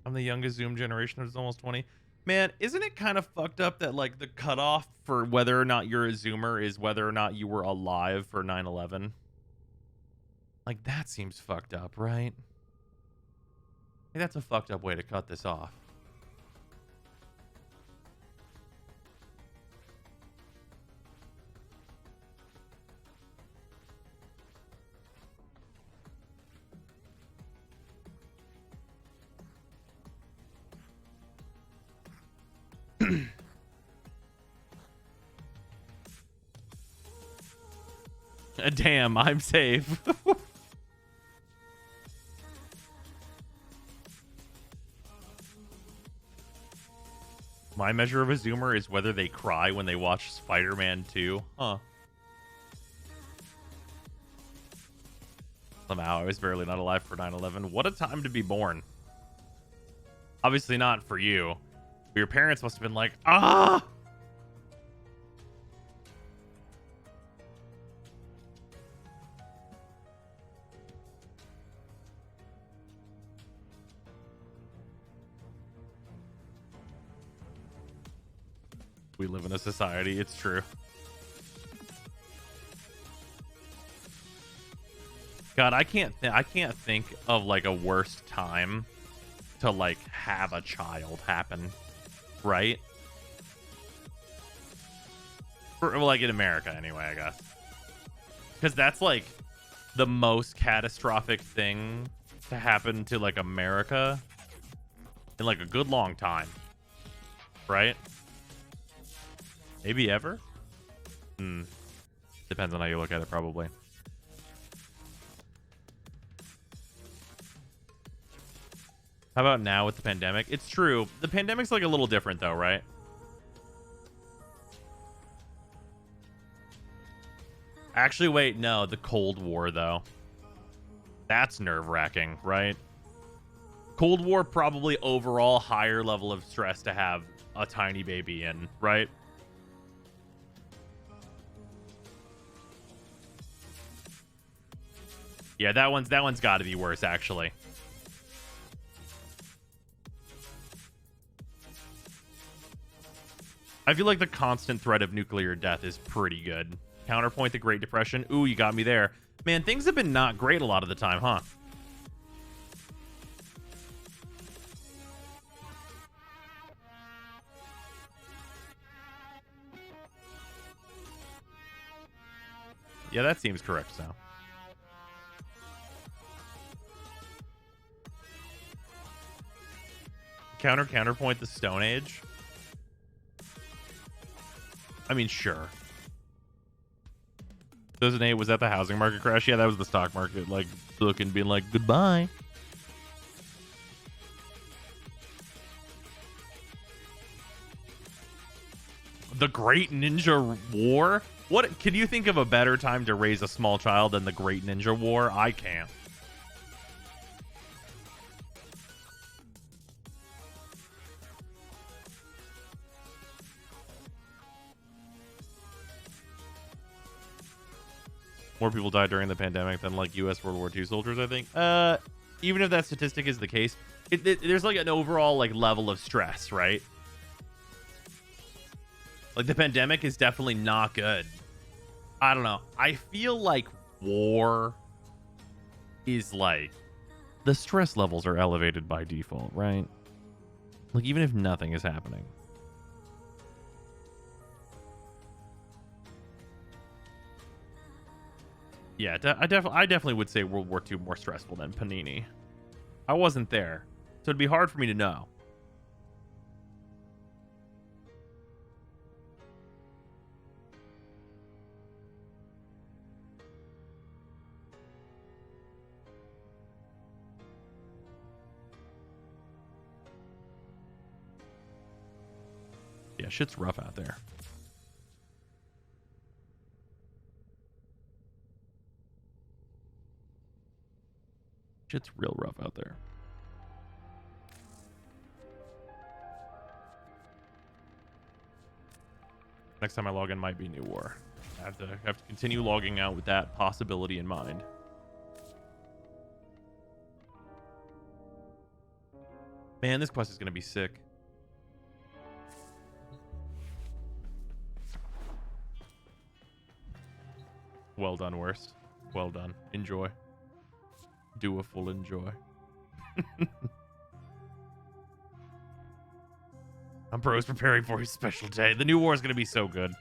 I'm the youngest Zoom generation. It's almost 20. Man, isn't it kind of fucked up that, like, the cutoff for whether or not you're a Zoomer is whether or not you were alive for 9/11? Like, that seems fucked up, right? Hey, that's a fucked up way to cut this off. Damn, I'm safe. My measure of a Zoomer is whether they cry when they watch Spider-Man 2. Huh. Somehow, I was barely not alive for 9/11. What a time to be born. Obviously not for you. But your parents must have been like, ah! We live in a society. It's true. God, I can't think of like a worse time to like have a child happen, right? Well, like in America anyway, I guess. Because that's like the most catastrophic thing to happen to like America in like a good long time, right? Maybe ever? Depends on how you look at it, probably. How about now with the pandemic? It's true. The pandemic's like a little different though, right? Actually, wait, no. The Cold War, though. That's nerve-wracking, right? Cold War, probably overall higher level of stress to have a tiny baby in, right? Yeah, that one's got to be worse, actually. I feel like the constant threat of nuclear death is pretty good. Counterpoint the Great Depression. Ooh, you got me there. Man, things have been not great a lot of the time, huh? Yeah, that seems correct, so. Counterpoint the Stone Age. I mean, sure. 2008, was that the housing market crash? Yeah, that was the stock market, like, looking, being like, goodbye. The Great Ninja War? What, can you think of a better time to raise a small child than the Great Ninja War? I can't. More people died during the pandemic than like U.S. World War II soldiers, I think. Even if that statistic is the case, there's like an overall like level of stress, right? Like, the pandemic is definitely not good. I don't know. I feel like war is like, the stress levels are elevated by default, right? Like, even if nothing is happening. Yeah, I definitely would say World War II more stressful than Panini. I wasn't there, so it'd be hard for me to know. Yeah, shit's rough out there. Shit's real rough out there. Next time I log in might be New War. I have to continue logging out with that possibility in mind. Man, this quest is going to be sick. Well done, Worst. Well done. Enjoy. Do a full enjoy. I'm pros preparing for his special day. The New War is going to be so good.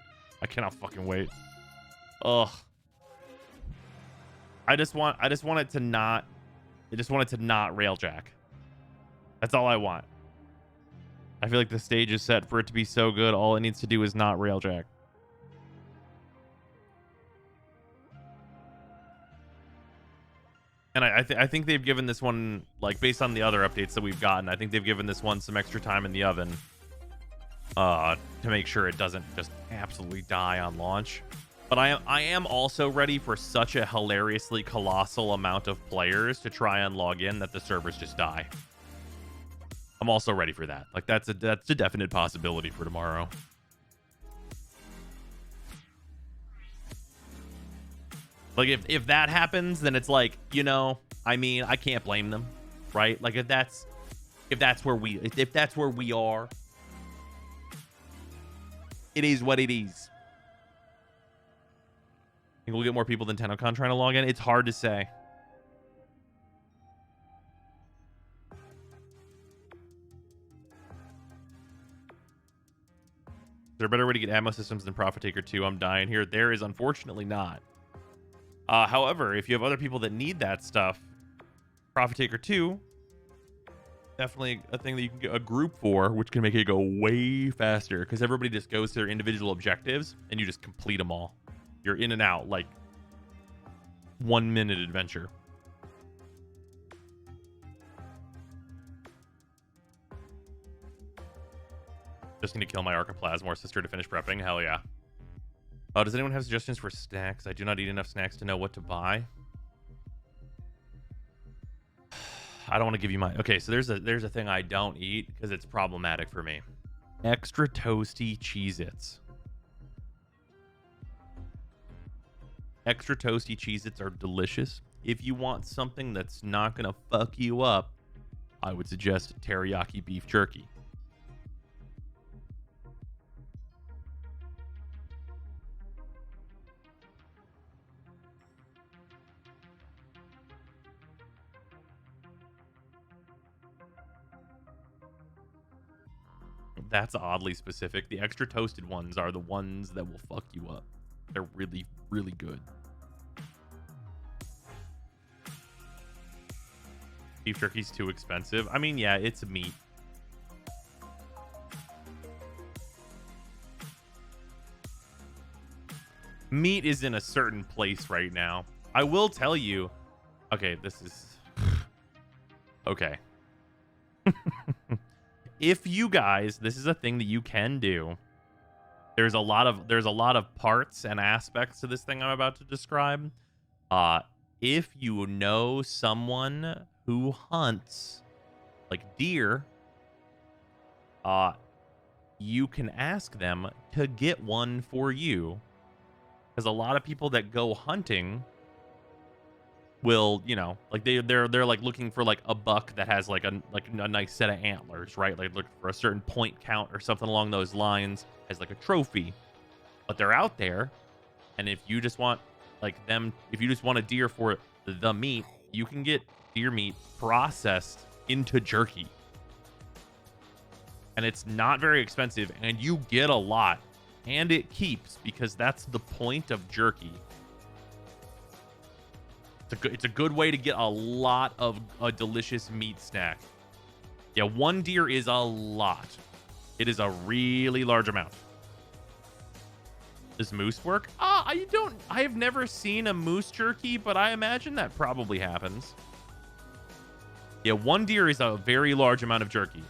I cannot fucking wait. Ugh. I just want it to not railjack. That's all I want. I feel like the stage is set for it to be so good. All it needs to do is not railjack. And I think they've given this one, like, based on the other updates that we've gotten, I think they've given this one some extra time in the oven to make sure it doesn't just absolutely die on launch. But I am also ready for such a hilariously colossal amount of players to try and log in that the servers just die. I'm also ready for that. Like, that's a definite possibility for tomorrow. Like, if that happens, then it's like, you know, I mean, I can't blame them, right? Like, if that's where we are, it is what it is. Think we'll get more people than TennoCon trying to log in? It's hard to say. Is there a better way to get ammo systems than Profit Taker 2? I'm dying here. There is unfortunately not. However, if you have other people that need that stuff, Profit Taker 2, definitely a thing that you can get a group for, which can make it go way faster because everybody just goes to their individual objectives and you just complete them all. You're in and out like 1 minute adventure. Just need to kill my Archoplasmor sister to finish prepping. Hell yeah. Does anyone have suggestions for snacks? I do not eat enough snacks to know what to buy. I don't want to give you my... Okay, so there's a thing I don't eat because it's problematic for me. Extra toasty Cheez-Its. Extra toasty Cheez-Its are delicious. If you want something that's not going to fuck you up, I would suggest teriyaki beef jerky. That's oddly specific. The extra toasted ones are the ones that will fuck you up. They're really, really good. Beef jerky's too expensive. I mean, yeah, it's meat. Meat is in a certain place right now. I will tell you. Okay, this is... Okay. If you guys, this is a thing that you can do. There's a lot of parts and aspects to this thing I'm about to describe. If you know someone who hunts like deer, you can ask them to get one for you. Because a lot of people that go hunting will, you know, like they're like looking for like a buck that has like a nice set of antlers, right? Like looking for a certain point count or something along those lines as like a trophy. But they're out there, and if you just want like them, if you just want a deer for the meat, you can get deer meat processed into jerky. And it's not very expensive, and you get a lot, and it keeps, because that's the point of jerky. It's a good way to get a lot of a delicious meat snack. Yeah, 1 deer is a lot. It is a really large amount. Does moose work? I have never seen a moose jerky, but I imagine that probably happens. Yeah, 1 deer is a very large amount of jerky.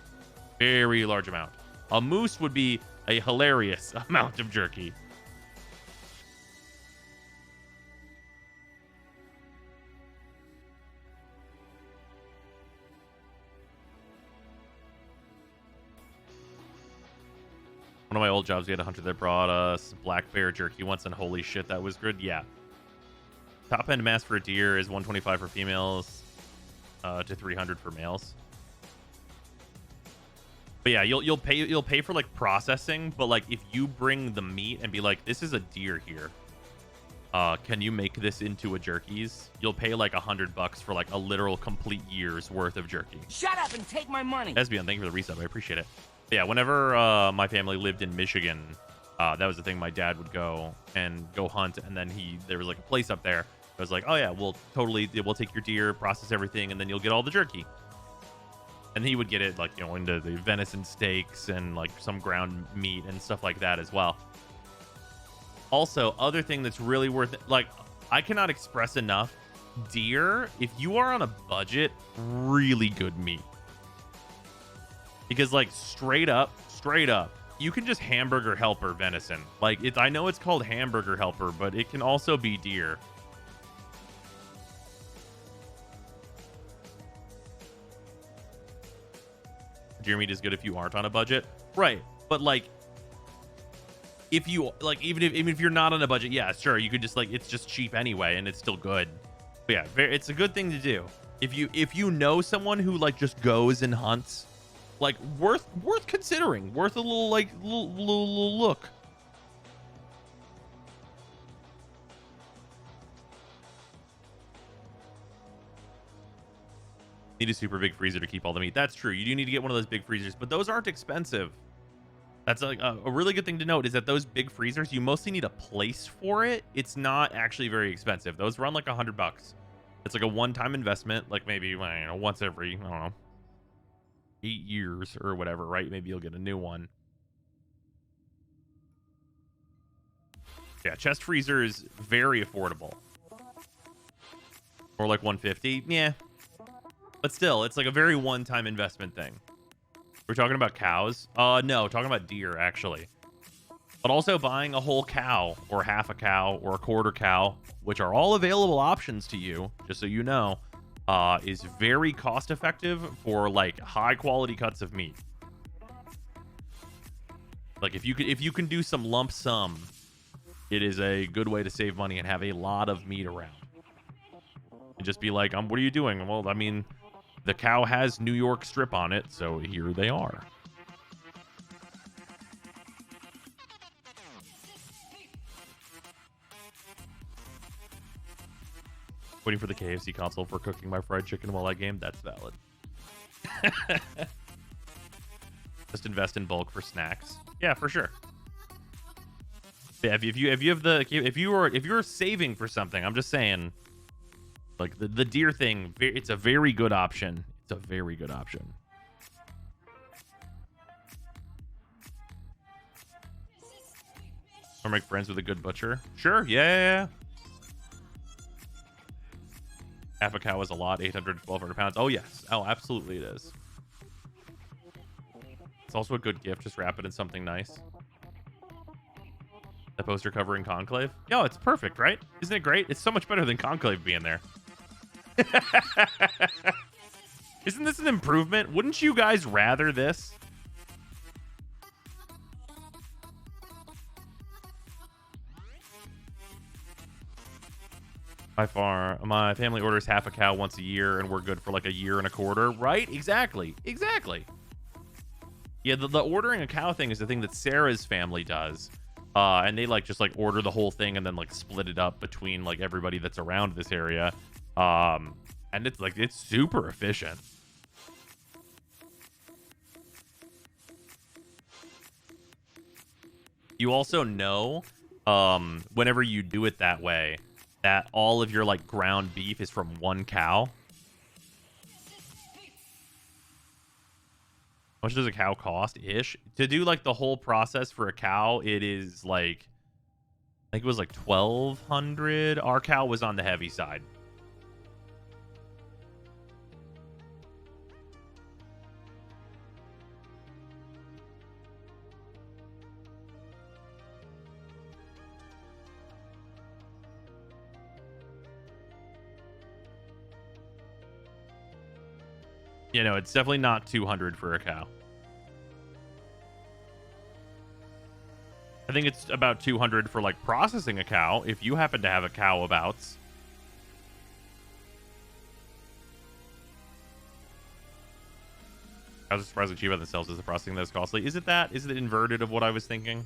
Very large amount. A moose would be a hilarious amount of jerky. One of my old jobs, we had a hunter that brought us black bear jerky once, and holy shit, that was good. Yeah. Top end mass for a deer is 125 for females, to 300 for males. But yeah, you'll pay for like processing, but like if you bring the meat and be like, this is a deer here, can you make this into a jerkies? You'll pay like $100 for like a literal complete year's worth of jerky. Shut up and take my money. Esbion, thank you for the resub. I appreciate it. But yeah, whenever my family lived in Michigan, that was the thing. My dad would go hunt, and then there was like a place up there. I was like, oh yeah, we'll take your deer, process everything, and then you'll get all the jerky. And he would get it like, you know, into the venison steaks and like some ground meat and stuff like that as well. Also, other thing that's really worth it, like, I cannot express enough, deer, if you are on a budget, really good meat. Because like straight up, you can just hamburger helper venison. Like, I know it's called hamburger helper, but it can also be deer. Deer meat is good if you aren't on a budget, right? But like, if you like, even if you're not on a budget, yeah, sure, you could just like, it's just cheap anyway, and it's still good. But yeah, it's a good thing to do. If you know someone who like just goes and hunts, like worth considering, worth a little like little look. Need a super big freezer to keep all the meat. That's true. You do need to get one of those big freezers, but those aren't expensive. That's like a really good thing to note, is that those big freezers, you mostly need a place for it. It's not actually very expensive. Those run like $100. It's like a one-time investment, like maybe, I don't know, once every, I don't know, 8 years or whatever, right? Maybe you'll get a new one. Yeah, chest freezer is very affordable. Or like 150. Yeah. But still, it's like a very one-time investment thing. We're talking about cows? No, talking about deer, actually. But also buying a whole cow, or half a cow, or a quarter cow, which are all available options to you, just so you know, is very cost-effective for, like, high-quality cuts of meat. Like, if you can do some lump sum, it is a good way to save money and have a lot of meat around. And just be like, what are you doing? Well, I mean, the cow has New York strip on it, so here they are. Waiting for the KFC console for cooking my fried chicken while I game. That's valid. Just invest in bulk for snacks. Yeah, for sure. Yeah, if you're saving for something, I'm just saying, like the deer thing, it's a very good option. It's a very good option. Or make friends with a good butcher. Sure, yeah. Half a cow is a lot, 800 to 1,200 pounds. Oh, yes. Oh, absolutely it is. It's also a good gift. Just wrap it in something nice. The poster covering Conclave. Yo, it's perfect, right? Isn't it great? It's so much better than Conclave being there. Isn't this an improvement? Wouldn't you guys rather this? By far, my family orders half a cow once a year, and we're good for like a year and a quarter, right? Exactly. Yeah, the ordering a cow thing is the thing that Sarah's family does. And they like just like order the whole thing and then like split it up between like everybody that's around this area. And it's like it's super efficient. You also know, whenever you do it that way, that all of your like ground beef is from one cow. How much does a cow cost ish? To do like the whole process for a cow, it is like, I think it was like 1,200. Our cow was on the heavy side. You know, it's definitely not 200 for a cow. I think it's about 200 for like processing a cow if you happen to have a cow abouts. I was surprisingly cheap on themselves as the processing that is costly. Is it that? Is it inverted of what I was thinking?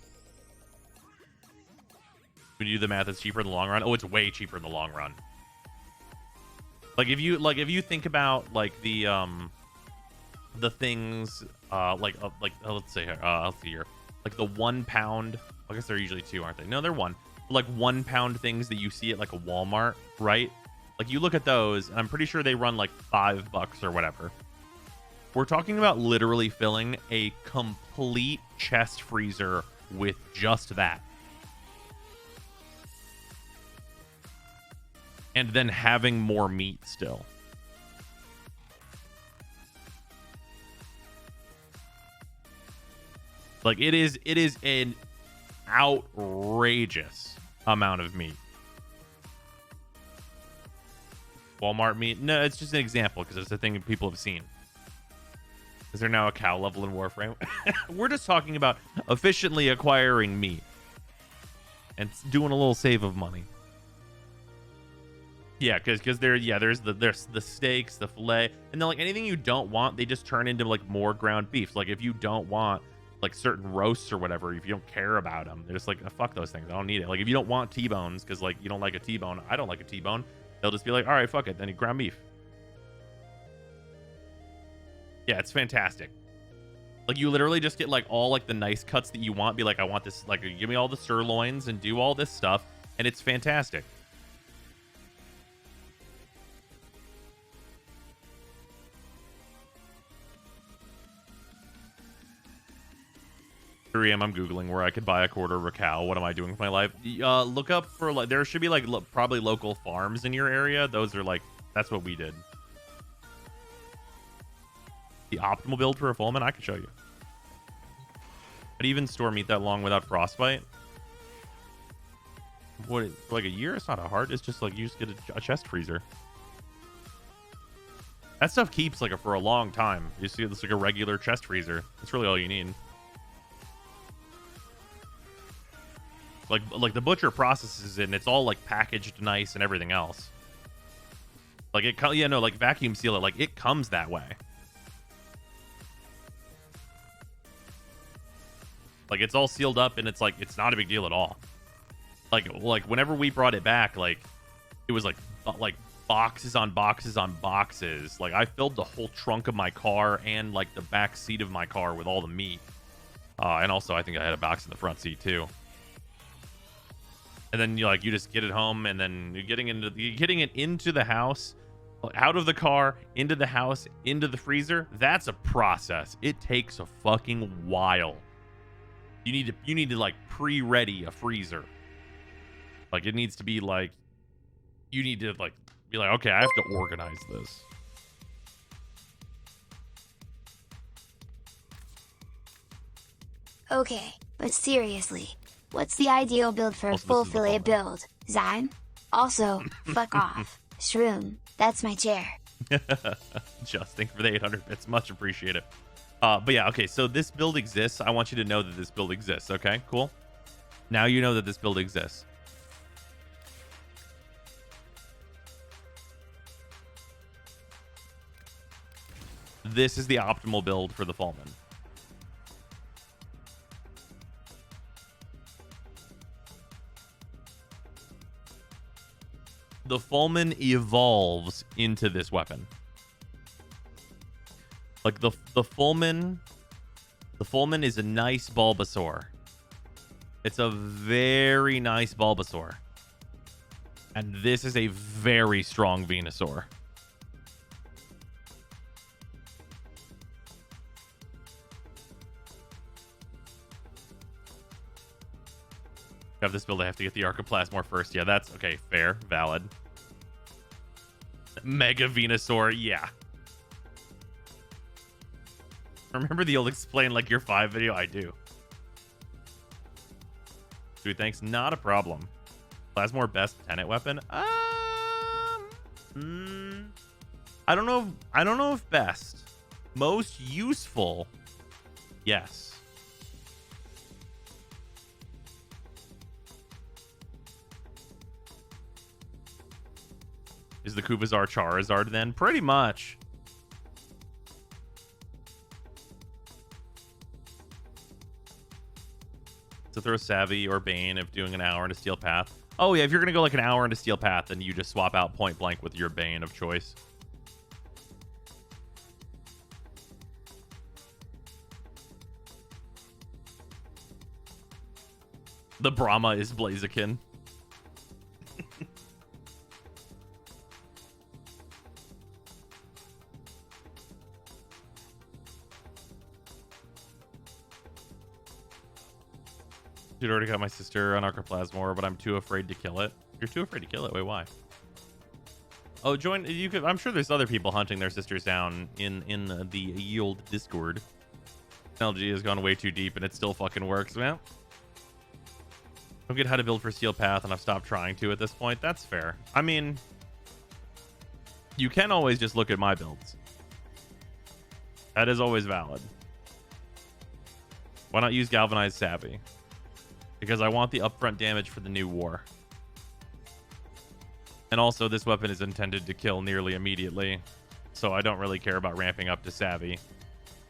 When you do the math, it's cheaper in the long run. Oh, it's way cheaper in the long run. Like if you think about like the things let's say let's see here, like the 1 pound, I guess they're usually 2, aren't they? No, they're 1. Like 1 pound things that you see at like a Walmart, right? Like you look at those and I'm pretty sure they run like $5 or whatever. We're talking about literally filling a complete chest freezer with just that. And then having more meat still. Like it is an outrageous amount of meat. Walmart meat? No, it's just an example because it's a thing people have seen. Is there now a cow level in Warframe? We're just talking about efficiently acquiring meat and doing a little save of money. Yeah, because there's the steaks, the fillet, and then like anything you don't want, they just turn into like more ground beef. Like if you don't want like certain roasts or whatever, if you don't care about them, they're just like, oh, fuck those things, I don't need it. Like if you don't want T-bones because like you don't like a T-bone, I don't like a T-bone, they'll just be like, all right, fuck it, then you ground beef. Yeah, it's fantastic. Like you literally just get like all like the nice cuts that you want. Be like, I want this, like give me all the sirloins and do all this stuff, and it's fantastic. 3 a.m. I'm Googling where I could buy a quarter of a cow. What am I doing with my life? Look up for like, there should be like probably local farms in your area. Those are like, that's what we did. The optimal build for a Fullman, I can show you. But even store meat that long without frostbite. What, for like a year? It's not a hard. It's just like you just get a chest freezer. That stuff keeps like for a long time. You see, it's like a regular chest freezer. That's really all you need. Like the butcher processes it and it's all like packaged nice and everything else. Like it, yeah, no, like vacuum seal it. Like it comes that way. Like it's all sealed up and it's like, it's not a big deal at all. Like whenever we brought it back, like it was like boxes on boxes on boxes. Like I filled the whole trunk of my car and like the back seat of my car with all the meat. And also I think I had a box in the front seat too. And then you just get it home, and then you're getting it into the house, out of the car, into the house, into the freezer. That's a process. It takes a fucking while. You need to like pre-ready a freezer. Like it needs to be like, you need to like be like, okay, I have to organize this. Okay, but seriously, what's the ideal build for a full fillet build, Zyme? Also, fuck off. Shroom, that's my chair. Just thank you for the 800 bits. Much appreciated. But yeah, okay, so this build exists. I want you to know that this build exists, okay? Cool. Now you know that this build exists. this is the optimal build for the Fulman. The Fulman evolves into this weapon. Like the Fulman is a nice Bulbasaur. It's a very nice Bulbasaur. And this is a very strong Venusaur. Have this build, I have to get the Archoplasmor first. Yeah, that's okay. Fair, valid. Mega Venusaur, yeah. Remember the old explain like you're 5 video? I do. Dude, thanks. Not a problem. Plasmor best Tenet weapon? I don't know. I don't know if best. Most useful. Yes. Is the Kubazar Charizard then? Pretty much. To throw Savvy or Bane if doing an hour into Steel Path. Oh yeah, if you're gonna go like an hour into Steel Path, then you just swap out Point Blank with your Bane of choice. The Brahma is Blaziken. Dude, already got my sister on Archoplasmor, but I'm too afraid to kill it. You're too afraid to kill it? Wait, why? Oh, join. You could. I'm sure there's other people hunting their sisters down in the Yield Discord. LG has gone way too deep, and it still fucking works, man. I don't get how to build for Steel Path, and I've stopped trying to at this point. That's fair. I mean, you can always just look at my builds. That is always valid. Why not use Galvanized Savvy? Because I want the upfront damage for the new war. And also, this weapon is intended to kill nearly immediately, so I don't really care about ramping up to Savvy.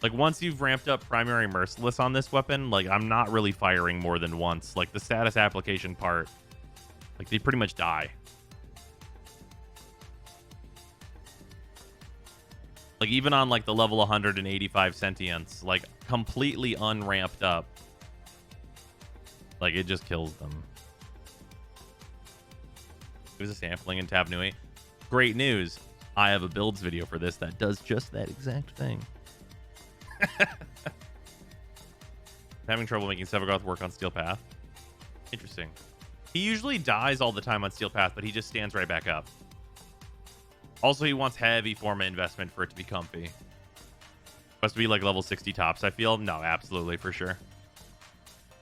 Like, once you've ramped up Primary Merciless on this weapon, like, I'm not really firing more than once. Like, the status application part, like, they pretty much die. Like, even on, like, the level 185 Sentience, like, completely unramped up, like, it just kills them. It was a sampling in Tab Nui. Great news. I have a builds video for this that does just that exact thing. Having trouble making Sevagoth work on Steel Path. Interesting. He usually dies all the time on Steel Path, but he just stands right back up. Also, he wants heavy Forma investment for it to be comfy. Must be like level 60 tops, I feel. No, absolutely, for sure.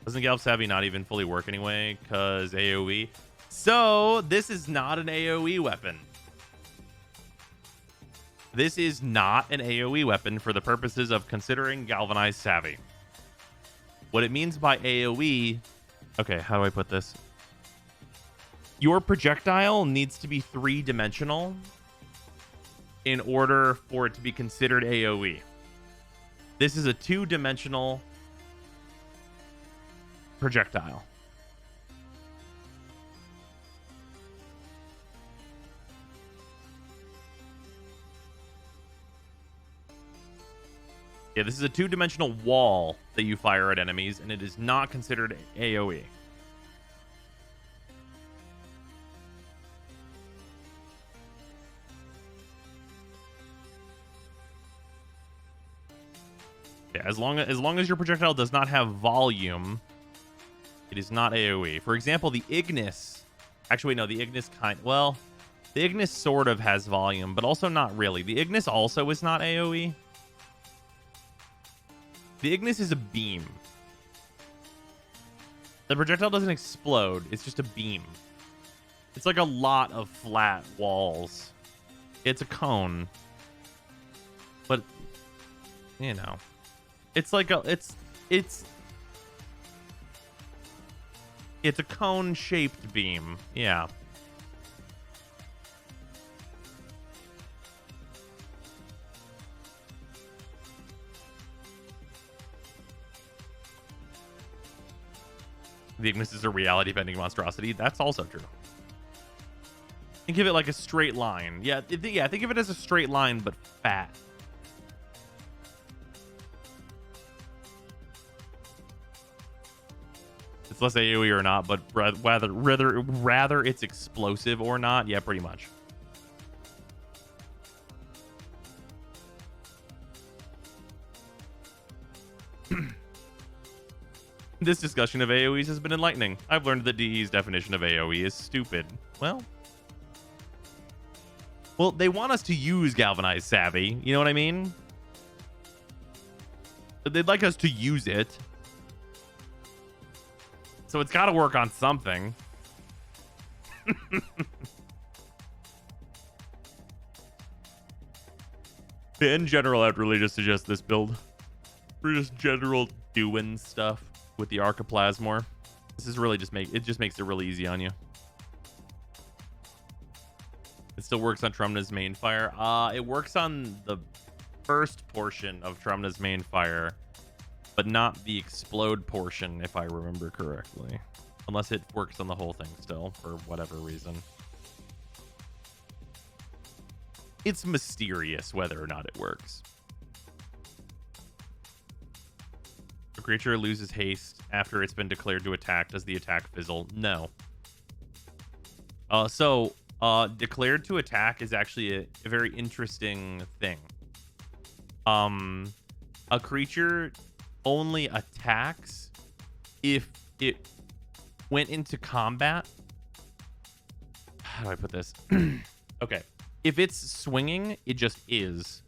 Doesn't Galv Savvy not even fully work anyway? Because AoE. So, this is not an AoE weapon. This is not an AoE weapon for the purposes of considering Galvanized Savvy. What it means by AoE... Okay, how do I put this? Your projectile needs to be 3-dimensional in order for it to be considered AoE. This is a 2-dimensional projectile. Yeah, this is a 2-dimensional wall that you fire at enemies, and it is not considered AoE. Yeah, as long as your projectile does not have volume, it is not AoE. For example, the Ignis... Actually, no, the Ignis well, the Ignis sort of has volume, but also not really. The Ignis also is not AoE. The Ignis is a beam. The projectile doesn't explode. It's just a beam. It's like a lot of flat walls. It's a cone. But, you know. It's like a... It's a cone-shaped beam. Yeah. The Ignis is a reality-bending monstrosity. That's also true. Think of it like a straight line. Yeah, yeah. Think of it as a straight line, but fat. It's less AoE or not, but rather it's explosive or not. Yeah, pretty much. This discussion of AoEs has been enlightening. I've learned that DE's definition of AoE is stupid. Well, they want us to use Galvanized Savvy. You know what I mean? But they'd like us to use it. So it's got to work on something. In general, I'd really just suggest this build. For just general doing stuff with the Archiplasmor. This is really just makes it really easy on you. It still works on Trumna's main fire. It works on the first portion of Trumna's main fire, but not the explode portion, if I remember correctly. Unless it works on the whole thing still, for whatever reason. It's mysterious whether or not it works. A creature loses haste after it's been declared to attack. Does the attack fizzle? No. Declared to attack is actually a very interesting thing. A creature only attacks if it went into combat. How do I put this? Okay. If it's swinging, it just is.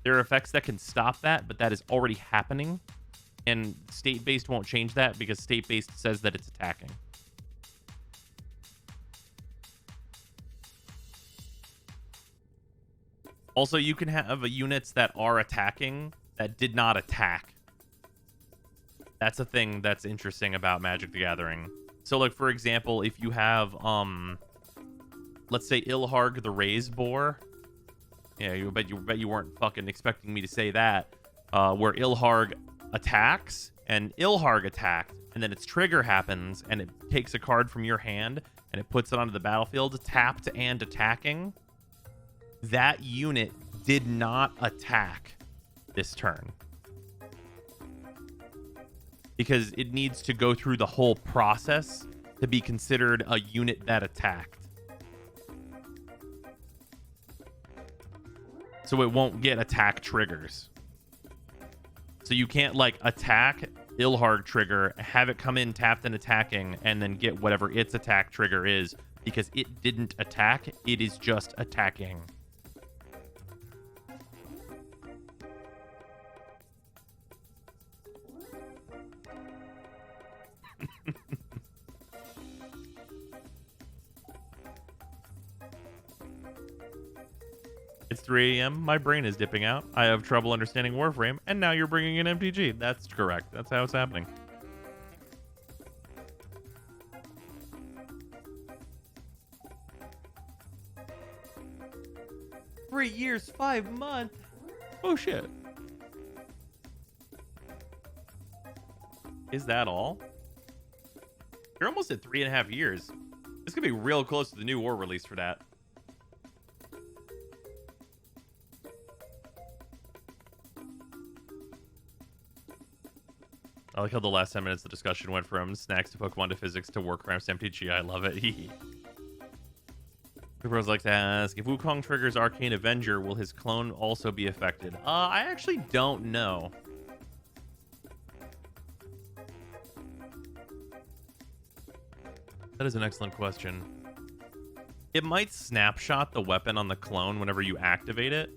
There are effects that can stop that, but that is already happening. And state-based won't change that because state-based says that it's attacking. Also, you can have units that are attacking that did not attack. That's a thing that's interesting about Magic the Gathering. So, like, for example, if you have, let's say Ilharg the Raise Boar. Yeah, you bet you weren't fucking expecting me to say that. Where Ilharg attacks and Ilharg attacked, and then its trigger happens and it takes a card from your hand and it puts it onto the battlefield, tapped and attacking. That unit did not attack this turn because it needs to go through the whole process to be considered a unit that attacked. So it won't get attack triggers. So you can't, like, attack Ilharg trigger, have it come in tapped and attacking, and then get whatever its attack trigger is, because it didn't attack. It is just attacking. It's 3 a.m. My brain is dipping out. I have trouble understanding Warframe, and now you're bringing in MTG. That's correct. That's how it's happening. Three years, 5 months. Oh shit. Is that all? You're almost at 3.5 years. This could be real close to the new war release for that. I like how the last 10 minutes of the discussion went from snacks to Pokemon to physics to Warcraft's MTG. I love it. Bros like to ask, if Wukong triggers Arcane Avenger, will his clone also be affected? I actually don't know. That is an excellent question. It might snapshot the weapon on the clone whenever you activate it.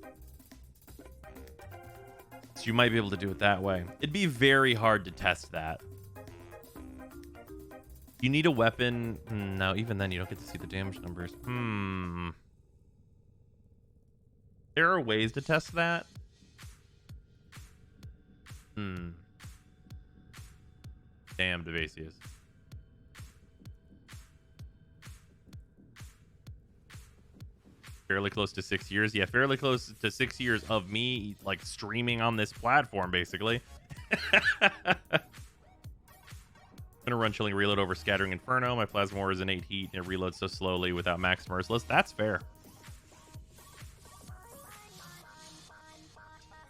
So you might be able to do it that way. It'd be very hard to test that. You need a weapon. No, even then you don't get to see the damage numbers. There are ways to test that. Damn, Devasius. Fairly close to 6 years. Yeah, fairly close to 6 years of me, like, streaming on this platform, basically. Gonna run Chilling Reload over Scattering Inferno. My Plasmor is an 8 heat and it reloads so slowly without Max Merciless. That's fair.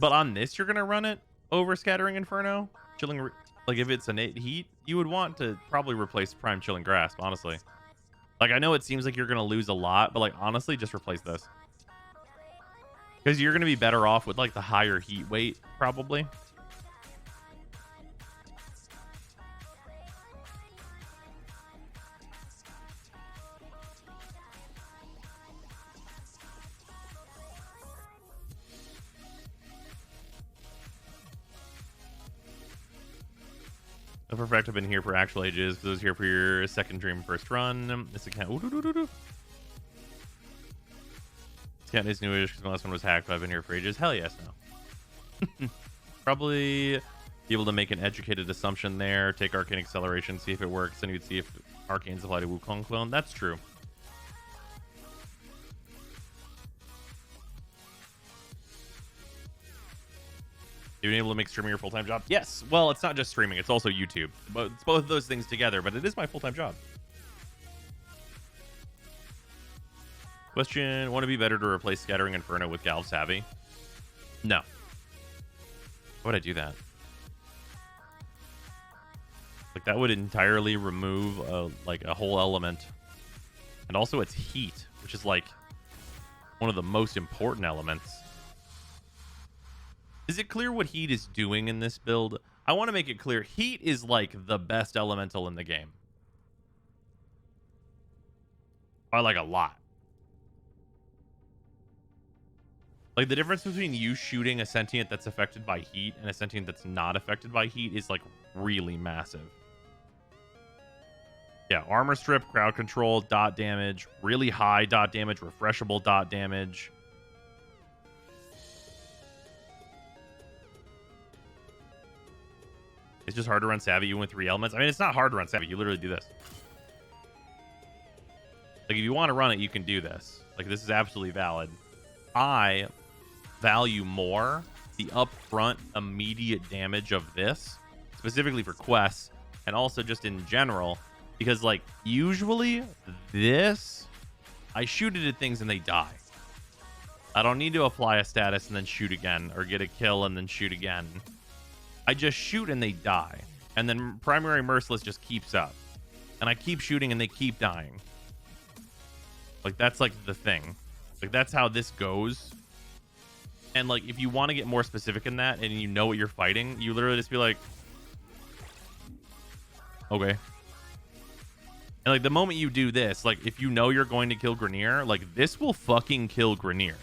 But on this, you're gonna run it over Scattering Inferno. Like if it's an 8 heat, you would want to probably replace Prime Chilling Grasp, honestly. Like I know it seems like you're gonna lose a lot, but like honestly, just replace this. Because you're gonna be better off with like the higher heat weight, probably. No, perfect. I've been here for actual ages. For those here for your second dream first run. This account. This account is newish because my last one was hacked, but I've been here for ages. Hell yes, no. Probably be able to make an educated assumption there. Take Arcane Acceleration, see if it works. Then you'd see if Arcane's apply to Wukong clone. That's true. You been able to make streaming your full-time job? Yes. Well, it's not just streaming. It's also YouTube. But it's both of those things together, but it is my full-time job. Question, would it be better to replace Scattering Inferno with Galv Savvy? No. Why would I do that? Like, that would entirely remove, like, a whole element. And also, it's heat, which is, like, one of the most important elements. Is it clear what heat is doing in this build? I want to make it clear. Heat is like the best elemental in the game. By like a lot. Like the difference between you shooting a sentient that's affected by heat and a sentient that's not affected by heat is like really massive. Yeah, armor strip, crowd control, dot damage, really high dot damage, refreshable dot damage. It's just hard to run Savvy even with 3 elements. I mean, it's not hard to run Savvy. You literally do this. Like, if you want to run it, you can do this. Like, this is absolutely valid. I value more the upfront immediate damage of this, specifically for quests, and also just in general, because, like, usually this, I shoot it at things and they die. I don't need to apply a status and then shoot again, or get a kill and then shoot again. I just shoot and they die. And then Primary Merciless just keeps up. And I keep shooting and they keep dying. Like, that's like the thing. Like, that's how this goes. And like, if you want to get more specific in that and you know what you're fighting, you literally just be like, okay. And like, the moment you do this, like, if you know you're going to kill Grenier, like, this will fucking kill Grenier.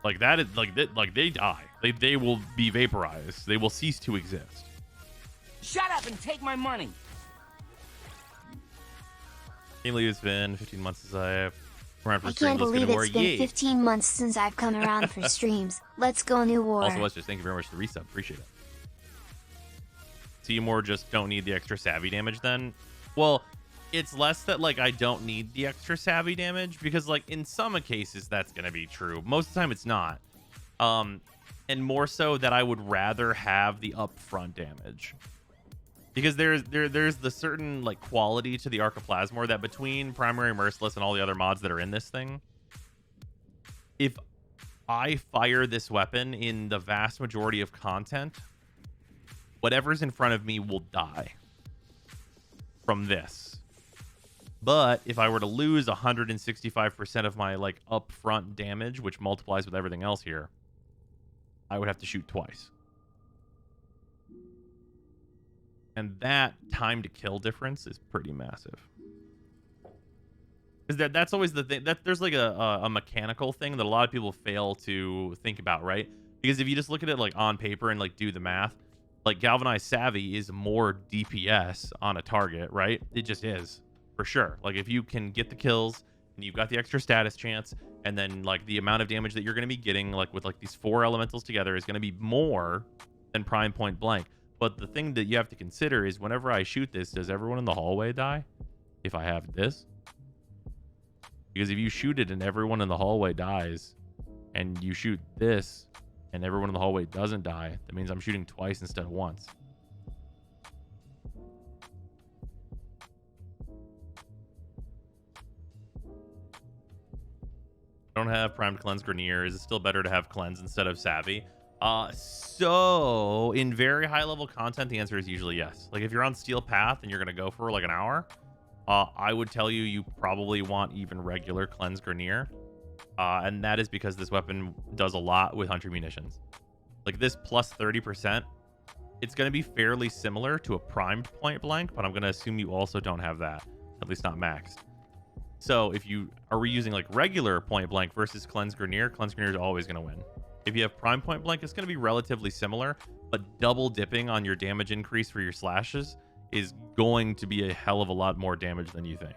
Like that is like they die. They will be vaporized. They will cease to exist. Shut up and take my money. Can't believe it's been 15 months since I've around for I streams. can't Let's go to believe war. it's been Yay. 15 months since I've come around for streams. Let's go, New War. Also, let's just thank you very much for the resub. Appreciate it. So you more just don't need the extra savvy damage then? Well, it's less that like I don't need the extra savvy damage because like in some cases that's gonna be true. Most of the time it's not. And more so that I would rather have the upfront damage. Because there's the certain like quality to the Archiplasmor that between Primary Merciless and all the other mods that are in this thing, if I fire this weapon in the vast majority of content, whatever's in front of me will die from this. But if I were to lose 165% of my like upfront damage, which multiplies with everything else here, I would have to shoot twice. And that time to kill difference is pretty massive. Because that's always the thing. That there's like a mechanical thing that a lot of people fail to think about, right? Because if you just look at it like on paper and like do the math, like Galvanized Savvy is more DPS on a target, right? It just is. For sure. Like if you can get the kills and you've got the extra status chance, and then like the amount of damage that you're going to be getting like with like these 4 elementals together is going to be more than Prime Point Blank. But the thing that you have to consider is whenever I shoot this, does everyone in the hallway die if I have this? Because if you shoot it and everyone in the hallway dies and you shoot this and everyone in the hallway doesn't die, that means I'm shooting twice instead of once. I don't have primed cleanse Grenier. Is it still better to have cleanse instead of savvy? So in very high level content, the answer is usually yes. Like if you're on Steel Path and you're gonna go for like an hour, I would tell you probably want even regular cleanse Grenier. And that is because this weapon does a lot with hunter munitions. Like this plus 30%, it's going to be fairly similar to a primed point blank, but I'm going to assume you also don't have that, at least not maxed. So if you are reusing like regular point blank versus cleanse Grenier is always going to win. If you have prime point blank, it's going to be relatively similar, but double dipping on your damage increase for your slashes is going to be a hell of a lot more damage than you think.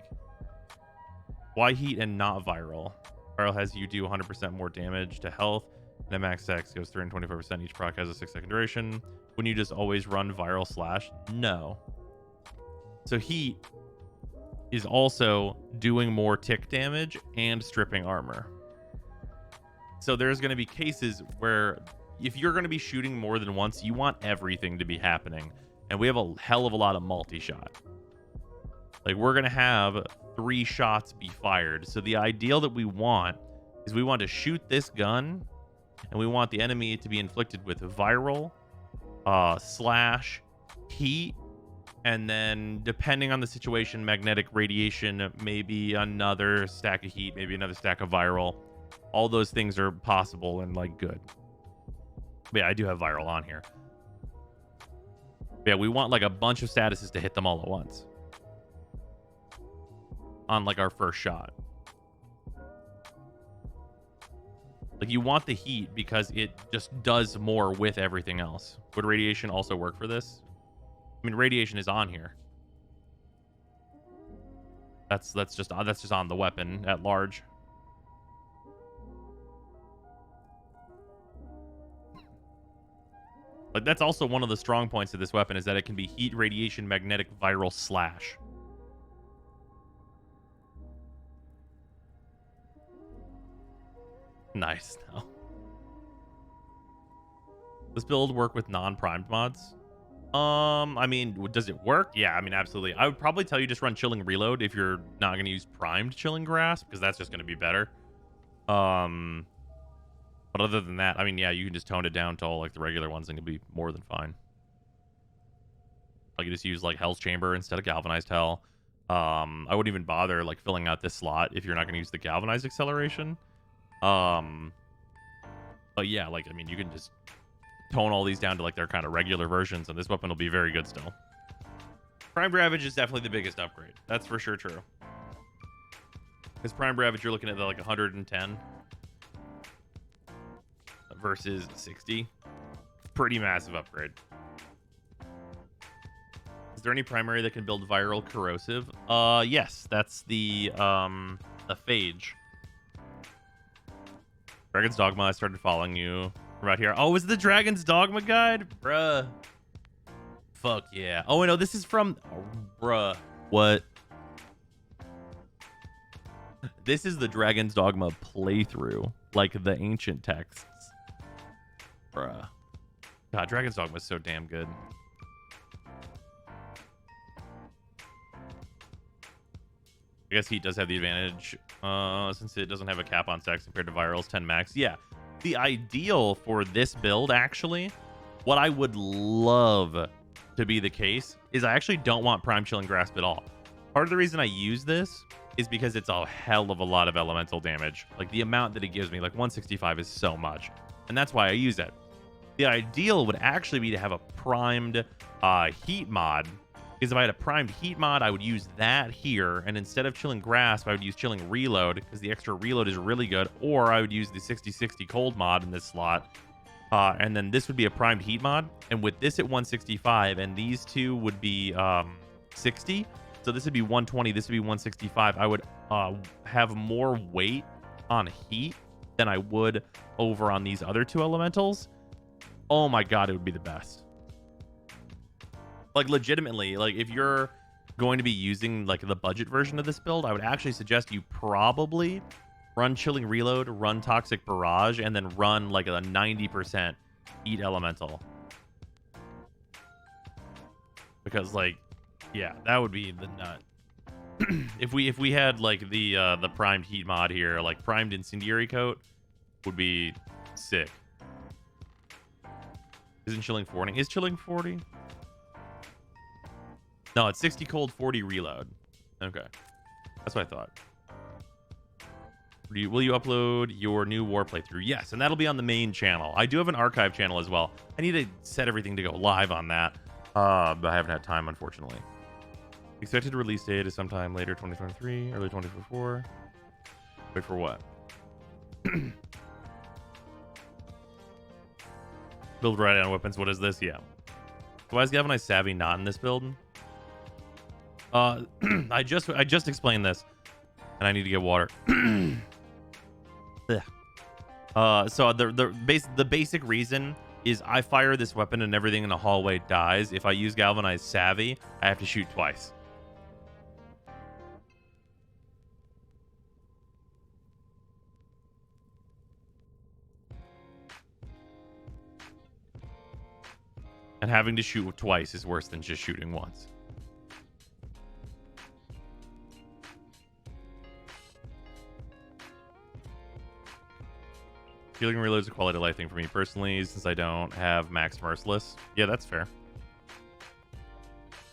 Why heat and not viral? Viral has you do 100% more damage to health, and then max X goes 324%. Each proc has a 6-second duration. Wouldn't you just always run viral slash? No. So heat is also doing more tick damage and stripping armor. So there's going to be cases where if you're going to be shooting more than once, you want everything to be happening. And we have a hell of a lot of multi-shot. Like we're going to have 3 shots be fired. So the ideal that we want is we want to shoot this gun and we want the enemy to be inflicted with viral, slash, heat, and then depending on the situation, magnetic radiation, maybe another stack of heat, maybe another stack of viral. All those things are possible and like good. But yeah, I do have viral on here. But yeah, we want like a bunch of statuses to hit them all at once on like our first shot. Like you want the heat because it just does more with everything else. Would radiation also work for this? I mean, radiation is on here. That's just on the weapon at large. Like that's also one of the strong points of this weapon is that it can be heat, radiation, magnetic, viral, slash. Nice. No. Does build work with non-primed mods? I mean, does it work? Yeah, I mean, absolutely. I would probably tell you just run Chilling Reload if you're not going to use primed Chilling Grasp, because that's just going to be better. But other than that, I mean, yeah, you can just tone it down to all like the regular ones and you'll be more than fine. Like you just use like Hell's Chamber instead of Galvanized Hell. I wouldn't even bother like filling out this slot if you're not going to use the Galvanized Acceleration. But yeah, like, I mean, you can just tone all these down to like their kind of regular versions, and this weapon will be very good still. Prime Ravage is definitely the biggest upgrade. That's for sure true. Because Prime Ravage, you're looking at like 110 versus 60. Pretty massive upgrade. Is there any primary that can build viral corrosive? Yes, that's the Phage. Dragon's Dogma, I started following you right here. Oh, is it the Dragon's Dogma guide? Bruh. Fuck yeah. Oh, no, this is from... Oh, bruh. What? This is the Dragon's Dogma playthrough. Like the ancient texts. Bruh. God, Dragon's Dogma is so damn good. I guess heat does have the advantage since it doesn't have a cap on sex compared to virals 10 max. Yeah, the ideal for this build, actually, what I would love to be the case is I actually don't want Prime Chilling Grasp at all. Part of the reason I use this is because it's a hell of a lot of elemental damage. Like the amount that it gives me, like 165 is so much. And that's why I use it. The ideal would actually be to have a primed heat mod. Because if I had a primed heat mod, I would use that here. And instead of Chilling Grasp, I would use Chilling Reload because the extra reload is really good. Or I would use the 60-60 cold mod in this slot. And then this would be a primed heat mod. And with this at 165 and these two would be 60. So this would be 120. This would be 165. I would have more weight on heat than I would over on these other two elementals. Oh my God, it would be the best. Like legitimately, like if you're going to be using like the budget version of this build, I would actually suggest you probably run Chilling Reload, run Toxic Barrage, and then run like a 90% Heat Elemental. Because like, yeah, that would be the nut. if we had like the primed heat mod here, like primed incendiary coat would be sick. Isn't chilling 40? Is chilling 40? No, it's 60 cold, 40 reload. Okay, that's what I thought. Will you upload your new war playthrough? Yes, and that'll be on the main channel. I do have an archive channel as well. I need to set everything to go live on that, but I haven't had time, unfortunately. Expected release date is sometime later 2023, early 2024. Wait for what? Build right on weapons. What is this? Yeah. Why is Galvanized Savvy not in this build? I just explained this, and I need to get water. So the basic reason is I fire this weapon and everything in the hallway dies. If I use Galvanized Savvy, I have to shoot twice. And having to shoot twice is worse than just shooting once. Healing reload is a quality of life thing for me personally, since I don't have max merciless. Yeah, that's fair.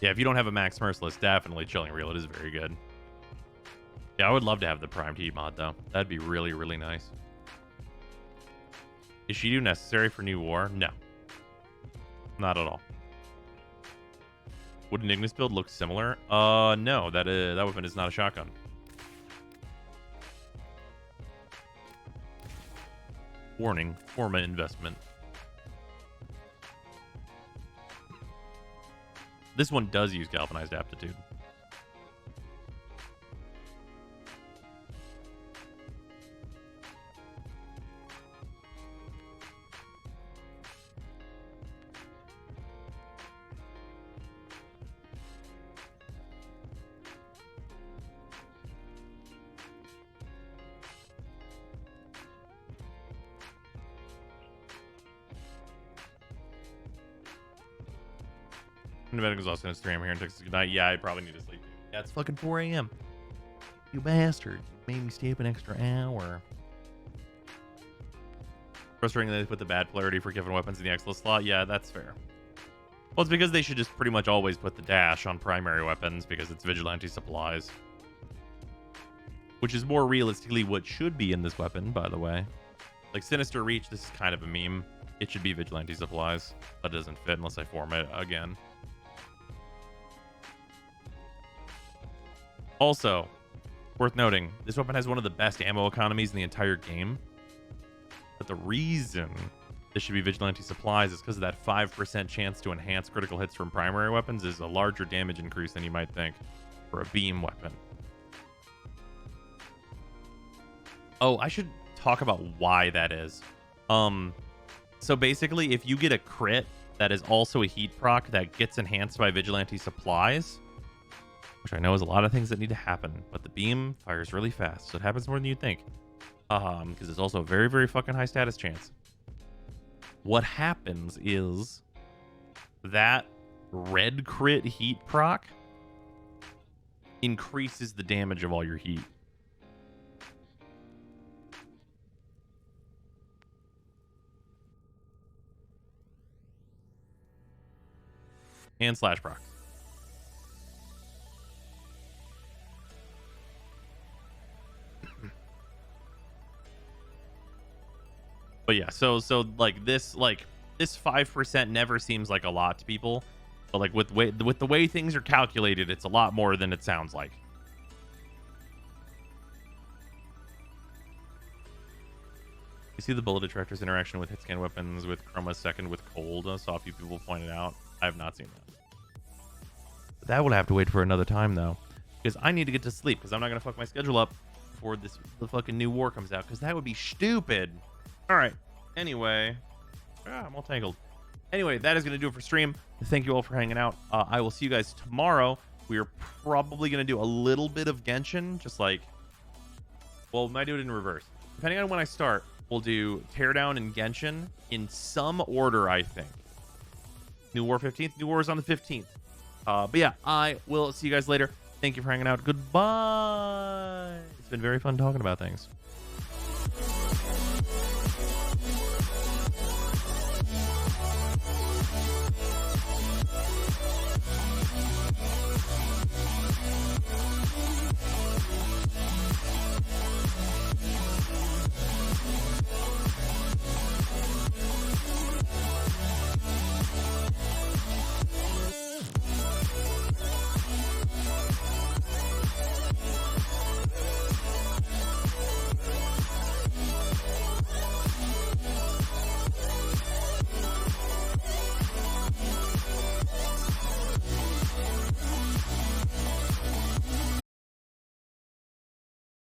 Yeah, if you don't have a max merciless, definitely chilling reload is very good. Yeah, I would love to have the primed heat mod though. That'd be really, really nice. Is Shidu necessary for new war? No. Not at all. Would an Ignis build look similar? No, that weapon is not a shotgun. Warning, Forma investment. This one does use galvanized aptitude. Is also gonna stream here in Texas. Good night. Yeah, I probably need to sleep. Yeah, it's fucking 4 a.m. You bastard. You made me stay up an extra hour. Frustrating that they put the bad polarity for given weapons in the Excellent slot. Yeah, that's fair. Well, it's because they should just pretty much always put the dash on primary weapons because it's vigilante supplies. Which is more realistically what should be in this weapon, by the way. Like Sinister Reach, this is kind of a meme. It should be vigilante supplies. That doesn't fit unless I form it again. Also, worth noting, this weapon has one of the best ammo economies in the entire game. But the reason this should be vigilante supplies is because of that 5% chance to enhance critical hits from primary weapons is a larger damage increase than you might think for a beam weapon. Oh, I should talk about why that is. So basically, if you get a crit that is also a heat proc that gets enhanced by vigilante supplies, which I know is a lot of things that need to happen, but the beam fires really fast, so it happens more than you think. Because it's also a very, very fucking high status chance. What happens is that red crit heat proc increases the damage of all your heat. And slash proc. But yeah, so like this 5% never seems like a lot to people, but like with the way things are calculated, it's a lot more than it sounds like. You see the bullet attractor's interaction with hit scan weapons with Chroma second with cold. I saw a few people point it out. I have not seen that. But that will have to wait for another time though, because I need to get to sleep because I'm not gonna fuck my schedule up before the fucking new war comes out, because that would be stupid. All right. Anyway, I'm all tangled. Anyway, that is going to do it for stream. Thank you all for hanging out. I will see you guys tomorrow. We are probably going to do a little bit of Genshin, just like Well, we might do it in reverse. Depending on when I start, we'll do Teardown and Genshin in some order, I think. New War 15th. New War is on the 15th. But yeah, I will see you guys later. Thank you for hanging out. Goodbye. It's been very fun talking about things.